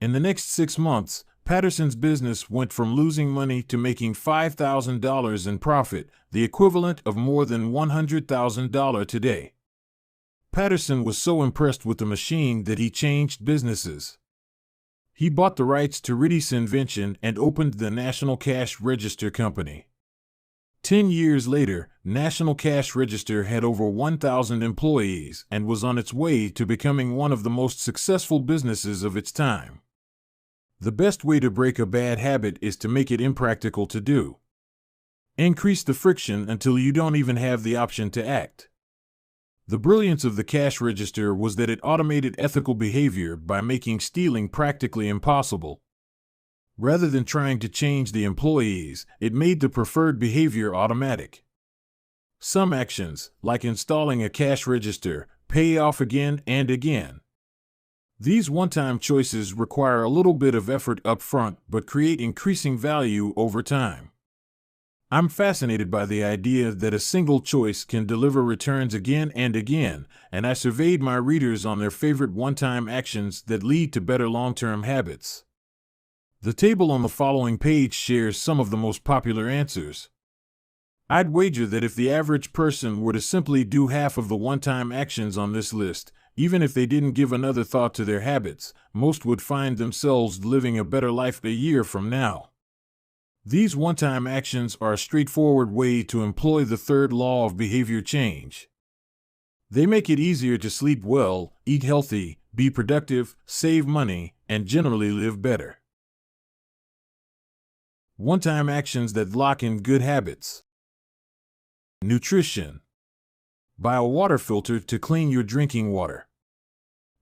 In the next 6 months, Patterson's business went from losing money to making $5,000 in profit, the equivalent of more than $100,000 today. Patterson was so impressed with the machine that he changed businesses. He bought the rights to Ritty's invention and opened the National Cash Register Company. 10 years later, National Cash Register had over 1,000 employees and was on its way to becoming one of the most successful businesses of its time. The best way to break a bad habit is to make it impractical to do. Increase the friction until you don't even have the option to act. The brilliance of the cash register was that it automated ethical behavior by making stealing practically impossible. Rather than trying to change the employees, it made the preferred behavior automatic. Some actions, like installing a cash register, pay off again and again. These one-time choices require a little bit of effort up front but create increasing value over time. I'm fascinated by the idea that a single choice can deliver returns again and again, and I surveyed my readers on their favorite one-time actions that lead to better long-term habits. The table on the following page shares some of the most popular answers. I'd wager that if the average person were to simply do half of the one-time actions on this list, even if they didn't give another thought to their habits, most would find themselves living a better life a year from now. These one-time actions are a straightforward way to employ the third law of behavior change. They make it easier to sleep well, eat healthy, be productive, save money, and generally live better. One-time actions that lock in good habits. Nutrition. Buy a water filter to clean your drinking water.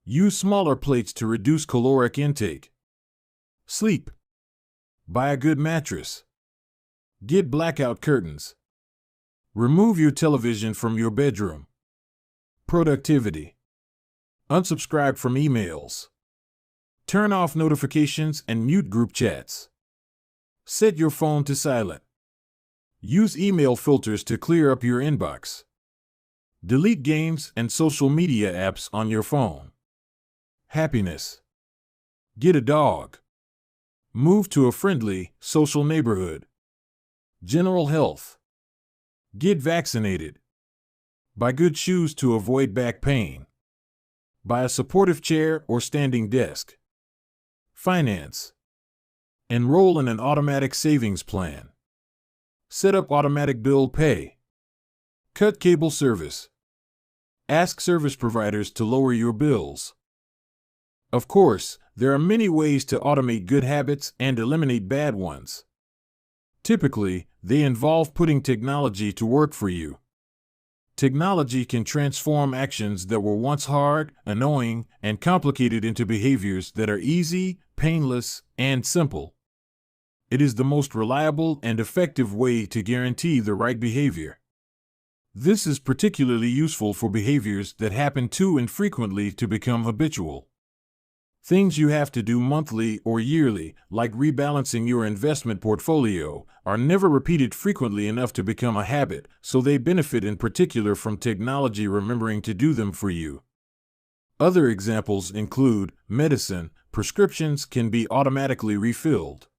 Use smaller plates to reduce caloric intake. Sleep. Buy a good mattress. Get blackout curtains. Remove your television from your bedroom. Productivity. Unsubscribe from emails. Turn off notifications and mute group chats. Set your phone to silent. Use email filters to clear up your inbox. Delete games and social media apps on your phone. Happiness. Get a dog. Move to a friendly, social neighborhood. General health. Get vaccinated. Buy good shoes to avoid back pain. Buy a supportive chair or standing desk. Finance. Enroll in an automatic savings plan. Set up automatic bill pay. Cut cable service. Ask service providers to lower your bills. Of course, there are many ways to automate good habits and eliminate bad ones. Typically, they involve putting technology to work for you. Technology can transform actions that were once hard, annoying, and complicated into behaviors that are easy, painless, and simple. It is the most reliable and effective way to guarantee the right behavior. This is particularly useful for behaviors that happen too infrequently to become habitual. Things you have to do monthly or yearly, like rebalancing your investment portfolio, are never repeated frequently enough to become a habit, so they benefit in particular from technology remembering to do them for you. Other examples include medicine. Prescriptions can be automatically refilled.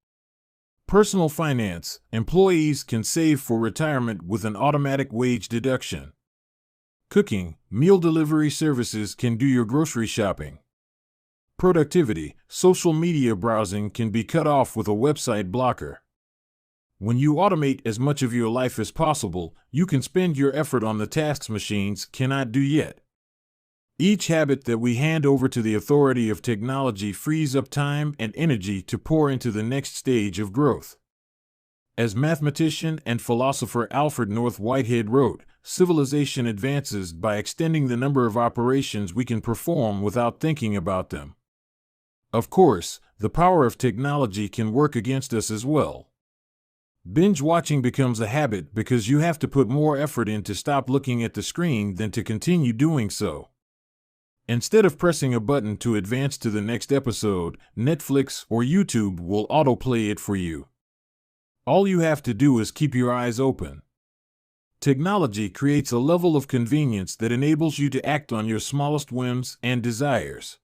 Personal finance. Employees can save for retirement with an automatic wage deduction. Cooking. Meal delivery services can do your grocery shopping. Productivity. Social media browsing can be cut off with a website blocker. When you automate as much of your life as possible, you can spend your effort on the tasks machines cannot do yet. Each habit that we hand over to the authority of technology frees up time and energy to pour into the next stage of growth. As mathematician and philosopher Alfred North Whitehead wrote, civilization advances by extending the number of operations we can perform without thinking about them. Of course, the power of technology can work against us as well. Binge watching becomes a habit because you have to put more effort in to stop looking at the screen than to continue doing so. Instead of pressing a button to advance to the next episode, Netflix or YouTube will autoplay it for you. All you have to do is keep your eyes open. Technology creates a level of convenience that enables you to act on your smallest whims and desires.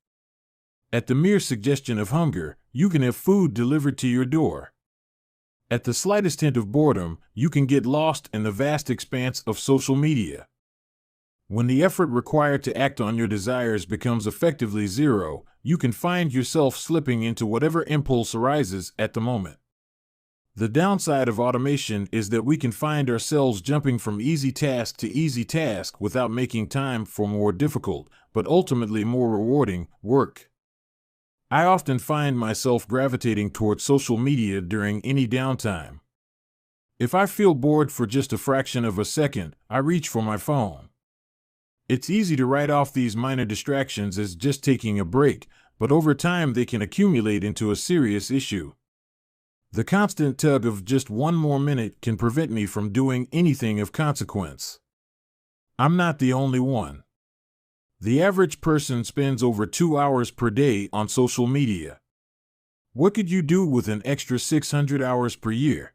At the mere suggestion of hunger, you can have food delivered to your door. At the slightest hint of boredom, you can get lost in the vast expanse of social media. When the effort required to act on your desires becomes effectively zero, you can find yourself slipping into whatever impulse arises at the moment. The downside of automation is that we can find ourselves jumping from easy task to easy task without making time for more difficult, but ultimately more rewarding, work. I often find myself gravitating toward social media during any downtime. If I feel bored for just a fraction of a second, I reach for my phone. It's easy to write off these minor distractions as just taking a break, but over time they can accumulate into a serious issue. The constant tug of just one more minute can prevent me from doing anything of consequence. I'm not the only one. The average person spends over 2 hours per day on social media. What could you do with an extra 600 hours per year?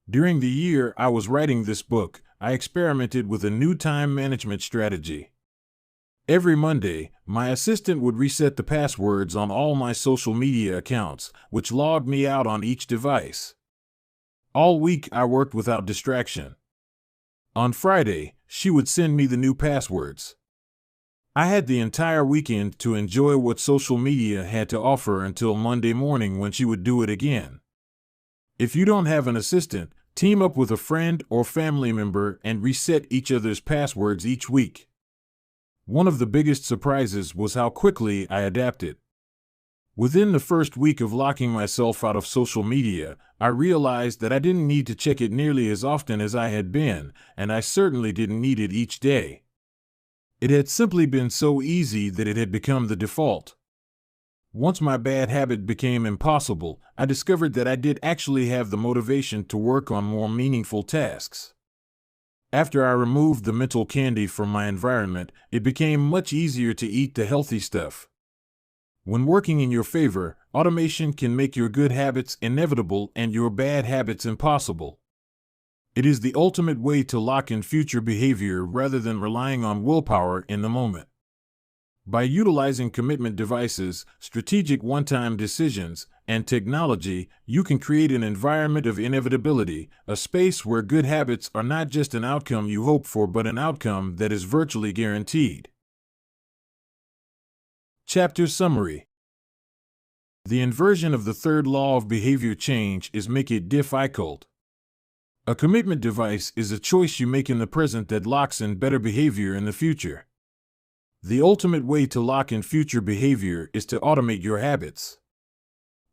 During the year I was writing this book, I experimented with a new time management strategy. Every Monday, my assistant would reset the passwords on all my social media accounts, which logged me out on each device. All week I worked without distraction. On Friday, she would send me the new passwords. I had the entire weekend to enjoy what social media had to offer until Monday morning when she would do it again. If you don't have an assistant, team up with a friend or family member and reset each other's passwords each week. One of the biggest surprises was how quickly I adapted. Within the first week of locking myself out of social media, I realized that I didn't need to check it nearly as often as I had been, and I certainly didn't need it each day. It had simply been so easy that it had become the default. Once my bad habit became impossible, I discovered that I did actually have the motivation to work on more meaningful tasks. After I removed the mental candy from my environment, it became much easier to eat the healthy stuff. When working in your favor, automation can make your good habits inevitable and your bad habits impossible. It is the ultimate way to lock in future behavior rather than relying on willpower in the moment. By utilizing commitment devices, strategic one-time decisions, and technology, you can create an environment of inevitability, a space where good habits are not just an outcome you hope for but an outcome that is virtually guaranteed. Chapter Summary. The inversion of the third law of behavior change is make it difficult. A commitment device is a choice you make in the present that locks in better behavior in the future. The ultimate way to lock in future behavior is to automate your habits.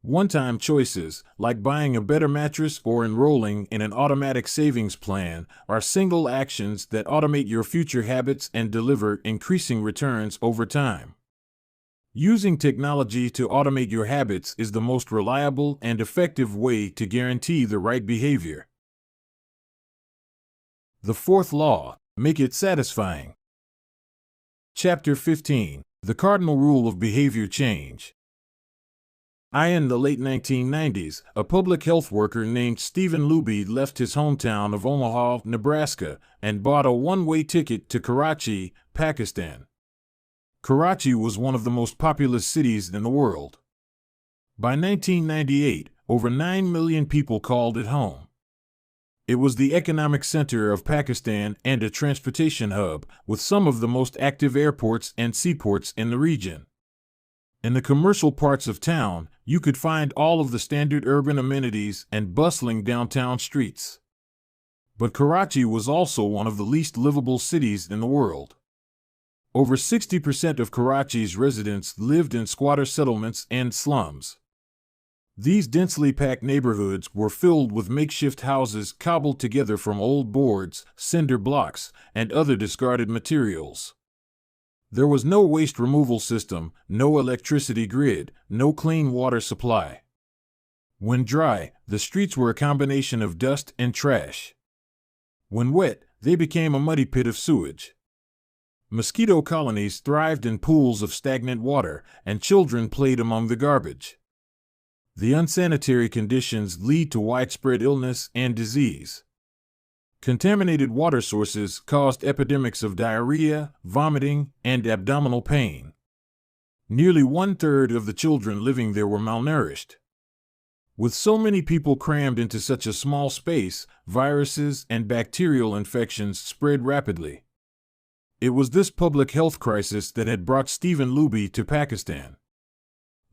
One-time choices, like buying a better mattress or enrolling in an automatic savings plan, are single actions that automate your future habits and deliver increasing returns over time. Using technology to automate your habits is the most reliable and effective way to guarantee the right behavior. The fourth law, make it satisfying. Chapter 15, The Cardinal Rule of Behavior Change. In the late 1990s, a public health worker named Stephen Luby left his hometown of Omaha, Nebraska, and bought a one-way ticket to Karachi, Pakistan. Karachi was one of the most populous cities in the world. By 1998, over 9 million people called it home. It was the economic center of Pakistan and a transportation hub, with some of the most active airports and seaports in the region. In the commercial parts of town, you could find all of the standard urban amenities and bustling downtown streets. But Karachi was also one of the least livable cities in the world. Over 60% of Karachi's residents lived in squatter settlements and slums. These densely packed neighborhoods were filled with makeshift houses cobbled together from old boards, cinder blocks, and other discarded materials. There was no waste removal system, no electricity grid, no clean water supply. When dry, the streets were a combination of dust and trash. When wet, they became a muddy pit of sewage. Mosquito colonies thrived in pools of stagnant water, and children played among the garbage. The unsanitary conditions lead to widespread illness and disease. Contaminated water sources caused epidemics of diarrhea, vomiting, and abdominal pain. Nearly 1/3 of the children living there were malnourished. With so many people crammed into such a small space, viruses and bacterial infections spread rapidly. It was this public health crisis that had brought Stephen Luby to Pakistan.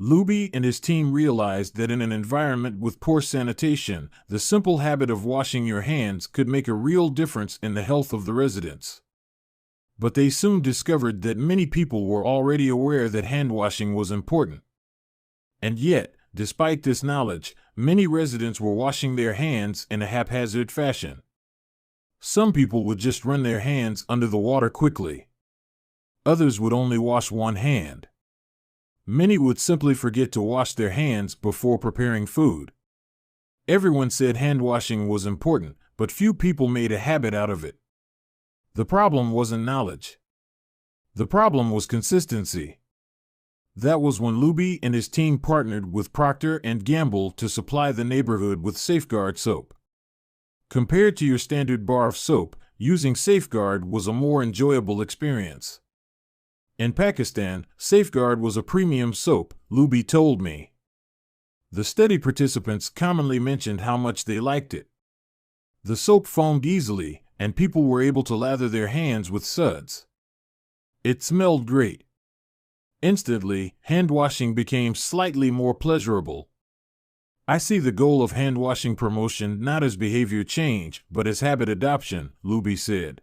Luby and his team realized that in an environment with poor sanitation, the simple habit of washing your hands could make a real difference in the health of the residents. But they soon discovered that many people were already aware that hand washing was important. And yet, despite this knowledge, many residents were washing their hands in a haphazard fashion. Some people would just run their hands under the water quickly. Others would only wash one hand. Many would simply forget to wash their hands before preparing food. Everyone said hand washing was important, but few people made a habit out of it. The problem wasn't knowledge. The problem was consistency. That was when Luby and his team partnered with Procter & Gamble to supply the neighborhood with Safeguard soap. Compared to your standard bar of soap, using Safeguard was a more enjoyable experience. In Pakistan, Safeguard was a premium soap, Luby told me. The study participants commonly mentioned how much they liked it. The soap foamed easily, and people were able to lather their hands with suds. It smelled great. Instantly, hand washing became slightly more pleasurable. I see the goal of hand washing promotion not as behavior change, but as habit adoption, Luby said.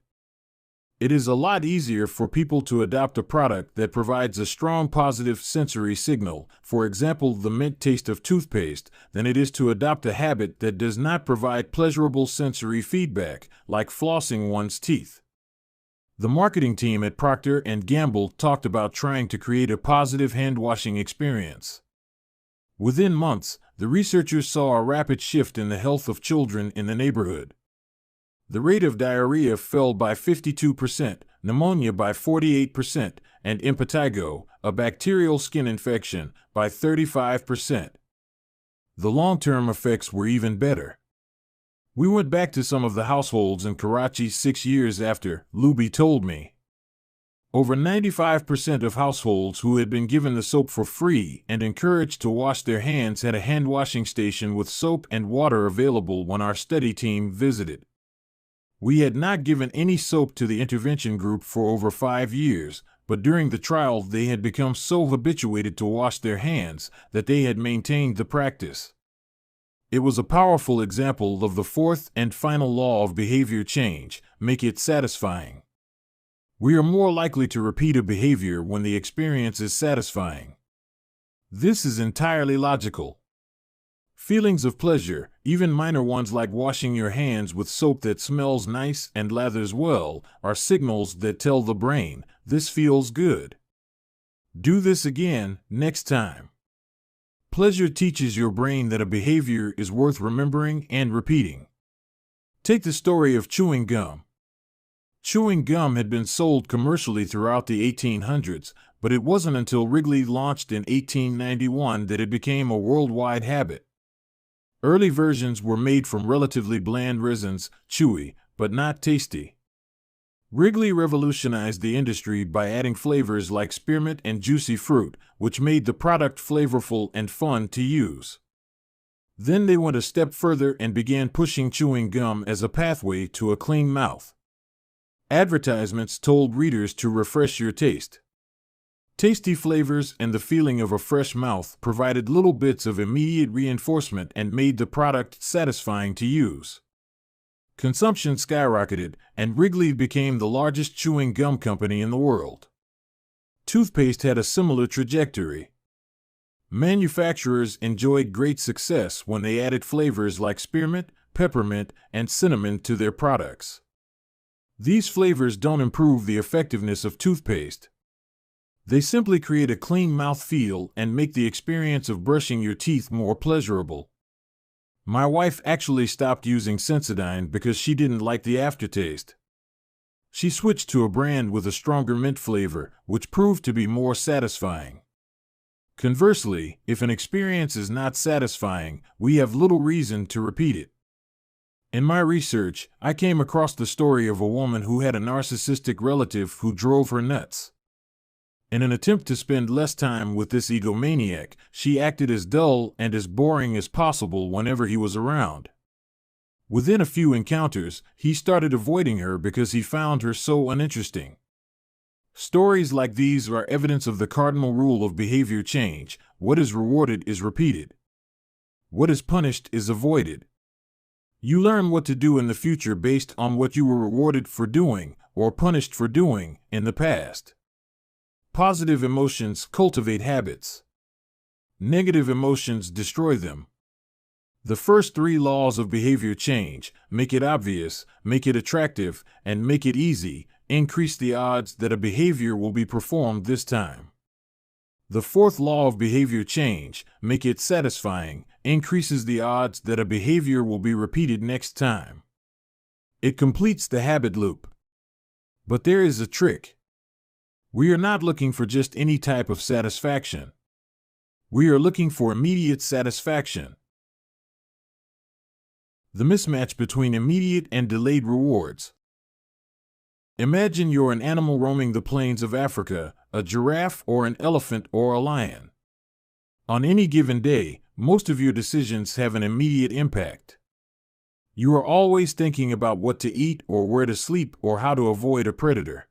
It is a lot easier for people to adopt a product that provides a strong positive sensory signal, for example the mint taste of toothpaste, than it is to adopt a habit that does not provide pleasurable sensory feedback, like flossing one's teeth. The marketing team at Procter & Gamble talked about trying to create a positive hand-washing experience. Within months, the researchers saw a rapid shift in the health of children in the neighborhood. The rate of diarrhea fell by 52%, pneumonia by 48%, and impetigo, a bacterial skin infection, by 35%. The long-term effects were even better. We went back to some of the households in Karachi 6 years after, Luby told me. Over 95% of households who had been given the soap for free and encouraged to wash their hands had a hand-washing station with soap and water available when our study team visited. We had not given any soap to the intervention group for over 5 years, but during the trial they had become so habituated to wash their hands that they had maintained the practice. It was a powerful example of the fourth and final law of behavior change: make it satisfying. We are more likely to repeat a behavior when the experience is satisfying. This is entirely logical. Feelings of pleasure, even minor ones like washing your hands with soap that smells nice and lathers well, are signals that tell the brain, this feels good. Do this again, next time. Pleasure teaches your brain that a behavior is worth remembering and repeating. Take the story of chewing gum. Chewing gum had been sold commercially throughout the 1800s, but it wasn't until Wrigley launched in 1891 that it became a worldwide habit. Early versions were made from relatively bland resins, chewy, but not tasty. Wrigley revolutionized the industry by adding flavors like spearmint and juicy fruit, which made the product flavorful and fun to use. Then they went a step further and began pushing chewing gum as a pathway to a clean mouth. Advertisements told readers to refresh your taste. Tasty flavors and the feeling of a fresh mouth provided little bits of immediate reinforcement and made the product satisfying to use. Consumption skyrocketed, and Wrigley became the largest chewing gum company in the world. Toothpaste had a similar trajectory. Manufacturers enjoyed great success when they added flavors like spearmint, peppermint, and cinnamon to their products. These flavors don't improve the effectiveness of toothpaste. They simply create a clean mouth feel and make the experience of brushing your teeth more pleasurable. My wife actually stopped using Sensodyne because she didn't like the aftertaste. She switched to a brand with a stronger mint flavor, which proved to be more satisfying. Conversely, if an experience is not satisfying, we have little reason to repeat it. In my research, I came across the story of a woman who had a narcissistic relative who drove her nuts. In an attempt to spend less time with this egomaniac, she acted as dull and as boring as possible whenever he was around. Within a few encounters, he started avoiding her because he found her so uninteresting. Stories like these are evidence of the cardinal rule of behavior change: what is rewarded is repeated. What is punished is avoided. You learn what to do in the future based on what you were rewarded for doing or punished for doing in the past. Positive emotions cultivate habits. Negative emotions destroy them. The first 3 laws of behavior change: make it obvious, make it attractive, and make it easy, increase the odds that a behavior will be performed this time. The 4th law of behavior change: make it satisfying, increases the odds that a behavior will be repeated next time. It completes the habit loop. But there is a trick. We are not looking for just any type of satisfaction. We are looking for immediate satisfaction. The mismatch between immediate and delayed rewards. Imagine you're an animal roaming the plains of Africa, a giraffe, or an elephant or a lion. On any given day, most of your decisions have an immediate impact. You are always thinking about what to eat or where to sleep or how to avoid a predator.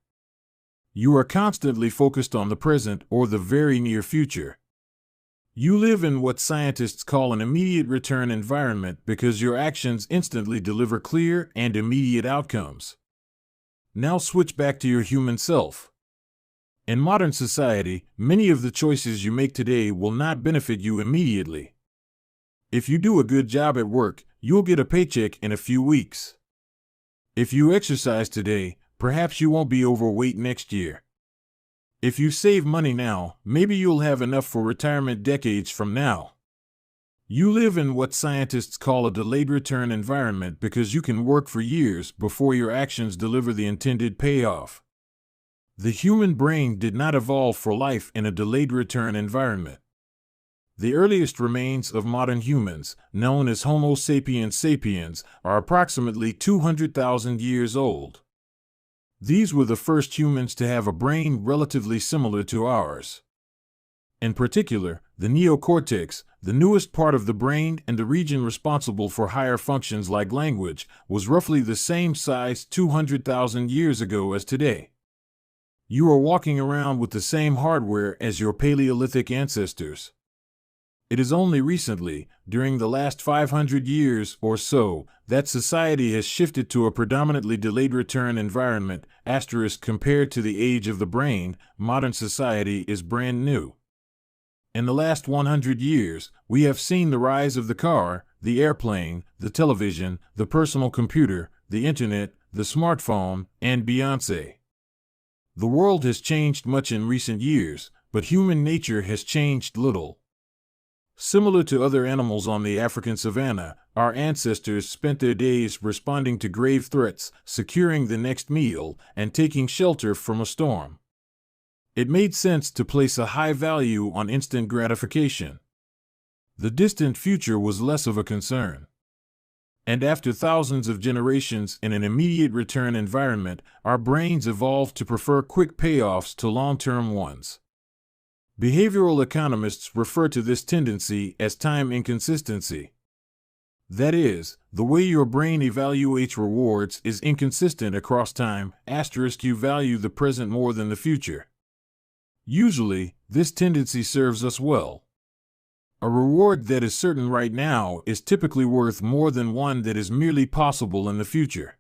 You are constantly focused on the present or the very near future. You live in what scientists call an immediate return environment because your actions instantly deliver clear and immediate outcomes. Now switch back to your human self. In modern society, many of the choices you make today will not benefit you immediately. If you do a good job at work, you'll get a paycheck in a few weeks. If you exercise today, perhaps you won't be overweight next year. If you save money now, maybe you'll have enough for retirement decades from now. You live in what scientists call a delayed return environment because you can work for years before your actions deliver the intended payoff. The human brain did not evolve for life in a delayed return environment. The earliest remains of modern humans, known as Homo sapiens sapiens, are approximately 200,000 years old. These were the first humans to have a brain relatively similar to ours. In particular, the neocortex, the newest part of the brain and the region responsible for higher functions like language, was roughly the same size 200,000 years ago as today. You are walking around with the same hardware as your Paleolithic ancestors. It is only recently, during the last 500 years or so, that society has shifted to a predominantly delayed return environment. Compared to the age of the brain, modern society is brand new. In the last 100 years, we have seen the rise of the car, the airplane, the television, the personal computer, the internet, the smartphone, and Beyoncé. The world has changed much in recent years, but human nature has changed little. Similar to other animals on the African savanna, our ancestors spent their days responding to grave threats, securing the next meal, and taking shelter from a storm. It made sense to place a high value on instant gratification. The distant future was less of a concern. And after thousands of generations in an immediate return environment, our brains evolved to prefer quick payoffs to long-term ones. Behavioral economists refer to this tendency as time inconsistency. That is, the way your brain evaluates rewards is inconsistent across time. You value the present more than the future. Usually, this tendency serves us well. A reward that is certain right now is typically worth more than one that is merely possible in the future.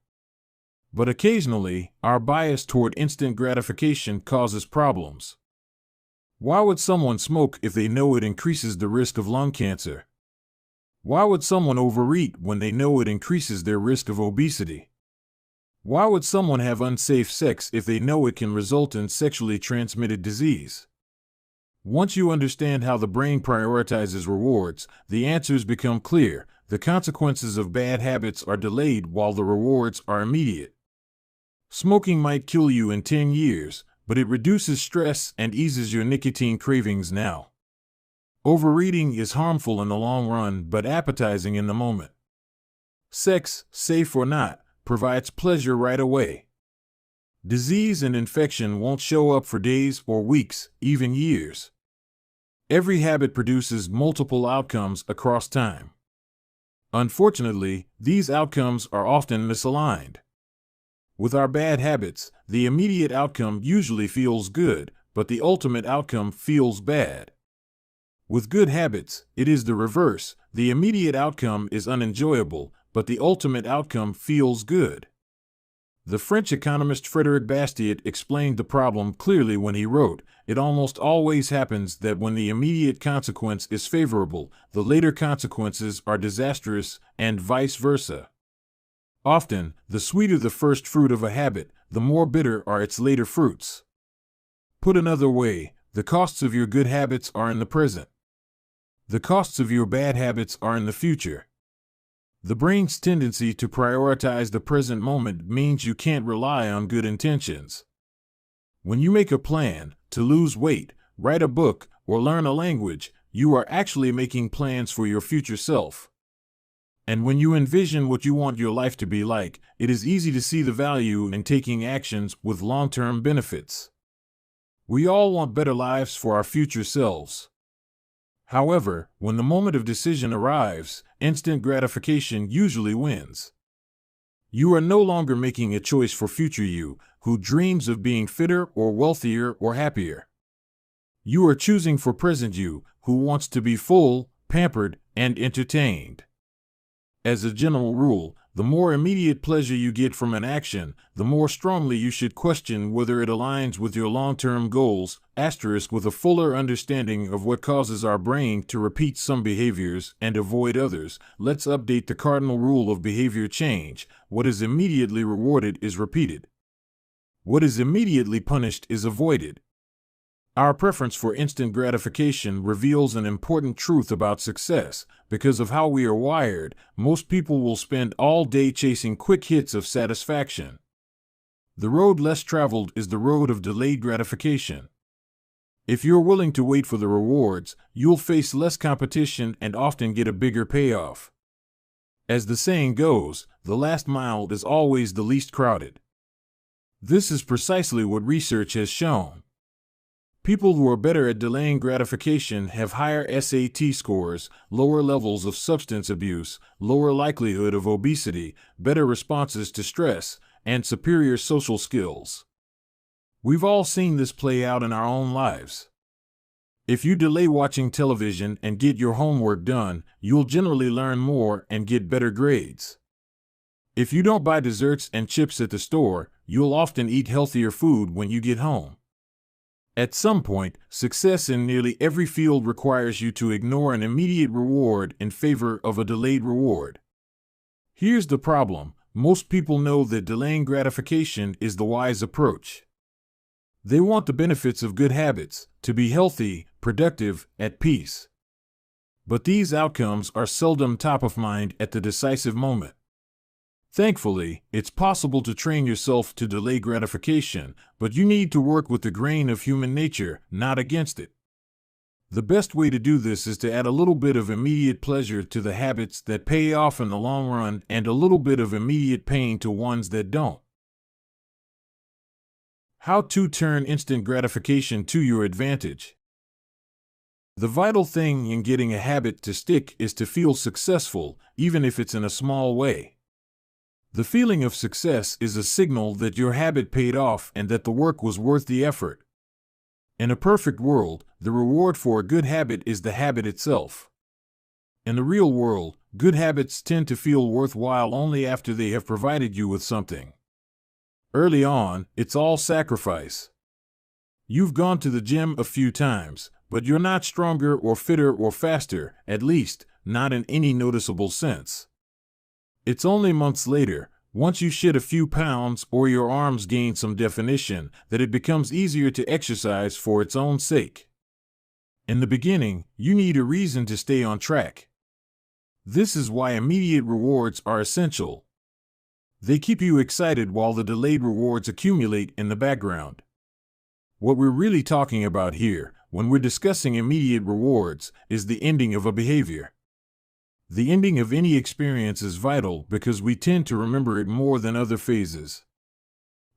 But occasionally, our bias toward instant gratification causes problems. Why would someone smoke if they know it increases the risk of lung cancer? Why would someone overeat when they know it increases their risk of obesity? Why would someone have unsafe sex if they know it can result in sexually transmitted disease? Once you understand how the brain prioritizes rewards, the answers become clear. The consequences of bad habits are delayed while the rewards are immediate. Smoking might kill you in 10 years, but it reduces stress and eases your nicotine cravings now. Overeating is harmful in the long run but appetizing in the moment. Sex, safe or not, provides pleasure right away. Disease and infection won't show up for days or weeks, even years. Every habit produces multiple outcomes across time. Unfortunately, these outcomes are often misaligned. With our bad habits, the immediate outcome usually feels good, but the ultimate outcome feels bad. With good habits, it is the reverse. The immediate outcome is unenjoyable, but the ultimate outcome feels good. The French economist Frédéric Bastiat explained the problem clearly when he wrote, "It almost always happens that when the immediate consequence is favorable, the later consequences are disastrous, and vice versa." Often, the sweeter the first fruit of a habit, the more bitter are its later fruits. Put another way, the costs of your good habits are in the present. The costs of your bad habits are in the future. The brain's tendency to prioritize the present moment means you can't rely on good intentions. When you make a plan to lose weight, write a book, or learn a language, you are actually making plans for your future self. And when you envision what you want your life to be like, it is easy to see the value in taking actions with long-term benefits. We all want better lives for our future selves. However, when the moment of decision arrives, instant gratification usually wins. You are no longer making a choice for future you, who dreams of being fitter or wealthier or happier. You are choosing for present you, who wants to be full, pampered, and entertained. As a general rule, the more immediate pleasure you get from an action, the more strongly you should question whether it aligns with your long-term goals, with a fuller understanding of what causes our brain to repeat some behaviors and avoid others. Let's update the cardinal rule of behavior change. What is immediately rewarded is repeated. What is immediately punished is avoided. Our preference for instant gratification reveals an important truth about success. Because of how we are wired, most people will spend all day chasing quick hits of satisfaction. The road less traveled is the road of delayed gratification. If you're willing to wait for the rewards, you'll face less competition and often get a bigger payoff. As the saying goes, the last mile is always the least crowded. This is precisely what research has shown. People who are better at delaying gratification have higher SAT scores, lower levels of substance abuse, lower likelihood of obesity, better responses to stress, and superior social skills. We've all seen this play out in our own lives. If you delay watching television and get your homework done, you'll generally learn more and get better grades. If you don't buy desserts and chips at the store, you'll often eat healthier food when you get home. At some point, success in nearly every field requires you to ignore an immediate reward in favor of a delayed reward. Here's the problem: most people know that delaying gratification is the wise approach. They want the benefits of good habits, to be healthy, productive, at peace. But these outcomes are seldom top of mind at the decisive moment. Thankfully, it's possible to train yourself to delay gratification, but you need to work with the grain of human nature, not against it. The best way to do this is to add a little bit of immediate pleasure to the habits that pay off in the long run and a little bit of immediate pain to ones that don't. How to turn instant gratification to your advantage. The vital thing in getting a habit to stick is to feel successful, even if it's in a small way. The feeling of success is a signal that your habit paid off and that the work was worth the effort. In a perfect world, the reward for a good habit is the habit itself. In the real world, good habits tend to feel worthwhile only after they have provided you with something. Early on, it's all sacrifice. You've gone to the gym a few times, but you're not stronger or fitter or faster, at least, not in any noticeable sense. It's only months later, once you shed a few pounds or your arms gain some definition, that it becomes easier to exercise for its own sake. In the beginning, you need a reason to stay on track. This is why immediate rewards are essential. They keep you excited while the delayed rewards accumulate in the background. What we're really talking about here, when we're discussing immediate rewards, is the ending of a behavior. The ending of any experience is vital because we tend to remember it more than other phases.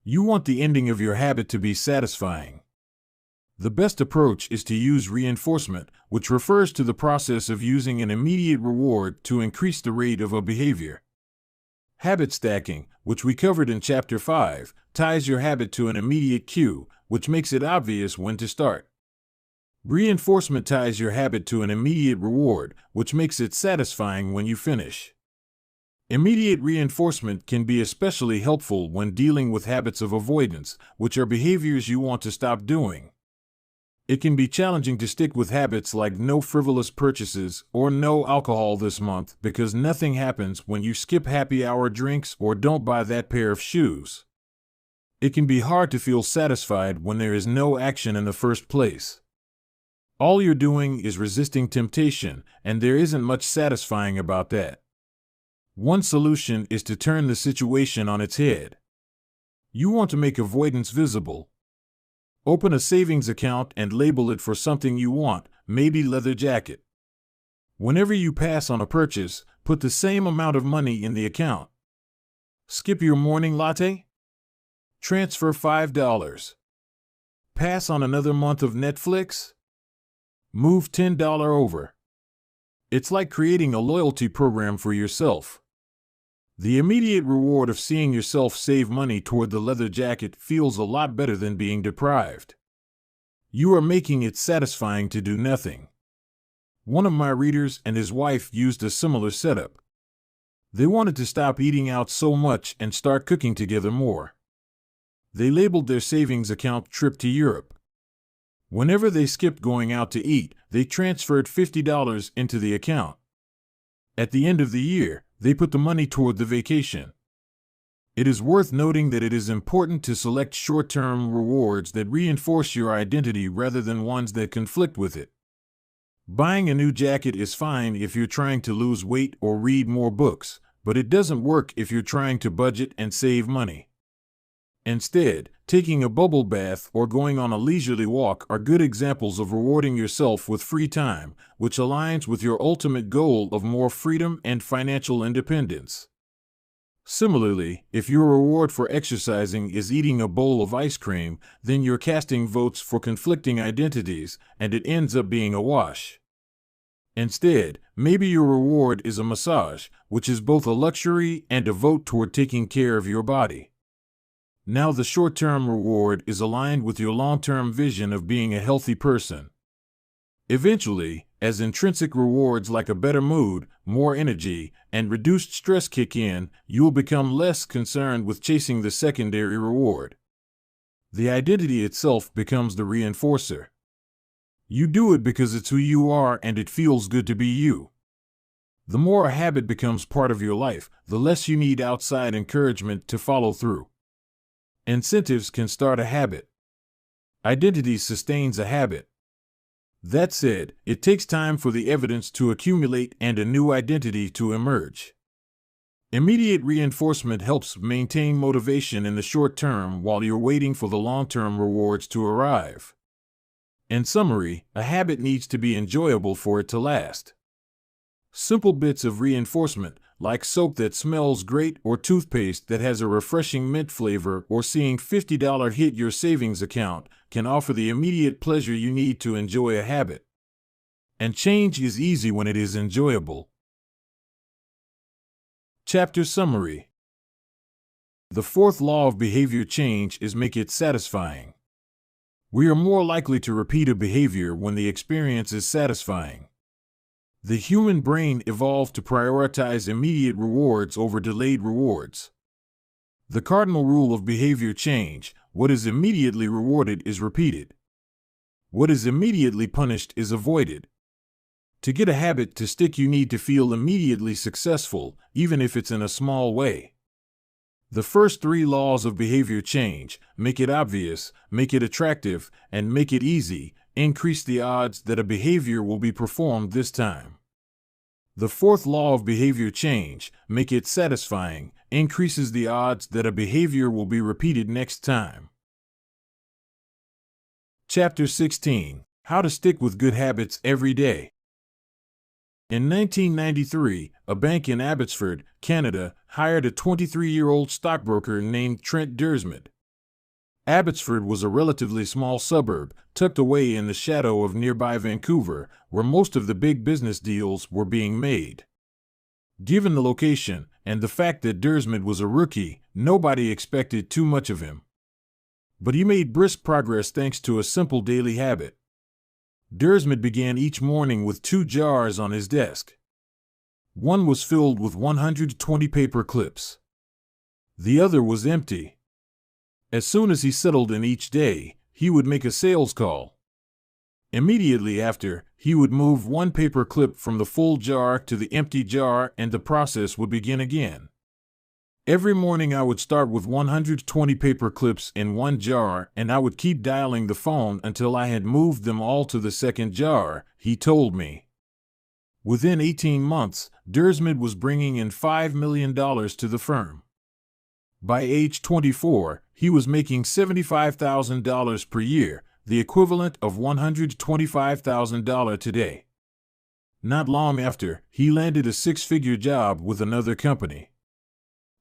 You want the ending of your habit to be satisfying. The best approach is to use reinforcement, which refers to the process of using an immediate reward to increase the rate of a behavior. Habit stacking, which we covered in Chapter 5, ties your habit to an immediate cue, which makes it obvious when to start. Reinforcement ties your habit to an immediate reward, which makes it satisfying when you finish. Immediate reinforcement can be especially helpful when dealing with habits of avoidance, which are behaviors you want to stop doing. It can be challenging to stick with habits like no frivolous purchases or no alcohol this month because nothing happens when you skip happy hour drinks or don't buy that pair of shoes. It can be hard to feel satisfied when there is no action in the first place. All you're doing is resisting temptation, and there isn't much satisfying about that. One solution is to turn the situation on its head. You want to make avoidance visible. Open a savings account and label it for something you want, maybe leather jacket. Whenever you pass on a purchase, put the same amount of money in the account. Skip your morning latte? Transfer $5. Pass on another month of Netflix? Move $10 over. It's like creating a loyalty program for yourself. The immediate reward of seeing yourself save money toward the leather jacket feels a lot better than being deprived. You are making it satisfying to do nothing. One of my readers and his wife used a similar setup. They wanted to stop eating out so much and start cooking together more. They labeled their savings account trip to Europe. Whenever they skipped going out to eat, they transferred $50 into the account. At the end of the year, they put the money toward the vacation. It is worth noting that it is important to select short-term rewards that reinforce your identity rather than ones that conflict with it. Buying a new jacket is fine if you're trying to lose weight or read more books, but it doesn't work if you're trying to budget and save money. Instead, taking a bubble bath or going on a leisurely walk are good examples of rewarding yourself with free time, which aligns with your ultimate goal of more freedom and financial independence. Similarly, if your reward for exercising is eating a bowl of ice cream, then you're casting votes for conflicting identities, and it ends up being a wash. Instead, maybe your reward is a massage, which is both a luxury and a vote toward taking care of your body. Now the short-term reward is aligned with your long-term vision of being a healthy person. Eventually, as intrinsic rewards like a better mood, more energy, and reduced stress kick in, you'll become less concerned with chasing the secondary reward. The identity itself becomes the reinforcer. You do it because it's who you are and it feels good to be you. The more a habit becomes part of your life, the less you need outside encouragement to follow through. Incentives can start a habit. Identity sustains a habit. That said, it takes time for the evidence to accumulate and a new identity to emerge. Immediate reinforcement helps maintain motivation in the short term while you're waiting for the long-term rewards to arrive. In summary, a habit needs to be enjoyable for it to last. Simple bits of reinforcement, like soap that smells great or toothpaste that has a refreshing mint flavor or seeing $50 hit your savings account, can offer the immediate pleasure you need to enjoy a habit. And change is easy when it is enjoyable. Chapter Summary. The fourth law of behavior change is make it satisfying. We are more likely to repeat a behavior when the experience is satisfying. The human brain evolved to prioritize immediate rewards over delayed rewards. The cardinal rule of behavior change: what is immediately rewarded is repeated. What is immediately punished is avoided. To get a habit to stick, you need to feel immediately successful, even if it's in a small way. The first three laws of behavior change, make it obvious, make it attractive, and make it easy, increase the odds that a behavior will be performed this time. The fourth law of behavior change, make it satisfying, increases the odds that a behavior will be repeated next time. Chapter 16. How to stick with good habits every day. In 1993, a bank in Abbotsford, Canada, hired a 23-year-old stockbroker named Trent Dersmid. Abbotsford was a relatively small suburb, tucked away in the shadow of nearby Vancouver, where most of the big business deals were being made. Given the location, and the fact that Dersmid was a rookie, nobody expected too much of him. But he made brisk progress thanks to a simple daily habit. Dersmid began each morning with 2 jars on his desk. One was filled with 120 paper clips. The other was empty. As soon as he settled in each day, he would make a sales call. Immediately after, he would move 1 paper clip from the full jar to the empty jar, and the process would begin again. Every morning I would start with 120 paper clips in 1 jar, and I would keep dialing the phone until I had moved them all to the second jar, he told me. Within 18 months, Dersmid was bringing in $5 million to the firm. By age 24, he was making $75,000 per year, the equivalent of $125,000 today. Not long after, he landed a 6-figure job with another company.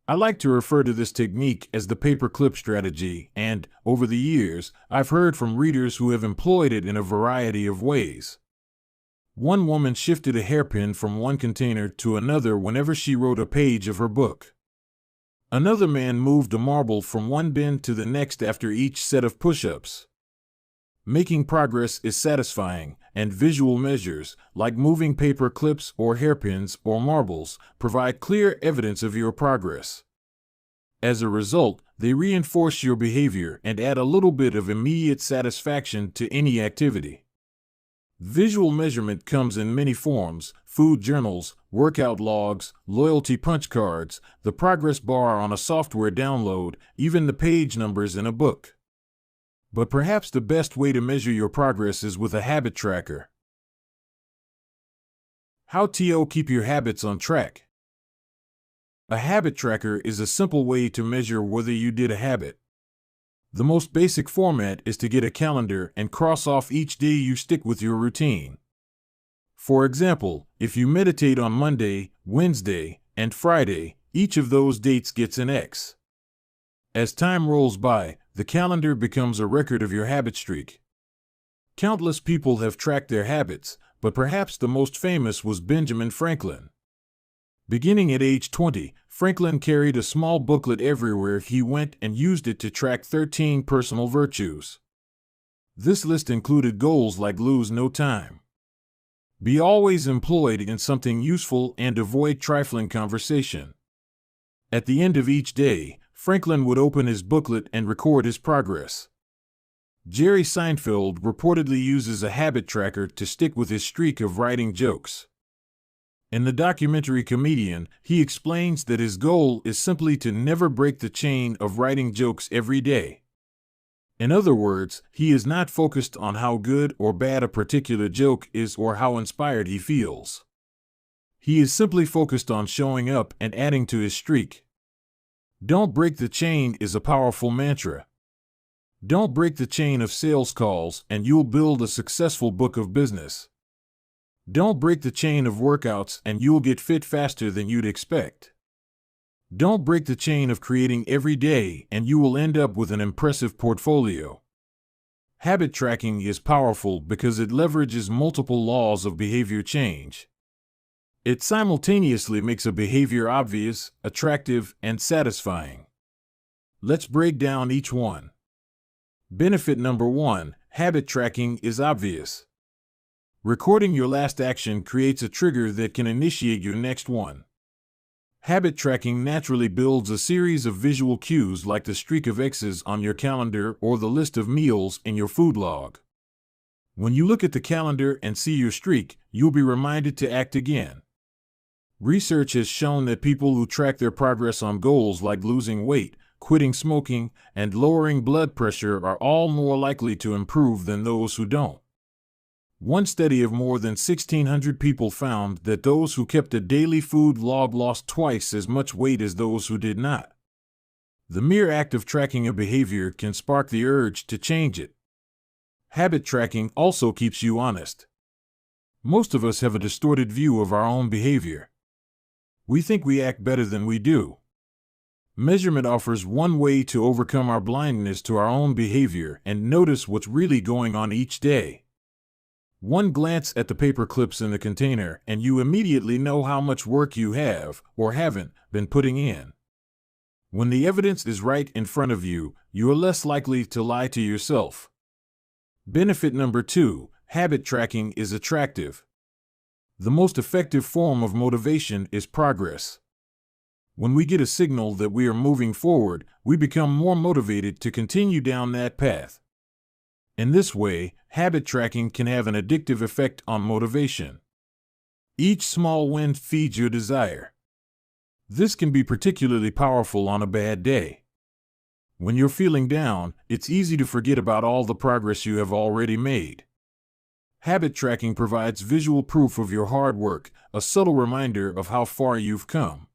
I like to refer to this technique as the paperclip strategy, and, over the years, I've heard from readers who have employed it in a variety of ways. One woman shifted a hairpin from one container to another whenever she wrote a page of her book. Another man moved a marble from one bin to the next after each set of push-ups. Making progress is satisfying, and visual measures, like moving paper clips or hairpins or marbles, provide clear evidence of your progress. As a result, they reinforce your behavior and add a little bit of immediate satisfaction to any activity. Visual measurement comes in many forms: food journals, workout logs, loyalty punch cards, the progress bar on a software download, even the page numbers in a book. But perhaps the best way to measure your progress is with a habit tracker. How to keep your habits on track. A habit tracker is a simple way to measure whether you did a habit. The most basic format is to get a calendar and cross off each day you stick with your routine. For example, if you meditate on Monday, Wednesday, and Friday, each of those dates gets an X. As time rolls by, the calendar becomes a record of your habit streak. Countless people have tracked their habits, but perhaps the most famous was Benjamin Franklin. Beginning at age 20, Franklin carried a small booklet everywhere he went and used it to track 13 personal virtues. This list included goals like lose no time, be always employed in something useful, and avoid trifling conversation. At the end of each day, Franklin would open his booklet and record his progress. Jerry Seinfeld reportedly uses a habit tracker to stick with his streak of writing jokes. In the documentary Comedian, he explains that his goal is simply to never break the chain of writing jokes every day. In other words, he is not focused on how good or bad a particular joke is or how inspired he feels. He is simply focused on showing up and adding to his streak. Don't break the chain is a powerful mantra. Don't break the chain of sales calls and you'll build a successful book of business. Don't break the chain of workouts and you'll get fit faster than you'd expect. Don't break the chain of creating every day and you will end up with an impressive portfolio. Habit tracking is powerful because it leverages multiple laws of behavior change. It simultaneously makes a behavior obvious, attractive, and satisfying. Let's break down each one. Benefit number 1, habit tracking is obvious. Recording your last action creates a trigger that can initiate your next one. Habit tracking naturally builds a series of visual cues like the streak of X's on your calendar or the list of meals in your food log. When you look at the calendar and see your streak, you'll be reminded to act again. Research has shown that people who track their progress on goals like losing weight, quitting smoking, and lowering blood pressure are all more likely to improve than those who don't. One study of more than 1,600 people found that those who kept a daily food log lost twice as much weight as those who did not. The mere act of tracking a behavior can spark the urge to change it. Habit tracking also keeps you honest. Most of us have a distorted view of our own behavior. We think we act better than we do. Measurement offers one way to overcome our blindness to our own behavior and notice what's really going on each day. One glance at the paper clips in the container and you immediately know how much work you have, or haven't, been putting in. When the evidence is right in front of you, you are less likely to lie to yourself. Benefit number 2, habit tracking is attractive. The most effective form of motivation is progress. When we get a signal that we are moving forward, we become more motivated to continue down that path. In this way, habit tracking can have an addictive effect on motivation. Each small win feeds your desire. This can be particularly powerful on a bad day. When you're feeling down, it's easy to forget about all the progress you have already made. Habit tracking provides visual proof of your hard work, a subtle reminder of how far you've come.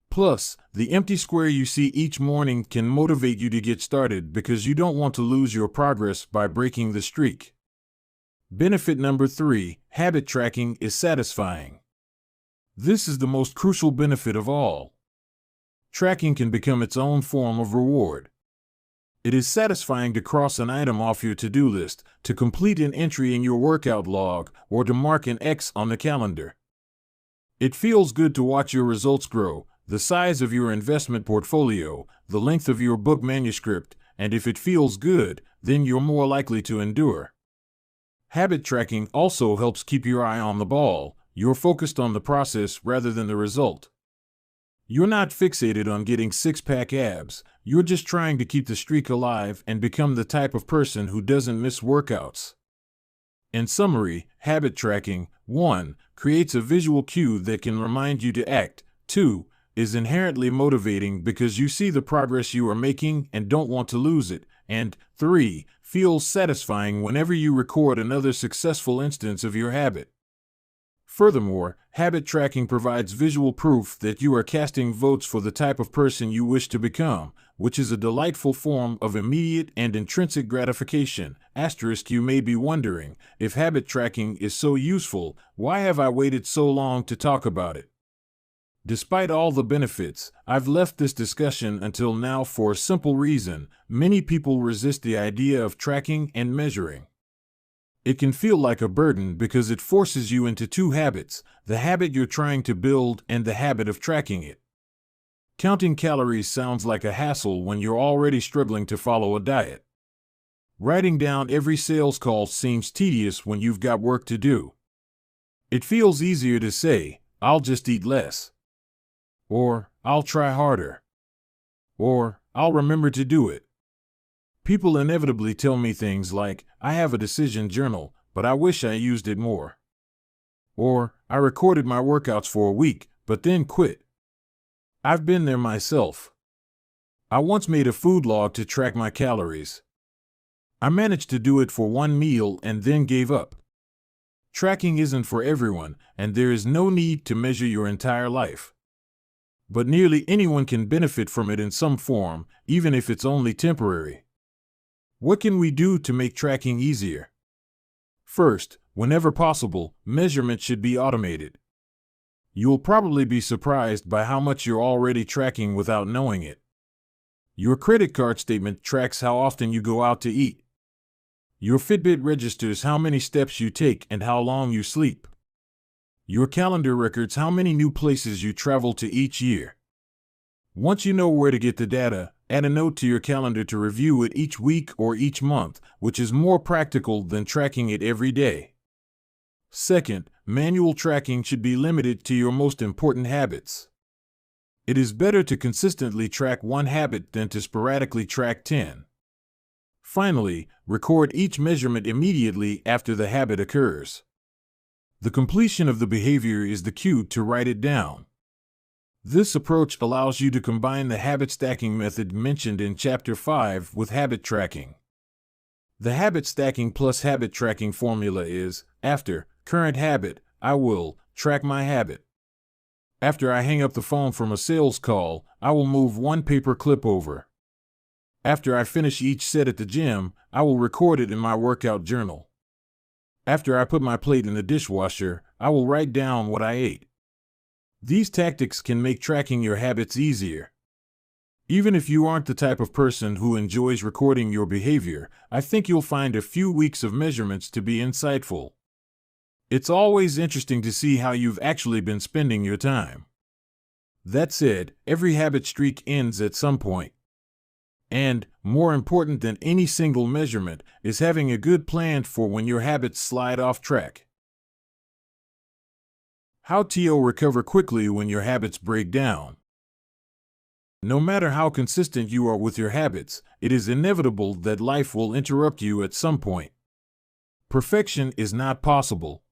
Plus, the empty square you see each morning can motivate you to get started because you don't want to lose your progress by breaking the streak. Benefit number 3, habit tracking is satisfying. This is the most crucial benefit of all. Tracking can become its own form of reward. It is satisfying to cross an item off your to-do list, to complete an entry in your workout log, or to mark an X on the calendar. It feels good to watch your results grow, the size of your investment portfolio, the length of your book manuscript, and if it feels good, then you're more likely to endure. Habit tracking also helps keep your eye on the ball. You're focused on the process rather than the result. You're not fixated on getting six-pack abs. You're just trying to keep the streak alive and become the type of person who doesn't miss workouts. In summary, habit tracking, 1. Creates a visual cue that can remind you to act. 2. Is inherently motivating because you see the progress you are making and don't want to lose it. And 3. Feels satisfying whenever you record another successful instance of your habit. Furthermore, habit tracking provides visual proof that you are casting votes for the type of person you wish to become, which is a delightful form of immediate and intrinsic gratification. You may be wondering, if habit tracking is so useful, why have I waited so long to talk about it? Despite all the benefits, I've left this discussion until now for a simple reason: many people resist the idea of tracking and measuring. It can feel like a burden because it forces you into two habits: the habit you're trying to build and the habit of tracking it. Counting calories sounds like a hassle when you're already struggling to follow a diet. Writing down every sales call seems tedious when you've got work to do. It feels easier to say, "I'll just eat less," or "I'll try harder," or "I'll remember to do it." People inevitably tell me things like, "I have a decision journal, but I wish I used it more." Or, "I recorded my workouts for a week, but then quit." I've been there myself. I once made a food log to track my calories. I managed to do it for one meal and then gave up. Tracking isn't for everyone, and there is no need to measure your entire life. But nearly anyone can benefit from it in some form, even if it's only temporary. What can we do to make tracking easier? First, whenever possible, measurement should be automated. You'll probably be surprised by how much you're already tracking without knowing it. Your credit card statement tracks how often you go out to eat. Your Fitbit registers how many steps you take and how long you sleep. Your calendar records how many new places you travel to each year. Once you know where to get the data, add a note to your calendar to review it each week or each month, which is more practical than tracking it every day. Second, manual tracking should be limited to your most important habits. It is better to consistently track one habit than to sporadically track 10. Finally, record each measurement immediately after the habit occurs. The completion of the behavior is the cue to write it down. This approach allows you to combine the habit stacking method mentioned in Chapter 5 with habit tracking. The habit stacking plus habit tracking formula is: after current habit, I will track my habit. After I hang up the phone from a sales call, I will move one paper clip over. After I finish each set at the gym, I will record it in my workout journal. After I put my plate in the dishwasher, I will write down what I ate. These tactics can make tracking your habits easier. Even if you aren't the type of person who enjoys recording your behavior, I think you'll find a few weeks of measurements to be insightful. It's always interesting to see how you've actually been spending your time. That said, every habit streak ends at some point. And, more important than any single measurement, is having a good plan for when your habits slide off track. How to recover quickly when your habits break down. No matter how consistent you are with your habits, it is inevitable that life will interrupt you at some point. Perfection is not possible.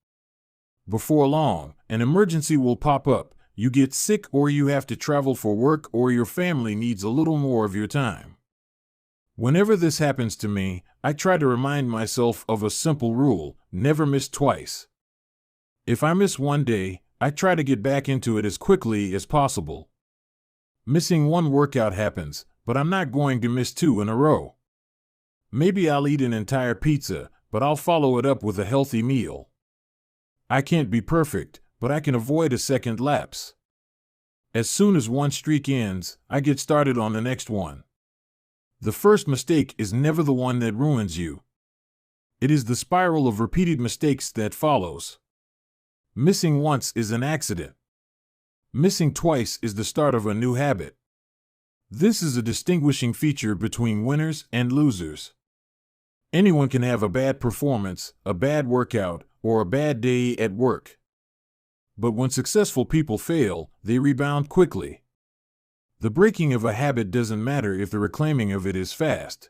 Before long, an emergency will pop up, you get sick or you have to travel for work or your family needs a little more of your time. Whenever this happens to me, I try to remind myself of a simple rule: never miss twice. If I miss one day, I try to get back into it as quickly as possible. Missing one workout happens, but I'm not going to miss 2 in a row. Maybe I'll eat an entire pizza, but I'll follow it up with a healthy meal. I can't be perfect, but I can avoid a second lapse. As soon as one streak ends, I get started on the next one. The first mistake is never the one that ruins you. It is the spiral of repeated mistakes that follows. Missing once is an accident. Missing twice is the start of a new habit. This is a distinguishing feature between winners and losers. Anyone can have a bad performance, a bad workout, or a bad day at work. But when successful people fail, they rebound quickly. The breaking of a habit doesn't matter if the reclaiming of it is fast.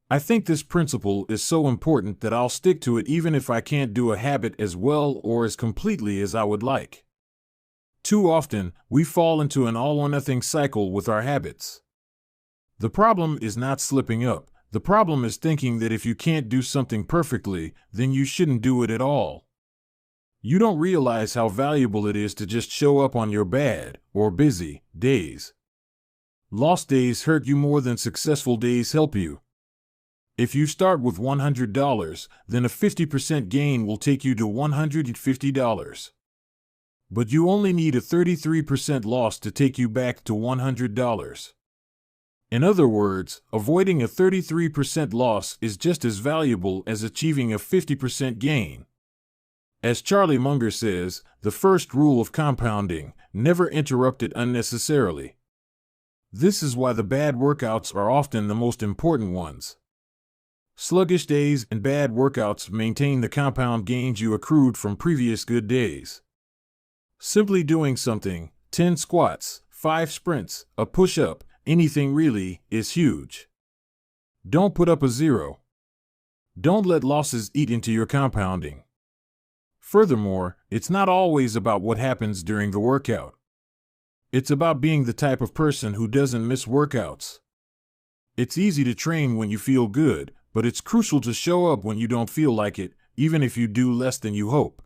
I think this principle is so important that I'll stick to it even if I can't do a habit as well or as completely as I would like. Too often, we fall into an all-or-nothing cycle with our habits. The problem is not slipping up. The problem is thinking that if you can't do something perfectly, then you shouldn't do it at all. You don't realize how valuable it is to just show up on your bad, or busy, days. Lost days hurt you more than successful days help you. If you start with $100, then a 50% gain will take you to $150. But you only need a 33% loss to take you back to $100. In other words, avoiding a 33% loss is just as valuable as achieving a 50% gain. As Charlie Munger says, the first rule of compounding: never interrupt it unnecessarily. This is why the bad workouts are often the most important ones. Sluggish days and bad workouts maintain the compound gains you accrued from previous good days. Simply doing something, 10 squats, 5 sprints, a push-up, anything really, is huge. Don't put up a zero. Don't let losses eat into your compounding. Furthermore, it's not always about what happens during the workout. It's about being the type of person who doesn't miss workouts. It's easy to train when you feel good, but it's crucial to show up when you don't feel like it, even if you do less than you hope.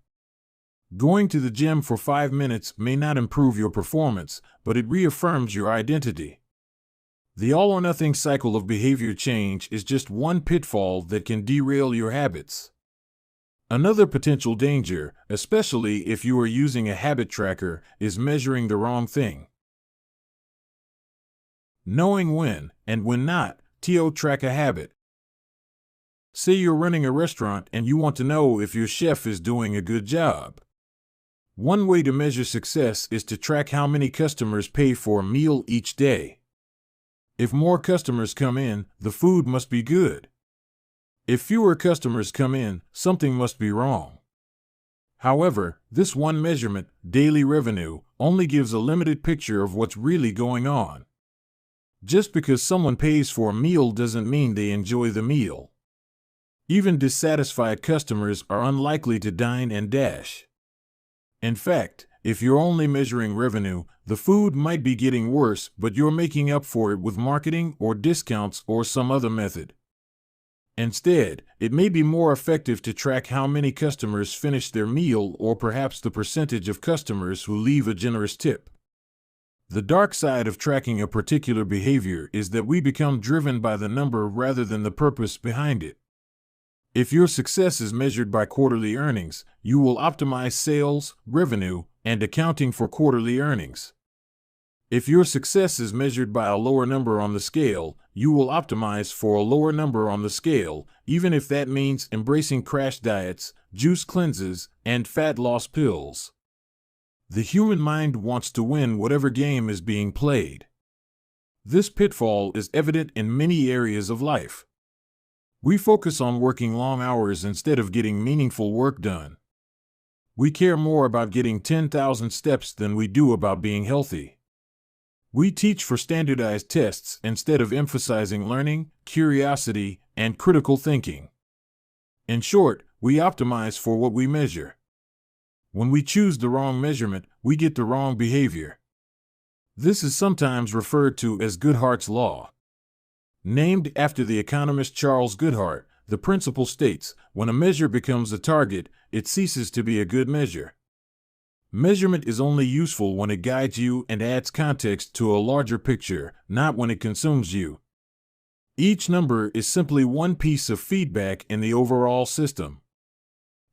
Going to the gym for 5 minutes may not improve your performance, but it reaffirms your identity. The all-or-nothing cycle of behavior change is just one pitfall that can derail your habits. Another potential danger, especially if you are using a habit tracker, is measuring the wrong thing. Knowing when, and when not, to track a habit. Say you're running a restaurant and you want to know if your chef is doing a good job. One way to measure success is to track how many customers pay for a meal each day. If more customers come in, the food must be good. If fewer customers come in, something must be wrong. However, this one measurement, daily revenue, only gives a limited picture of what's really going on. Just because someone pays for a meal doesn't mean they enjoy the meal. Even dissatisfied customers are unlikely to dine and dash. In fact, if you're only measuring revenue, the food might be getting worse, but you're making up for it with marketing or discounts or some other method. Instead, it may be more effective to track how many customers finish their meal or perhaps the percentage of customers who leave a generous tip. The dark side of tracking a particular behavior is that we become driven by the number rather than the purpose behind it. If your success is measured by quarterly earnings, you will optimize sales, revenue, and accounting for quarterly earnings. If your success is measured by a lower number on the scale, you will optimize for a lower number on the scale, even if that means embracing crash diets, juice cleanses, and fat loss pills. The human mind wants to win whatever game is being played. This pitfall is evident in many areas of life. We focus on working long hours instead of getting meaningful work done. We care more about getting 10,000 steps than we do about being healthy. We teach for standardized tests instead of emphasizing learning, curiosity, and critical thinking. In short, we optimize for what we measure. When we choose the wrong measurement, we get the wrong behavior. This is sometimes referred to as Goodhart's Law. Named after the economist Charles Goodhart, the principle states, when a measure becomes a target, it ceases to be a good measure. Measurement is only useful when it guides you and adds context to a larger picture, not when it consumes you. Each number is simply one piece of feedback in the overall system.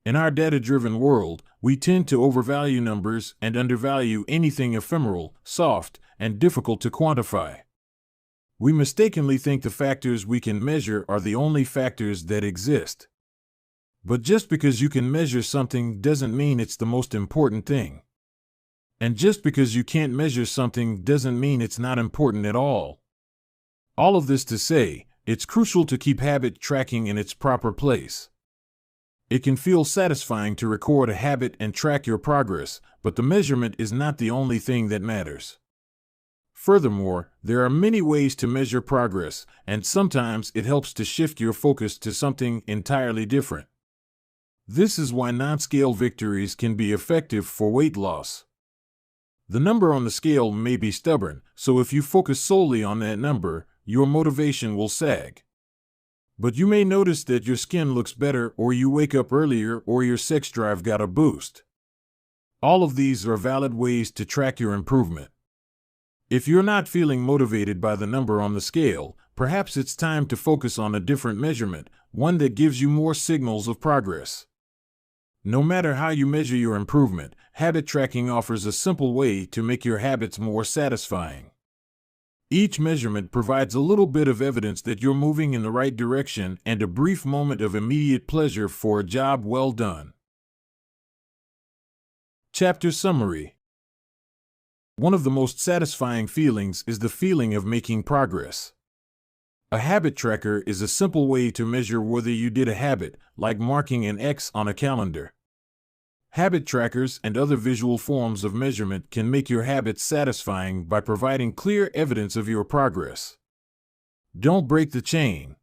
In our data-driven world, we tend to overvalue numbers and undervalue anything ephemeral, soft, and difficult to quantify. We mistakenly think the factors we can measure are the only factors that exist. But just because you can measure something doesn't mean it's the most important thing. And just because you can't measure something doesn't mean it's not important at all. All of this to say, it's crucial to keep habit tracking in its proper place. It can feel satisfying to record a habit and track your progress, but the measurement is not the only thing that matters. Furthermore, there are many ways to measure progress, and sometimes it helps to shift your focus to something entirely different. This is why non-scale victories can be effective for weight loss. The number on the scale may be stubborn, so if you focus solely on that number, your motivation will sag. But you may notice that your skin looks better, or you wake up earlier, or your sex drive got a boost. All of these are valid ways to track your improvement. If you're not feeling motivated by the number on the scale, perhaps it's time to focus on a different measurement, one that gives you more signals of progress. No matter how you measure your improvement, habit tracking offers a simple way to make your habits more satisfying. Each measurement provides a little bit of evidence that you're moving in the right direction and a brief moment of immediate pleasure for a job well done. Chapter Summary. One of the most satisfying feelings is the feeling of making progress. A habit tracker is a simple way to measure whether you did a habit, like marking an X on a calendar. Habit trackers and other visual forms of measurement can make your habits satisfying by providing clear evidence of your progress. Don't break the chain.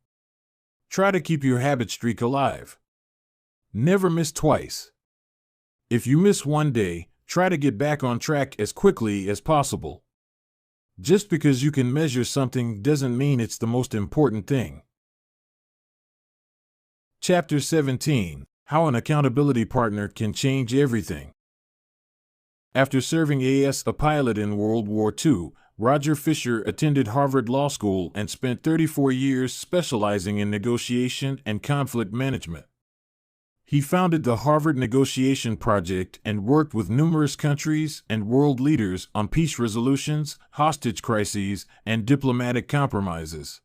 Try to keep your habit streak alive. Never miss twice. If you miss one day, try to get back on track as quickly as possible. Just because you can measure something doesn't mean it's the most important thing. Chapter 17. How an accountability partner can change everything. After serving as a pilot in World War II, Roger Fisher attended Harvard Law School and spent 34 years specializing in negotiation and conflict management. He founded the Harvard Negotiation Project and worked with numerous countries and world leaders on peace resolutions, hostage crises, and diplomatic compromises.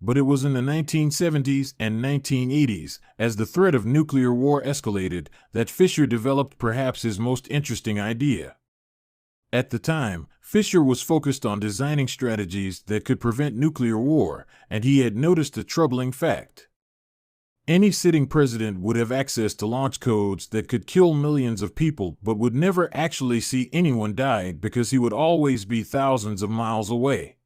But it was in the 1970s and 1980s, as the threat of nuclear war escalated, that Fisher developed perhaps his most interesting idea. At the time, Fisher was focused on designing strategies that could prevent nuclear war, and he had noticed a troubling fact. Any sitting president would have access to launch codes that could kill millions of people but would never actually see anyone die because he would always be thousands of miles away.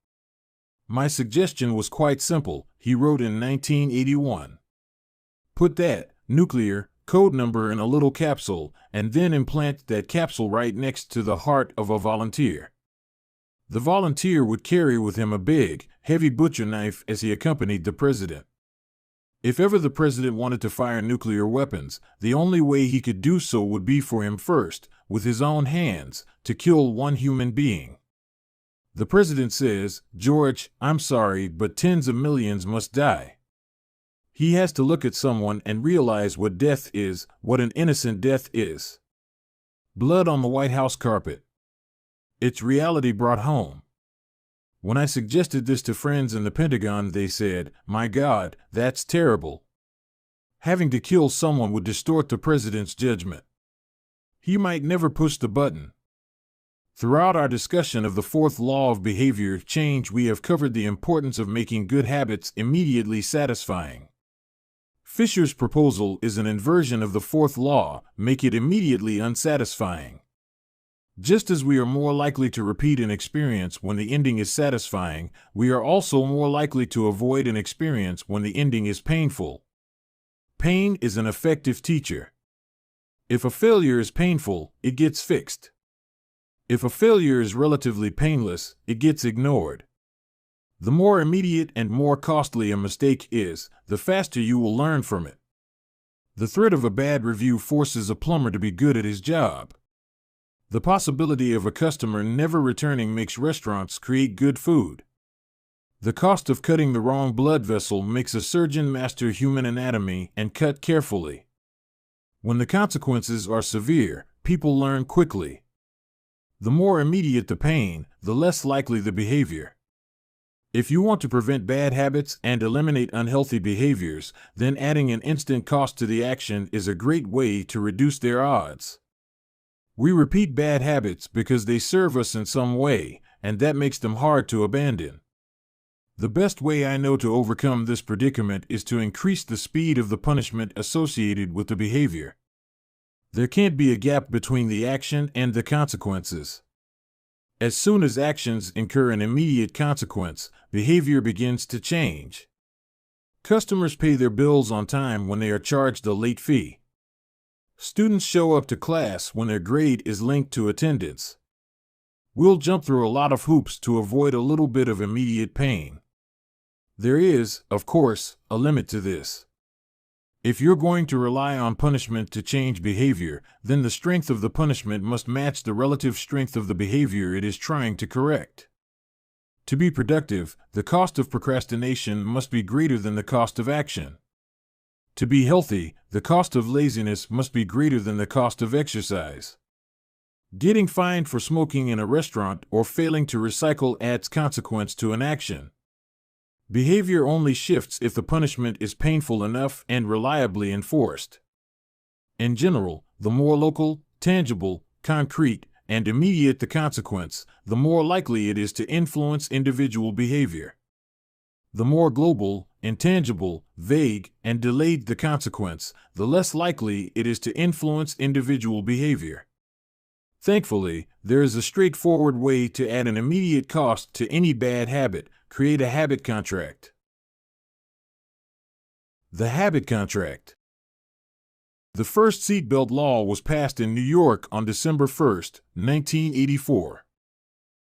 My suggestion was quite simple, he wrote in 1981. Put that nuclear code number in a little capsule and then implant that capsule right next to the heart of a volunteer. The volunteer would carry with him a big, heavy butcher knife as he accompanied the president. If ever the president wanted to fire nuclear weapons, the only way he could do so would be for him first, with his own hands, to kill one human being. The president says, "George, I'm sorry, but tens of millions must die." He has to look at someone and realize what death is, what an innocent death is. Blood on the White House carpet. It's reality brought home. When I suggested this to friends in the Pentagon, they said, "My God, that's terrible. Having to kill someone would distort the president's judgment. He might never push the button." Throughout our discussion of the fourth law of behavior change, we have covered the importance of making good habits immediately satisfying. Fisher's proposal is an inversion of the fourth law, make it immediately unsatisfying. Just as we are more likely to repeat an experience when the ending is satisfying, we are also more likely to avoid an experience when the ending is painful. Pain is an effective teacher. If a failure is painful, it gets fixed. If a failure is relatively painless, it gets ignored. The more immediate and more costly a mistake is, the faster you will learn from it. The threat of a bad review forces a plumber to be good at his job. The possibility of a customer never returning makes restaurants create good food. The cost of cutting the wrong blood vessel makes a surgeon master human anatomy and cut carefully. When the consequences are severe, people learn quickly. The more immediate the pain, the less likely the behavior. If you want to prevent bad habits and eliminate unhealthy behaviors, then adding an instant cost to the action is a great way to reduce their odds. We repeat bad habits because they serve us in some way, and that makes them hard to abandon. The best way I know to overcome this predicament is to increase the speed of the punishment associated with the behavior. There can't be a gap between the action and the consequences. As soon as actions incur an immediate consequence, behavior begins to change. Customers pay their bills on time when they are charged a late fee. Students show up to class when their grade is linked to attendance. We'll jump through a lot of hoops to avoid a little bit of immediate pain. There is, of course, a limit to this. If you're going to rely on punishment to change behavior, then the strength of the punishment must match the relative strength of the behavior it is trying to correct. To be productive, the cost of procrastination must be greater than the cost of action. To be healthy, the cost of laziness must be greater than the cost of exercise. Getting fined for smoking in a restaurant or failing to recycle adds consequence to an action. Behavior only shifts if the punishment is painful enough and reliably enforced. In general, the more local, tangible, concrete, and immediate the consequence, the more likely it is to influence individual behavior. The more global, intangible, vague, and delayed the consequence, the less likely it is to influence individual behavior. Thankfully, there is a straightforward way to add an immediate cost to any bad habit: create a habit contract. The habit contract. The first seatbelt law was passed in New York on December 1, 1984.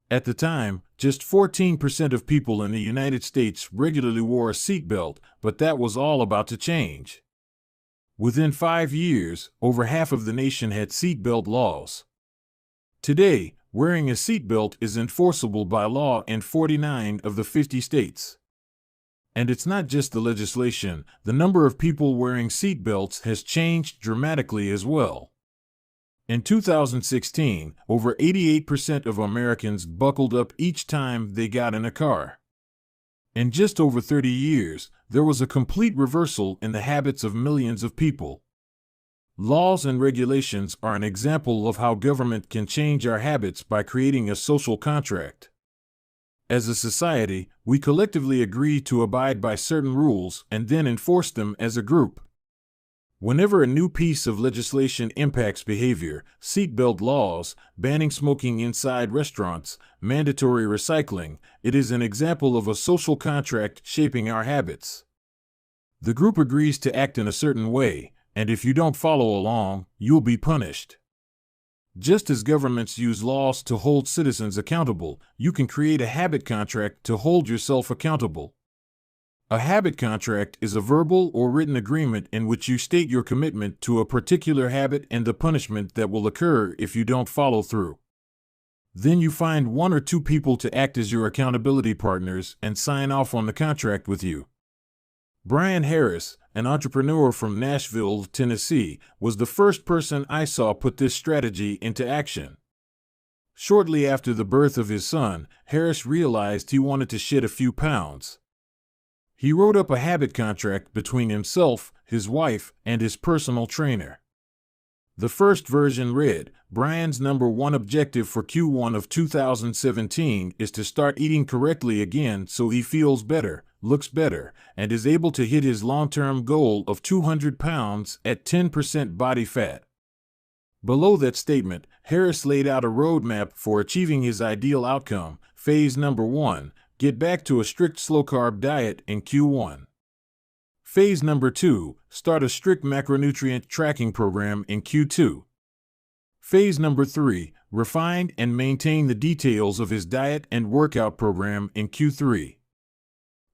At the time, just 14% of people in the United States regularly wore a seatbelt, but that was all about to change. Within 5 years, over half of the nation had seatbelt laws. Today, wearing a seatbelt is enforceable by law in 49 of the 50 states. And it's not just the legislation, the number of people wearing seatbelts has changed dramatically as well. In 2016, over 88% of Americans buckled up each time they got in a car. In just over 30 years, there was a complete reversal in the habits of millions of people. Laws and regulations are an example of how government can change our habits by creating a social contract. As a society, we collectively agree to abide by certain rules and then enforce them as a group. Whenever a new piece of legislation impacts behavior, seatbelt laws, banning smoking inside restaurants, mandatory recycling, it is an example of a social contract shaping our habits. The group agrees to act in a certain way, and if you don't follow along, you'll be punished. Just as governments use laws to hold citizens accountable, you can create a habit contract to hold yourself accountable. A habit contract is a verbal or written agreement in which you state your commitment to a particular habit and the punishment that will occur if you don't follow through. Then you find 1 or 2 people to act as your accountability partners and sign off on the contract with you. Brian Harris, an entrepreneur from Nashville, Tennessee, was the first person I saw put this strategy into action. Shortly after the birth of his son, Harris realized he wanted to shed a few pounds. He wrote up a habit contract between himself, his wife, and his personal trainer. The first version read, "Brian's number 1 objective for Q1 of 2017 is to start eating correctly again so he feels better, looks better, and is able to hit his long-term goal of 200 pounds at 10% body fat." Below that statement, Harris laid out a roadmap for achieving his ideal outcome. Phase number 1, get back to a strict slow-carb diet in Q1. Phase number 2, start a strict macronutrient tracking program in Q2. Phase number 3, refine and maintain the details of his diet and workout program in Q3.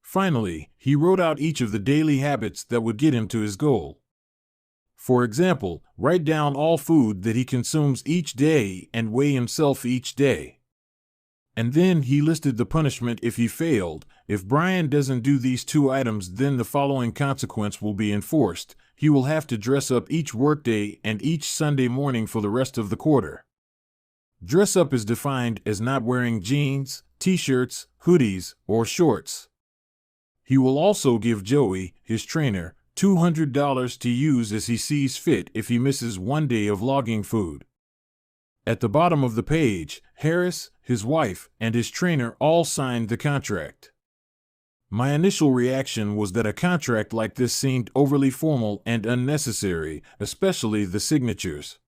Finally, he wrote out each of the daily habits that would get him to his goal. For example, write down all food that he consumes each day and weigh himself each day. And then he listed the punishment if he failed. If Brian doesn't do these 2 items, then the following consequence will be enforced. he will have to dress up each workday and each Sunday morning for the rest of the quarter. Dress up is defined as not wearing jeans, t-shirts, hoodies, or shorts. He will also give Joey, his trainer, $200 to use as he sees fit if he misses one day of logging food. At the bottom of the page, Harris, his wife, and his trainer all signed the contract. My initial reaction was that a contract like this seemed overly formal and unnecessary, especially the signatures.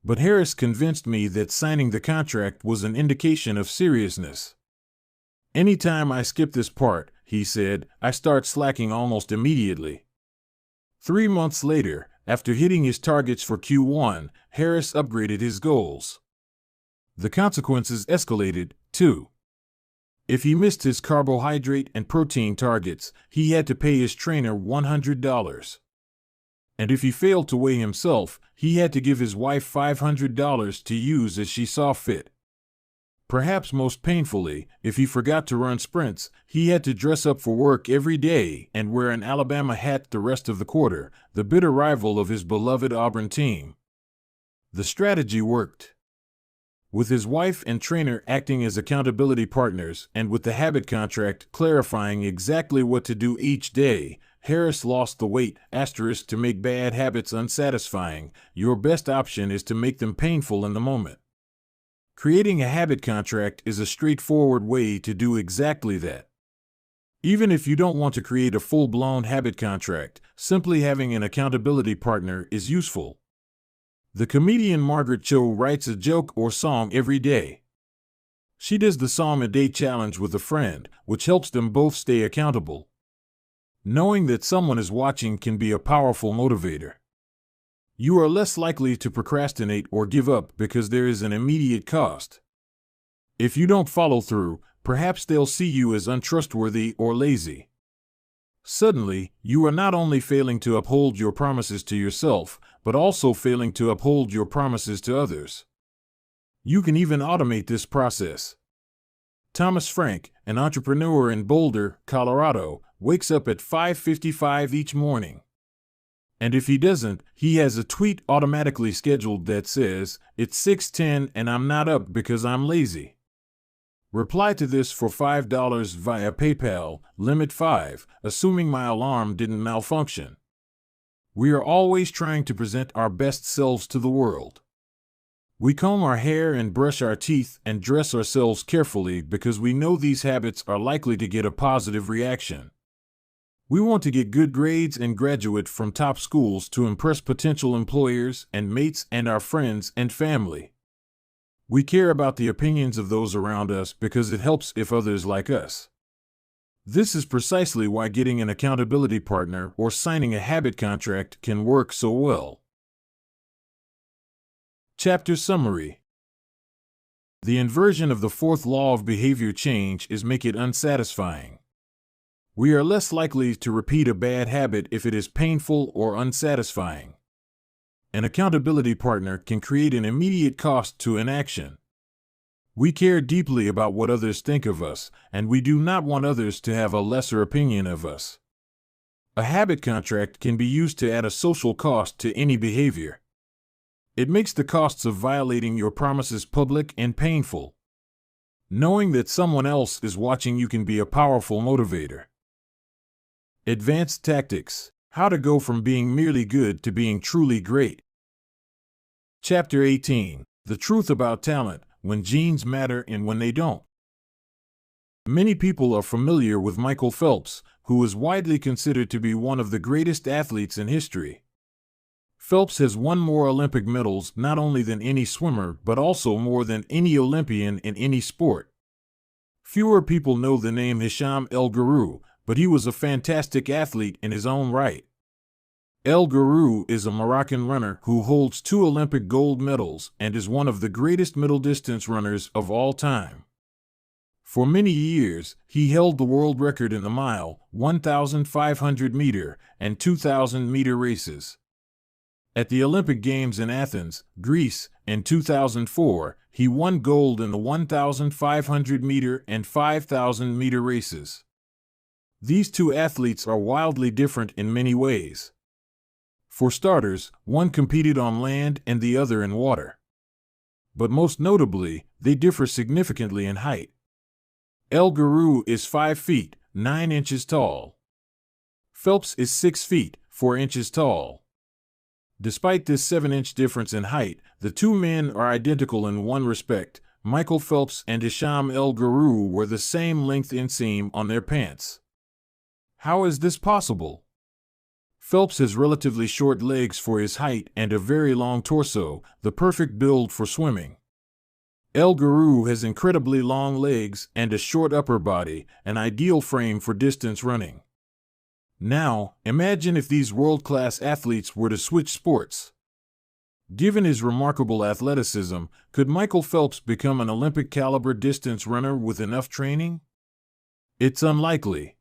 But Harris convinced me that signing the contract was an indication of seriousness. "Anytime I skip this part," he said, "I start slacking almost immediately." 3 months later, after hitting his targets for Q1, Harris upgraded his goals. The consequences escalated, too. If he missed his carbohydrate and protein targets, he had to pay his trainer $100. And if he failed to weigh himself, he had to give his wife $500 to use as she saw fit. Perhaps most painfully, if he forgot to run sprints, he had to dress up for work every day and wear an Alabama hat the rest of the quarter, the bitter rival of his beloved Auburn team. The strategy worked. With his wife and trainer acting as accountability partners and with the habit contract clarifying exactly what to do each day, Harris lost the weight * to make bad habits unsatisfying. Your best option is to make them painful in the moment. Creating a habit contract is a straightforward way to do exactly that. Even if you don't want to create a full-blown habit contract, simply having an accountability partner is useful. The comedian Margaret Cho writes a joke or song every day. She does the Song a Day challenge with a friend, which helps them both stay accountable. Knowing that someone is watching can be a powerful motivator. You are less likely to procrastinate or give up because there is an immediate cost. If you don't follow through, perhaps they'll see you as untrustworthy or lazy. Suddenly, you are not only failing to uphold your promises to yourself, but also failing to uphold your promises to others. You can even automate this process. Thomas Frank, an entrepreneur in Boulder, Colorado, wakes up at 5:55 each morning. And if he doesn't, he has a tweet automatically scheduled that says, "It's 6:10 and I'm not up because I'm lazy." Reply to this for $5 via PayPal, limit 5, assuming my alarm didn't malfunction. We are always trying to present our best selves to the world. We comb our hair and brush our teeth and dress ourselves carefully because we know these habits are likely to get a positive reaction. We want to get good grades and graduate from top schools to impress potential employers and mates and our friends and family. We care about the opinions of those around us because it helps if others like us. This is precisely why getting an accountability partner or signing a habit contract can work so well. Chapter Summary. The inversion of the fourth law of behavior change is make it unsatisfying. We are less likely to repeat a bad habit if it is painful or unsatisfying. An accountability partner can create an immediate cost to inaction. We care deeply about what others think of us, and we do not want others to have a lesser opinion of us. A habit contract can be used to add a social cost to any behavior. It makes the costs of violating your promises public and painful. Knowing that someone else is watching you can be a powerful motivator. Advanced Tactics: How to go from being merely good to being truly great. Chapter 18. The Truth About Talent, When Genes Matter and When They Don't. Many people are familiar with Michael Phelps, who is widely considered to be one of the greatest athletes in history. Phelps has won more Olympic medals not only than any swimmer but also more than any Olympian in any sport. Fewer people know the name Hisham El Guru, but he was a fantastic athlete in his own right. El Guru is a Moroccan runner who holds 2 Olympic gold medals and is one of the greatest middle-distance runners of all time. For many years, he held the world record in the mile, 1,500-meter, and 2,000-meter races. At the Olympic Games in Athens, Greece, in 2004, he won gold in the 1,500-meter and 5,000-meter races. These two athletes are wildly different in many ways. For starters, one competed on land and the other in water. But most notably, they differ significantly in height. El Guru is 5 feet, 9 inches tall. Phelps is 6 feet, 4 inches tall. Despite this 7-inch difference in height, the two men are identical in one respect. Michael Phelps and Hisham El Guru were the same length inseam on their pants. How is this possible? Phelps has relatively short legs for his height and a very long torso, the perfect build for swimming. El Guru has incredibly long legs and a short upper body, an ideal frame for distance running. Now, imagine if these world-class athletes were to switch sports. Given his remarkable athleticism, could Michael Phelps become an Olympic-caliber distance runner with enough training? It's unlikely.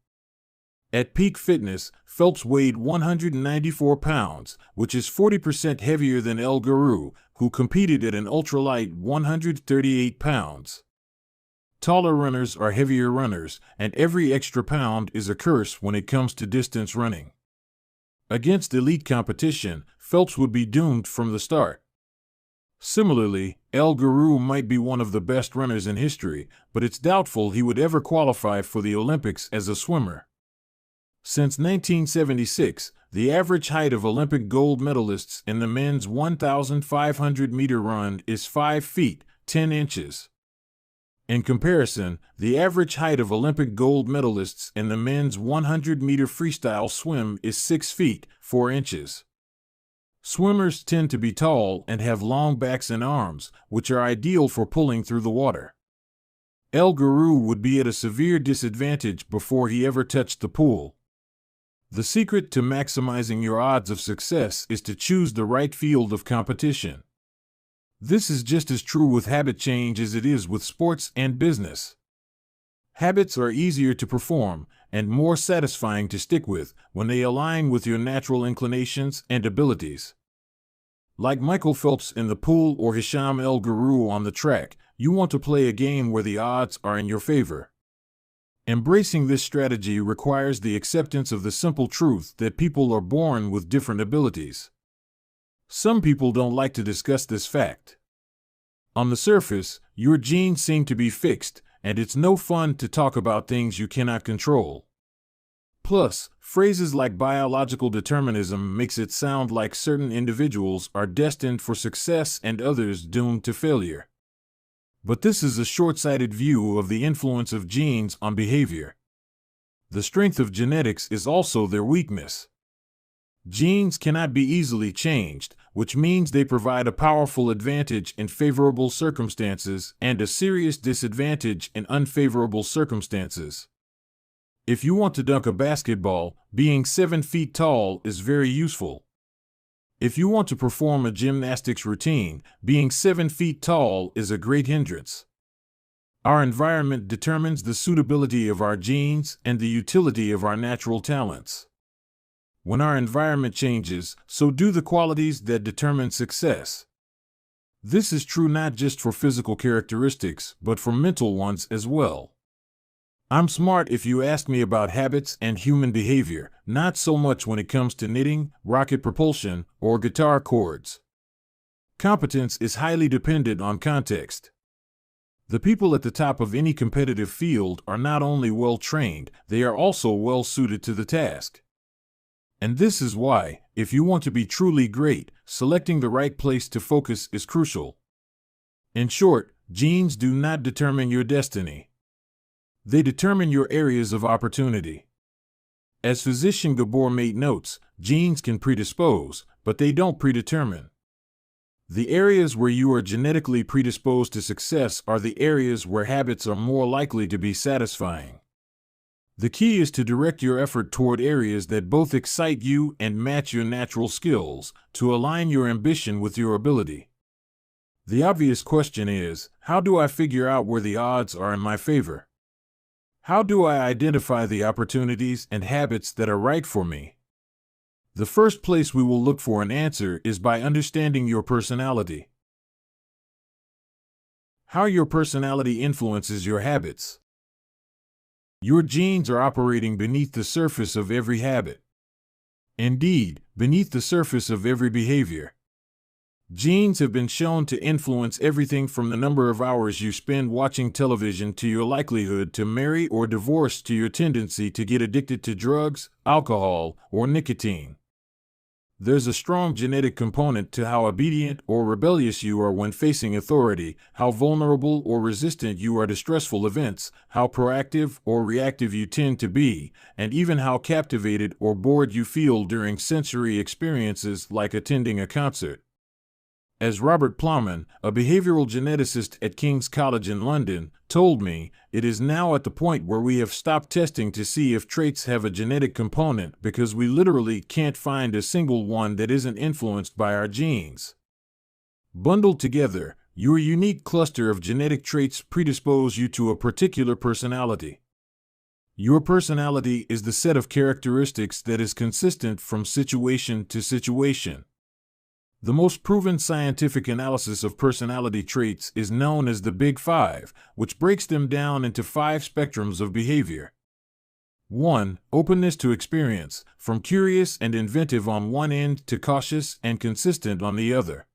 At peak fitness, Phelps weighed 194 pounds, which is 40% heavier than El Guru, who competed at an ultralight 138 pounds. Taller runners are heavier runners, and every extra pound is a curse when it comes to distance running. Against elite competition, Phelps would be doomed from the start. Similarly, El Guru might be one of the best runners in history, but it's doubtful he would ever qualify for the Olympics as a swimmer. Since 1976, the average height of Olympic gold medalists in the men's 1,500-meter run is 5 feet, 10 inches. In comparison, the average height of Olympic gold medalists in the men's 100-meter freestyle swim is 6 feet, 4 inches. Swimmers tend to be tall and have long backs and arms, which are ideal for pulling through the water. El Guru would be at a severe disadvantage before he ever touched the pool. The secret to maximizing your odds of success is to choose the right field of competition. This is just as true with habit change as it is with sports and business. Habits are easier to perform and more satisfying to stick with when they align with your natural inclinations and abilities. Like Michael Phelps in the pool or Hisham El Guru on the track, you want to play a game where the odds are in your favor. Embracing this strategy requires the acceptance of the simple truth that people are born with different abilities. Some people don't like to discuss this fact. On the surface, your genes seem to be fixed, and it's no fun to talk about things you cannot control. Plus, phrases like biological determinism makes it sound like certain individuals are destined for success and others doomed to failure. But this is a short-sighted view of the influence of genes on behavior. The strength of genetics is also their weakness. Genes cannot be easily changed, which means they provide a powerful advantage in favorable circumstances and a serious disadvantage in unfavorable circumstances. If you want to dunk a basketball, being 7 feet tall is very useful. If you want to perform a gymnastics routine, being 7 feet tall is a great hindrance. Our environment determines the suitability of our genes and the utility of our natural talents. When our environment changes, so do the qualities that determine success. This is true not just for physical characteristics, but for mental ones as well. I'm smart if you ask me about habits and human behavior, not so much when it comes to knitting, rocket propulsion, or guitar chords. Competence is highly dependent on context. The people at the top of any competitive field are not only well-trained, they are also well-suited to the task. And this is why, if you want to be truly great, selecting the right place to focus is crucial. In short, genes do not determine your destiny. They determine your areas of opportunity. As physician Gabor Mate notes, genes can predispose, but they don't predetermine. The areas where you are genetically predisposed to success are the areas where habits are more likely to be satisfying. The key is to direct your effort toward areas that both excite you and match your natural skills, to align your ambition with your ability. The obvious question is, how do I figure out where the odds are in my favor? How do I identify the opportunities and habits that are right for me? The first place we will look for an answer is by understanding your personality. How your personality influences your habits. Your genes are operating beneath the surface of every habit. Indeed, beneath the surface of every behavior. Genes have been shown to influence everything from the number of hours you spend watching television to your likelihood to marry or divorce to your tendency to get addicted to drugs, alcohol, or nicotine. There's a strong genetic component to how obedient or rebellious you are when facing authority, how vulnerable or resistant you are to stressful events, how proactive or reactive you tend to be, and even how captivated or bored you feel during sensory experiences like attending a concert. As Robert Plowman, a behavioral geneticist at King's College in London, told me, it is now at the point where we have stopped testing to see if traits have a genetic component because we literally can't find a single one that isn't influenced by our genes. Bundled together, your unique cluster of genetic traits predispose you to a particular personality. Your personality is the set of characteristics that is consistent from situation to situation. The most proven scientific analysis of personality traits is known as the Big Five, which breaks them down into 5 spectrums of behavior. 1. Openness to experience, from curious and inventive on one end to cautious and consistent on the other.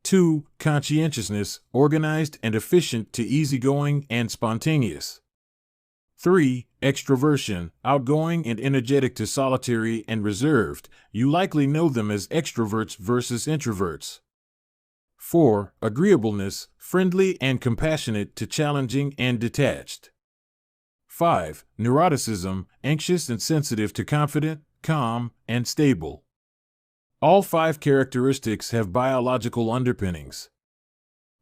2. Conscientiousness, organized and efficient to easygoing and spontaneous. 3. Extroversion, outgoing and energetic to solitary and reserved. You likely know them as extroverts versus introverts. 4. Agreeableness, friendly and compassionate to challenging and detached. 5. Neuroticism, anxious and sensitive to confident, calm, and stable. All 5 characteristics have biological underpinnings.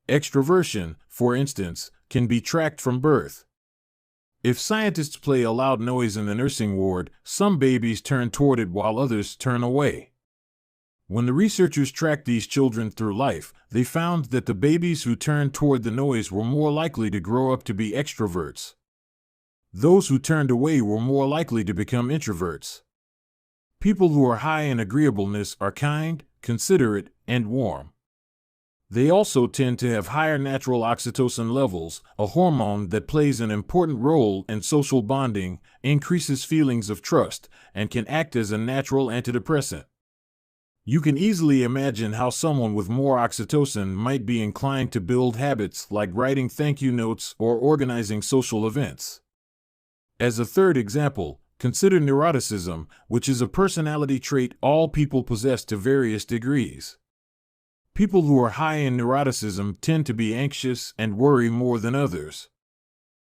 Extroversion, for instance, can be tracked from birth. If scientists play a loud noise in the nursing ward, some babies turn toward it while others turn away. When the researchers tracked these children through life, they found that the babies who turned toward the noise were more likely to grow up to be extroverts. Those who turned away were more likely to become introverts. People who are high in agreeableness are kind, considerate, and warm. They also tend to have higher natural oxytocin levels, a hormone that plays an important role in social bonding, increases feelings of trust, and can act as a natural antidepressant. You can easily imagine how someone with more oxytocin might be inclined to build habits like writing thank you notes or organizing social events. As a third example, consider neuroticism, which is a personality trait all people possess to various degrees. People who are high in neuroticism tend to be anxious and worry more than others.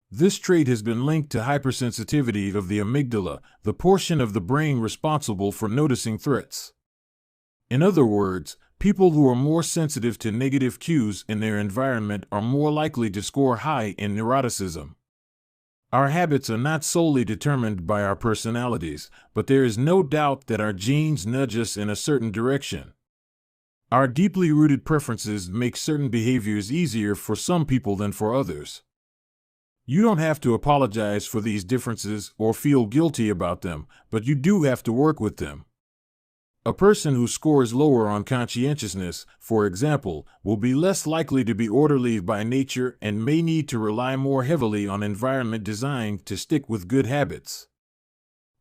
This trait has been linked to hypersensitivity of the amygdala, the portion of the brain responsible for noticing threats. In other words, people who are more sensitive to negative cues in their environment are more likely to score high in neuroticism. Our habits are not solely determined by our personalities, but there is no doubt that our genes nudge us in a certain direction. Our deeply rooted preferences make certain behaviors easier for some people than for others. You don't have to apologize for these differences or feel guilty about them, but you do have to work with them. A person who scores lower on conscientiousness, for example, will be less likely to be orderly by nature and may need to rely more heavily on environment design to stick with good habits.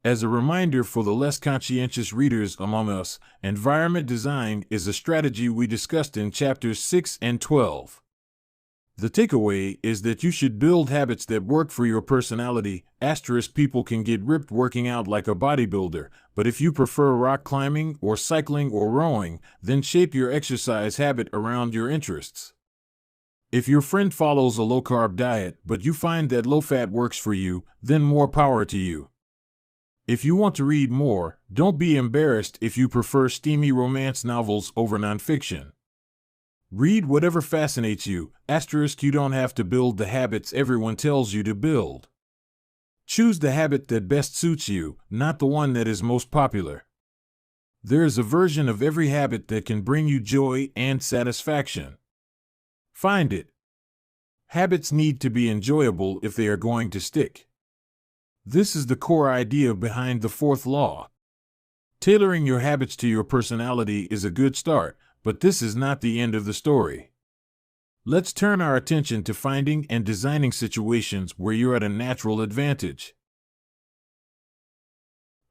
As a reminder for the less conscientious readers among us, environment design is a strategy we discussed in chapters 6 and 12. The takeaway is that you should build habits that work for your personality. People can get ripped working out like a bodybuilder, but if you prefer rock climbing or cycling or rowing, then shape your exercise habit around your interests. If your friend follows a low-carb diet but you find that low-fat works for you, then more power to you. If you want to read more, don't be embarrassed if you prefer steamy romance novels over nonfiction. Read whatever fascinates you. You don't have to build the habits everyone tells you to build. Choose the habit that best suits you, not the one that is most popular. There is a version of every habit that can bring you joy and satisfaction. Find it. Habits need to be enjoyable if they are going to stick. This is the core idea behind the 4th law. Tailoring your habits to your personality is a good start, but this is not the end of the story. Let's turn our attention to finding and designing situations where you're at a natural advantage.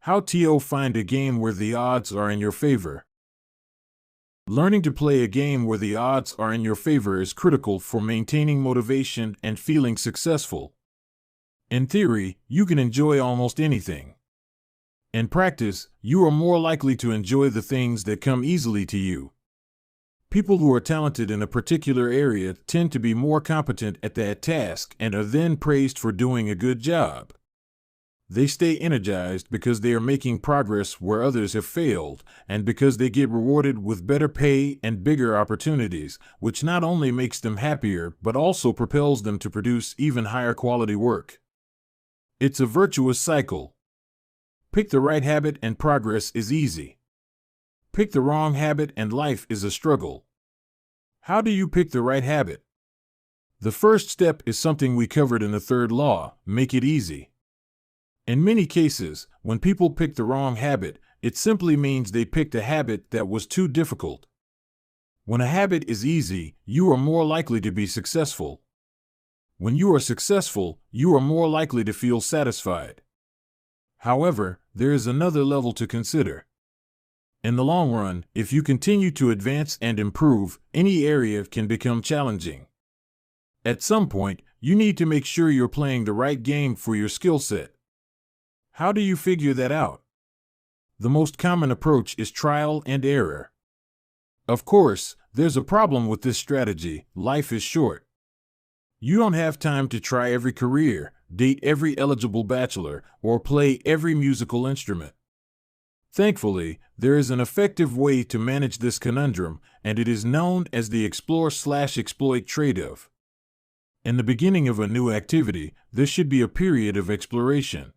How to find a game where the odds are in your favor. Learning to play a game where the odds are in your favor is critical for maintaining motivation and feeling successful. In theory, you can enjoy almost anything. In practice, you are more likely to enjoy the things that come easily to you. People who are talented in a particular area tend to be more competent at that task and are then praised for doing a good job. They stay energized because they are making progress where others have failed, and because they get rewarded with better pay and bigger opportunities, which not only makes them happier but also propels them to produce even higher quality work. It's a virtuous cycle. Pick the right habit and progress is easy. Pick the wrong habit and life is a struggle. How do you pick the right habit? The first step is something we covered in the third law: make it easy. In many cases, when people pick the wrong habit, it simply means they picked a habit that was too difficult. When a habit is easy, you are more likely to be successful. When you are successful, you are more likely to feel satisfied. However, there is another level to consider. In the long run, if you continue to advance and improve, any area can become challenging. At some point, you need to make sure you're playing the right game for your skill set. How do you figure that out? The most common approach is trial and error. Of course, there's a problem with this strategy: life is short. You don't have time to try every career, date every eligible bachelor, or play every musical instrument. Thankfully, there is an effective way to manage this conundrum, and it is known as the explore/exploit trade-off. In the beginning of a new activity, there should be a period of exploration.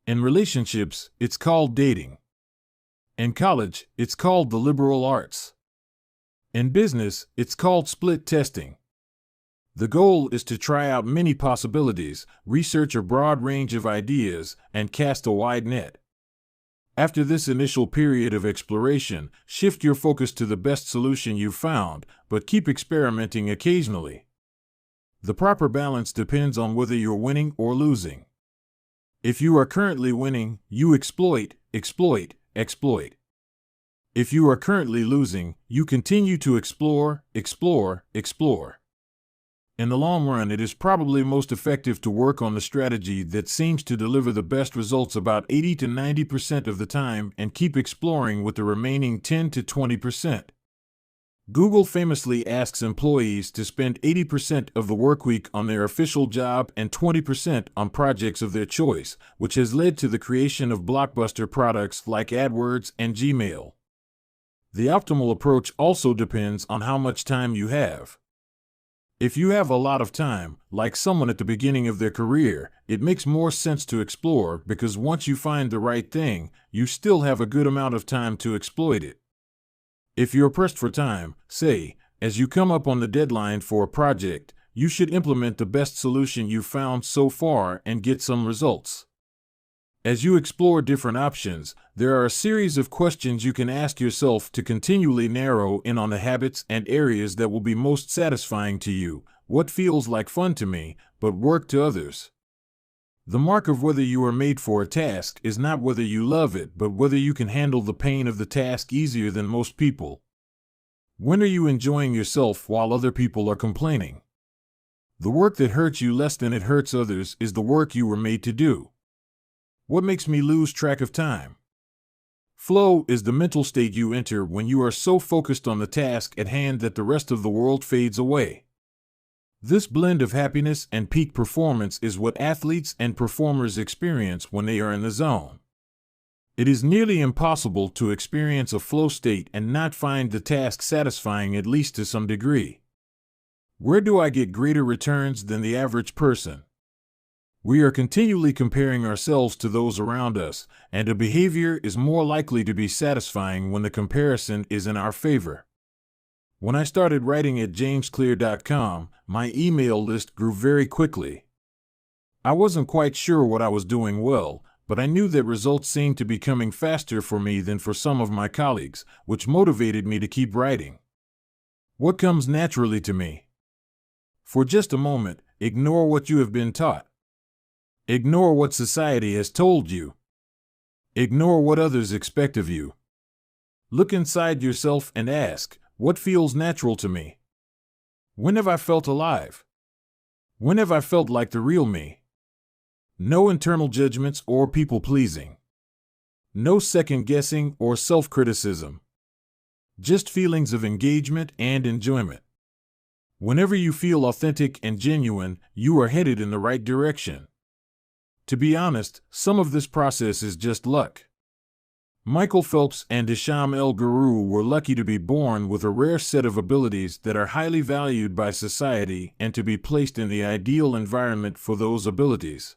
In relationships, it's called dating. In college, it's called the liberal arts. In business, it's called split testing. The goal is to try out many possibilities, research a broad range of ideas, and cast a wide net. After this initial period of exploration, shift your focus to the best solution you've found, but keep experimenting occasionally. The proper balance depends on whether you're winning or losing. If you are currently winning, you exploit, exploit, exploit. If you are currently losing, you continue to explore, explore, explore. In the long run, it is probably most effective to work on the strategy that seems to deliver the best results about 80 to 90% of the time and keep exploring with the remaining 10 to 20%. Google famously asks employees to spend 80% of the workweek on their official job and 20% on projects of their choice, which has led to the creation of blockbuster products like AdWords and Gmail. The optimal approach also depends on how much time you have. If you have a lot of time, like someone at the beginning of their career, it makes more sense to explore because once you find the right thing, you still have a good amount of time to exploit it. If you're pressed for time, say, as you come up on the deadline for a project, you should implement the best solution you've found so far and get some results. As you explore different options, there are a series of questions you can ask yourself to continually narrow in on the habits and areas that will be most satisfying to you. What feels like fun to me, but work to others? The mark of whether you are made for a task is not whether you love it, but whether you can handle the pain of the task easier than most people. When are you enjoying yourself while other people are complaining? The work that hurts you less than it hurts others is the work you were made to do. What makes me lose track of time? Flow is the mental state you enter when you are so focused on the task at hand that the rest of the world fades away. This blend of happiness and peak performance is what athletes and performers experience when they are in the zone. It is nearly impossible to experience a flow state and not find the task satisfying at least to some degree. Where do I get greater returns than the average person? We are continually comparing ourselves to those around us, and a behavior is more likely to be satisfying when the comparison is in our favor. When I started writing at jamesclear.com, my email list grew very quickly. I wasn't quite sure what I was doing well, but I knew that results seemed to be coming faster for me than for some of my colleagues, which motivated me to keep writing. What comes naturally to me? For just a moment, ignore what you have been taught. Ignore what society has told you. Ignore what others expect of you. Look inside yourself and ask, what feels natural to me? When have I felt alive? When have I felt like the real me? No internal judgments or people-pleasing. No second-guessing or self-criticism. Just feelings of engagement and enjoyment. Whenever you feel authentic and genuine, you are headed in the right direction. To be honest, some of this process is just luck. Michael Phelps and Hisham El Guru were lucky to be born with a rare set of abilities that are highly valued by society and to be placed in the ideal environment for those abilities.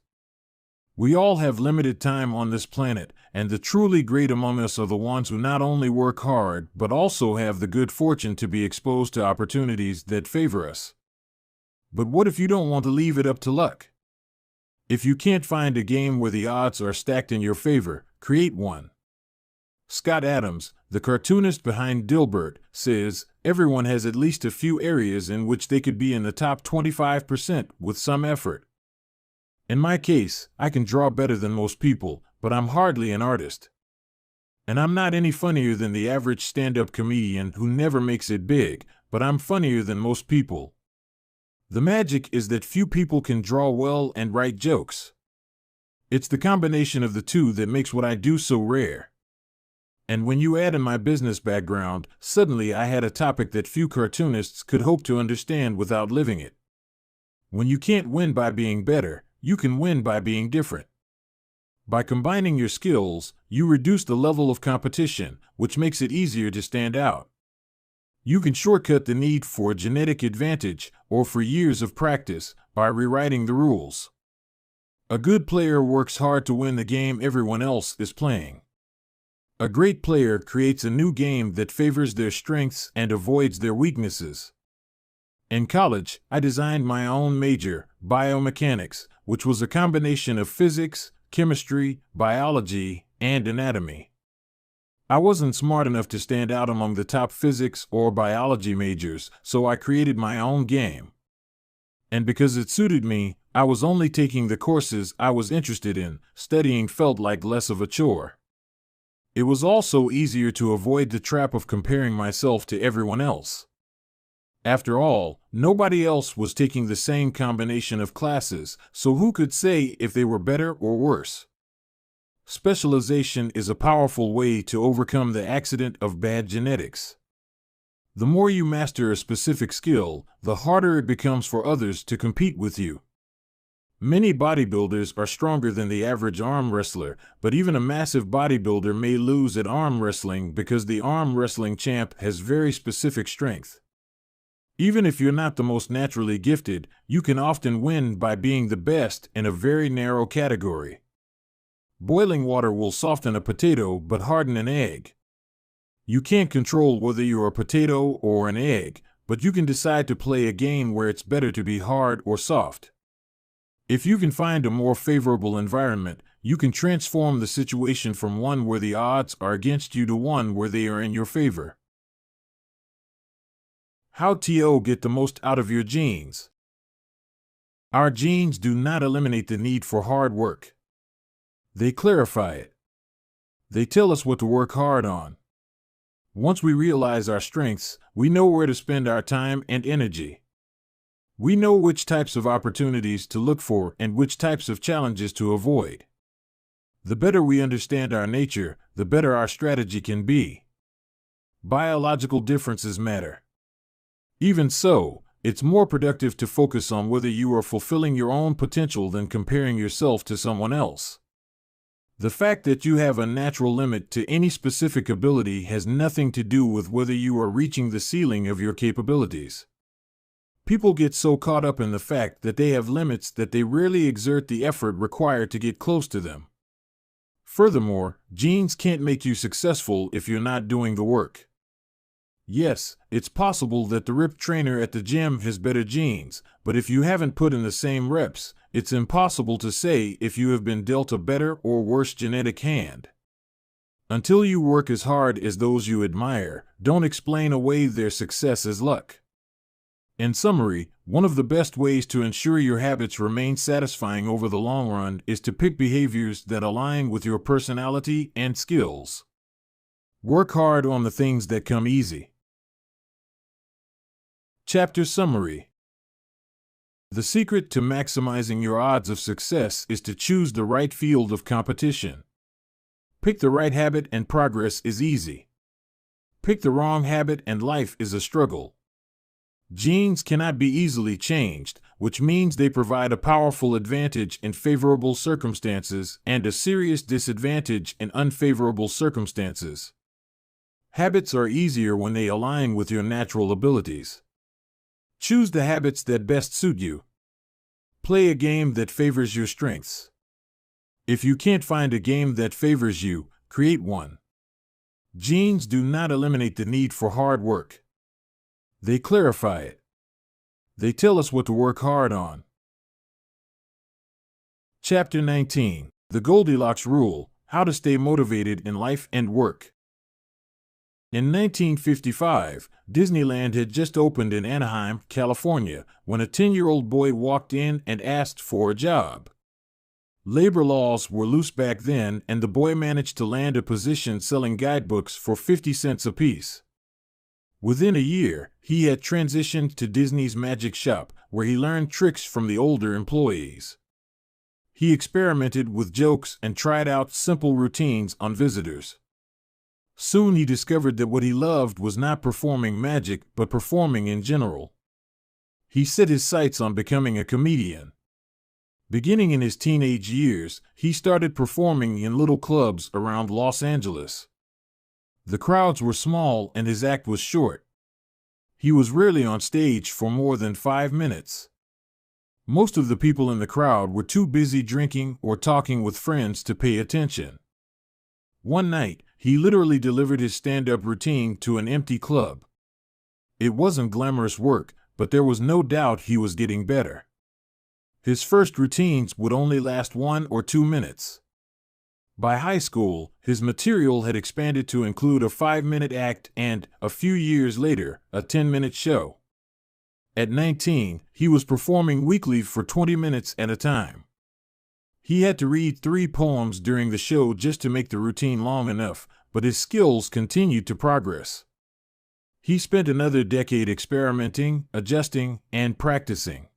We all have limited time on this planet, and the truly great among us are the ones who not only work hard but also have the good fortune to be exposed to opportunities that favor us. But what if you don't want to leave it up to luck? If you can't find a game where the odds are stacked in your favor, create one. Scott Adams, the cartoonist behind Dilbert, says, everyone has at least a few areas in which they could be in the top 25% with some effort. In my case, I can draw better than most people, but I'm hardly an artist. And I'm not any funnier than the average stand-up comedian who never makes it big, but I'm funnier than most people. The magic is that few people can draw well and write jokes. It's the combination of the two that makes what I do so rare. And when you add in my business background, suddenly I had a topic that few cartoonists could hope to understand without living it. When you can't win by being better, you can win by being different. By combining your skills, you reduce the level of competition, which makes it easier to stand out. You can shortcut the need for a genetic advantage or for years of practice by rewriting the rules. A good player works hard to win the game everyone else is playing. A great player creates a new game that favors their strengths and avoids their weaknesses. In college, I designed my own major, biomechanics, which was a combination of physics, chemistry, biology, and anatomy. I wasn't smart enough to stand out among the top physics or biology majors, so I created my own game. And because it suited me, I was only taking the courses I was interested in. Studying felt like less of a chore. It was also easier to avoid the trap of comparing myself to everyone else. After all, nobody else was taking the same combination of classes, so who could say if they were better or worse? Specialization is a powerful way to overcome the accident of bad genetics. The more you master a specific skill, the harder it becomes for others to compete with you. Many bodybuilders are stronger than the average arm wrestler, but even a massive bodybuilder may lose at arm wrestling because the arm wrestling champ has very specific strength. Even if you're not the most naturally gifted, you can often win by being the best in a very narrow category. Boiling water will soften a potato but harden an egg. You can't control whether you're a potato or an egg, but you can decide to play a game where it's better to be hard or soft. If you can find a more favorable environment, you can transform the situation from one where the odds are against you to one where they are in your favor. How to get the most out of your genes. Our genes do not eliminate the need for hard work. They clarify it. They tell us what to work hard on. Once we realize our strengths, we know where to spend our time and energy. We know which types of opportunities to look for and which types of challenges to avoid. The better we understand our nature, the better our strategy can be. Biological differences matter. Even so, it's more productive to focus on whether you are fulfilling your own potential than comparing yourself to someone else. The fact that you have a natural limit to any specific ability has nothing to do with whether you are reaching the ceiling of your capabilities. People get so caught up in the fact that they have limits that they rarely exert the effort required to get close to them. Furthermore, genes can't make you successful if you're not doing the work. Yes, it's possible that the ripped trainer at the gym has better genes, but if you haven't put in the same reps, it's impossible to say if you have been dealt a better or worse genetic hand. Until you work as hard as those you admire, don't explain away their success as luck. In summary, one of the best ways to ensure your habits remain satisfying over the long run is to pick behaviors that align with your personality and skills. Work hard on the things that come easy. Chapter Summary. The secret to maximizing your odds of success is to choose the right field of competition. Pick the right habit and progress is easy. Pick the wrong habit and life is a struggle. Genes cannot be easily changed, which means they provide a powerful advantage in favorable circumstances and a serious disadvantage in unfavorable circumstances. Habits are easier when they align with your natural abilities. Choose the habits that best suit you. Play a game that favors your strengths. If you can't find a game that favors you, create one. Genes do not eliminate the need for hard work. They clarify it. They tell us what to work hard on. Chapter 19. The Goldilocks Rule: How to Stay Motivated in Life and Work. In 1955, Disneyland had just opened in Anaheim, California, when a 10-year-old boy walked in and asked for a job. Labor laws were loose back then, and the boy managed to land a position selling guidebooks for 50 cents apiece. Within a year, he had transitioned to Disney's Magic Shop, where he learned tricks from the older employees. He experimented with jokes and tried out simple routines on visitors. Soon he discovered that what he loved was not performing magic, but performing in general. He set his sights on becoming a comedian. Beginning in his teenage years, he started performing in little clubs around Los Angeles. The crowds were small and his act was short. He was rarely on stage for more than 5 minutes. Most of the people in the crowd were too busy drinking or talking with friends to pay attention. One night, he literally delivered his stand-up routine to an empty club. It wasn't glamorous work, but there was no doubt he was getting better. His first routines would only last 1 or 2 minutes. By high school, his material had expanded to include a 5-minute act and, a few years later, a 10-minute show. At 19, he was performing weekly for 20 minutes at a time. He had to read 3 poems during the show just to make the routine long enough, but his skills continued to progress. He spent another decade experimenting, adjusting, and practicing.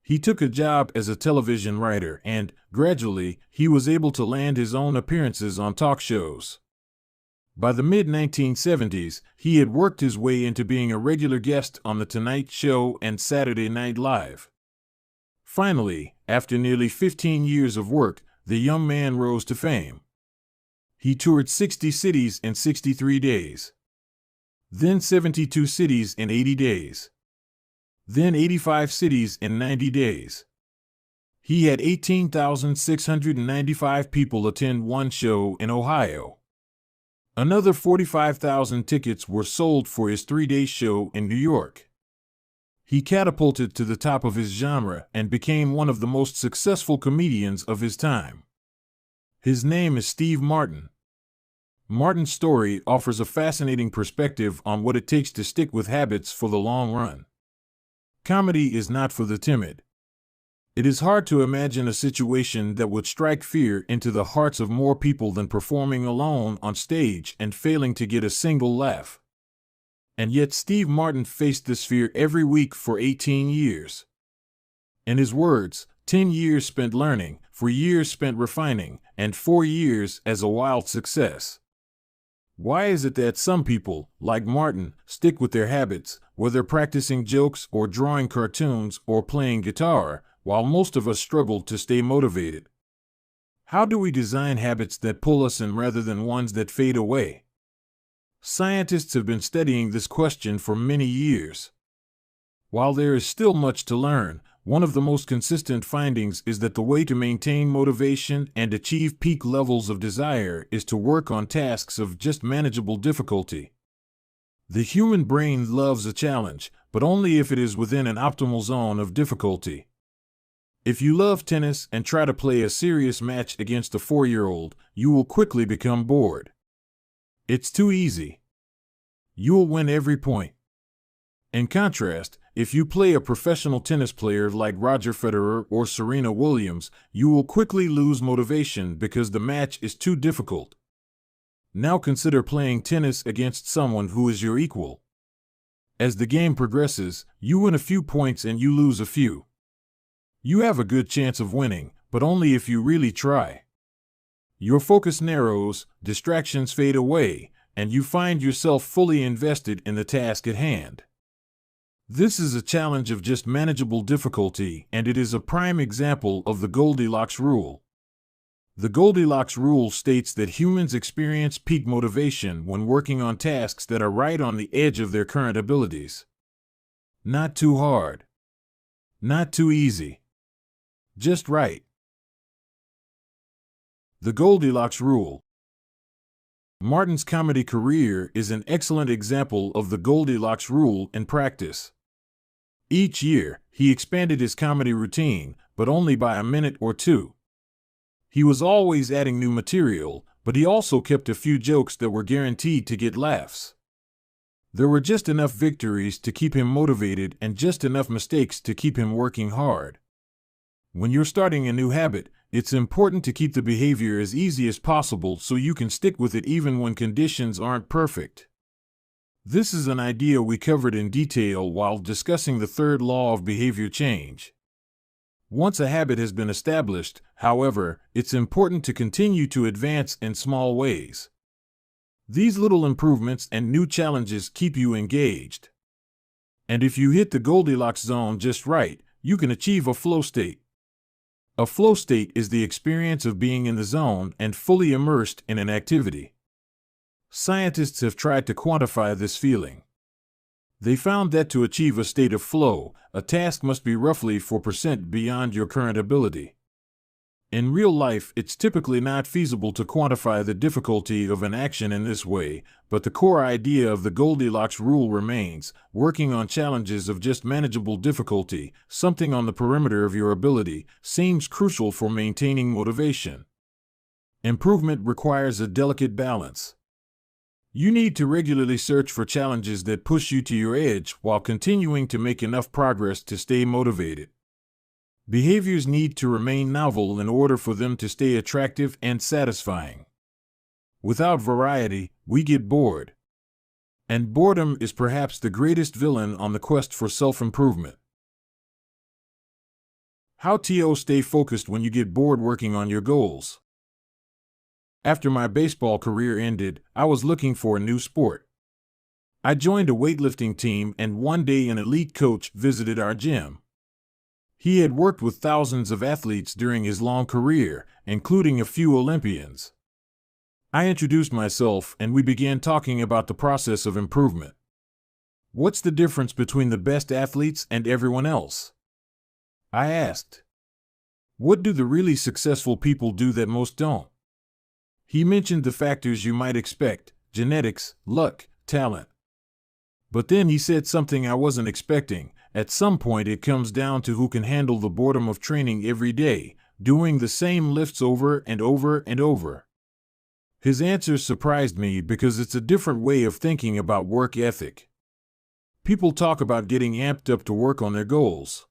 He took a job as a television writer and, gradually, he was able to land his own appearances on talk shows. By the mid-1970s, he had worked his way into being a regular guest on The Tonight Show and Saturday Night Live. Finally, after nearly 15 years of work, the young man rose to fame. He toured 60 cities in 63 days. Then 72 cities in 80 days. Then 85 cities in 90 days. He had 18,695 people attend one show in Ohio. Another 45,000 tickets were sold for his 3-day show in New York. He catapulted to the top of his genre and became one of the most successful comedians of his time. His name is Steve Martin. Martin's story offers a fascinating perspective on what it takes to stick with habits for the long run. Comedy is not for the timid. It is hard to imagine a situation that would strike fear into the hearts of more people than performing alone on stage and failing to get a single laugh. And yet Steve Martin faced this fear every week for 18 years. In his words, 10 years spent learning, 4 years spent refining, and 4 years as a wild success. Why is it that some people, like Martin, stick with their habits, whether practicing jokes or drawing cartoons or playing guitar, while most of us struggle to stay motivated? How do we design habits that pull us in rather than ones that fade away? Scientists have been studying this question for many years. While there is still much to learn, one of the most consistent findings is that the way to maintain motivation and achieve peak levels of desire is to work on tasks of just manageable difficulty. The human brain loves a challenge, but only if it is within an optimal zone of difficulty. If you love tennis and try to play a serious match against a 4-year-old, you will quickly become bored. It's too easy. You will win every point. In contrast, if you play a professional tennis player like Roger Federer or Serena Williams, you will quickly lose motivation because the match is too difficult. Now consider playing tennis against someone who is your equal. As the game progresses, you win a few points and you lose a few. You have a good chance of winning, but only if you really try. Your focus narrows, distractions fade away, and you find yourself fully invested in the task at hand. This is a challenge of just manageable difficulty, and it is a prime example of the Goldilocks rule. The Goldilocks rule states that humans experience peak motivation when working on tasks that are right on the edge of their current abilities. Not too hard. Not too easy. Just right. The Goldilocks rule. Martin's comedy career is an excellent example of the Goldilocks rule in practice. Each year, he expanded his comedy routine, but only by a minute or two. He was always adding new material, but he also kept a few jokes that were guaranteed to get laughs. There were just enough victories to keep him motivated and just enough mistakes to keep him working hard. When you're starting a new habit, it's important to keep the behavior as easy as possible so you can stick with it even when conditions aren't perfect. This is an idea we covered in detail while discussing the third law of behavior change. Once a habit has been established, however, it's important to continue to advance in small ways. These little improvements and new challenges keep you engaged. And if you hit the Goldilocks zone just right, you can achieve a flow state. A flow state is the experience of being in the zone and fully immersed in an activity. Scientists have tried to quantify this feeling. They found that to achieve a state of flow, a task must be roughly 4% beyond your current ability. In real life, it's typically not feasible to quantify the difficulty of an action in this way, but the core idea of the Goldilocks rule remains: working on challenges of just manageable difficulty, something on the perimeter of your ability, seems crucial for maintaining motivation. Improvement requires a delicate balance. You need to regularly search for challenges that push you to your edge while continuing to make enough progress to stay motivated. Behaviors need to remain novel in order for them to stay attractive and satisfying. Without variety, we get bored. And boredom is perhaps the greatest villain on the quest for self-improvement. How to stay focused when you get bored working on your goals. After my baseball career ended, I was looking for a new sport. I joined a weightlifting team, and one day an elite coach visited our gym. He had worked with thousands of athletes during his long career, including a few Olympians. I introduced myself, and we began talking about the process of improvement. What's the difference between the best athletes and everyone else? I asked. What do the really successful people do that most don't? He mentioned the factors you might expect: genetics, luck, talent. But then he said something I wasn't expecting. At some point it comes down to who can handle the boredom of training every day, doing the same lifts over and over and over. His answer surprised me because it's a different way of thinking about work ethic. People talk about getting amped up to work on their goals.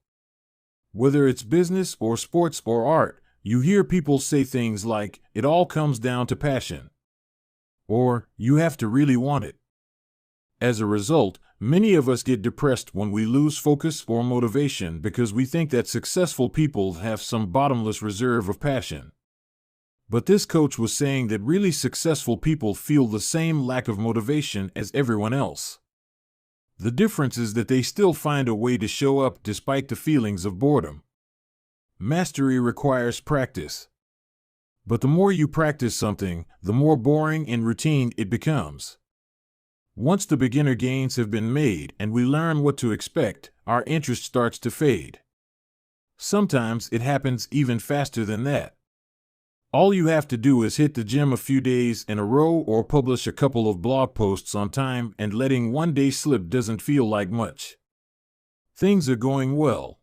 Whether it's business or sports or art, you hear people say things like, "It all comes down to passion," or "You have to really want it." As a result, many of us get depressed when we lose focus or motivation because we think that successful people have some bottomless reserve of passion. But this coach was saying that really successful people feel the same lack of motivation as everyone else. The difference is that they still find a way to show up despite the feelings of boredom. Mastery requires practice. But the more you practice something, the more boring and routine it becomes. Once the beginner gains have been made and we learn what to expect, our interest starts to fade. Sometimes it happens even faster than that. All you have to do is hit the gym a few days in a row or publish a couple of blog posts on time, and letting one day slip doesn't feel like much. Things are going well.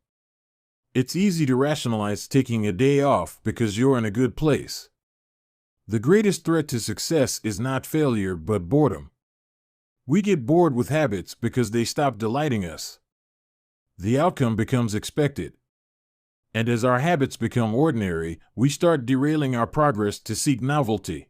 It's easy to rationalize taking a day off because you're in a good place. The greatest threat to success is not failure but boredom. We get bored with habits because they stop delighting us. The outcome becomes expected. And as our habits become ordinary, we start derailing our progress to seek novelty.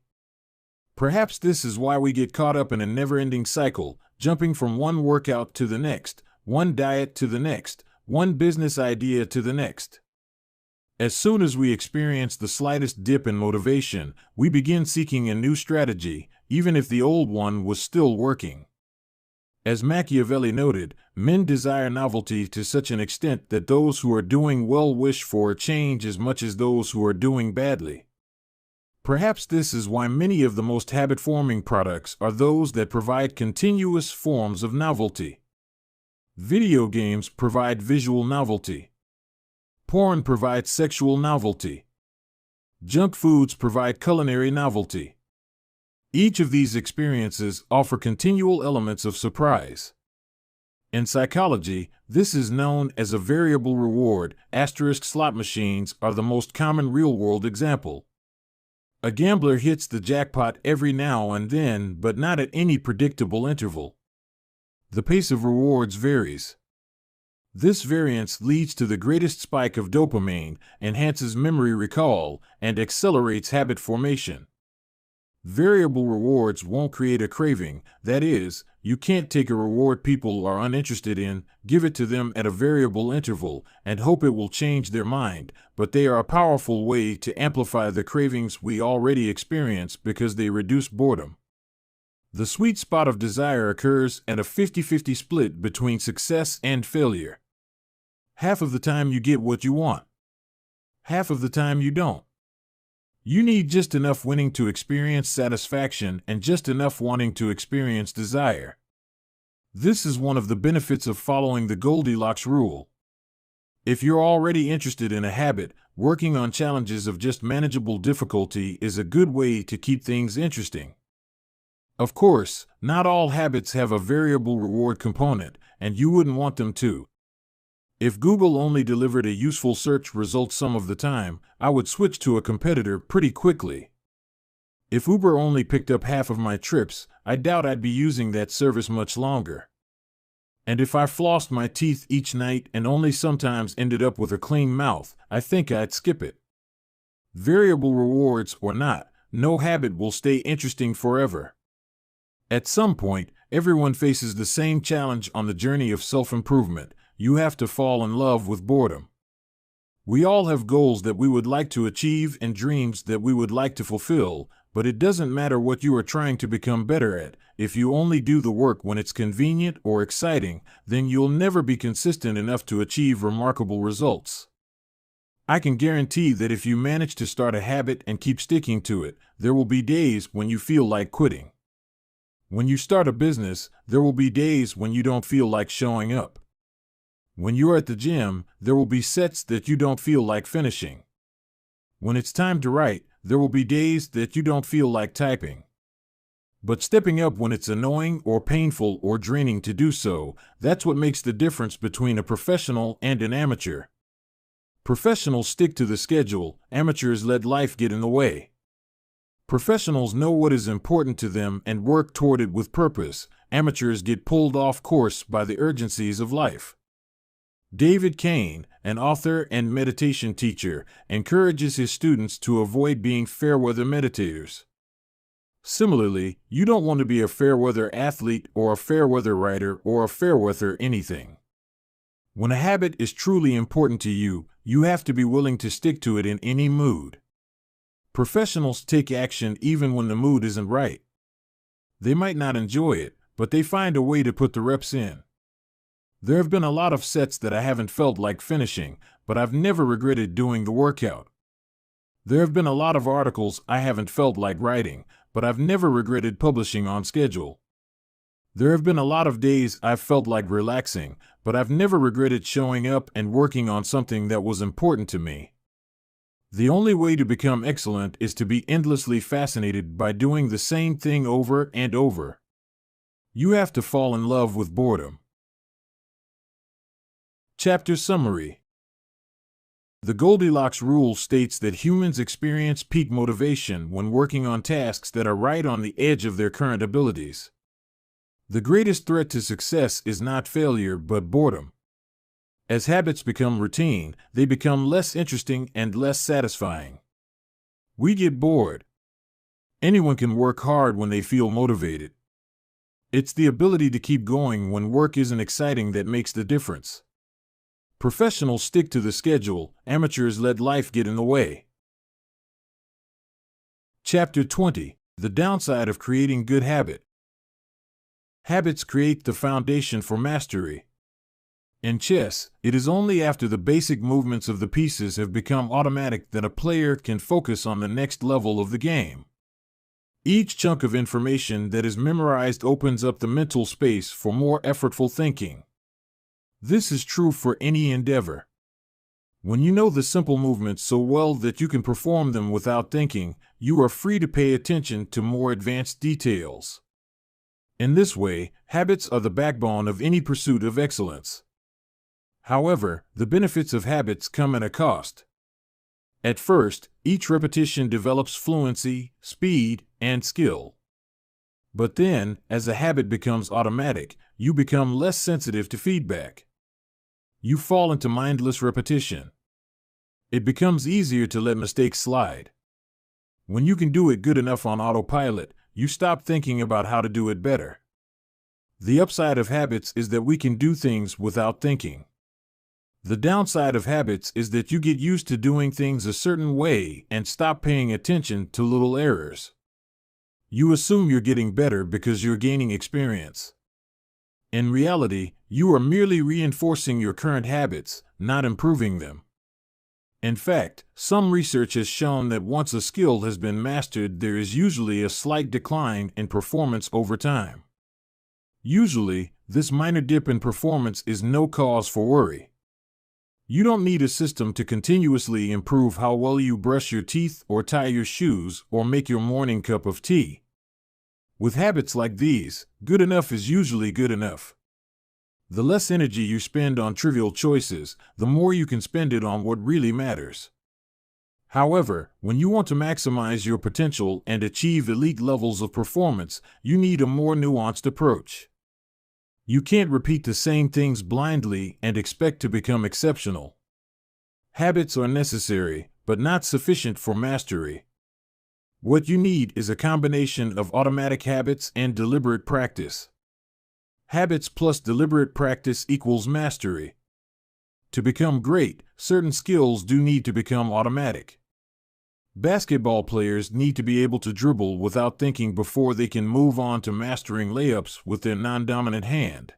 Perhaps this is why we get caught up in a never-ending cycle, jumping from one workout to the next, one diet to the next, one business idea to the next. As soon as we experience the slightest dip in motivation, we begin seeking a new strategy, even if the old one was still working. As Machiavelli noted, men desire novelty to such an extent that those who are doing well wish for a change as much as those who are doing badly. Perhaps this is why many of the most habit-forming products are those that provide continuous forms of novelty. Video games provide visual novelty. Porn provides sexual novelty. Junk foods provide culinary novelty. Each of these experiences offer continual elements of surprise. In psychology, this is known as a variable reward. Slot machines are the most common real-world example. A gambler hits the jackpot every now and then, but not at any predictable interval. The pace of rewards varies. This variance leads to the greatest spike of dopamine, enhances memory recall, and accelerates habit formation. Variable rewards won't create a craving. That is, you can't take a reward people are uninterested in, give it to them at a variable interval, and hope it will change their mind, but they are a powerful way to amplify the cravings we already experience because they reduce boredom. The sweet spot of desire occurs at a 50-50 split between success and failure. Half of the time you get what you want. Half of the time you don't. You need just enough winning to experience satisfaction and just enough wanting to experience desire. This is one of the benefits of following the Goldilocks rule. If you're already interested in a habit, working on challenges of just manageable difficulty is a good way to keep things interesting. Of course, not all habits have a variable reward component, and you wouldn't want them to. If Google only delivered a useful search result some of the time, I would switch to a competitor pretty quickly. If Uber only picked up half of my trips, I doubt I'd be using that service much longer. And if I flossed my teeth each night and only sometimes ended up with a clean mouth, I think I'd skip it. Variable rewards or not, no habit will stay interesting forever. At some point, everyone faces the same challenge on the journey of self-improvement. You have to fall in love with boredom. We all have goals that we would like to achieve and dreams that we would like to fulfill, but it doesn't matter what you are trying to become better at. If you only do the work when it's convenient or exciting, then you'll never be consistent enough to achieve remarkable results. I can guarantee that if you manage to start a habit and keep sticking to it, there will be days when you feel like quitting. When you start a business, there will be days when you don't feel like showing up. When you're at the gym, there will be sets that you don't feel like finishing. When it's time to write, there will be days that you don't feel like typing. But stepping up when it's annoying or painful or draining to do so, that's what makes the difference between a professional and an amateur. Professionals stick to the schedule, amateurs let life get in the way. Professionals know what is important to them and work toward it with purpose. Amateurs get pulled off course by the urgencies of life. David Kane, an author and meditation teacher, encourages his students to avoid being fair-weather meditators. Similarly, you don't want to be a fair-weather athlete or a fair-weather writer or a fair-weather anything. When a habit is truly important to you, you have to be willing to stick to it in any mood. Professionals take action even when the mood isn't right. They might not enjoy it, but they find a way to put the reps in. There have been a lot of sets that I haven't felt like finishing, but I've never regretted doing the workout. There have been a lot of articles I haven't felt like writing, but I've never regretted publishing on schedule. There have been a lot of days I've felt like relaxing, but I've never regretted showing up and working on something that was important to me. The only way to become excellent is to be endlessly fascinated by doing the same thing over and over. You have to fall in love with boredom. Chapter Summary. The Goldilocks rule states that humans experience peak motivation when working on tasks that are right on the edge of their current abilities. The greatest threat to success is not failure but boredom. As habits become routine, they become less interesting and less satisfying. We get bored. Anyone can work hard when they feel motivated. It's the ability to keep going when work isn't exciting that makes the difference. Professionals stick to the schedule, amateurs let life get in the way. Chapter 20: The Downside of Creating Good Habit. Habits create the foundation for mastery. In chess, it is only after the basic movements of the pieces have become automatic that a player can focus on the next level of the game. Each chunk of information that is memorized opens up the mental space for more effortful thinking. This is true for any endeavor. When you know the simple movements so well that you can perform them without thinking, you are free to pay attention to more advanced details. In this way, habits are the backbone of any pursuit of excellence. However, the benefits of habits come at a cost. At first, each repetition develops fluency, speed, and skill. But then, as a habit becomes automatic, you become less sensitive to feedback. You fall into mindless repetition. It becomes easier to let mistakes slide. When you can do it good enough on autopilot, you stop thinking about how to do it better. The upside of habits is that we can do things without thinking. The downside of habits is that you get used to doing things a certain way and stop paying attention to little errors. You assume you're getting better because you're gaining experience. In reality, you are merely reinforcing your current habits, not improving them. In fact, some research has shown that once a skill has been mastered, there is usually a slight decline in performance over time. Usually, this minor dip in performance is no cause for worry. You don't need a system to continuously improve how well you brush your teeth or tie your shoes or make your morning cup of tea. With habits like these, good enough is usually good enough. The less energy you spend on trivial choices, the more you can spend it on what really matters. However, when you want to maximize your potential and achieve elite levels of performance, you need a more nuanced approach. You can't repeat the same things blindly and expect to become exceptional. Habits are necessary, but not sufficient for mastery. What you need is a combination of automatic habits and deliberate practice. Habits plus deliberate practice equals mastery. To become great, certain skills do need to become automatic. Basketball players need to be able to dribble without thinking before they can move on to mastering layups with their non-dominant hand.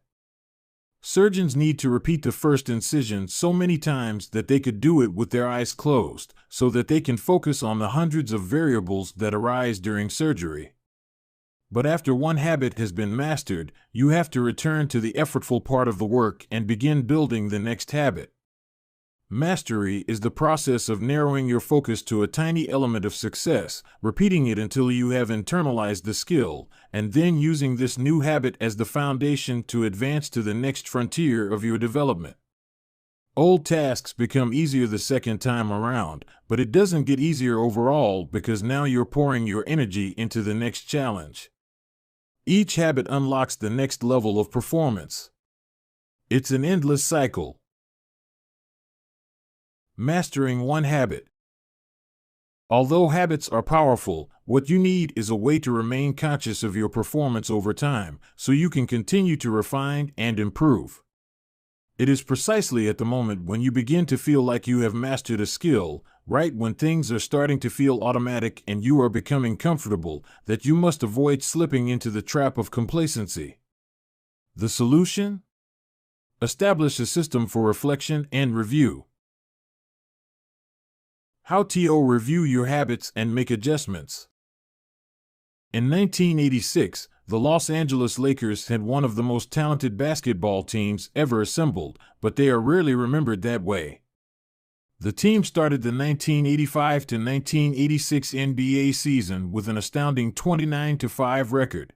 Surgeons need to repeat the first incision so many times that they could do it with their eyes closed, so that they can focus on the hundreds of variables that arise during surgery. But after one habit has been mastered, you have to return to the effortful part of the work and begin building the next habit. Mastery is the process of narrowing your focus to a tiny element of success, repeating it until you have internalized the skill, and then using this new habit as the foundation to advance to the next frontier of your development. Old tasks become easier the second time around, but it doesn't get easier overall because now you're pouring your energy into the next challenge. Each habit unlocks the next level of performance. It's an endless cycle. Mastering one habit. Although habits are powerful, what you need is a way to remain conscious of your performance over time, so you can continue to refine and improve. It is precisely at the moment when you begin to feel like you have mastered a skill, right when things are starting to feel automatic and you are becoming comfortable, that you must avoid slipping into the trap of complacency. The solution? Establish a system for reflection and review. How to review your habits and make adjustments. In 1986, the Los Angeles Lakers had one of the most talented basketball teams ever assembled, but they are rarely remembered that way. The team started the 1985 to 1986 NBA season with an astounding 29-5 record.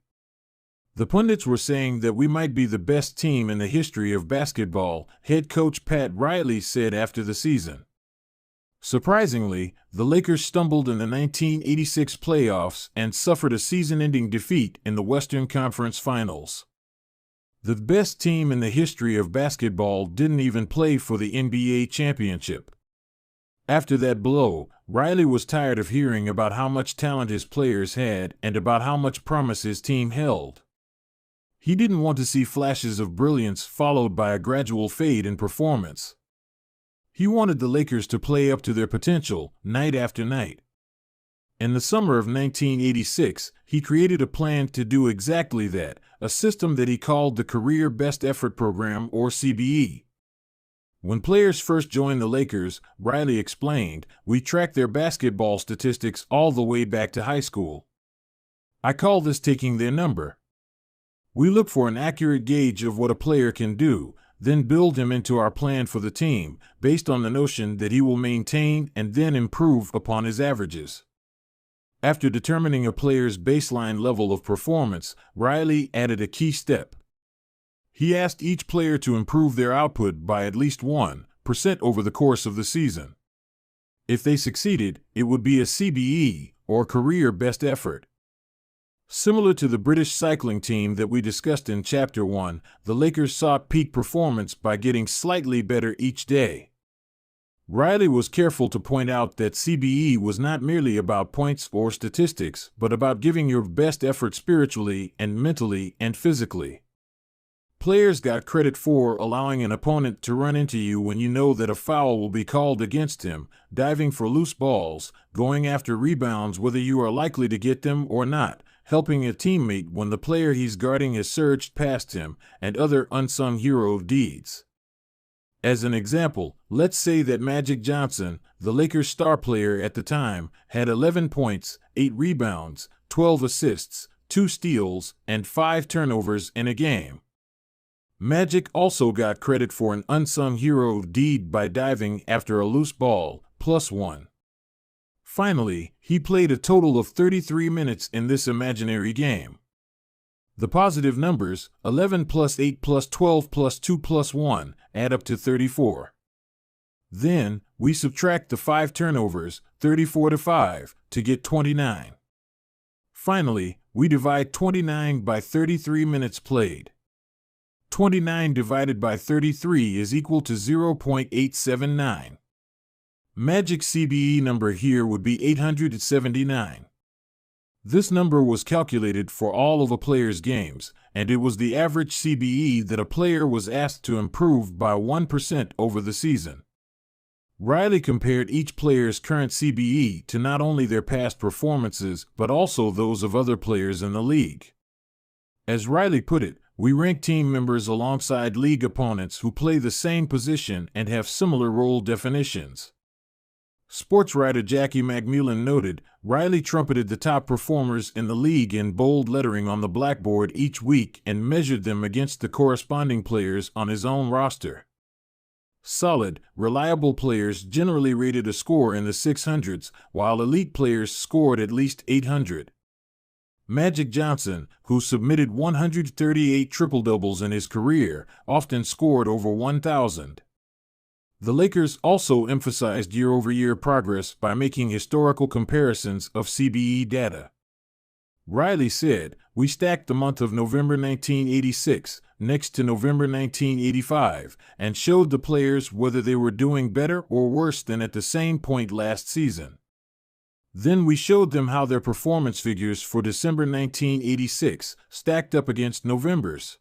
The pundits were saying that we might be the best team in the history of basketball, head coach Pat Riley said after the season. Surprisingly, the Lakers stumbled in the 1986 playoffs and suffered a season-ending defeat in the Western Conference Finals. The best team in the history of basketball didn't even play for the NBA championship. After that blow, Riley was tired of hearing about how much talent his players had and about how much promise his team held. He didn't want to see flashes of brilliance followed by a gradual fade in performance. He wanted the Lakers to play up to their potential, night after night. In the summer of 1986, he created a plan to do exactly that, a system that he called the Career Best Effort Program, or CBE. When players first joined the Lakers, Riley explained, "We track their basketball statistics all the way back to high school. I call this taking their number. We look for an accurate gauge of what a player can do, then build him into our plan for the team, based on the notion that he will maintain and then improve upon his averages." After determining a player's baseline level of performance, Riley added a key step. He asked each player to improve their output by at least 1% over the course of the season. If they succeeded, it would be a CBE, or Career Best Effort. Similar to the British cycling team that we discussed in Chapter 1, the Lakers sought peak performance by getting slightly better each day. Riley was careful to point out that CBE was not merely about points or statistics, but about giving your best effort spiritually and mentally and physically. Players got credit for allowing an opponent to run into you when you know that a foul will be called against him, diving for loose balls, going after rebounds whether you are likely to get them or not, helping a teammate when the player he's guarding has surged past him, and other unsung hero deeds. As an example, let's say that Magic Johnson, the Lakers' star player at the time, had 11 points, 8 rebounds, 12 assists, 2 steals, and 5 turnovers in a game. Magic also got credit for an unsung hero deed by diving after a loose ball, +1. Finally, he played a total of 33 minutes in this imaginary game. The positive numbers, 11 plus 8 plus 12 plus 2 plus 1, add up to 34. Then, we subtract the 5 turnovers, 34 to 5, to get 29. Finally, we divide 29 by 33 minutes played. 29 divided by 33 is equal to 0.879. Magic's CBE number here would be 879. This number was calculated for all of a player's games, and it was the average CBE that a player was asked to improve by 1% over the season. Riley compared each player's current CBE to not only their past performances, but also those of other players in the league. As Riley put it, we rank team members alongside league opponents who play the same position and have similar role definitions. Sports writer Jackie McMullen noted, Riley trumpeted the top performers in the league in bold lettering on the blackboard each week and measured them against the corresponding players on his own roster. Solid, reliable players generally rated a score in the 600s, while elite players scored at least 800. Magic Johnson, who submitted 138 triple-doubles in his career, often scored over 1,000. The Lakers also emphasized year-over-year progress by making historical comparisons of CBE data. Riley said, "We stacked the month of November 1986 next to November 1985 and showed the players whether they were doing better or worse than at the same point last season. Then we showed them how their performance figures for December 1986 stacked up against November's."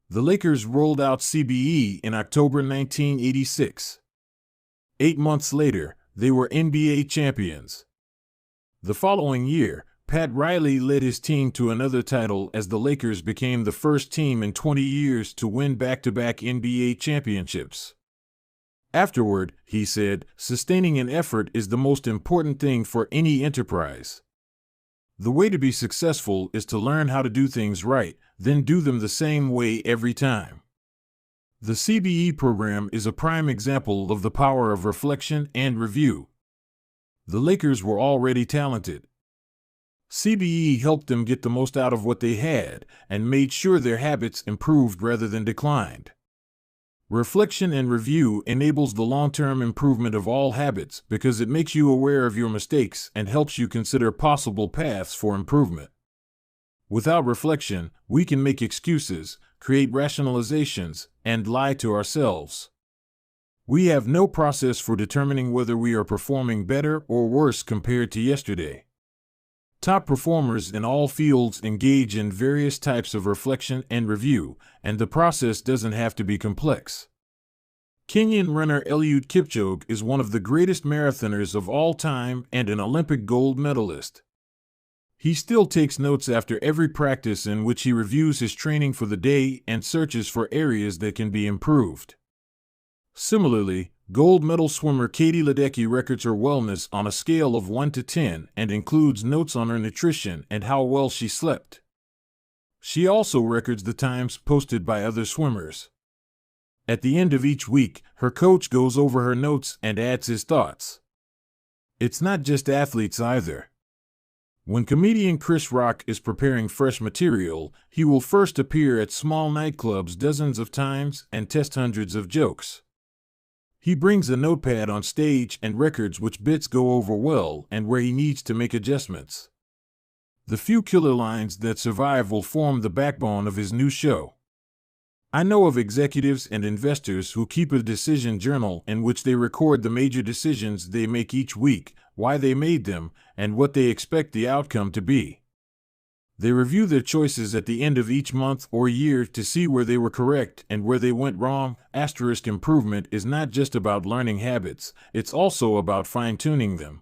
The Lakers rolled out CBE in October 1986. 8 months later, they were NBA champions. The following year, Pat Riley led his team to another title as the Lakers became the first team in 20 years to win back-to-back NBA championships. Afterward, he said, "Sustaining an effort is the most important thing for any enterprise. The way to be successful is to learn how to do things right, then do them the same way every time." The CBE program is a prime example of the power of reflection and review. The Lakers were already talented. CBE helped them get the most out of what they had and made sure their habits improved rather than declined. Reflection and review enables the long-term improvement of all habits because it makes you aware of your mistakes and helps you consider possible paths for improvement. Without reflection, we can make excuses, create rationalizations, and lie to ourselves. We have no process for determining whether we are performing better or worse compared to yesterday. Top performers in all fields engage in various types of reflection and review, and the process doesn't have to be complex. Kenyan runner Eliud Kipchoge is one of the greatest marathoners of all time and an Olympic gold medalist. He still takes notes after every practice in which he reviews his training for the day and searches for areas that can be improved. Similarly, gold medal swimmer Katie Ledecky records her wellness on a scale of 1 to 10 and includes notes on her nutrition and how well she slept. She also records the times posted by other swimmers. At the end of each week, her coach goes over her notes and adds his thoughts. It's not just athletes either. When comedian Chris Rock is preparing fresh material, he will first appear at small nightclubs dozens of times and test hundreds of jokes. He brings a notepad on stage and records which bits go over well and where he needs to make adjustments. The few killer lines that survive will form the backbone of his new show. I know of executives and investors who keep a decision journal in which they record the major decisions they make each week, why they made them, and what they expect the outcome to be. They review their choices at the end of each month or year to see where they were correct and where they went wrong. Improvement is not just about learning habits, it's also about fine-tuning them.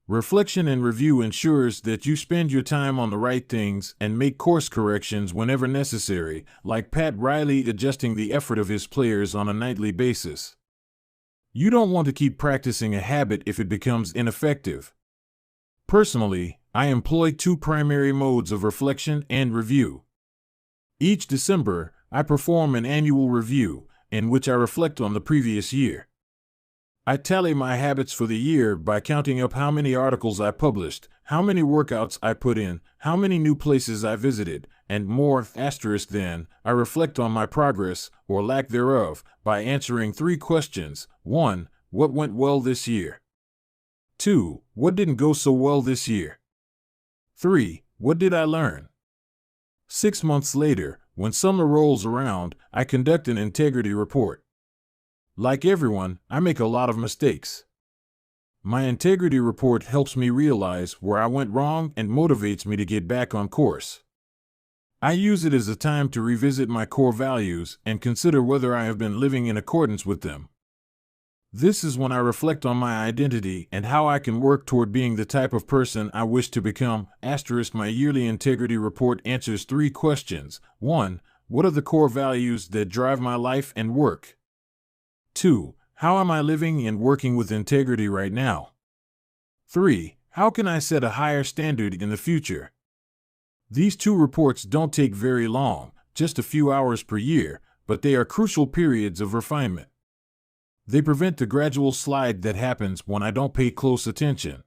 Reflection and review ensures that you spend your time on the right things and make course corrections whenever necessary, like Pat Riley adjusting the effort of his players on a nightly basis. You don't want to keep practicing a habit if it becomes ineffective. Personally, I employ two primary modes of reflection and review. Each December, I perform an annual review, in which I reflect on the previous year. I tally my habits for the year by counting up how many articles I published, how many workouts I put in, how many new places I visited, and more. Then, I reflect on my progress, or lack thereof, by answering 3 questions. 1. What went well this year? 2. What didn't go so well this year? 3. What did I learn? 6 months later, when summer rolls around, I conduct an integrity report. Like everyone, I make a lot of mistakes. My integrity report helps me realize where I went wrong and motivates me to get back on course. I use it as a time to revisit my core values and consider whether I have been living in accordance with them. This is when I reflect on my identity and how I can work toward being the type of person I wish to become. My yearly integrity report answers 3 questions. 1. What are the core values that drive my life and work? 2. How am I living and working with integrity right now? 3. How can I set a higher standard in the future? These 2 reports don't take very long, just a few hours per year, but they are crucial periods of refinement. They prevent the gradual slide that happens when I don't pay close attention.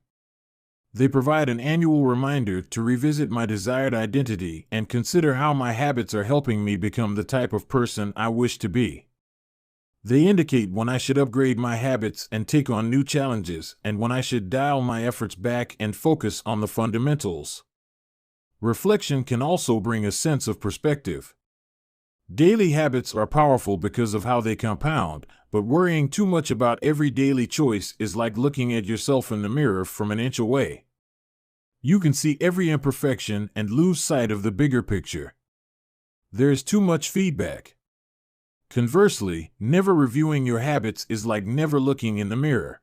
They provide an annual reminder to revisit my desired identity and consider how my habits are helping me become the type of person I wish to be. They indicate when I should upgrade my habits and take on new challenges, and when I should dial my efforts back and focus on the fundamentals. Reflection can also bring a sense of perspective. Daily habits are powerful because of how they compound, but worrying too much about every daily choice is like looking at yourself in the mirror from an inch away. You can see every imperfection and lose sight of the bigger picture. There is too much feedback. Conversely, never reviewing your habits is like never looking in the mirror.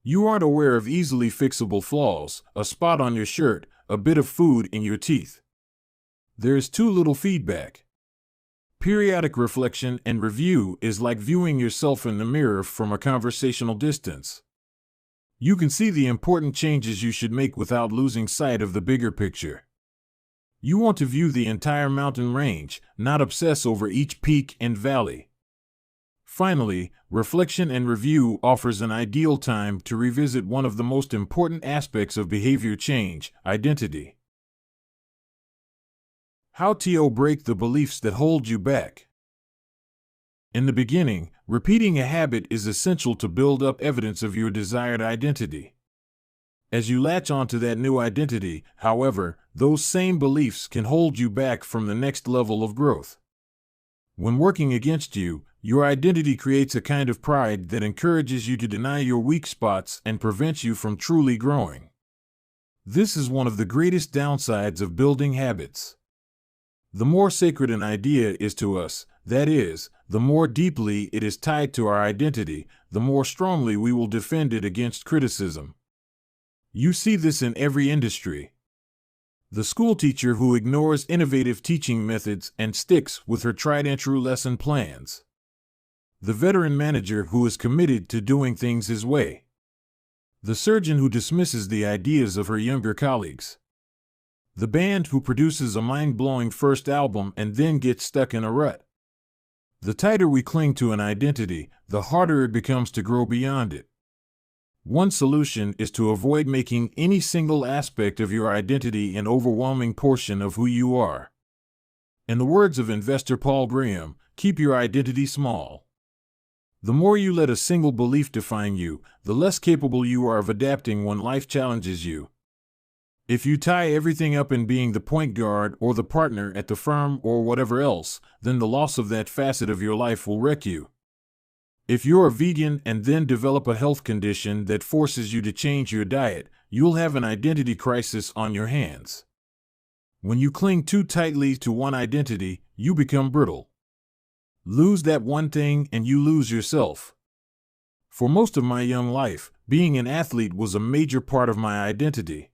You aren't aware of easily fixable flaws, a spot on your shirt, a bit of food in your teeth. There is too little feedback. Periodic reflection and review is like viewing yourself in the mirror from a conversational distance. You can see the important changes you should make without losing sight of the bigger picture. You want to view the entire mountain range, not obsess over each peak and valley. Finally, reflection and review offers an ideal time to revisit one of the most important aspects of behavior change, identity. How to break the beliefs that hold you back. In the beginning, repeating a habit is essential to build up evidence of your desired identity. As you latch onto that new identity, however, those same beliefs can hold you back from the next level of growth. When working against you, your identity creates a kind of pride that encourages you to deny your weak spots and prevents you from truly growing. This is one of the greatest downsides of building habits. The more sacred an idea is to us, that is, the more deeply it is tied to our identity, the more strongly we will defend it against criticism. You see this in every industry. The schoolteacher who ignores innovative teaching methods and sticks with her tried-and-true lesson plans. The veteran manager who is committed to doing things his way. The surgeon who dismisses the ideas of her younger colleagues. The band who produces a mind-blowing first album and then gets stuck in a rut. The tighter we cling to an identity, the harder it becomes to grow beyond it. One solution is to avoid making any single aspect of your identity an overwhelming portion of who you are. In the words of investor Paul Graham, keep your identity small. The more you let a single belief define you, the less capable you are of adapting when life challenges you. If you tie everything up in being the point guard or the partner at the firm or whatever else, then the loss of that facet of your life will wreck you. If you're a vegan and then develop a health condition that forces you to change your diet, you'll have an identity crisis on your hands. When you cling too tightly to one identity, you become brittle. Lose that one thing and you lose yourself. For most of my young life, being an athlete was a major part of my identity.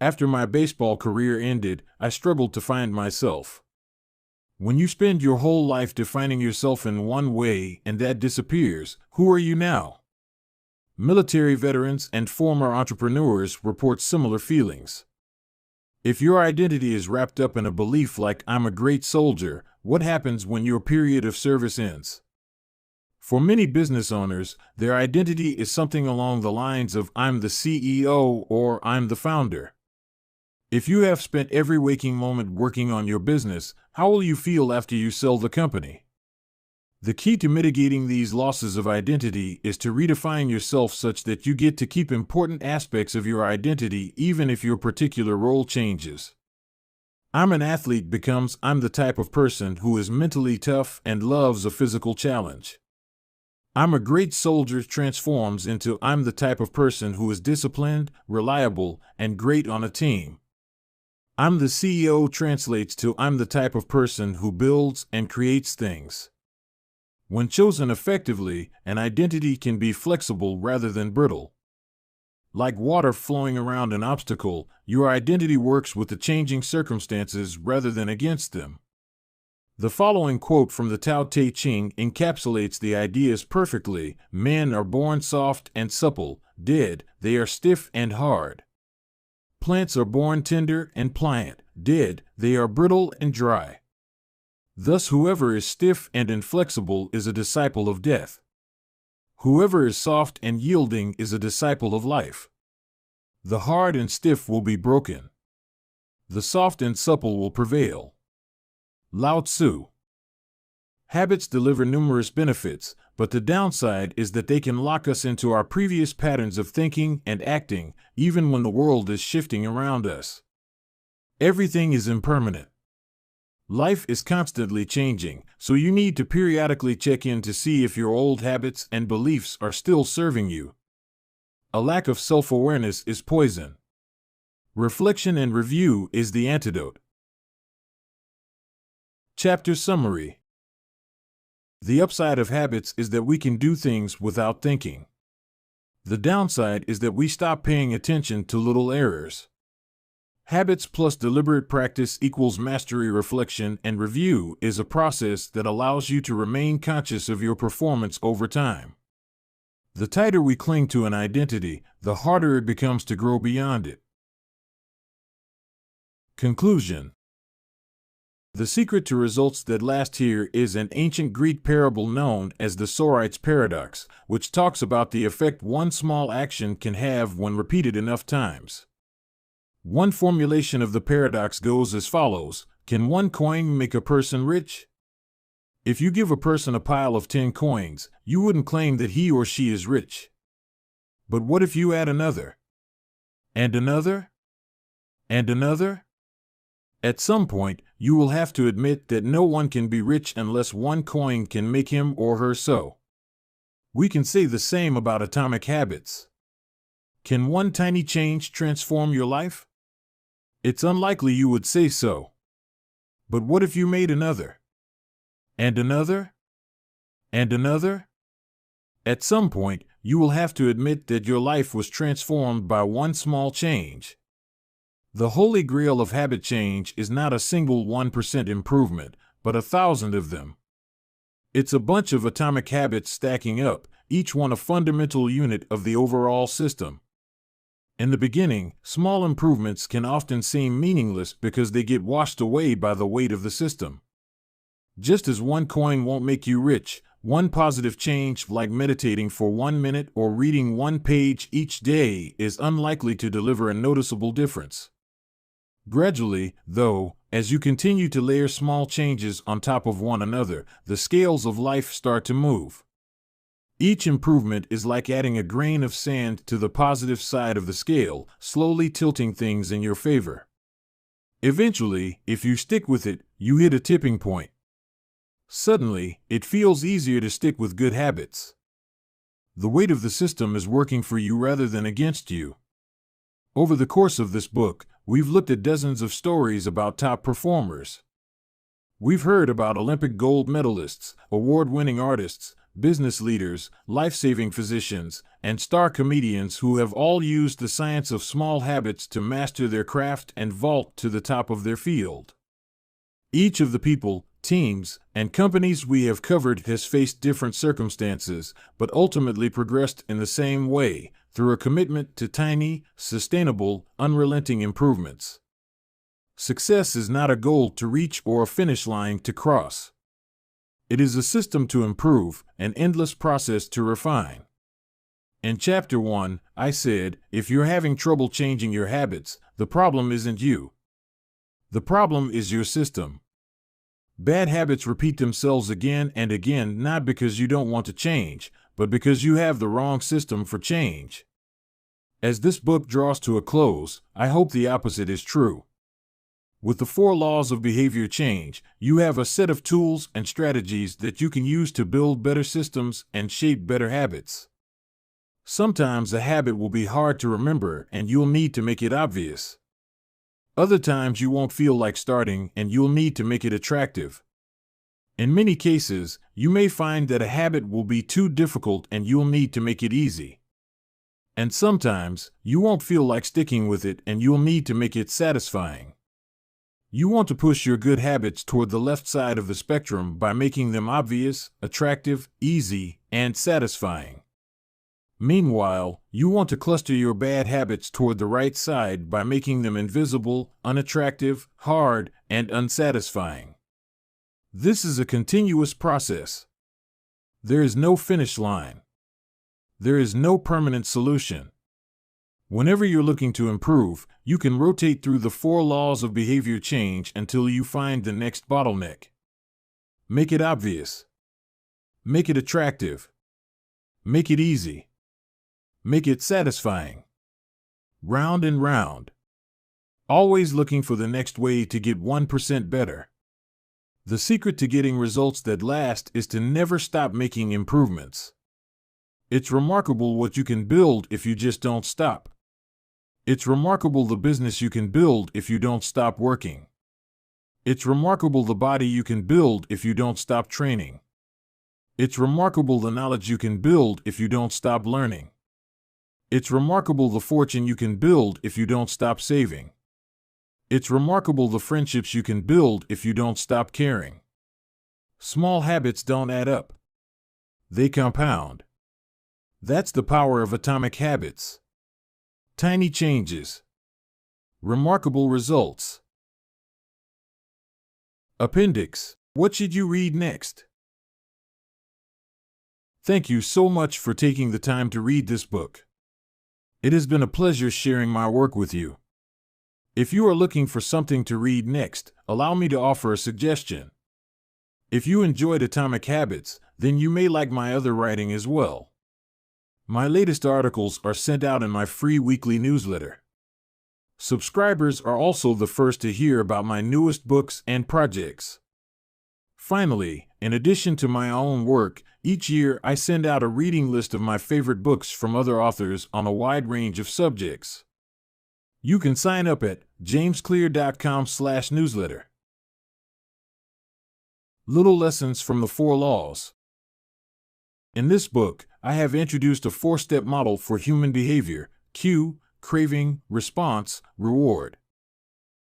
After my baseball career ended, I struggled to find myself. When you spend your whole life defining yourself in one way and that disappears, who are you now? Military veterans and former entrepreneurs report similar feelings. If your identity is wrapped up in a belief like "I'm a great soldier," what happens when your period of service ends? For many business owners, their identity is something along the lines of "I'm the CEO" or "I'm the founder." If you have spent every waking moment working on your business, how will you feel after you sell the company? The key to mitigating these losses of identity is to redefine yourself such that you get to keep important aspects of your identity even if your particular role changes. "I'm an athlete" becomes "I'm the type of person who is mentally tough and loves a physical challenge." "I'm a great soldier" transforms into "I'm the type of person who is disciplined, reliable, and great on a team." "I'm the CEO" translates to "I'm the type of person who builds and creates things." When chosen effectively, an identity can be flexible rather than brittle. Like water flowing around an obstacle, your identity works with the changing circumstances rather than against them. The following quote from the Tao Te Ching encapsulates the ideas perfectly: "Men are born soft and supple, dead, they are stiff and hard. Plants are born tender and pliant, dead, they are brittle and dry. Thus whoever is stiff and inflexible is a disciple of death. Whoever is soft and yielding is a disciple of life. The hard and stiff will be broken. The soft and supple will prevail." Lao Tzu. Habits deliver numerous benefits, but the downside is that they can lock us into our previous patterns of thinking and acting, even when the world is shifting around us. Everything is impermanent. Life is constantly changing, so you need to periodically check in to see if your old habits and beliefs are still serving you. A lack of self-awareness is poison. Reflection and review is the antidote. Chapter Summary. The upside of habits is that we can do things without thinking. The downside is that we stop paying attention to little errors. Habits plus deliberate practice equals mastery. Reflection and review is a process that allows you to remain conscious of your performance over time. The tighter we cling to an identity, the harder it becomes to grow beyond it. Conclusion. The secret to results that last here is an ancient Greek parable known as the Sorites paradox, which talks about the effect one small action can have when repeated enough times. One formulation of the paradox goes as follows: can one coin make a person rich? If you give a person a pile of 10 coins, you wouldn't claim that he or she is rich. But what if you add another? And another? And another? At some point, you will have to admit that no one can be rich unless one coin can make him or her so. We can say the same about atomic habits. Can one tiny change transform your life? It's unlikely you would say so. But what if you made another? And another? And another? At some point, you will have to admit that your life was transformed by one small change. The holy grail of habit change is not a single 1% improvement, but 1,000 of them. It's a bunch of atomic habits stacking up, each one a fundamental unit of the overall system. In the beginning, small improvements can often seem meaningless because they get washed away by the weight of the system. Just as one coin won't make you rich, one positive change like meditating for 1 minute or reading one page each day is unlikely to deliver a noticeable difference. Gradually, though, as you continue to layer small changes on top of one another, the scales of life start to move. Each improvement is like adding a grain of sand to the positive side of the scale, slowly tilting things in your favor. Eventually, if you stick with it, you hit a tipping point. Suddenly, it feels easier to stick with good habits. The weight of the system is working for you rather than against you. Over the course of this book, we've looked at dozens of stories about top performers. We've heard about Olympic gold medalists, award-winning artists, business leaders, life-saving physicians, and star comedians who have all used the science of small habits to master their craft and vault to the top of their field. Each of the people, teams, and companies we have covered has faced different circumstances, but ultimately progressed in the same way, through a commitment to tiny, sustainable, unrelenting improvements. Success is not a goal to reach or a finish line to cross. It is a system to improve, an endless process to refine. In Chapter 1, I said, if you're having trouble changing your habits, the problem isn't you. The problem is your system. Bad habits repeat themselves again and again not because you don't want to change, but because you have the wrong system for change. As this book draws to a close, I hope the opposite is true. With the 4 laws of behavior change, you have a set of tools and strategies that you can use to build better systems and shape better habits. Sometimes a habit will be hard to remember and you'll need to make it obvious. Other times you won't feel like starting and you'll need to make it attractive. In many cases, you may find that a habit will be too difficult and you'll need to make it easy. And sometimes, you won't feel like sticking with it and you'll need to make it satisfying. You want to push your good habits toward the left side of the spectrum by making them obvious, attractive, easy, and satisfying. Meanwhile, you want to cluster your bad habits toward the right side by making them invisible, unattractive, hard, and unsatisfying. This is a continuous process. There is no finish line. There is no permanent solution. Whenever you're looking to improve, you can rotate through the 4 laws of behavior change until you find the next bottleneck. Make it obvious. Make it attractive. Make it easy. Make it satisfying. Round and round. Always looking for the next way to get 1% better. The secret to getting results that last is to never stop making improvements. It's remarkable what you can build if you just don't stop. It's remarkable the business you can build if you don't stop working. It's remarkable the body you can build if you don't stop training. It's remarkable the knowledge you can build if you don't stop learning. It's remarkable the fortune you can build if you don't stop saving. It's remarkable the friendships you can build if you don't stop caring. Small habits don't add up. They compound. That's the power of atomic habits. Tiny changes. Remarkable results. Appendix. What should you read next? Thank you so much for taking the time to read this book. It has been a pleasure sharing my work with you. If you are looking for something to read next, allow me to offer a suggestion. If you enjoyed Atomic Habits, then you may like my other writing as well. My latest articles are sent out in my free weekly newsletter. Subscribers are also the first to hear about my newest books and projects. Finally, in addition to my own work, each year I send out a reading list of my favorite books from other authors on a wide range of subjects. You can sign up at jamesclear.com/newsletter. Little Lessons from the Four Laws. In this book, I have introduced a 4-step model for human behavior: cue, craving, response, reward.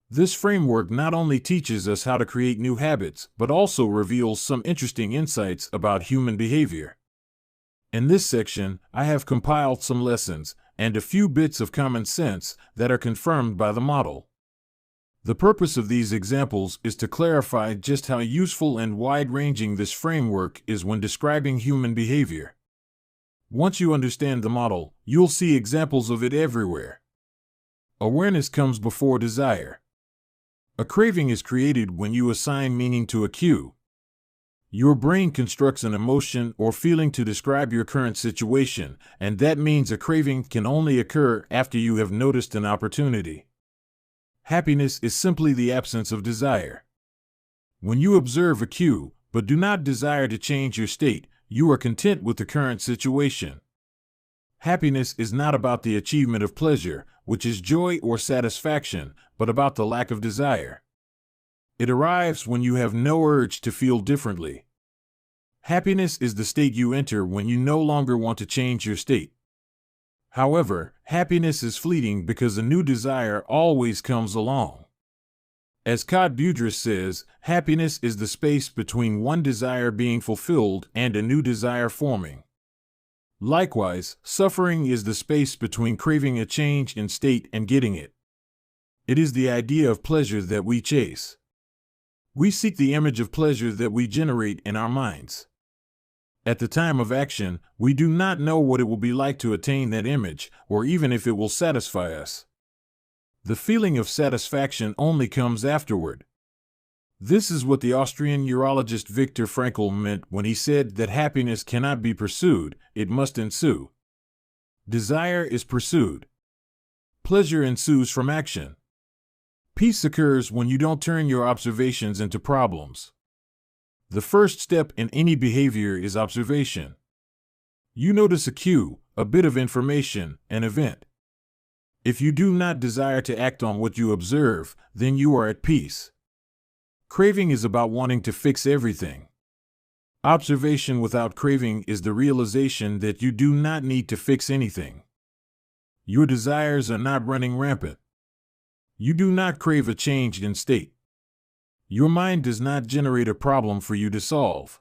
This framework not only teaches us how to create new habits, but also reveals some interesting insights about human behavior. In this section, I have compiled some lessons and a few bits of common sense that are confirmed by the model. The purpose of these examples is to clarify just how useful and wide-ranging this framework is when describing human behavior. Once you understand the model, you'll see examples of it everywhere. Awareness comes before desire. A craving is created when you assign meaning to a cue. Your brain constructs an emotion or feeling to describe your current situation, and that means a craving can only occur after you have noticed an opportunity. Happiness is simply the absence of desire. When you observe a cue, but do not desire to change your state, you are content with the current situation. Happiness is not about the achievement of pleasure, which is joy or satisfaction, but about the lack of desire. It arrives when you have no urge to feel differently. Happiness is the state you enter when you no longer want to change your state. However, happiness is fleeting because a new desire always comes along. As Claude Boudris says, happiness is the space between one desire being fulfilled and a new desire forming. Likewise, suffering is the space between craving a change in state and getting it. It is the idea of pleasure that we chase. We seek the image of pleasure that we generate in our minds. At the time of action, we do not know what it will be like to attain that image, or even if it will satisfy us. The feeling of satisfaction only comes afterward. This is what the Austrian urologist Viktor Frankl meant when he said that happiness cannot be pursued, it must ensue. Desire is pursued. Pleasure ensues from action. Peace occurs when you don't turn your observations into problems. The first step in any behavior is observation. You notice a cue, a bit of information, an event. If you do not desire to act on what you observe, then you are at peace. Craving is about wanting to fix everything. Observation without craving is the realization that you do not need to fix anything. Your desires are not running rampant. You do not crave a change in state. Your mind does not generate a problem for you to solve.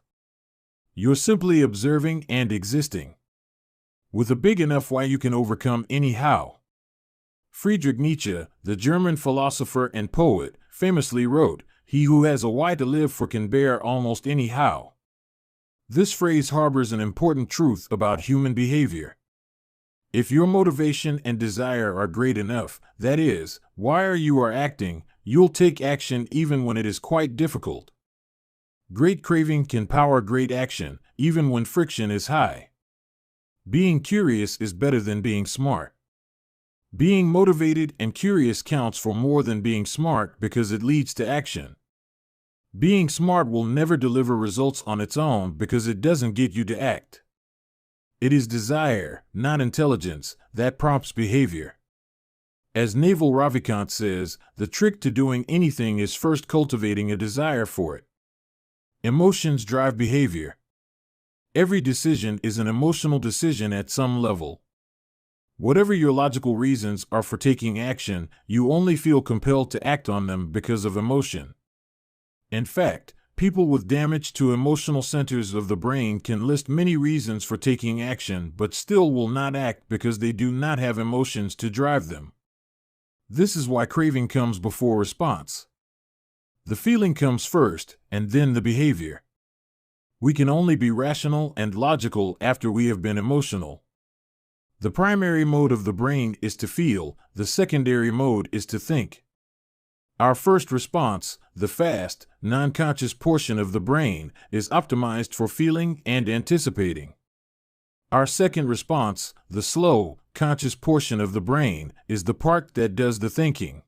You're simply observing and existing. With a big enough why you can overcome any how. Friedrich Nietzsche, the German philosopher and poet, famously wrote, "He who has a why to live for can bear almost any how." This phrase harbors an important truth about human behavior. If your motivation and desire are great enough, that is, why you are acting, you'll take action even when it is quite difficult. Great craving can power great action, even when friction is high. Being curious is better than being smart. Being motivated and curious counts for more than being smart because it leads to action. Being smart will never deliver results on its own because it doesn't get you to act. It is desire, not intelligence, that prompts behavior. As Naval Ravikant says, the trick to doing anything is first cultivating a desire for it. Emotions drive behavior. Every decision is an emotional decision at some level. Whatever your logical reasons are for taking action, you only feel compelled to act on them because of emotion. In fact, people with damage to emotional centers of the brain can list many reasons for taking action but still will not act because they do not have emotions to drive them. This is why craving comes before response. The feeling comes first, and then the behavior. We can only be rational and logical after we have been emotional. The primary mode of the brain is to feel, the secondary mode is to think. Our first response, the fast, non-conscious portion of the brain, is optimized for feeling and anticipating. Our second response, the slow, conscious portion of the brain, is the part that does the thinking.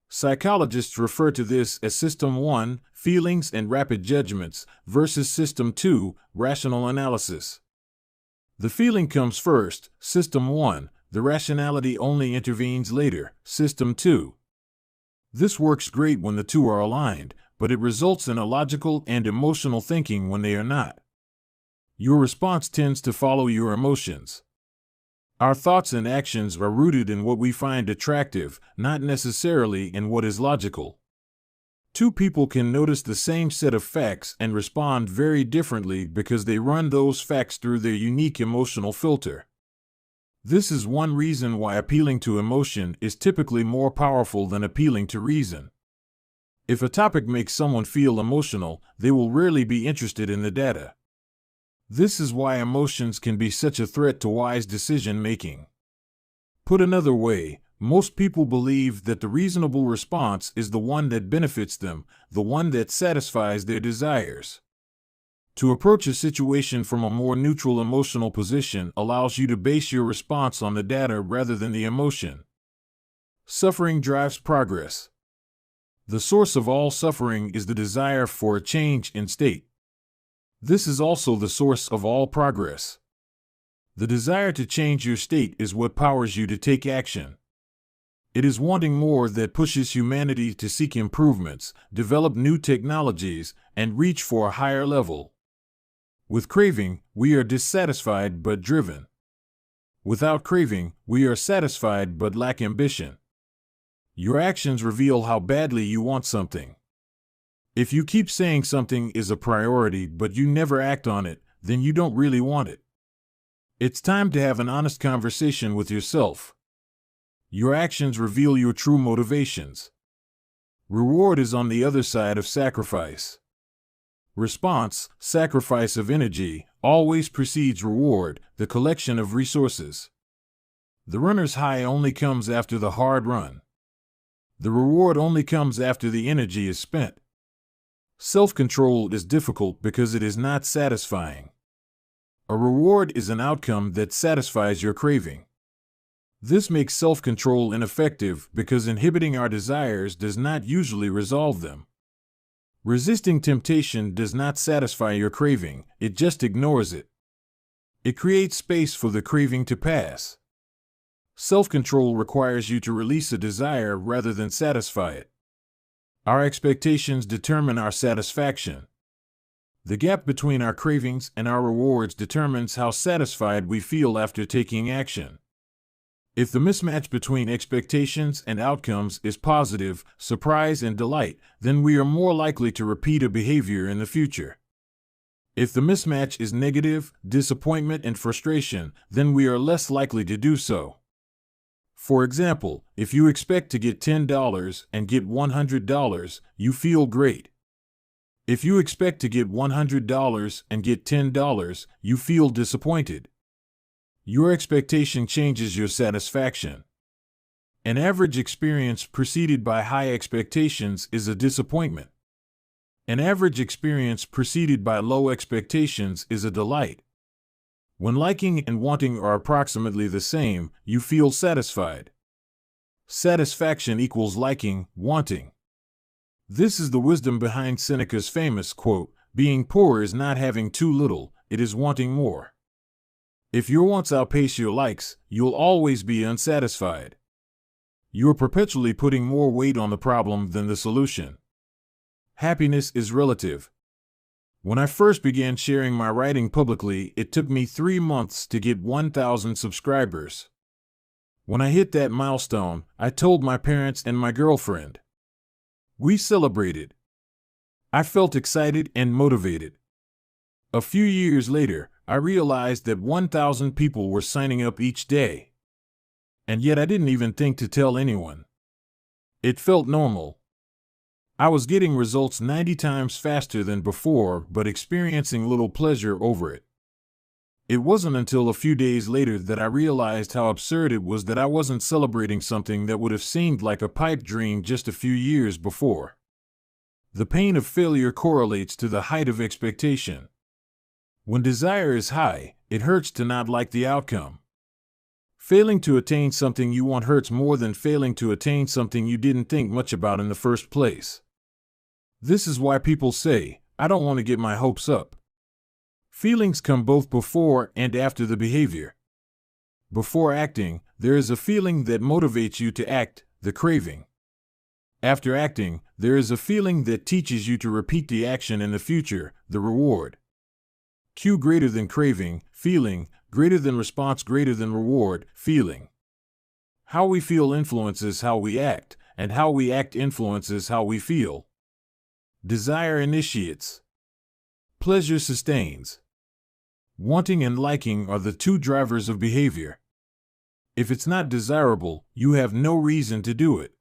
Psychologists refer to this as System 1, feelings and rapid judgments, versus System 2, rational analysis. The feeling comes first, System 1, the rationality only intervenes later, System 2. This works great when the two are aligned, but it results in illogical and emotional thinking when they are not. Your response tends to follow your emotions. Our thoughts and actions are rooted in what we find attractive, not necessarily in what is logical. Two people can notice the same set of facts and respond very differently because they run those facts through their unique emotional filter. This is one reason why appealing to emotion is typically more powerful than appealing to reason. If a topic makes someone feel emotional, they will rarely be interested in the data. This is why emotions can be such a threat to wise decision-making. Put another way, most people believe that the reasonable response is the one that benefits them, the one that satisfies their desires. To approach a situation from a more neutral emotional position allows you to base your response on the data rather than the emotion. Suffering drives progress. The source of all suffering is the desire for a change in state. This is also the source of all progress. The desire to change your state is what powers you to take action. It is wanting more that pushes humanity to seek improvements, develop new technologies, and reach for a higher level. With craving, we are dissatisfied but driven. Without craving, we are satisfied but lack ambition. Your actions reveal how badly you want something. If you keep saying something is a priority but you never act on it, then you don't really want it. It's time to have an honest conversation with yourself. Your actions reveal your true motivations. Reward is on the other side of sacrifice. Response, sacrifice of energy, always precedes reward, the collection of resources. The runner's high only comes after the hard run. The reward only comes after the energy is spent. Self-control is difficult because it is not satisfying. A reward is an outcome that satisfies your craving. This makes self-control ineffective because inhibiting our desires does not usually resolve them. Resisting temptation does not satisfy your craving, it just ignores it. It creates space for the craving to pass. Self-control requires you to release a desire rather than satisfy it. Our expectations determine our satisfaction. The gap between our cravings and our rewards determines how satisfied we feel after taking action. If the mismatch between expectations and outcomes is positive, surprise and delight, then we are more likely to repeat a behavior in the future. If the mismatch is negative, disappointment and frustration, then we are less likely to do so. For example, if you expect to get $10 and get $100, you feel great. If you expect to get $100 and get $10, you feel disappointed. Your expectation changes your satisfaction. An average experience preceded by high expectations is a disappointment. An average experience preceded by low expectations is a delight. When liking and wanting are approximately the same, you feel satisfied. Satisfaction equals liking, wanting. This is the wisdom behind Seneca's famous quote, "Being poor is not having too little, it is wanting more." If your wants outpace your likes, you'll always be unsatisfied. You're perpetually putting more weight on the problem than the solution. Happiness is relative. When I first began sharing my writing publicly, it took me 3 months to get 1,000 subscribers. When I hit that milestone, I told my parents and my girlfriend. We celebrated. I felt excited and motivated. A few years later, I realized that 1,000 people were signing up each day. And yet I didn't even think to tell anyone. It felt normal. I was getting results 90 times faster than before, but experiencing little pleasure over it. It wasn't until a few days later that I realized how absurd it was that I wasn't celebrating something that would have seemed like a pipe dream just a few years before. The pain of failure correlates to the height of expectation. When desire is high, It hurts to not like the outcome. Failing to attain something you want hurts more than failing to attain something you didn't think much about in the first place. This is why people say, "I don't want to get my hopes up." Feelings come both before and after the behavior. Before acting, there is a feeling that motivates you to act, the craving. After acting, there is a feeling that teaches you to repeat the action in the future, the reward. Q greater than craving, feeling, greater than response greater than reward, feeling. How we feel influences how we act, and how we act influences how we feel. Desire initiates. Pleasure sustains. Wanting and liking are the two drivers of behavior. If it's not desirable, you have no reason to do it.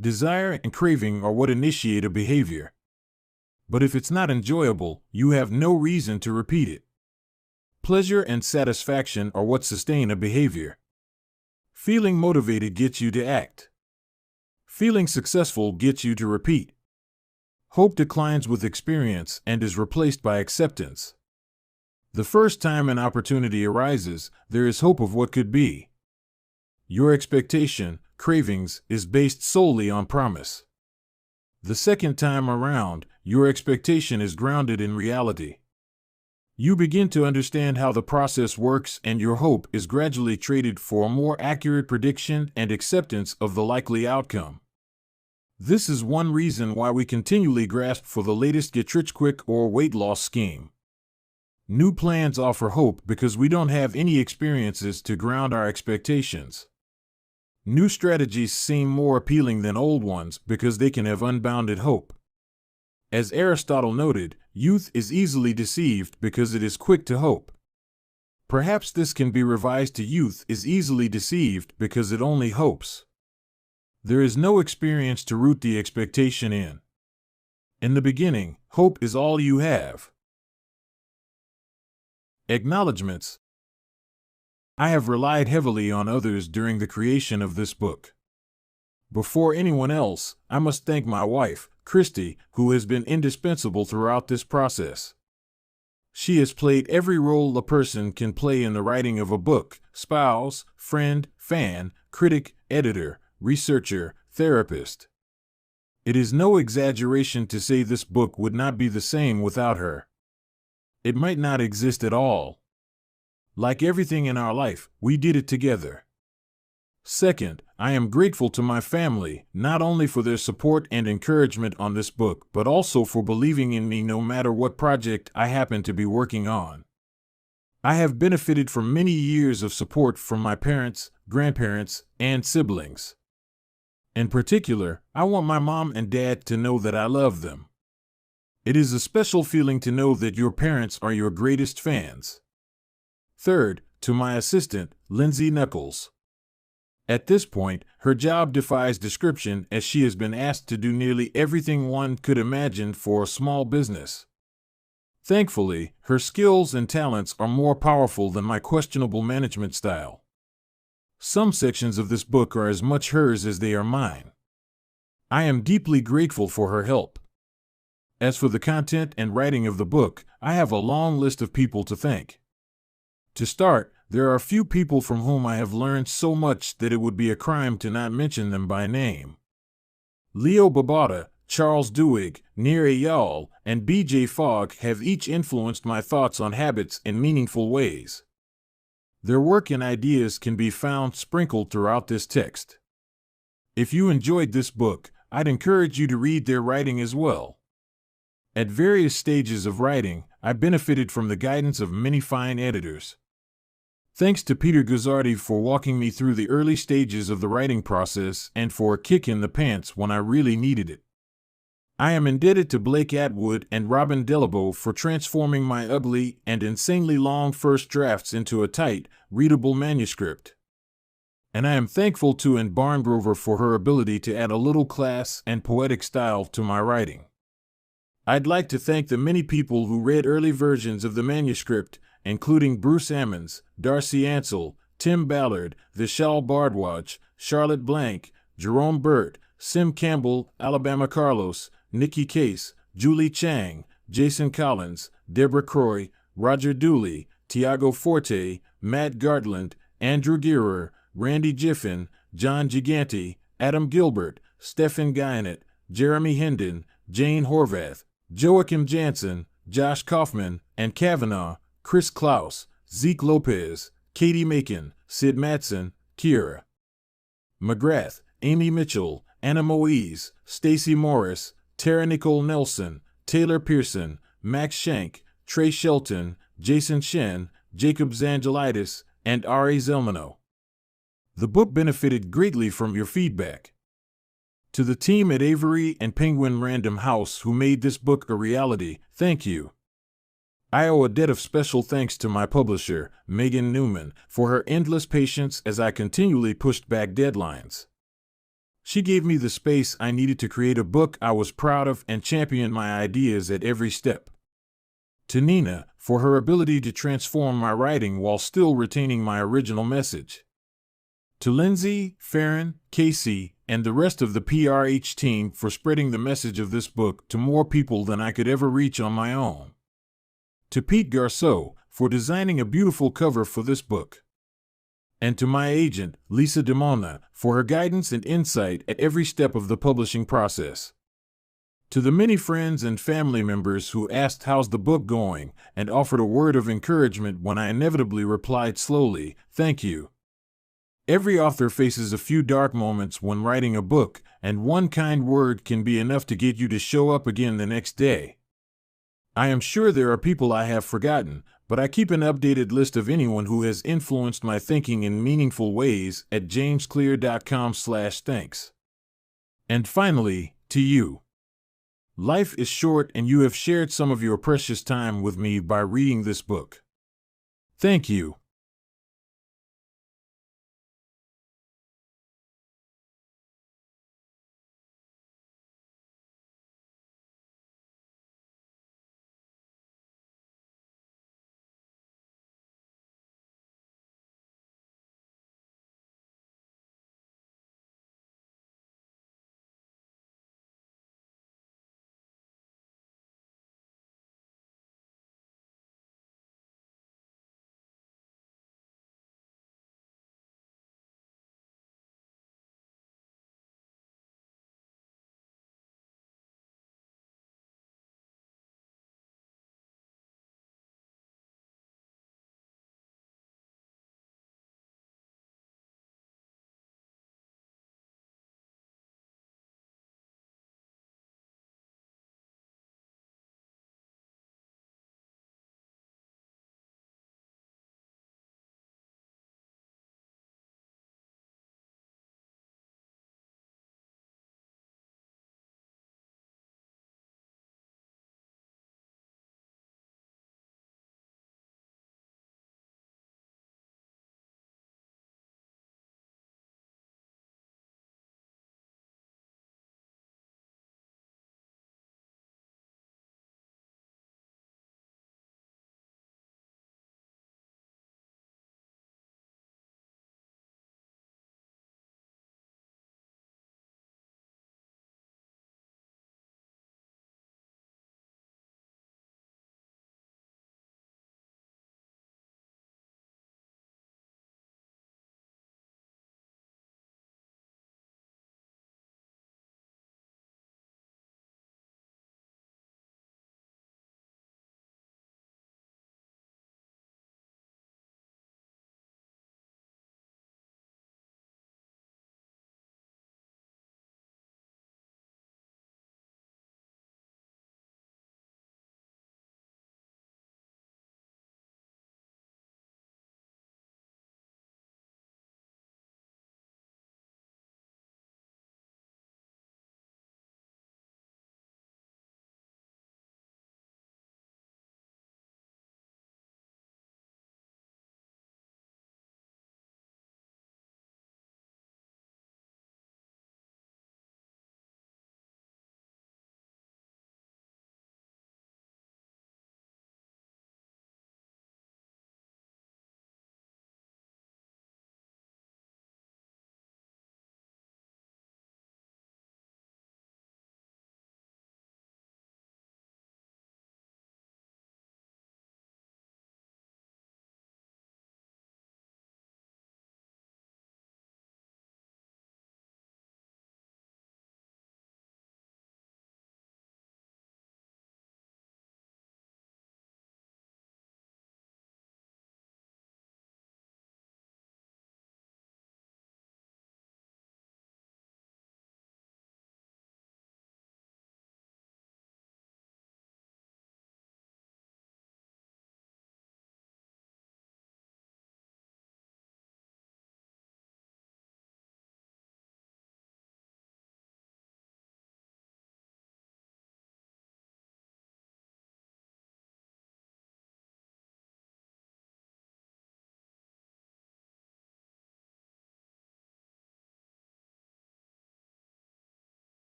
Desire and craving are what initiate a behavior. But if it's not enjoyable, you have no reason to repeat it. Pleasure and satisfaction are what sustain a behavior. Feeling motivated gets you to act. Feeling successful gets you to repeat. Hope declines with experience and is replaced by acceptance. The first time an opportunity arises, there is hope of what could be. Your expectation, cravings, is based solely on promise. The second time around, your expectation is grounded in reality. You begin to understand how the process works, and your hope is gradually traded for a more accurate prediction and acceptance of the likely outcome. This is one reason why we continually grasp for the latest get-rich-quick or weight loss scheme. New plans offer hope because we don't have any experiences to ground our expectations. New strategies seem more appealing than old ones because they can have unbounded hope. As Aristotle noted, youth is easily deceived because it is quick to hope. Perhaps this can be revised to youth is easily deceived because it only hopes. There is no experience to root the expectation in. In the beginning, hope is all you have. Acknowledgements. I have relied heavily on others during the creation of this book. Before anyone else, I must thank my wife, Christy, who has been indispensable throughout this process. She has played every role a person can play in the writing of a book: spouse, friend, fan, critic, editor, researcher, therapist. It is no exaggeration to say this book would not be the same without her. It might not exist at all. Like everything in our life, we did it together. Second, I am grateful to my family, not only for their support and encouragement on this book, but also for believing in me no matter what project I happen to be working on. I have benefited from many years of support from my parents, grandparents, and siblings. In particular, I want my mom and dad to know that I love them. It is a special feeling to know that your parents are your greatest fans. Third, to my assistant, Lindsay Knuckles. At this point, her job defies description as she has been asked to do nearly everything one could imagine for a small business. Thankfully, her skills and talents are more powerful than my questionable management style. Some sections of this book are as much hers as they are mine. I am deeply grateful for her help. As for the content and writing of the book, I have a long list of people to thank. To start, there are a few people from whom I have learned so much that it would be a crime to not mention them by name. Leo Babauta, Charles Duhigg, Nir Eyal, and B.J. Fogg have each influenced my thoughts on habits in meaningful ways. Their work and ideas can be found sprinkled throughout this text. If you enjoyed this book, I'd encourage you to read their writing as well. At various stages of writing, I benefited from the guidance of many fine editors. Thanks to Peter Guzzardi for walking me through the early stages of the writing process and for a kick in the pants when I really needed it. I am indebted to Blake Atwood and Robin Delabo for transforming my ugly and insanely long first drafts into a tight, readable manuscript. And I am thankful to Anne Barngrover for her ability to add a little class and poetic style to my writing. I'd like to thank the many people who read early versions of the manuscript, including Bruce Ammons, Darcy Ansell, Tim Ballard, Vishal Bardwaj, Charlotte Blank, Jerome Burt, Sim Campbell, Alabama Carlos, Nikki Case, Julie Chang, Jason Collins, Deborah Croy, Roger Dooley, Tiago Forte, Matt Gartland, Andrew Girer, Randy Giffen, John Gigante, Adam Gilbert, Stephen Guyanet, Jeremy Hendon, Jane Horvath, Joachim Jansen, Josh Kaufman, and Kavanaugh, Chris Klaus, Zeke Lopez, Katie Macon, Sid Matson, Kira McGrath, Amy Mitchell, Anna Moise, Stacy Morris, Tara Nicole Nelson, Taylor Pearson, Max Shank, Trey Shelton, Jason Shen, Jacob Zangelitis, and Ari Zelmano. The book benefited greatly from your feedback. To the team at Avery and Penguin Random House who made this book a reality, thank you. I owe a debt of special thanks to my publisher, Megan Newman, for her endless patience as I continually pushed back deadlines. She gave me the space I needed to create a book I was proud of and championed my ideas at every step. To Nina, for her ability to transform my writing while still retaining my original message. To Lindsay, Farron, Casey, and the rest of the PRH team for spreading the message of this book to more people than I could ever reach on my own. To Pete Garceau, for designing a beautiful cover for this book. And to my agent, Lisa DeMona, for her guidance and insight at every step of the publishing process. To the many friends and family members who asked how's the book going and offered a word of encouragement when I inevitably replied slowly, thank you. Every author faces a few dark moments when writing a book, and one kind word can be enough to get you to show up again the next day. I am sure there are people I have forgotten, but I keep an updated list of anyone who has influenced my thinking in meaningful ways at jamesclear.com/thanks. And finally, to you. Life is short and you have shared some of your precious time with me by reading this book. Thank you.